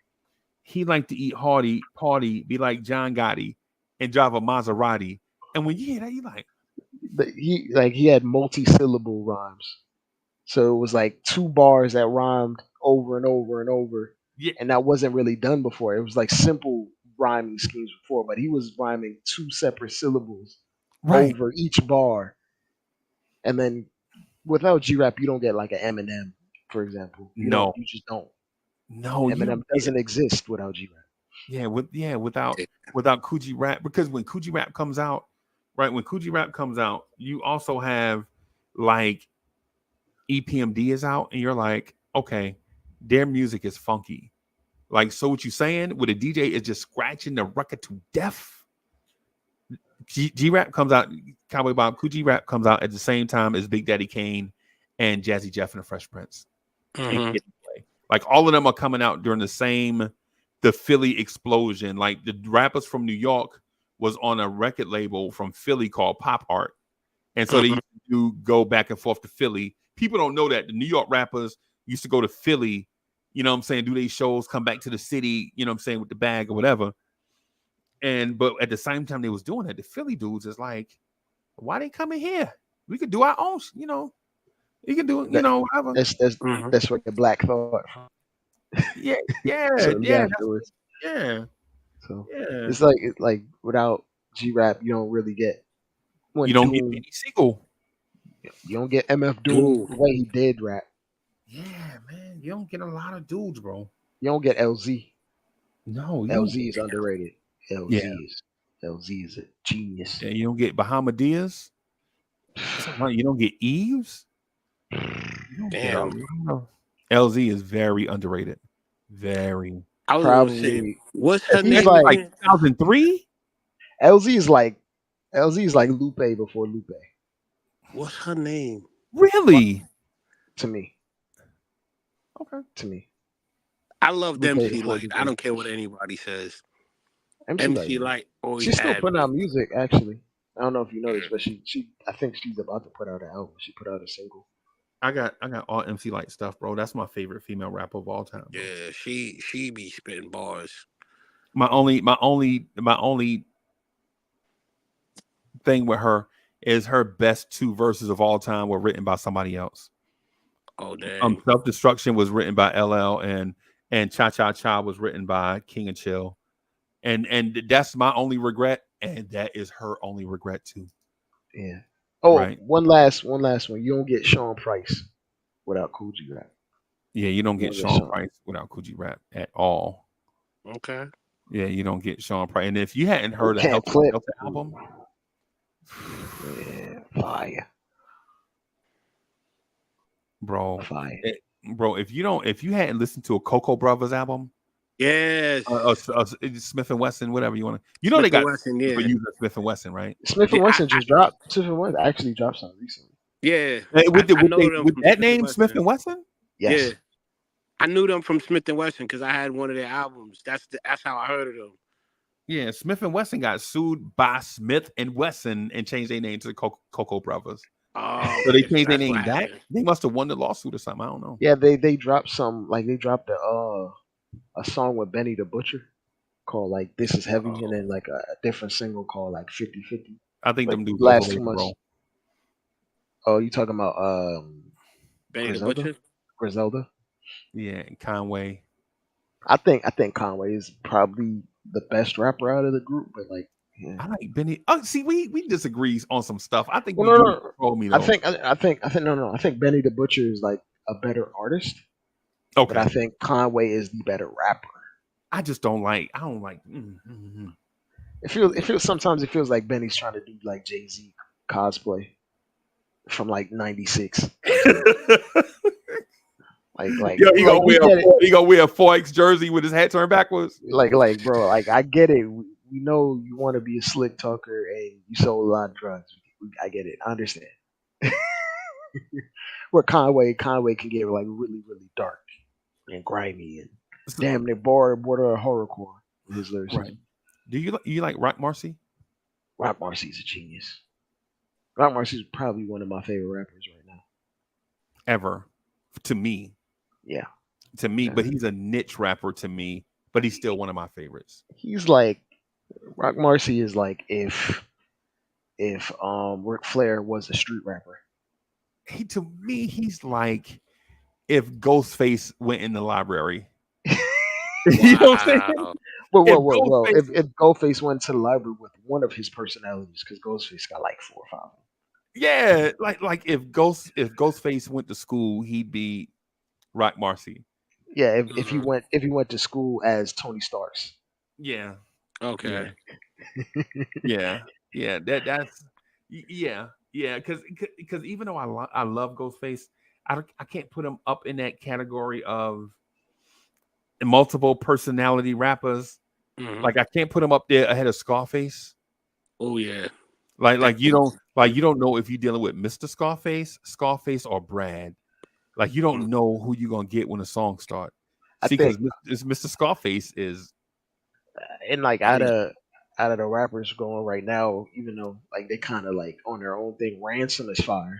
G: he liked to eat hearty, party, be like John Gotti, and drive a Maserati. And when you hear that, you're like,
I: he had multi-syllable rhymes. So it was like two bars that rhymed over and over and over.
G: yeah,
I: And that wasn't really done before. It was like simple rhyming schemes before, but he was rhyming two separate syllables
G: right.
I: over each bar. And then without G rap, you don't get like an Eminem, for example.
G: No,
I: You just don't.
G: no, you
I: Eminem
G: don't get
I: doesn't exist without G rap.
G: without Coogee Rap, because when Coogee Rap comes out, right? When Coogee Rap comes out, you also have like EPMD is out, and you're like, okay, their music is funky. Like, so what you saying with a DJ is just scratching the record to death. G-Rap comes out, Cowboy Bob, Coogee Rap comes out at the same time as Big Daddy Kane and Jazzy Jeff and the Fresh Prince.
E: Mhm.
G: Like, all of them are coming out during the Philly explosion. Like, the rappers from New York was on a record label from Philly called Pop Art. And so they used to go back and forth to Philly. People don't know that the New York rappers used to go to Philly, you know what I'm saying, do these shows, come back to the city, you know what I'm saying, with the bag or whatever. But at the same time they was doing that, the Philly dudes is like, why they coming here? We could do our own, you know. You can do it, you know, whatever.
I: That's what the Black Thought.
G: Yeah.
I: So
G: Yeah.
I: afterwards.
G: Yeah.
I: So
G: Yeah.
I: it's like without G-Rap, you don't really get
G: You don't get Benny Siegel.
I: You don't get MF Doom the way he did rap.
G: Yeah, man. You don't get a lot of dudes, bro.
I: You don't get LZ.
G: No,
I: LZ is underrated.
G: Yeah.
I: LZ is a genius.
G: Yeah, you don't get Bahama Diaz. You don't get Eves.
E: Damn.
G: LZ is very underrated. Very.
E: I was
I: Probably.
E: gonna say, what's her
I: He's
E: name?
I: like
G: 2003.
I: LZ is like Lupe before Lupe.
E: What's her name?
G: Really?
I: To me.
G: Okay.
I: To me.
E: I love
I: Lupe
E: MC
I: before
E: Light.
I: Lupe.
E: I don't care what anybody says.
I: MC
E: Light always
I: she's still
E: had
I: putting
E: me.
I: out music, actually. I don't know if you noticed, but she I think she's about to put out an album. She put out a single.
G: I got all MC Light stuff, bro. That's my favorite female rapper of all time. Bro.
E: Yeah, she be spitting bars.
G: My only thing with her is her best 2 verses of all time were written by somebody else.
E: Oh dang.
G: Self Destruction was written by LL and Cha Cha Cha was written by King and Chill. And that's my only regret, and that is her only regret too.
I: Yeah. Oh,
G: right.
I: one last one. You don't get Sean Price without Coogee Rap.
G: Yeah, you don't get Sean Price without Coogee Rap at all.
E: Okay.
G: Yeah, you don't get Sean Price. And if you hadn't heard the
I: Can't Flip
G: album,
I: yeah, fire,
G: bro,
I: fire.
G: Bro, if you hadn't listened to a Cocoa Brothers album,
E: yes,
G: Smith and Wesson, whatever you want to, you know, Smith they got
E: Wesson, yeah.
G: using Smith and Wesson, right?
I: Smith and Wesson just dropped. Smith and Wesson actually dropped something recently.
E: Yeah,
G: with that name, Smith and Wesson.
I: Yes.
E: Yeah, I knew them from Smith and Wesson because I had one of their albums. That's how I heard of them.
G: Yeah, Smith and Wesson got sued by Smith and Wesson and changed their name to Cocoa Brothers.
E: Oh,
G: so they changed their name back. They must have won the lawsuit or something. I don't know.
I: Yeah, they dropped some, like they dropped a song with Benny the Butcher called like "This Is Heavy," and then like a different single called like 50/50.
G: I think
I: like,
G: them dudes
I: last 2 months. Oh, you talking about
E: Benny the Butcher?
I: Griselda?
G: Yeah, Conway.
I: I think Conway is probably the best rapper out of the group, but like, yeah.
G: I like Benny. Oh, see, we disagree on some stuff. I think
I: I think Benny the Butcher is like a better artist.
G: Okay,
I: but I think Conway is the better rapper.
G: I don't like.
I: It feels sometimes it feels like Benny's trying to do like Jay-Z cosplay from like '96. Like
G: yo, he gonna wear a 4X jersey with his hat turned backwards.
I: Like bro, like I get it. We know you want to be a slick talker and you sold a lot of drugs. I get it. I understand. Where Conway can get like really, really dark and grimy and damn near border horrorcore in his lyricism.
G: Right. Do you like Rock Marcy?
I: Rock Marcy's a genius. Rock Marcy's probably one of my favorite rappers right now.
G: Ever. To me.
I: Yeah.
G: To me, but he's a niche rapper to me, but he's still one of my favorites.
I: He's like Rock Marcy is like if Ric Flair was a street rapper.
G: To me, he's like if Ghostface went in the library. You know what I'm saying?
I: Well, if Ghostface went to the library with one of his personalities, because Ghostface got like 4 or 5.
G: Yeah, like if Ghostface went to school, he'd be Rock Marcy.
I: Yeah, if he went to school as Tony Starks.
G: Yeah.
E: Okay.
G: Yeah. That's because even though I love Ghostface, I can't put him up in that category of multiple personality rappers.
E: Mhm.
G: Like I can't put him up there ahead of Scarface.
E: Oh yeah.
G: Like you don't know if you're dealing with Mr. Scarface, or Brad. Like you don't know who you're gonna get when the song starts.
I: I
G: See,
I: think,
G: because Mr. Scarface is
I: and like
E: crazy.
I: out of the rappers going right now, even though like they kind of like on their own thing, Ransom is fire.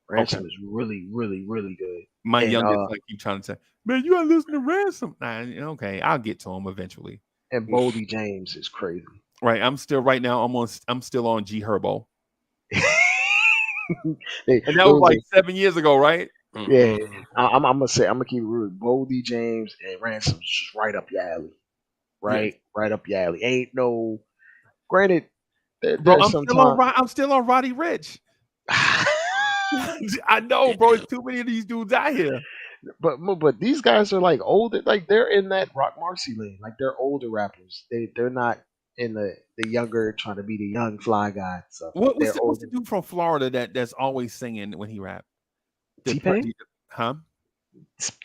G: okay.
I: Ransom is really, really, really good.
G: My
I: And
G: youngest like keep trying to say, man, you gotta listen to Ransom. Nah, okay, I'll get to him eventually.
I: Boldy James is crazy.
G: Right, I'm still right now. I'm still on G Herbo, and that was
I: Those
G: like
I: are,
G: 7 years ago, right?
I: yeah.
E: Mhm.
I: I'm gonna keep it real. Boldy James and Ransom's just right up your alley.
G: Yeah,
I: Right up your alley. Ain't no. Granted,
G: bro,
I: there's some time.
G: I'm still on Roddy Rich. I know, bro. It's too many of these dudes out here.
I: But these guys are like older, like they're in that Rock Marcy lane, like they're older rappers. They're not in the younger trying to be the young fly guy and stuff. Like they're
G: What's the
I: older.
G: dude from Florida that's always singing when he rap? The
I: T Pain,
G: pudgy, huh?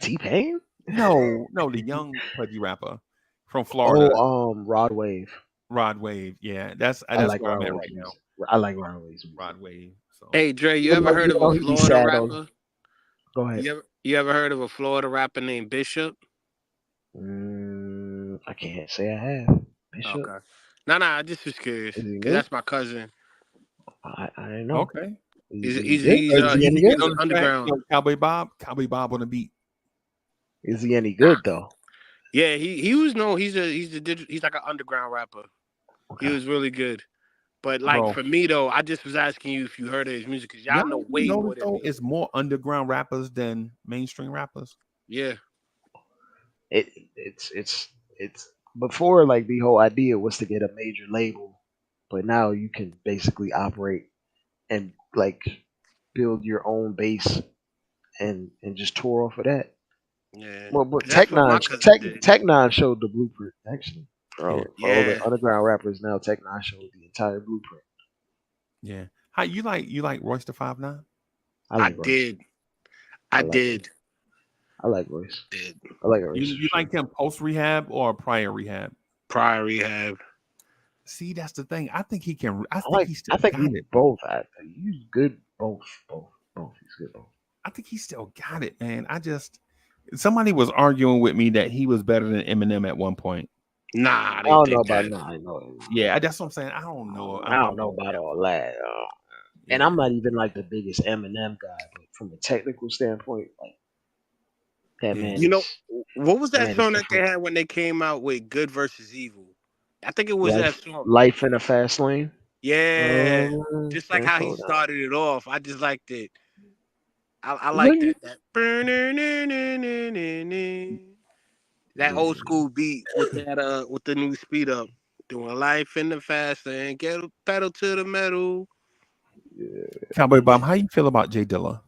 I: T Pain.
G: No, the young pudgy rapper from Florida,
I: Oh, Rod Wave.
G: Rod Wave. Yeah, that's
I: I
G: that's
I: like
G: where I'm
I: Rod
G: at
I: Wave's
G: right now.
I: music. I like Rod Wave's music.
G: Rod Wave. So
E: Hey Dre, you ever heard of a
I: He be
E: Florida
I: sad on.
E: rapper?
I: Go ahead.
E: You ever heard of a Florida rapper named Bishop?
I: I can't say I have. Bishop.
E: Okay. Nah, I just was curious
I: Is he
E: because
I: good?
E: that's my cousin.
I: I don't know.
G: okay.
E: He's
I: Is he good? Is he any
G: You get
I: good?
G: on
E: an
G: the track,
E: underground.
G: Cowboy Bob on the beat.
I: Is he any good though?
E: Yeah, he was known. He's like an underground rapper. He
I: Okay.
E: was really good. But like
G: Bro,
E: for me though, I just was asking you if you heard of his music because y'all
G: y'all
E: know
G: ever
E: way more
G: notice
E: than
G: though
E: me.
G: it's more underground rappers than mainstream rappers?
E: Yeah,
I: It's before, like, the whole idea was to get a major label, but now you can basically operate and like build your own base and just tour off of that.
E: yeah.
I: Well, but
E: 'Cause that's what my cousin did.
I: Tech Nine showed the blueprint actually
G: Yeah.
I: for all the
E: Yeah.
I: underground rappers. Now Tech Nine showed the entire blueprint.
G: Yeah. How you like Royce the 5'9"?
I: I
E: I
I: like Royce.
E: did.
I: I
E: I
I: like Royce.
E: did.
I: I like Royce.
E: Did.
I: I like Royce.
G: You like him post rehab or prior rehab?
E: Prior rehab.
G: See, that's the thing. I think he can. I
I: I
G: think
I: like.
G: he
I: I
G: still
I: think
G: got
I: he's
G: it.
I: both. He's good. Both. He's good. Both.
G: I think he still got it, man. Somebody was arguing with me that he was better than Eminem at one point.
E: Nah,
I: I
E: I
I: don't
E: didn't
I: know
E: think
I: about.
E: that.
I: No, I know.
G: Yeah, that's what I'm saying. I don't know.
I: I don't know about all that. And
G: Yeah.
I: I'm not even like the biggest Eminem guy, but from a technical standpoint, like that
G: Yeah.
I: man
E: You know,
I: is
E: what was
I: that
E: that
I: man is
E: song that they
I: different.
E: had when they came out with Good versus Evil? I think it was that song.
I: Life in a fast lane.
E: Yeah. Just like
I: Man,
E: how he
I: slow down.
E: started it off. I just liked it. I like
I: When you,
E: that. That old school beat with with the new speed up. Doing life in the fast lane, get a pedal to the metal.
G: Cowboy Bob, how you feel about Jay Dilla?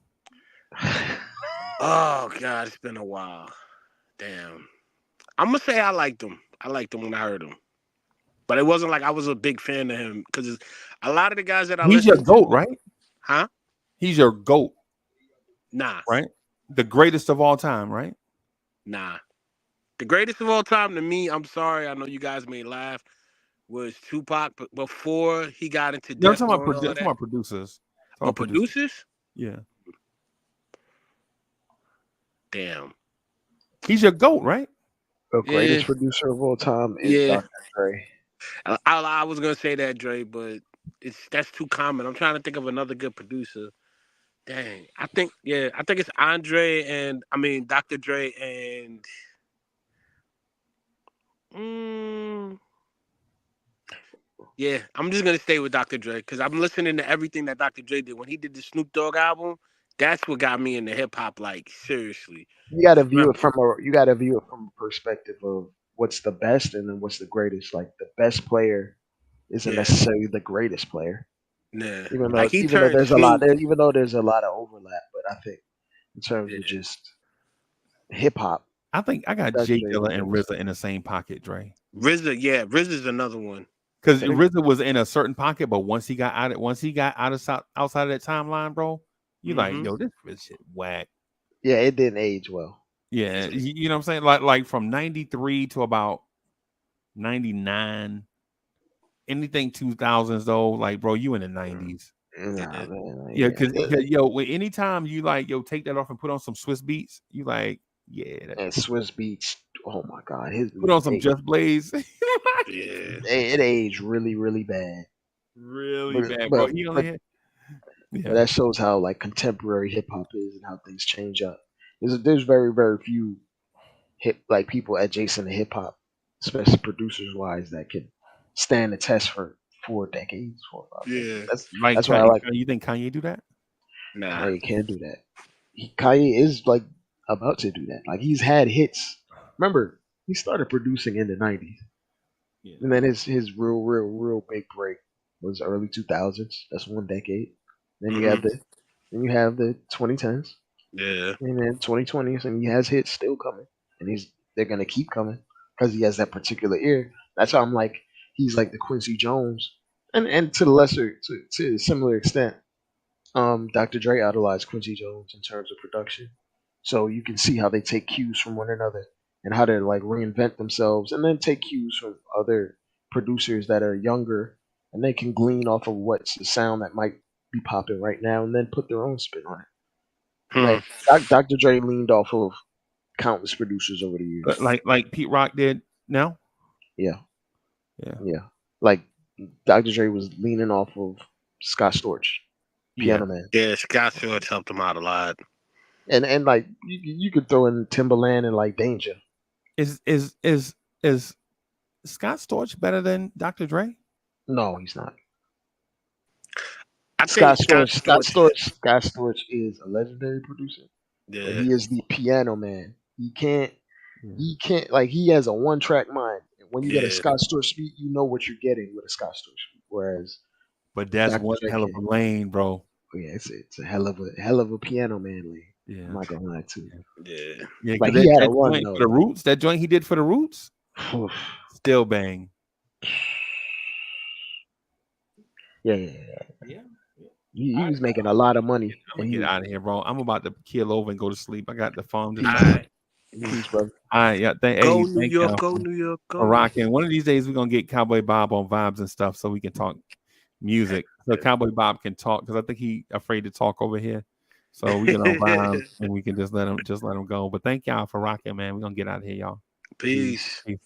E: Oh God, it's been a while. Damn. I'm gonna say I liked him. I liked him when I heard him, but it wasn't like I was a big fan of him because a lot of the guys that I
G: He's your
E: listened
G: GOAT,
E: to,
G: right?
E: huh?
G: He's your GOAT,
E: Nah,
G: right? The greatest of all time, right?
E: nah. The greatest of all time to me, I'm sorry, I know you guys may laugh, was Tupac, but before he got into
G: No, I'm
E: Death
G: talking
E: Row and all
G: I'm talking
E: that.
G: about producers. I'm
E: Oh,
G: talking about producers.
E: producers?
G: Yeah.
E: Damn.
G: He's your GOAT, right?
I: the
E: Yeah,
I: greatest producer of all time is
E: yeah.
I: Dr. Dre.
E: I was gonna say that, Dre, but that's too common. I'm trying to think of another good producer. Dang, I think it's Andre and Dr. Dre and yeah, I'm just gonna stay with Dr. Dre because I'm listening to everything that Dr. Dre did when he did the Snoop Dogg album. That's what got me into hip hop. Like seriously,
I: You got to view it from a perspective of what's the best and then what's the greatest. Like the best player isn't
E: yeah,
I: necessarily the greatest player,
E: nah.
I: even
E: Like
I: though
E: he turned Snoop.
I: there's a lot of overlap. But I think in terms of
E: Yeah.
I: just hip hop,
G: I think I got
I: Dr.
G: Jay
I: Dre is the
G: Dilla and
I: greatest.
G: RZA in the same pocket, Dre.
E: RZA's another one.
G: Because
I: Say it again.
G: RZA was in a certain pocket, but once he got out of outside of that timeline, bro, you like,
E: Mm-hmm.
G: yo, this shit whack.
I: Yeah, it didn't age well.
G: Yeah, you know what I'm saying? Like from 93 to about 99, anything 2000s though, like bro, you in the 90s.
I: Nah, man.
G: Yeah,
I: Yeah.
G: because anytime you like take that off and put on some Swiss beats, you like, yeah,
I: And Swiss Beats. Oh my God, his
G: put on some
I: it,
G: Just Blaze.
E: Yeah.
I: it aged really, really bad.
G: Really
I: But
G: bad, bro.
I: but
G: He only
I: but
G: had
I: but
G: yeah.
I: that shows how like contemporary hip hop is and how things change up. There's very very few like people adjacent to hip hop, especially producers wise, that can stand the test for 4 decades, 4 or 5 decades.
E: Yeah.
G: Like
I: That's why I like
G: You think Kanye do that?
E: Nah.
I: Kanye. Can do that. Kanye is like about to do that. Like he's had hits. Remember, he started producing in the '90s,
G: Yeah.
I: and then his real big break was early 2000s. That's 1 decade. Then you have the 2010s,
E: Yeah.
I: and then 2020s, and he has hits still coming, and they're gonna keep coming because he has that particular ear. That's how I'm like he's like the Quincy Jones, and to the lesser to a similar extent, Dr. Dre idolized Quincy Jones in terms of production, so you can see how they take cues from one another and how to like reinvent themselves, and then take cues from other producers that are younger, and they can glean off of what's the sound that might be popping right now, and then put their own spin on it.
E: Hmm.
I: Like Dr. Dre leaned off of countless producers over the years.
G: Like Pete Rock did now?
I: Yeah,
G: Yeah.
I: yeah. Like Dr. Dre was leaning off of Scott Storch,
G: Yeah.
I: Piano Man,
E: Yeah, Scott Storch helped him out a lot.
I: and like you could throw in Timberland and like Danger.
G: Is Scott Storch better than Dr. Dre?
I: No, he's not.
E: I think
I: Scott Storch is a legendary producer, but
E: yeah,
I: he is the piano man.
G: Yeah.
I: He can't like he has a one track mind. When you get a
E: yeah,
I: Scott Storch beat, you know what you're getting with a Scott Storch beat. Whereas
G: But that's
I: Dr.
G: one
I: Dre
G: hell of
I: can't.
G: a lane, bro.
I: Oh, yeah, it's a hell of a piano man league.
G: Yeah.
I: I'm not gonna lie to you.
E: yeah.
G: Yeah,
I: Like
G: because
I: he had a
G: that
I: run
G: joint for the
I: though.
G: Roots, that joint he did for the Roots,
I: Oof.
G: still bang.
I: Yeah.
G: Yeah.
I: He was making a lot of money.
G: I'm gonna get out of here, bro. I'm about to keel over and go to sleep. I got the phone.
I: Peace,
E: All right.
I: peace, brother.
G: All right, yeah.
E: Go
G: Hey,
E: New
G: thank
E: York,
G: y'all
E: go
G: for
E: New York, go.
G: for rocking. One of these days we're gonna get Cowboy Bob on vibes and stuff so we can talk music. So Cowboy Bob can talk because I think he afraid to talk over here. So we get on vibes and we can just let him go. But thank y'all for rocking, man. We're gonna get out of here, y'all.
E: Peace.
G: Peace.